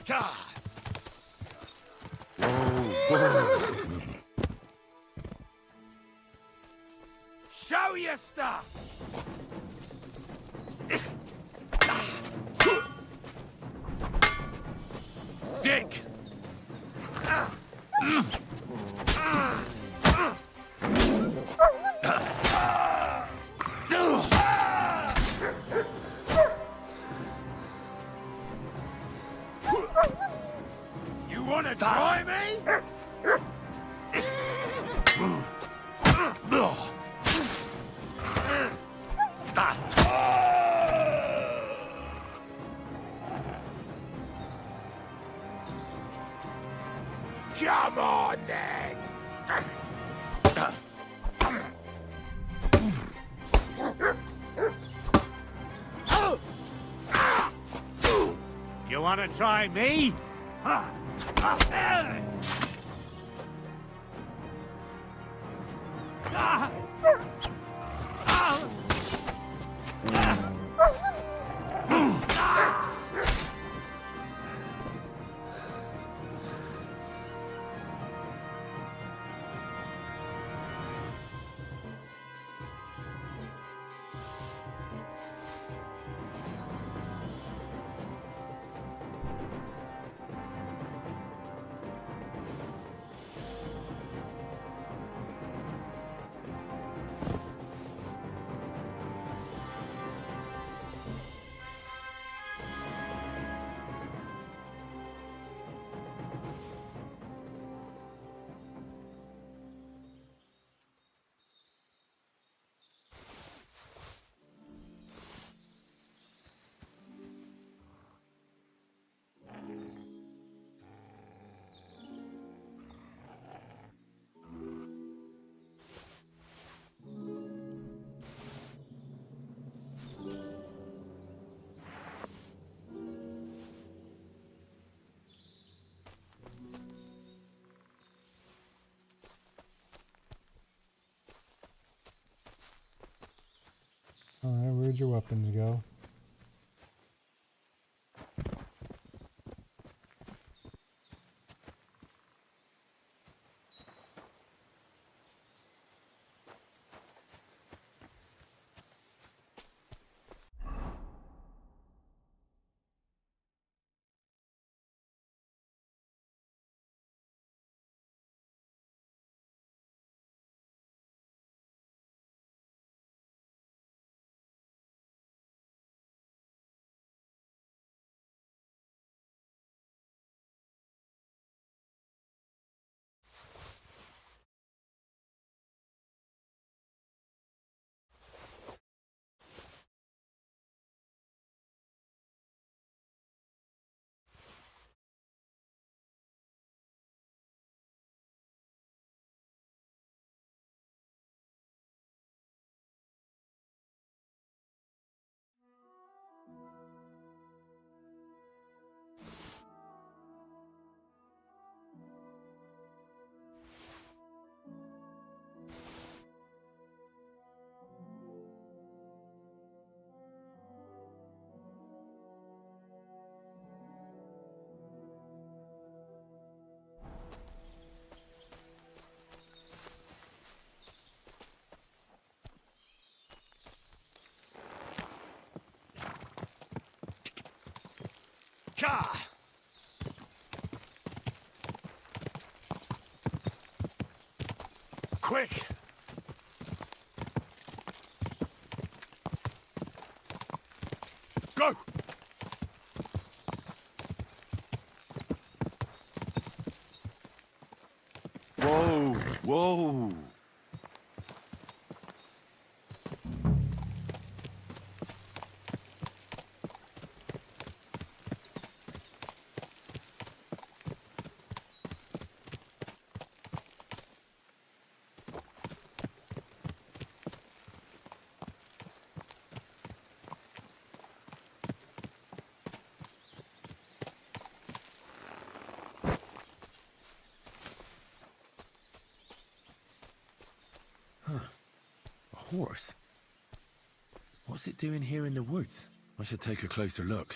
God! Show your stuff! Sick! You wanna try me? Come on, then! You wanna try me? Alright, where'd your weapons go? Ka! Quick! Go! Whoa! Whoa! Horse? What's it doing here in the woods? I should take a closer look.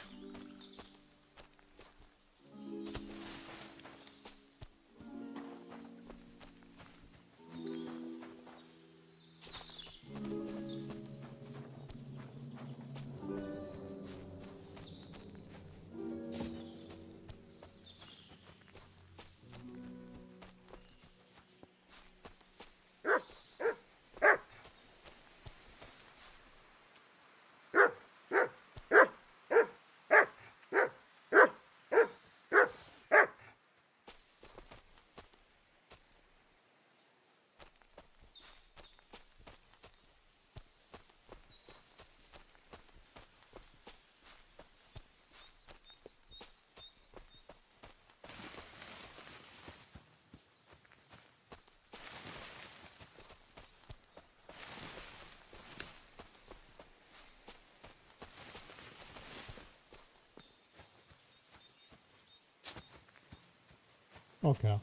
Okay.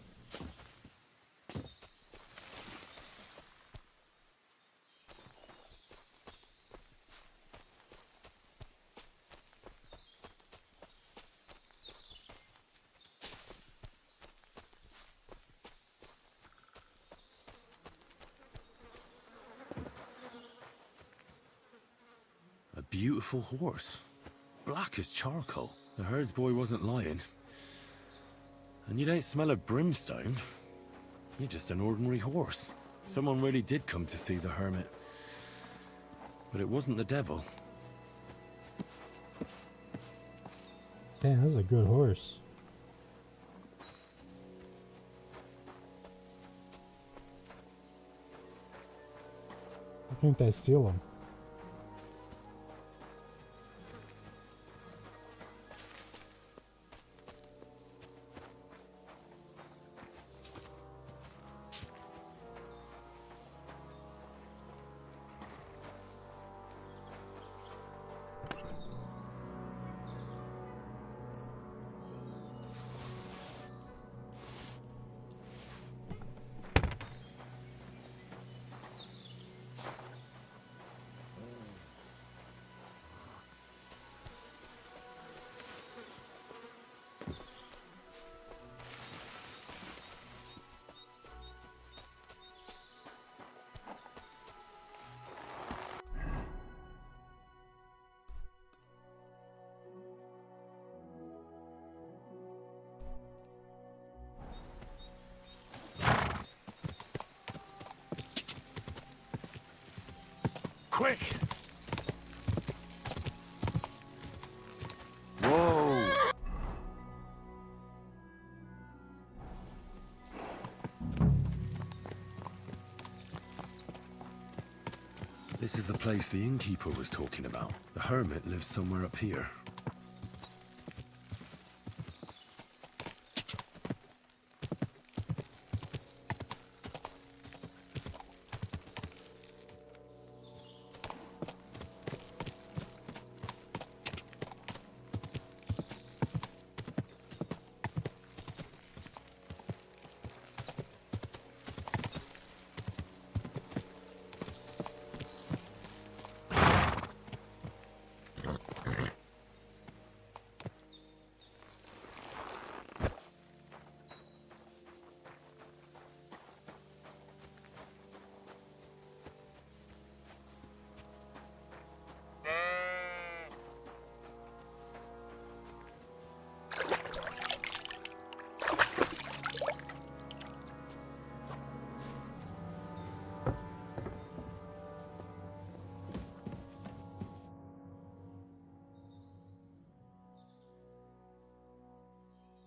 A beautiful horse. Black as charcoal. The herds boy wasn't lying. And you don't smell of brimstone. You're just an ordinary horse. Someone really did come to see the hermit. But it wasn't the devil. Damn, that's a good horse. Why can't I steal him? Quick! Whoa! This is the place the innkeeper was talking about. The hermit lives somewhere up here.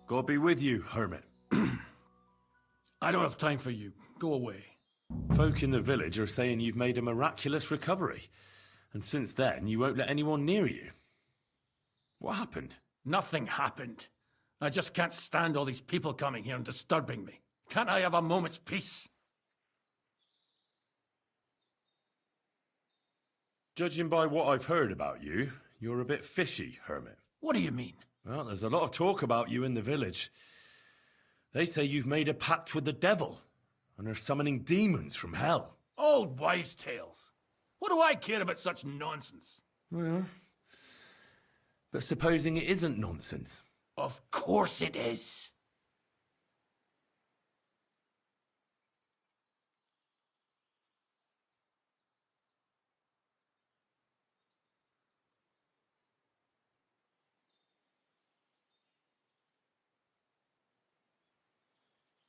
God be with you, hermit. I don't have time for you. Go away. Folk in the village are saying you've made a miraculous recovery. And since then, you won't let anyone near you. What happened? Nothing happened. I just can't stand all these people coming here and disturbing me. Can't I have a moment's peace? Judging by what I've heard about you, you're a bit fishy, hermit. What do you mean? Well, there's a lot of talk about you in the village. They say you've made a pact with the devil, and are summoning demons from hell. Old wives' tales. What do I care about such nonsense? Well, but supposing it isn't nonsense. Of course it is.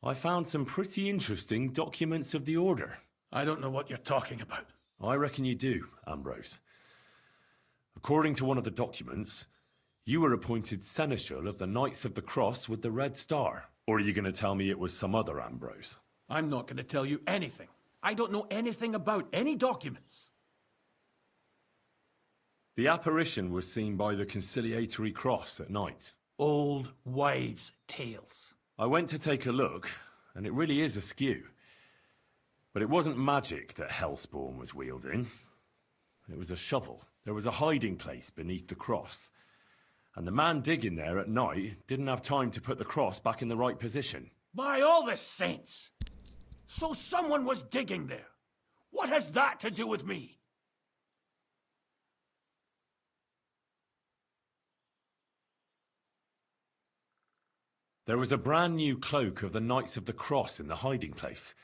I found some pretty interesting documents of the Order. I don't know what you're talking about. I reckon you do, Ambrose. According to one of the documents, you were appointed Seneschal of the Knights of the Cross with the Red Star. Or are you going to tell me it was some other Ambrose? I'm not going to tell you anything. I don't know anything about any documents. The apparition was seen by the conciliatory cross at night. Old wives' tales. I went to take a look, and it really is askew. But it wasn't magic that Hellspawn was wielding. It was a shovel. There was a hiding place beneath the cross. And the man digging there at night didn't have time to put the cross back in the right position. By all the saints! So someone was digging there. What has that to do with me? There was a brand new cloak of the Knights of the Cross in the hiding place.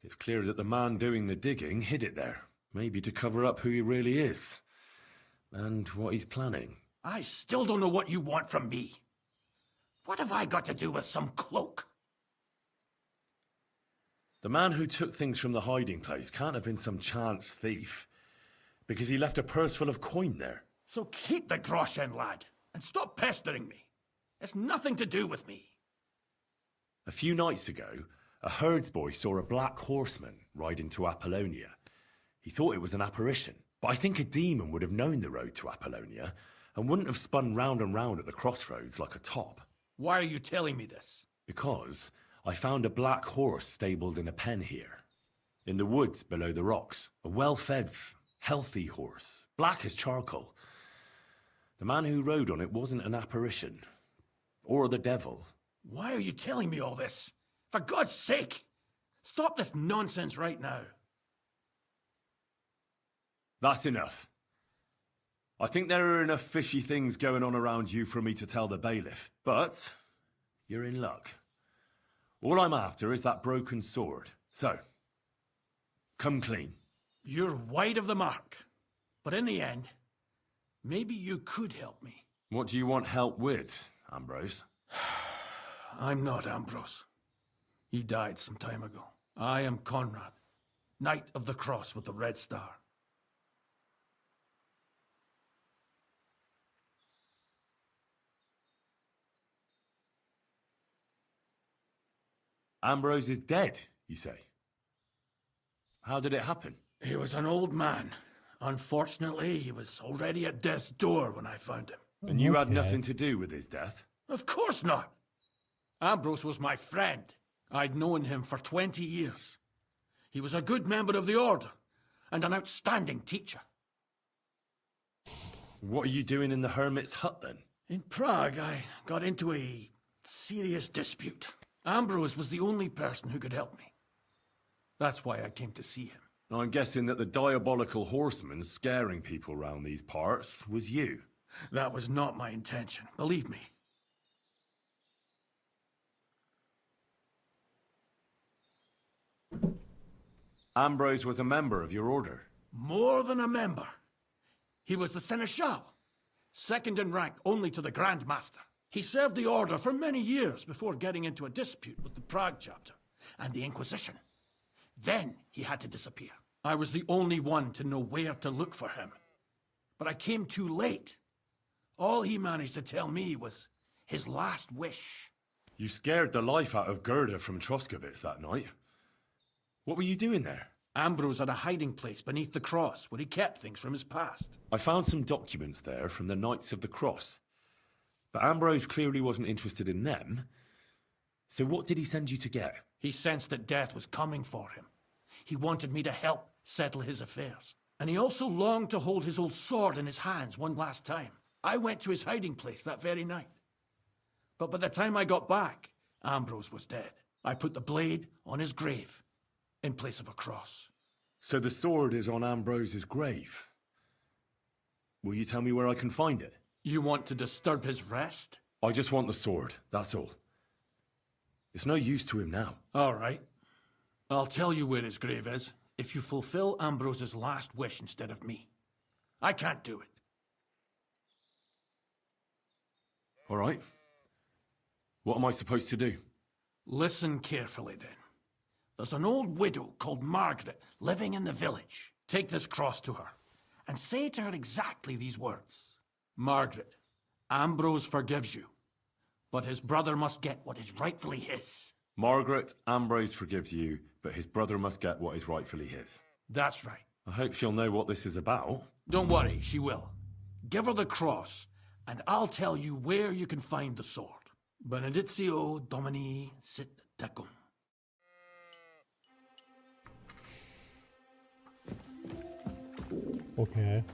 It's clear that the man doing the digging hid it there, maybe to cover up who he really is. And what he's planning. I still don't know what you want from me. What have I got to do with some cloak? The man who took things from the hiding place can't have been some chance thief, because he left a purse full of coin there. So keep the groschen, lad, and stop pestering me. It's nothing to do with me. A few nights ago, a herdsboy saw a black horseman ride into Apollonia. He thought it was an apparition, but I think a demon would have known the road to Apollonia and wouldn't have spun round and round at the crossroads like a top. Why are you telling me this? Because I found a black horse stabled in a pen here, in the woods below the rocks. A well-fed, healthy horse, black as charcoal. The man who rode on it wasn't an apparition, or the devil. Why are you telling me all this? For God's sake! Stop this nonsense right now. That's enough. I think there are enough fishy things going on around you for me to tell the bailiff, but you're in luck. All I'm after is that broken sword. So, come clean. You're wide of the mark. But in the end, maybe you could help me. What do you want help with, Ambrose? I'm not Ambrose. He died some time ago. I am Conrad, Knight of the Cross with the Red Star. Ambrose is dead, you say? How did it happen? He was an old man. Unfortunately, he was already at death's door when I found him. And you had nothing to do with his death? Of course not. Ambrose was my friend. I'd known him for 20 years. He was a good member of the Order, and an outstanding teacher. What are you doing in the hermit's hut, then? In Prague, I got into a serious dispute. Ambrose was the only person who could help me. That's why I came to see him. I'm guessing that the diabolical horseman scaring people round these parts was you. That was not my intention, believe me. Ambrose was a member of your order. More than a member. He was the Seneschal, second in rank only to the Grand Master. He served the Order for many years before getting into a dispute with the Prague chapter and the Inquisition. Then he had to disappear. I was the only one to know where to look for him. But I came too late. All he managed to tell me was his last wish. You scared the life out of Gerda from Troskovitz that night. What were you doing there? Ambrose had a hiding place beneath the cross where he kept things from his past. I found some documents there from the Knights of the Cross. But Ambrose clearly wasn't interested in them. So what did he send you to get? He sensed that death was coming for him. He wanted me to help settle his affairs. And he also longed to hold his old sword in his hands one last time. I went to his hiding place that very night. But by the time I got back, Ambrose was dead. I put the blade on his grave in place of a cross. So the sword is on Ambrose's grave. Will you tell me where I can find it? You want to disturb his rest? I just want the sword, that's all. It's no use to him now. All right. I'll tell you where his grave is if you fulfill Ambrose's last wish instead of me. I can't do it. All right. What am I supposed to do? Listen carefully, then. There's an old widow called Margaret living in the village. Take this cross to her and say to her exactly these words. Margaret, Ambrose forgives you, but his brother must get what is rightfully his. Margaret, Ambrose forgives you, but his brother must get what is rightfully his. That's right. I hope she'll know what this is about. Don't worry, she will. Give her the cross, and I'll tell you where you can find the sword. Benedictio Domini sit tecum. Okay.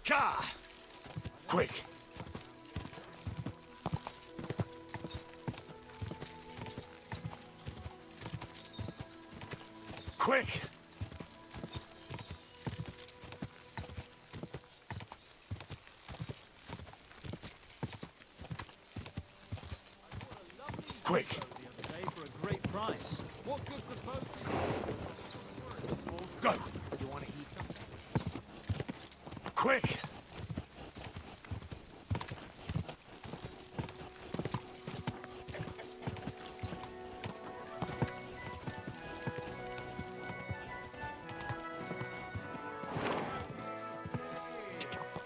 Gah! Quick! Quick! Quick! For a great price. What good's the boat? Go! You want to eat something? Quick!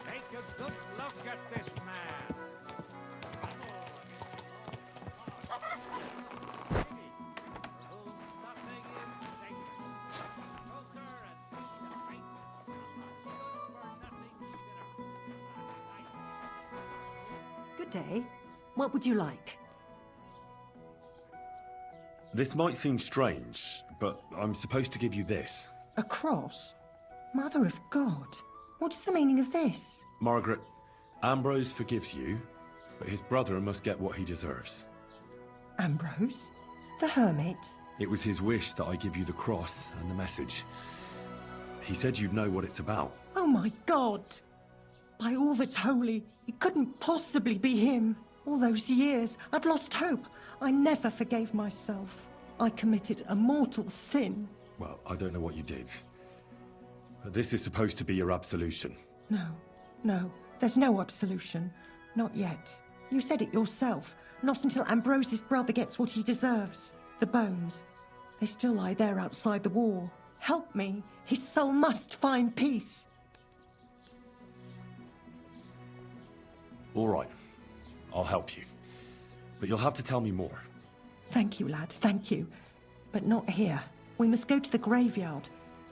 Take a good look at this man. Good day. What would you like? This might seem strange, but I'm supposed to give you this. A cross? Mother of God. What is the meaning of this? Margaret, Ambrose forgives you, but his brother must get what he deserves. Ambrose? The hermit? It was his wish that I give you the cross and the message. He said you'd know what it's about. Oh my God! By all that's holy, it couldn't possibly be him. All those years, I'd lost hope. I never forgave myself. I committed a mortal sin. Well, I don't know what you did. But this is supposed to be your absolution. No, there's no absolution. Not yet. You said it yourself. Not until Ambrose's brother gets what he deserves. The bones. They still lie there outside the wall. Help me. His soul must find peace. All right. I'll help you. But you'll have to tell me more. Thank you, lad, thank you. But not here. We must go to the graveyard.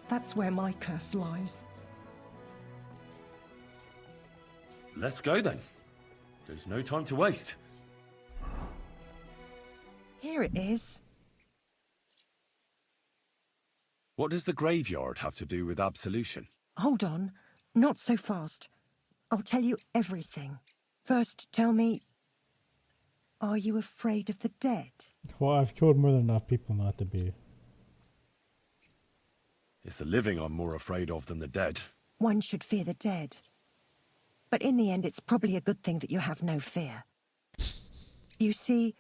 That's where my curse lies. Let's go then. There's no time to waste. Here it is. What does the graveyard have to do with absolution? Hold on. Not so fast. I'll tell you everything. First, tell me, are you afraid of the dead? Well, I've killed more than enough people not to be. It's the living I'm more afraid of than the dead. One should fear the dead. But in the end, it's probably a good thing that you have no fear. You see,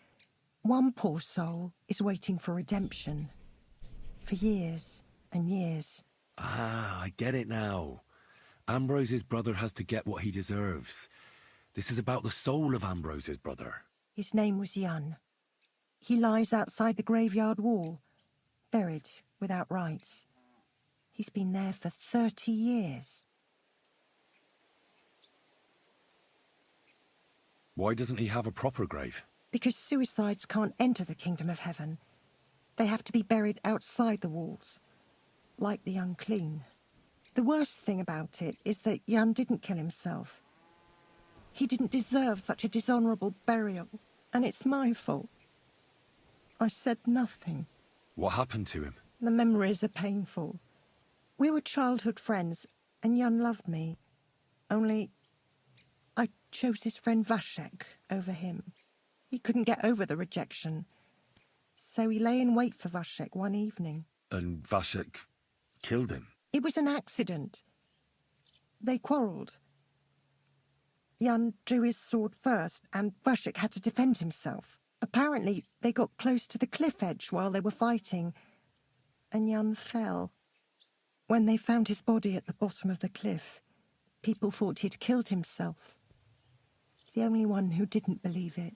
one poor soul is waiting for redemption. For years and years. Ah, I get it now. Ambrose's brother has to get what he deserves. This is about the soul of Ambrose's brother. His name was Jan. He lies outside the graveyard wall, buried without rites. He's been there for 30 years. Why doesn't he have a proper grave? Because suicides can't enter the kingdom of heaven. They have to be buried outside the walls, like the unclean. The worst thing about it is that Jan didn't kill himself. He didn't deserve such a dishonorable burial, and it's my fault. I said nothing. What happened to him? The memories are painful. We were childhood friends, and Jan loved me. Only, I chose his friend Vashek over him. He couldn't get over the rejection, so he lay in wait for Vashek one evening. And Vashek killed him? It was an accident. They quarrelled. Jan drew his sword first, and Vashek had to defend himself. Apparently, they got close to the cliff edge while they were fighting, and Jan fell. When they found his body at the bottom of the cliff, people thought he'd killed himself. The only one who didn't believe it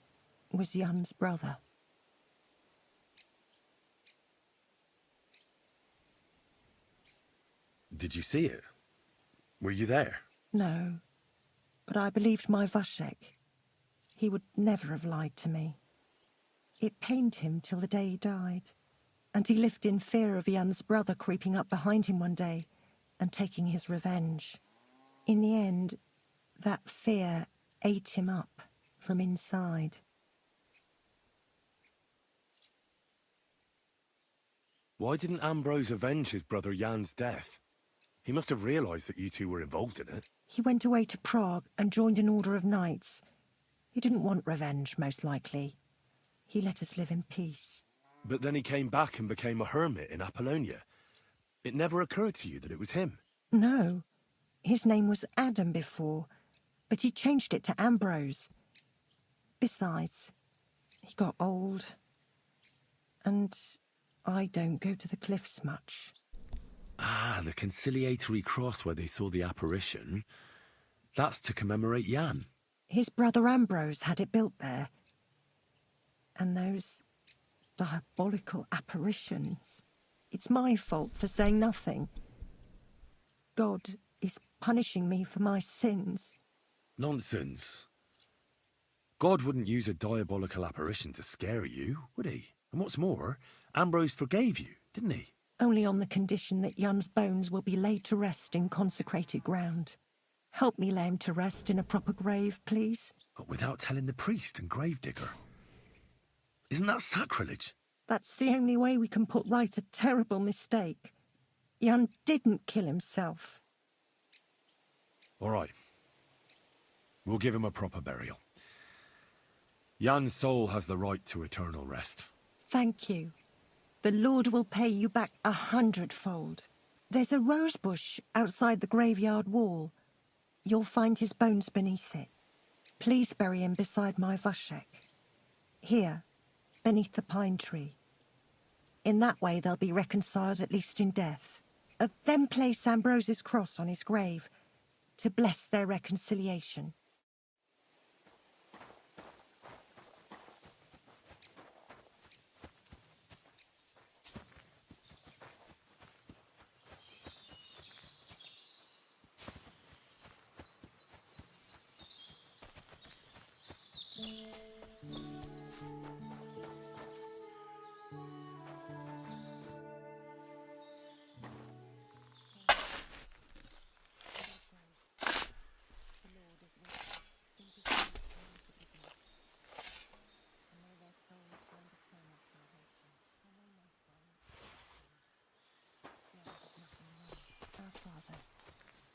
was Jan's brother. Did you see it? Were you there? No, but I believed my Vashek. He would never have lied to me. It pained him till the day he died, and he lived in fear of Jan's brother creeping up behind him one day and taking his revenge. In the end, that fear ate him up from inside. Why didn't Ambrose avenge his brother Jan's death? He must have realised that you two were involved in it. He went away to Prague and joined an order of knights. He didn't want revenge, most likely. He let us live in peace. But then he came back and became a hermit in Apollonia. It never occurred to you that it was him? No. His name was Adam before, but he changed it to Ambrose. Besides, he got old. And I don't go to the cliffs much. Ah, the conciliatory cross where they saw the apparition. That's to commemorate Jan. His brother Ambrose had it built there. And those diabolical apparitions. It's my fault for saying nothing. God is punishing me for my sins. Nonsense. God wouldn't use a diabolical apparition to scare you, would he? And what's more, Ambrose forgave you, didn't he? Only on the condition that Jan's bones will be laid to rest in consecrated ground. Help me lay him to rest in a proper grave, please. But without telling the priest and gravedigger. Isn't that sacrilege? That's the only way we can put right a terrible mistake. Jan didn't kill himself. All right. We'll give him a proper burial. Jan's soul has the right to eternal rest. Thank you. The Lord will pay you back 100-fold. There's a rose bush outside the graveyard wall. You'll find his bones beneath it. Please bury him beside my Vashek. Here, beneath the pine tree. In that way they'll be reconciled at least in death. Then place Ambrose's cross on his grave to bless their reconciliation.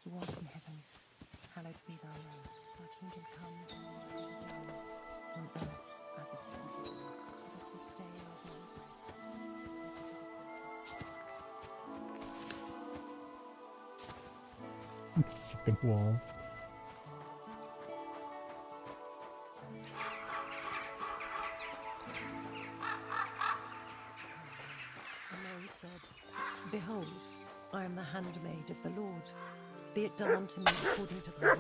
Who art in heaven, hallowed be thy name. Thy kingdom come, on earth as it is in heaven. Give us this day our daily bread. Fucking wall. And Mary said, Behold, I am the handmaid of the Lord. Be it done unto me according to thy word.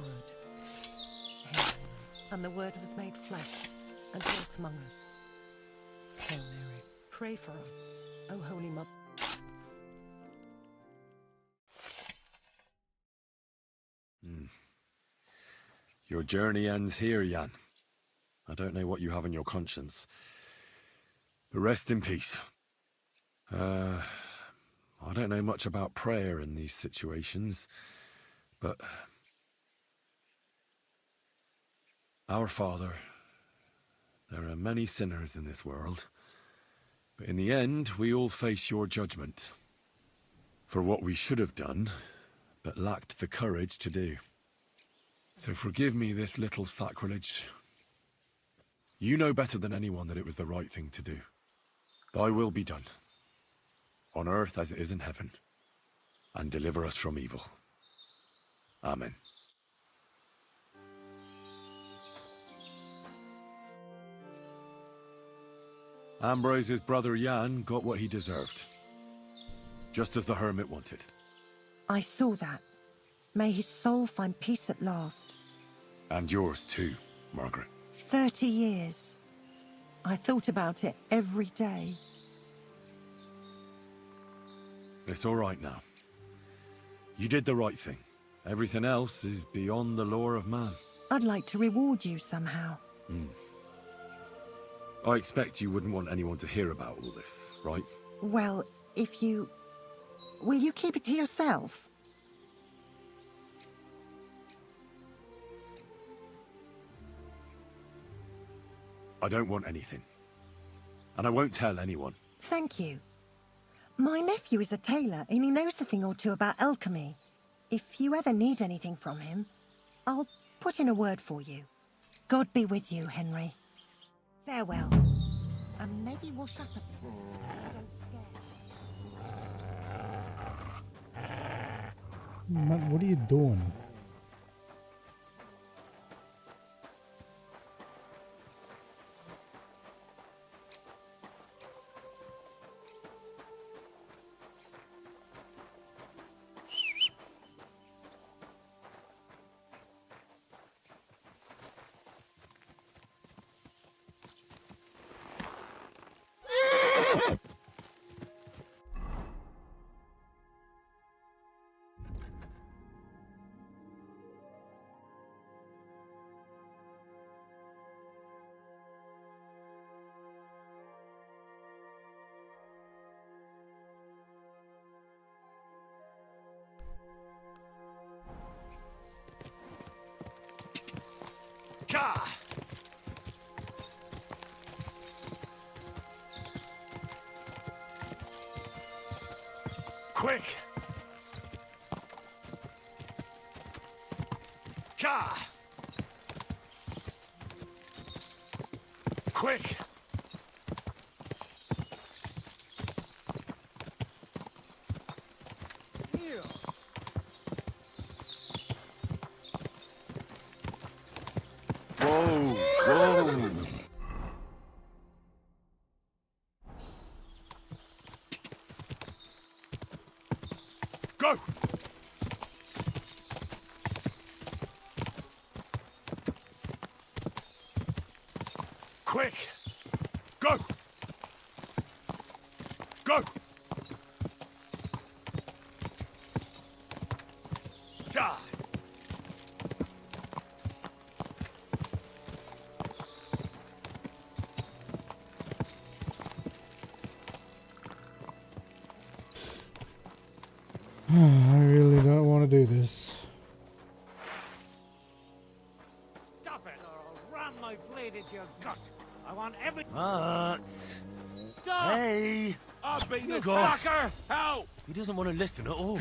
Hail. And the word was made flesh and dwelt among us. Hail Mary, pray for us, O Holy Mother. Your journey ends here, Jan. I don't know what you have on your conscience. But rest in peace. I don't know much about prayer in these situations, but Our Father, there are many sinners in this world, but in the end, we all face your judgment for what we should have done, but lacked the courage to do. So forgive me this little sacrilege. You know better than anyone that it was the right thing to do. Thy will be done, on earth as it is in heaven, and deliver us from evil. Amen. Ambrose's brother Jan got what he deserved, just as the hermit wanted. I saw that. May his soul find peace at last. And yours too, Margaret. 30 years. I thought about it every day. It's all right now. You did the right thing. Everything else is beyond the law of man. I'd like to reward you somehow. I expect you wouldn't want anyone to hear about all this, right? Well, if you... Will you keep it to yourself? I don't want anything. And I won't tell anyone. Thank you. My nephew is a tailor, and he knows a thing or two about alchemy. If you ever need anything from him... I'll put in a word for you. God be with you, Henry. Farewell. And maybe we'll shut up. What are you doing? Ka! Quick! Ka! Quick! Whoa, whoa. Go! Quick! Go! Go! Die! I really don't want to do this. Stop it, or I'll ram my blade into your gut. I want every. What? Stop! Hey! I've been You a got- fucker! Help! He doesn't want to listen at all.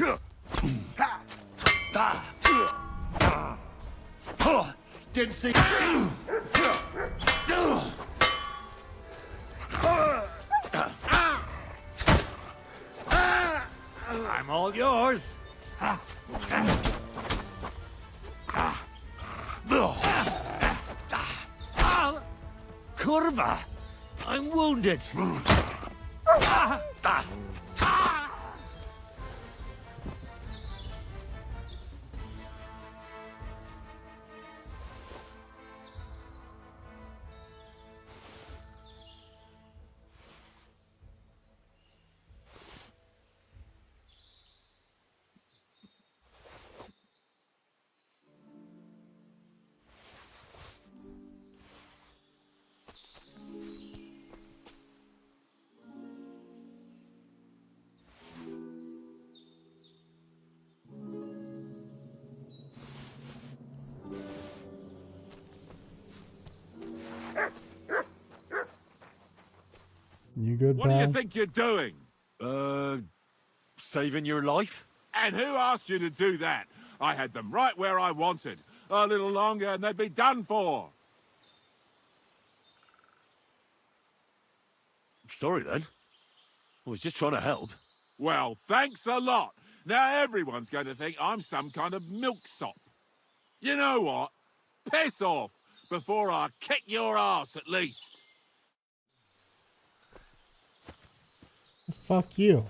Didn't see. I'm all yours. Curva! I'm wounded. You good, What do pal? you think you're doing? Saving your life? And who asked you to do that? I had them right where I wanted. A little longer and they'd be done for. Sorry then. I was just trying to help. Well, thanks a lot. Now everyone's going to think I'm some kind of milksop. You know what? Piss off before I kick your ass at least. Fuck you.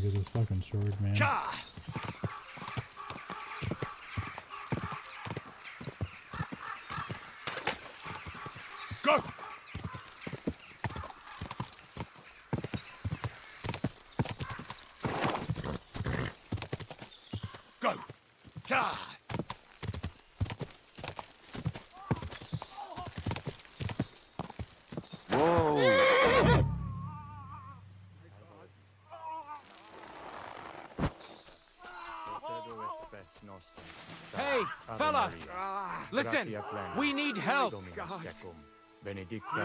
get this fucking sword, man. Go! Go! Ka! Whoa! Hey, fella! Listen, we need help.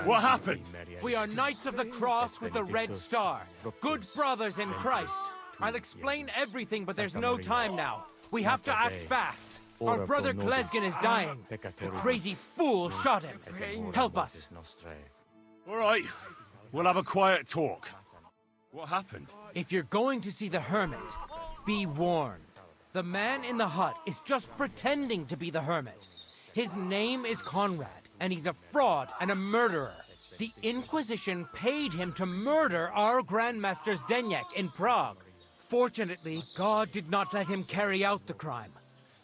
What happened? We are Knights of the Cross with the Red Star. Good brothers in Christ. I'll explain everything, but there's no time now. We have to act fast. Our brother Klesgen is dying. The crazy fool shot him. Help us. All right. We'll have a quiet talk. What happened? If you're going to see the hermit, be warned. The man in the hut is just pretending to be the hermit. His name is Conrad, and he's a fraud and a murderer. The Inquisition paid him to murder our Grandmaster Zdeněk in Prague. Fortunately, God did not let him carry out the crime.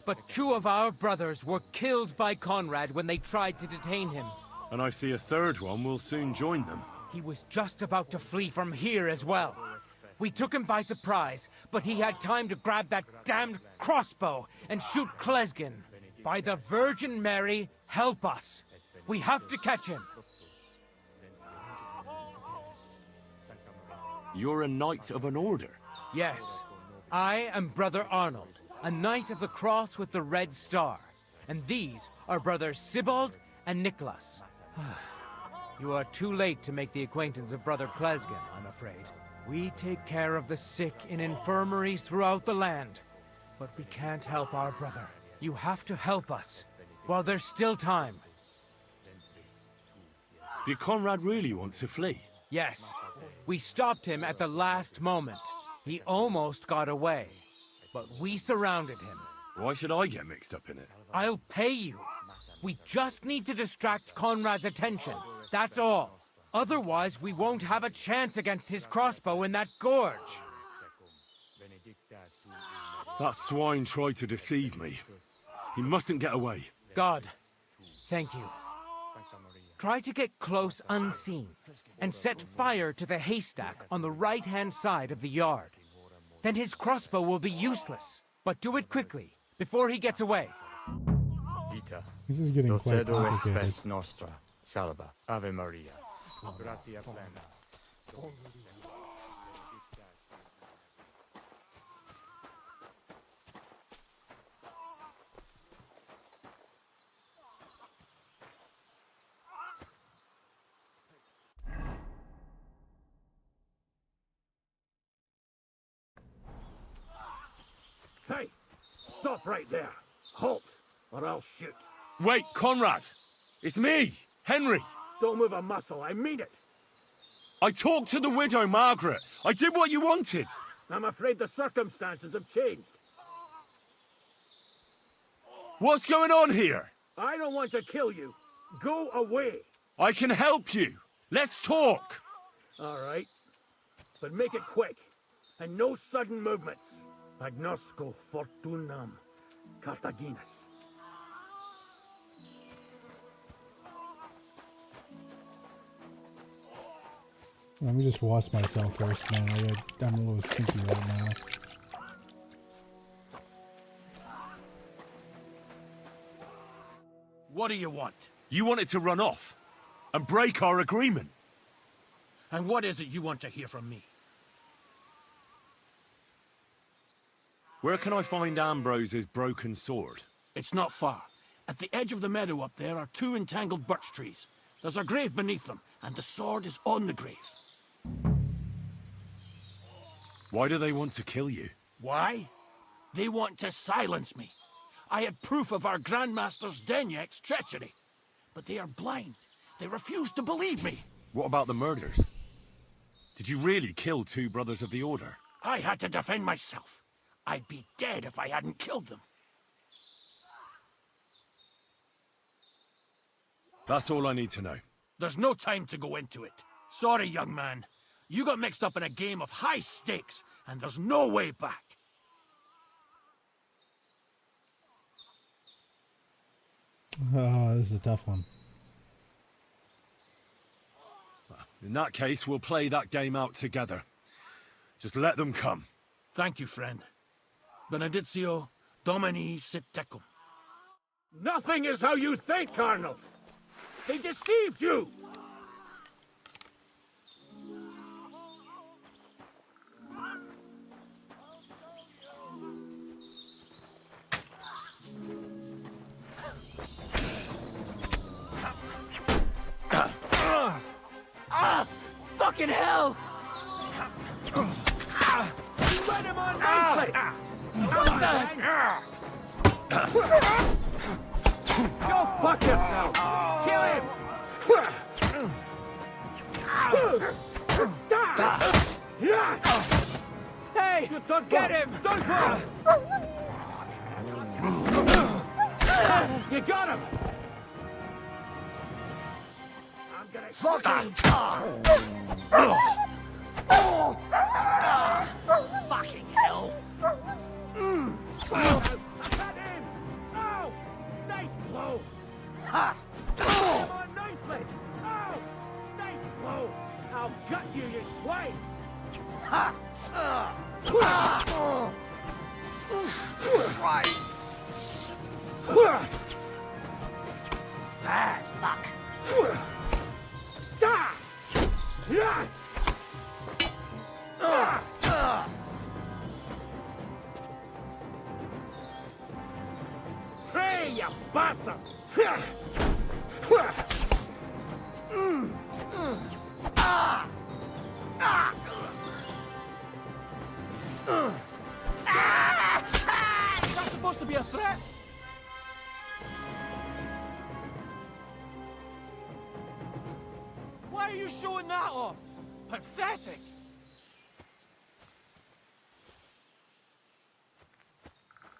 But 2 of our brothers were killed by Conrad when they tried to detain him. And I see a third one will soon join them. He was just about to flee from here as well. We took him by surprise, but he had time to grab that damned crossbow and shoot Klesgen. By the Virgin Mary, help us. We have to catch him. You're a knight of an order? Yes. I am Brother Arnold, a Knight of the Cross with the Red Star. And these are Brothers Sibald and Nicholas. You are too late to make the acquaintance of Brother Klesgen, I'm afraid. We take care of the sick in infirmaries throughout the land. But we can't help our brother. You have to help us, while there's still time. Did Conrad really want to flee? Yes. We stopped him at the last moment. He almost got away, but we surrounded him. Why should I get mixed up in it? I'll pay you. We just need to distract Conrad's attention. That's all. Otherwise, we won't have a chance against his crossbow in that gorge. That swine tried to deceive me. He mustn't get away. God, thank you. Try to get close unseen and set fire to the haystack on the right-hand side of the yard. Then his crossbow will be useless. But do it quickly, before he gets away. This is getting quite complicated. Nostra, salva, Ave Maria. Gratia plena. Hey, stop right there. Halt, or I'll shoot. Wait, Conrad! It's me, Henry! Don't move a muscle, I mean it. I talked to the widow, Margaret. I did what you wanted. I'm afraid the circumstances have changed. What's going on here? I don't want to kill you. Go away. I can help you. Let's talk. All right. But make it quick. And no sudden movements. Agnosco fortunam Carthaginus. Let me just wash myself first, man. I'm a little stinky right now. What do you want? You wanted to run off and break our agreement. And what is it you want to hear from me? Where can I find Ambrose's broken sword? It's not far. At the edge of the meadow up there are 2 entangled birch trees. There's a grave beneath them, and the sword is on the grave. Why do they want to kill you? Why? They want to silence me. I had proof of our Grandmaster Zdeněk's treachery. But they are blind. They refuse to believe me. What about the murders? Did you really kill 2 brothers of the Order? I had to defend myself. I'd be dead if I hadn't killed them. That's all I need to know. There's no time to go into it. Sorry, young man. You got mixed up in a game of high stakes, and there's no way back. Oh, this is a tough one. In that case, we'll play that game out together. Just let them come. Thank you, friend. Benedictio Domini sit tecum. Nothing is how you think, Cardinal. They deceived you. Fucking hell! Let him on nicely. What the? Go fuck yourself. Kill him. Hey, get him! Don't fall. You got him. I'm gonna Fucking fucking hell! cut him. Oh, nice blow. Ha! Come on nicely. Oh, nice blow. I'll gut you, you swine. Ha! Christ! Bad luck. Hey, you bastard! That's supposed to be a threat. Why are you showing that off? Pathetic.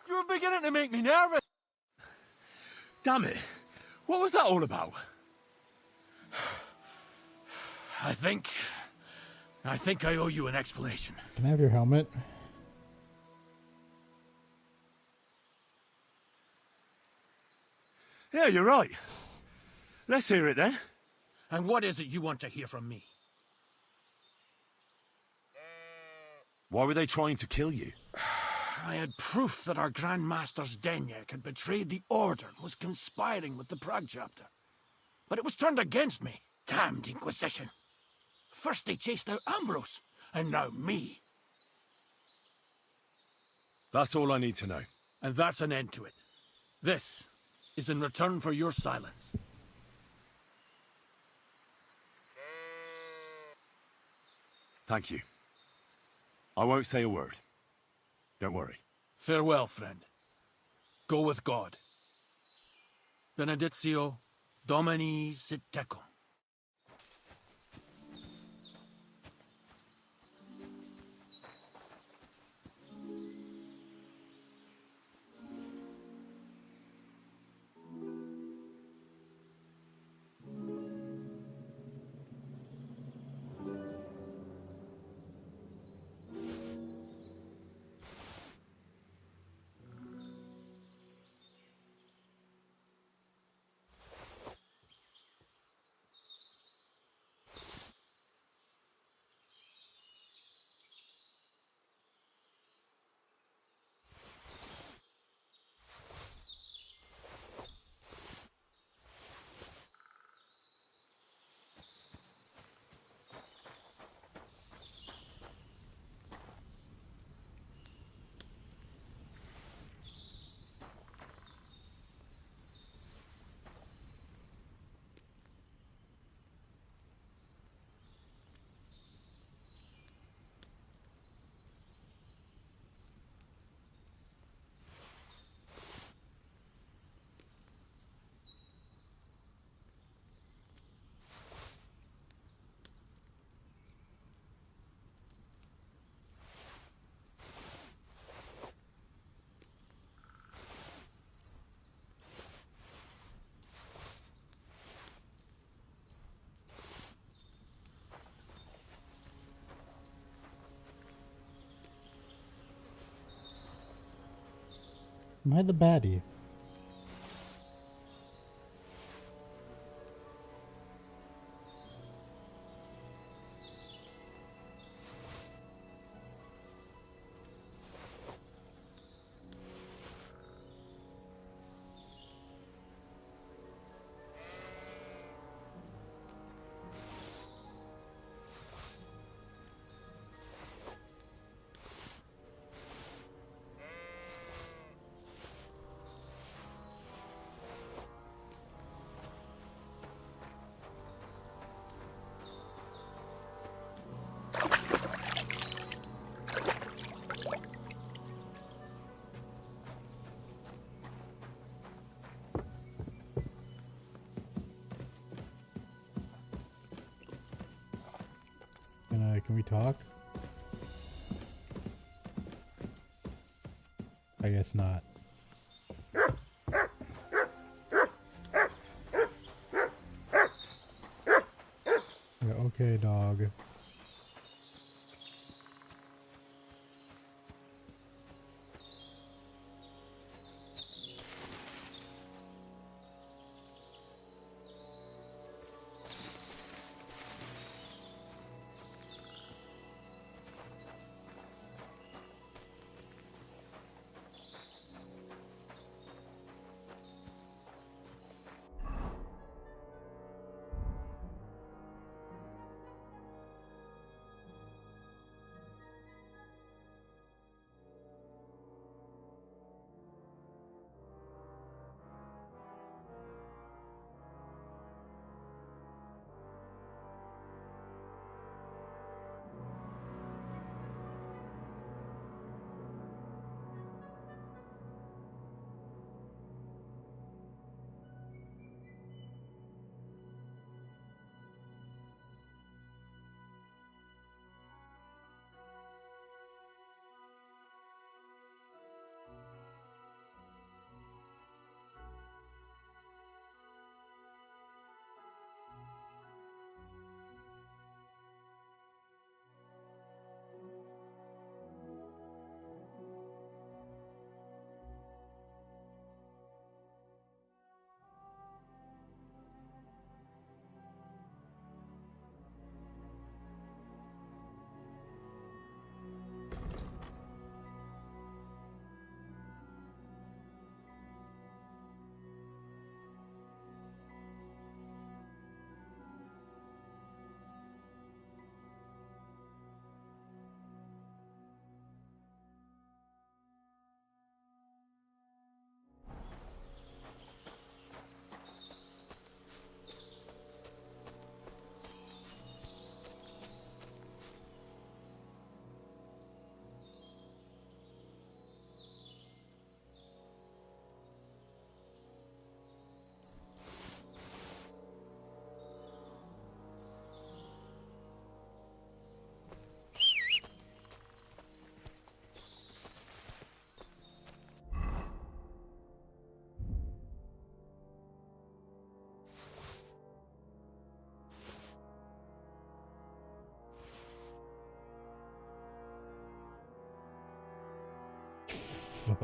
You're beginning to make me nervous. Damn it. What was that all about? I think I owe you an explanation. Can I have your helmet? Yeah, you're right. Let's hear it then. And what is it you want to hear from me? Why were they trying to kill you? I had proof that our Grand Master's Denyak had betrayed the Order and was conspiring with the Prague chapter. But it was turned against me. Damned Inquisition. First they chased out Ambrose, and now me. That's all I need to know. And that's an end to it. This is in return for your silence. Thank you. I won't say a word. Don't worry. Farewell, friend. Go with God. Benedictio Domini sit tecum. Am I the baddie? Can we talk? I guess not. Yeah, okay, dog. Fuck.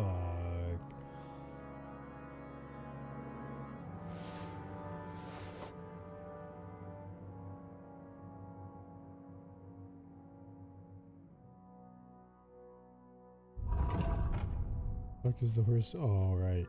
Fuck is the horse? Oh, right.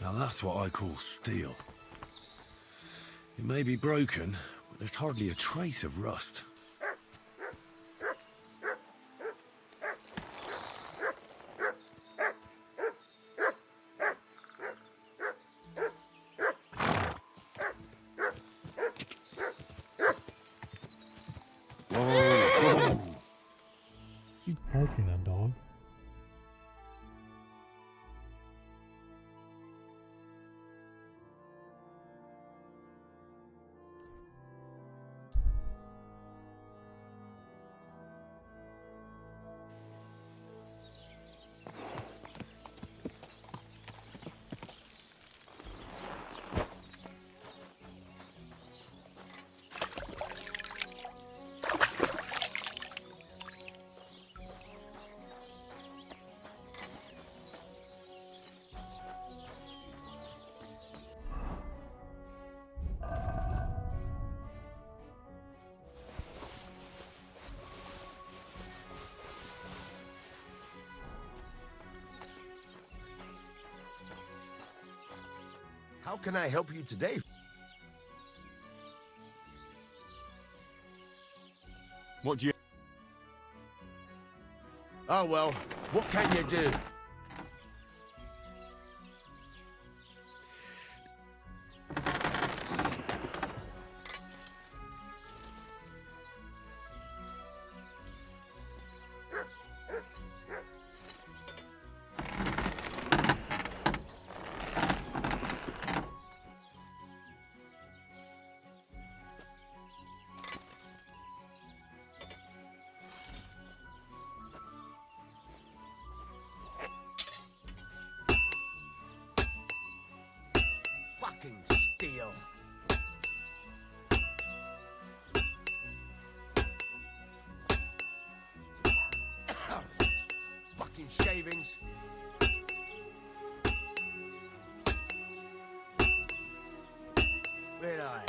Now that's what I call steel. It may be broken, but there's hardly a trace of rust. Keep barking that dog. How can I help you today? What do you... Oh, well, what can you do? Fucking steel. Fucking shavings. Where are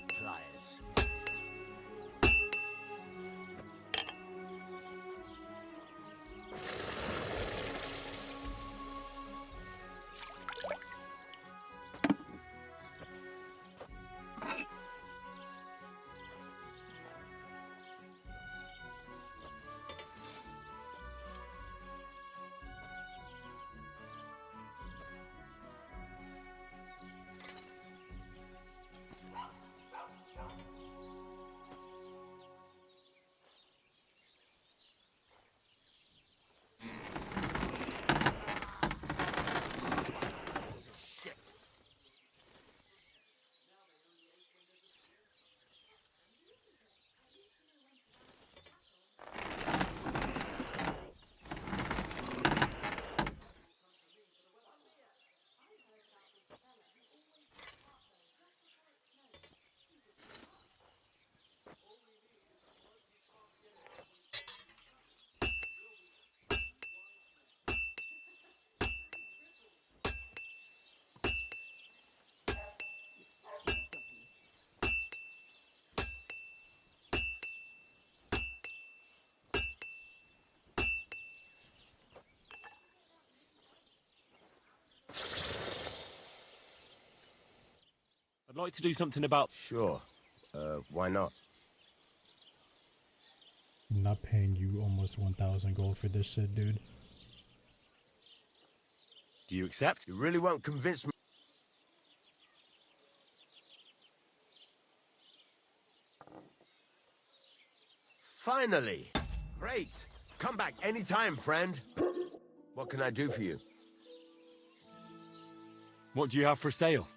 pliers? I'd like to do something about... Sure. Why not? I'm not paying you almost 1,000 gold for this shit, dude. Do you accept? You really won't convince me. Finally! Great! Come back anytime, friend. What can I do for you? What do you have for sale?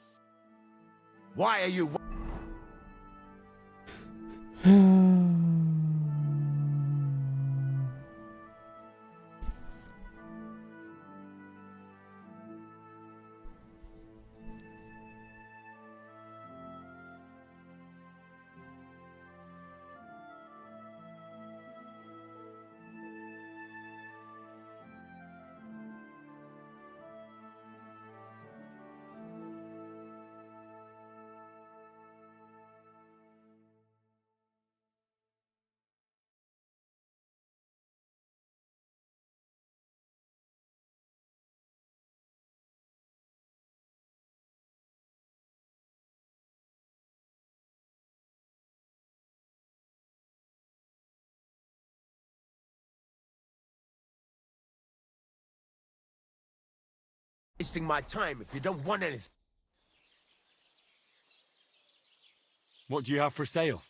Why are you... Wasting my time if you don't want anything. What do you have for sale?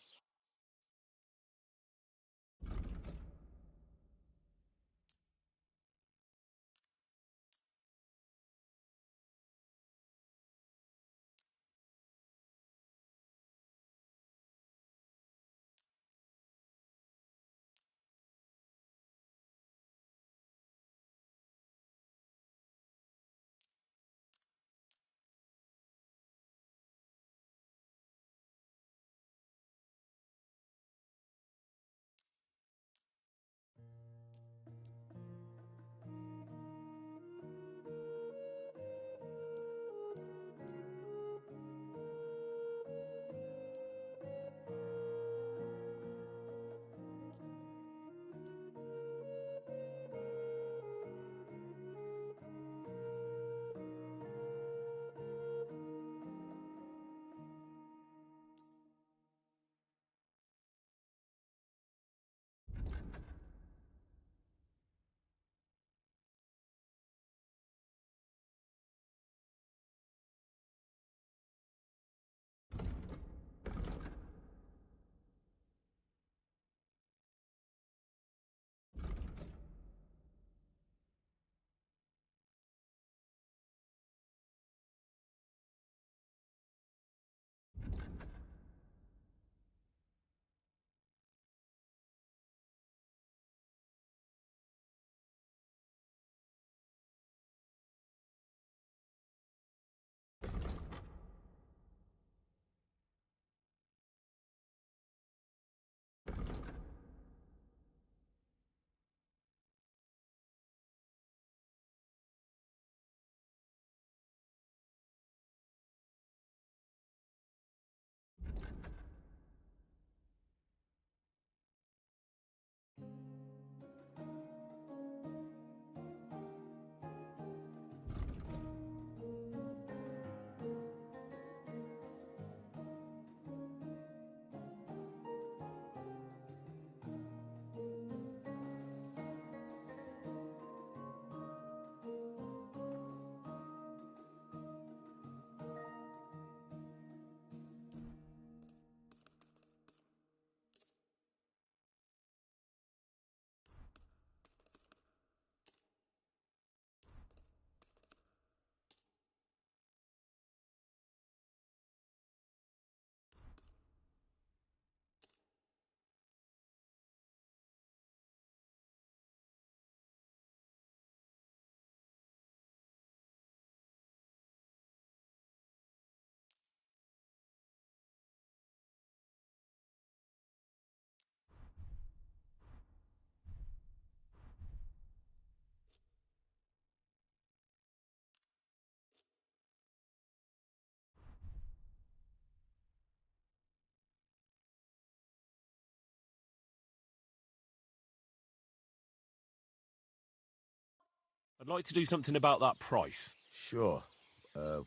I'd like to do something about that price. Sure.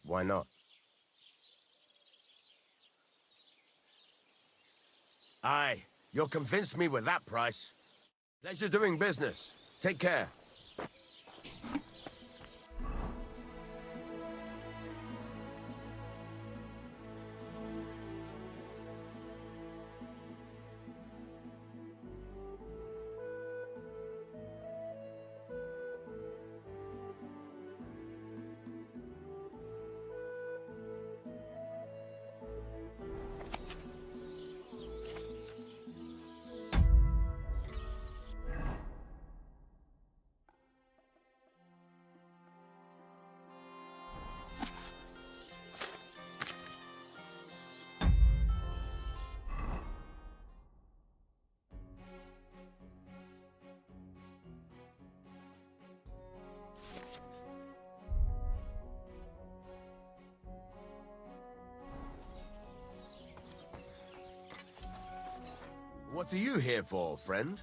Why not? Aye, you'll convince me with that price. Pleasure doing business. Take care. What are you here for, friend?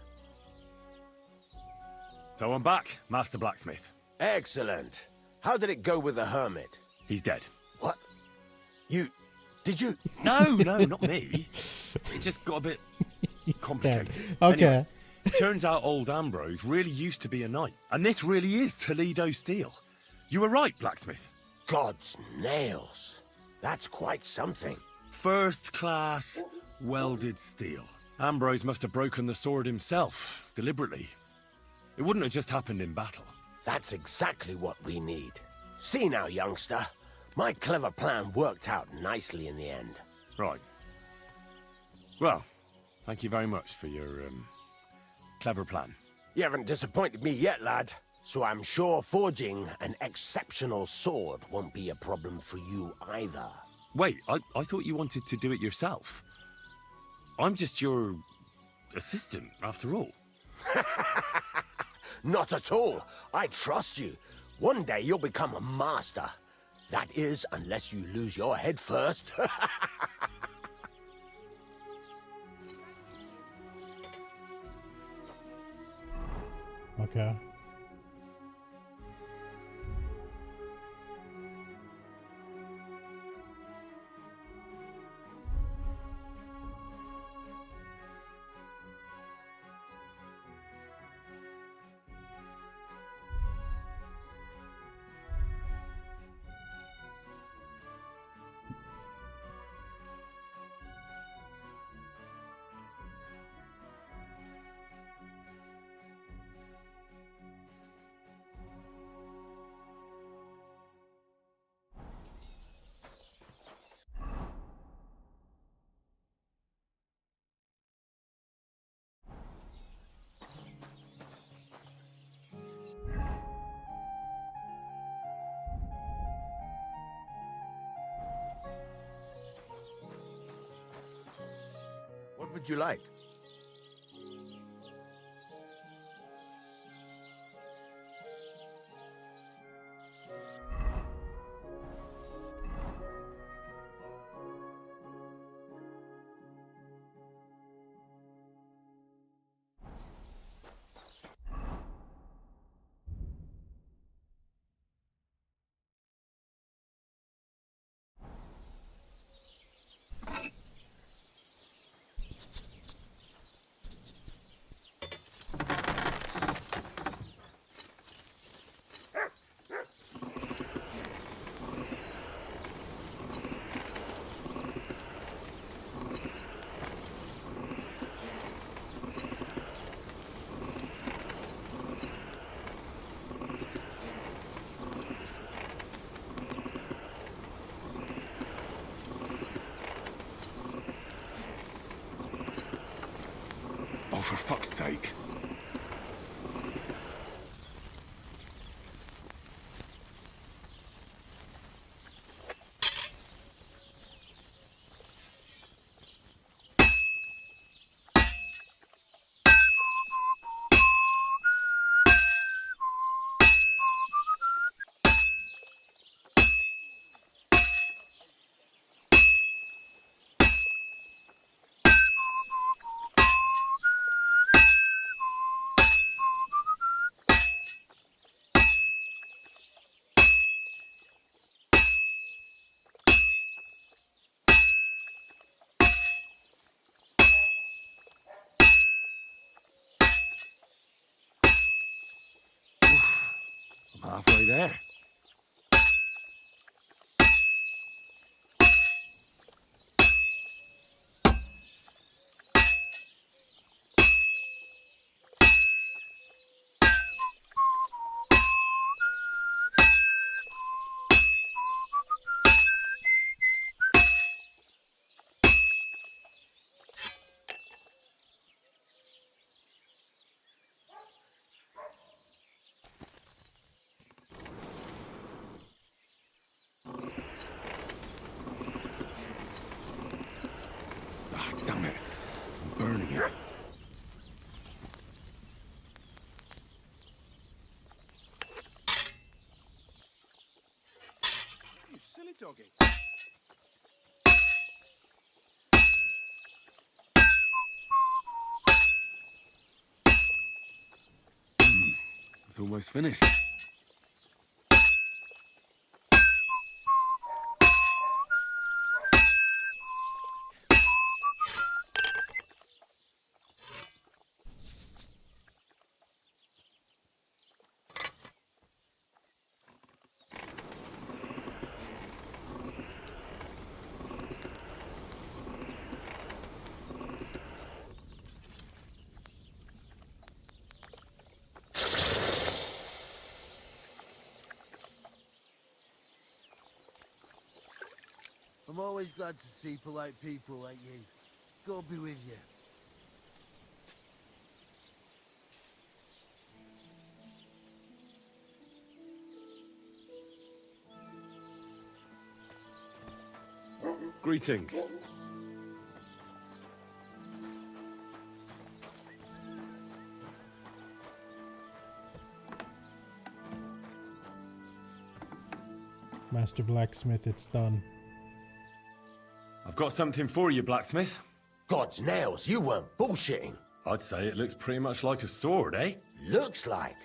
So I'm back, Master Blacksmith. Excellent. How did it go with the hermit? He's dead. What? Did you? No, not me. It just got a bit complicated. Okay. Anyway, it turns out old Ambrose really used to be a knight. And this really is Toledo steel. You were right, blacksmith. God's nails. That's quite something. First class welded steel. Ambrose must have broken the sword himself, deliberately. It wouldn't have just happened in battle. That's exactly what we need. See now, youngster. My clever plan worked out nicely in the end. Right. Well, thank you very much for your, clever plan. You haven't disappointed me yet, lad. So I'm sure forging an exceptional sword won't be a problem for you either. Wait, I thought you wanted to do it yourself. I'm just your assistant, after all. Not at all. I trust you. One day you'll become a master. That is, unless you lose your head first. Okay. What would you like? Oh, for fuck's sake. I'm halfway there. Ah, damn it. I'm burning it. You silly doggy. It's almost finished. I'm always glad to see polite people like you. God be with you. Greetings. Master Blacksmith, it's done. I've got something for you, blacksmith. God's nails, you weren't bullshitting. I'd say it looks pretty much like a sword, eh? Looks like.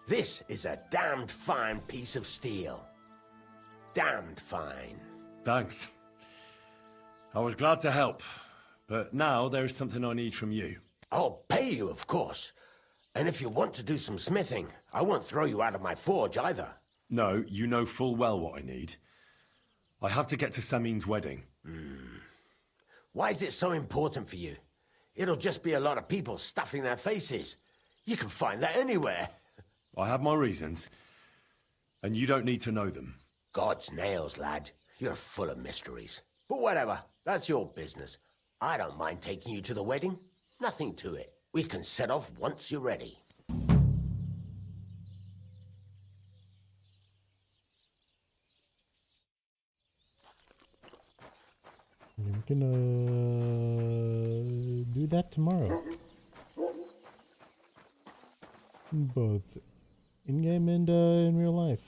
This is a damned fine piece of steel. Damned fine. Thanks. I was glad to help, but now there's something I need from you. I'll pay you, of course. And if you want to do some smithing, I won't throw you out of my forge either. No, you know full well what I need. I have to get to Samin's wedding. Why is it so important for you? It'll just be a lot of people stuffing their faces. You can find that anywhere. I have my reasons, and you don't need to know them. God's nails, lad. You're full of mysteries. But whatever, that's your business. I don't mind taking you to the wedding. Nothing to it. We can set off once you're ready. I'm gonna do that tomorrow. Both in-game and in real life.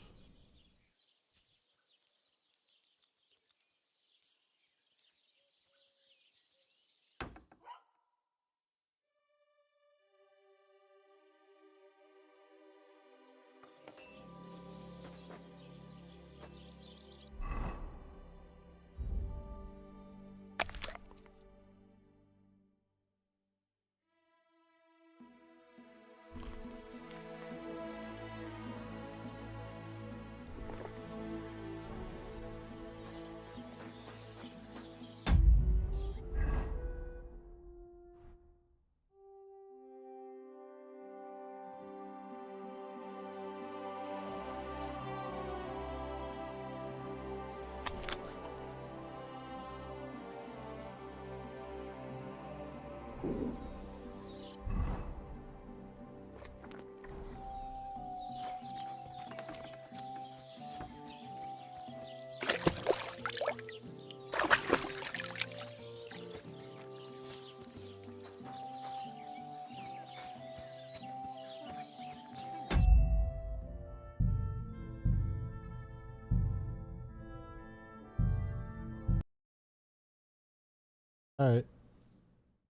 All right.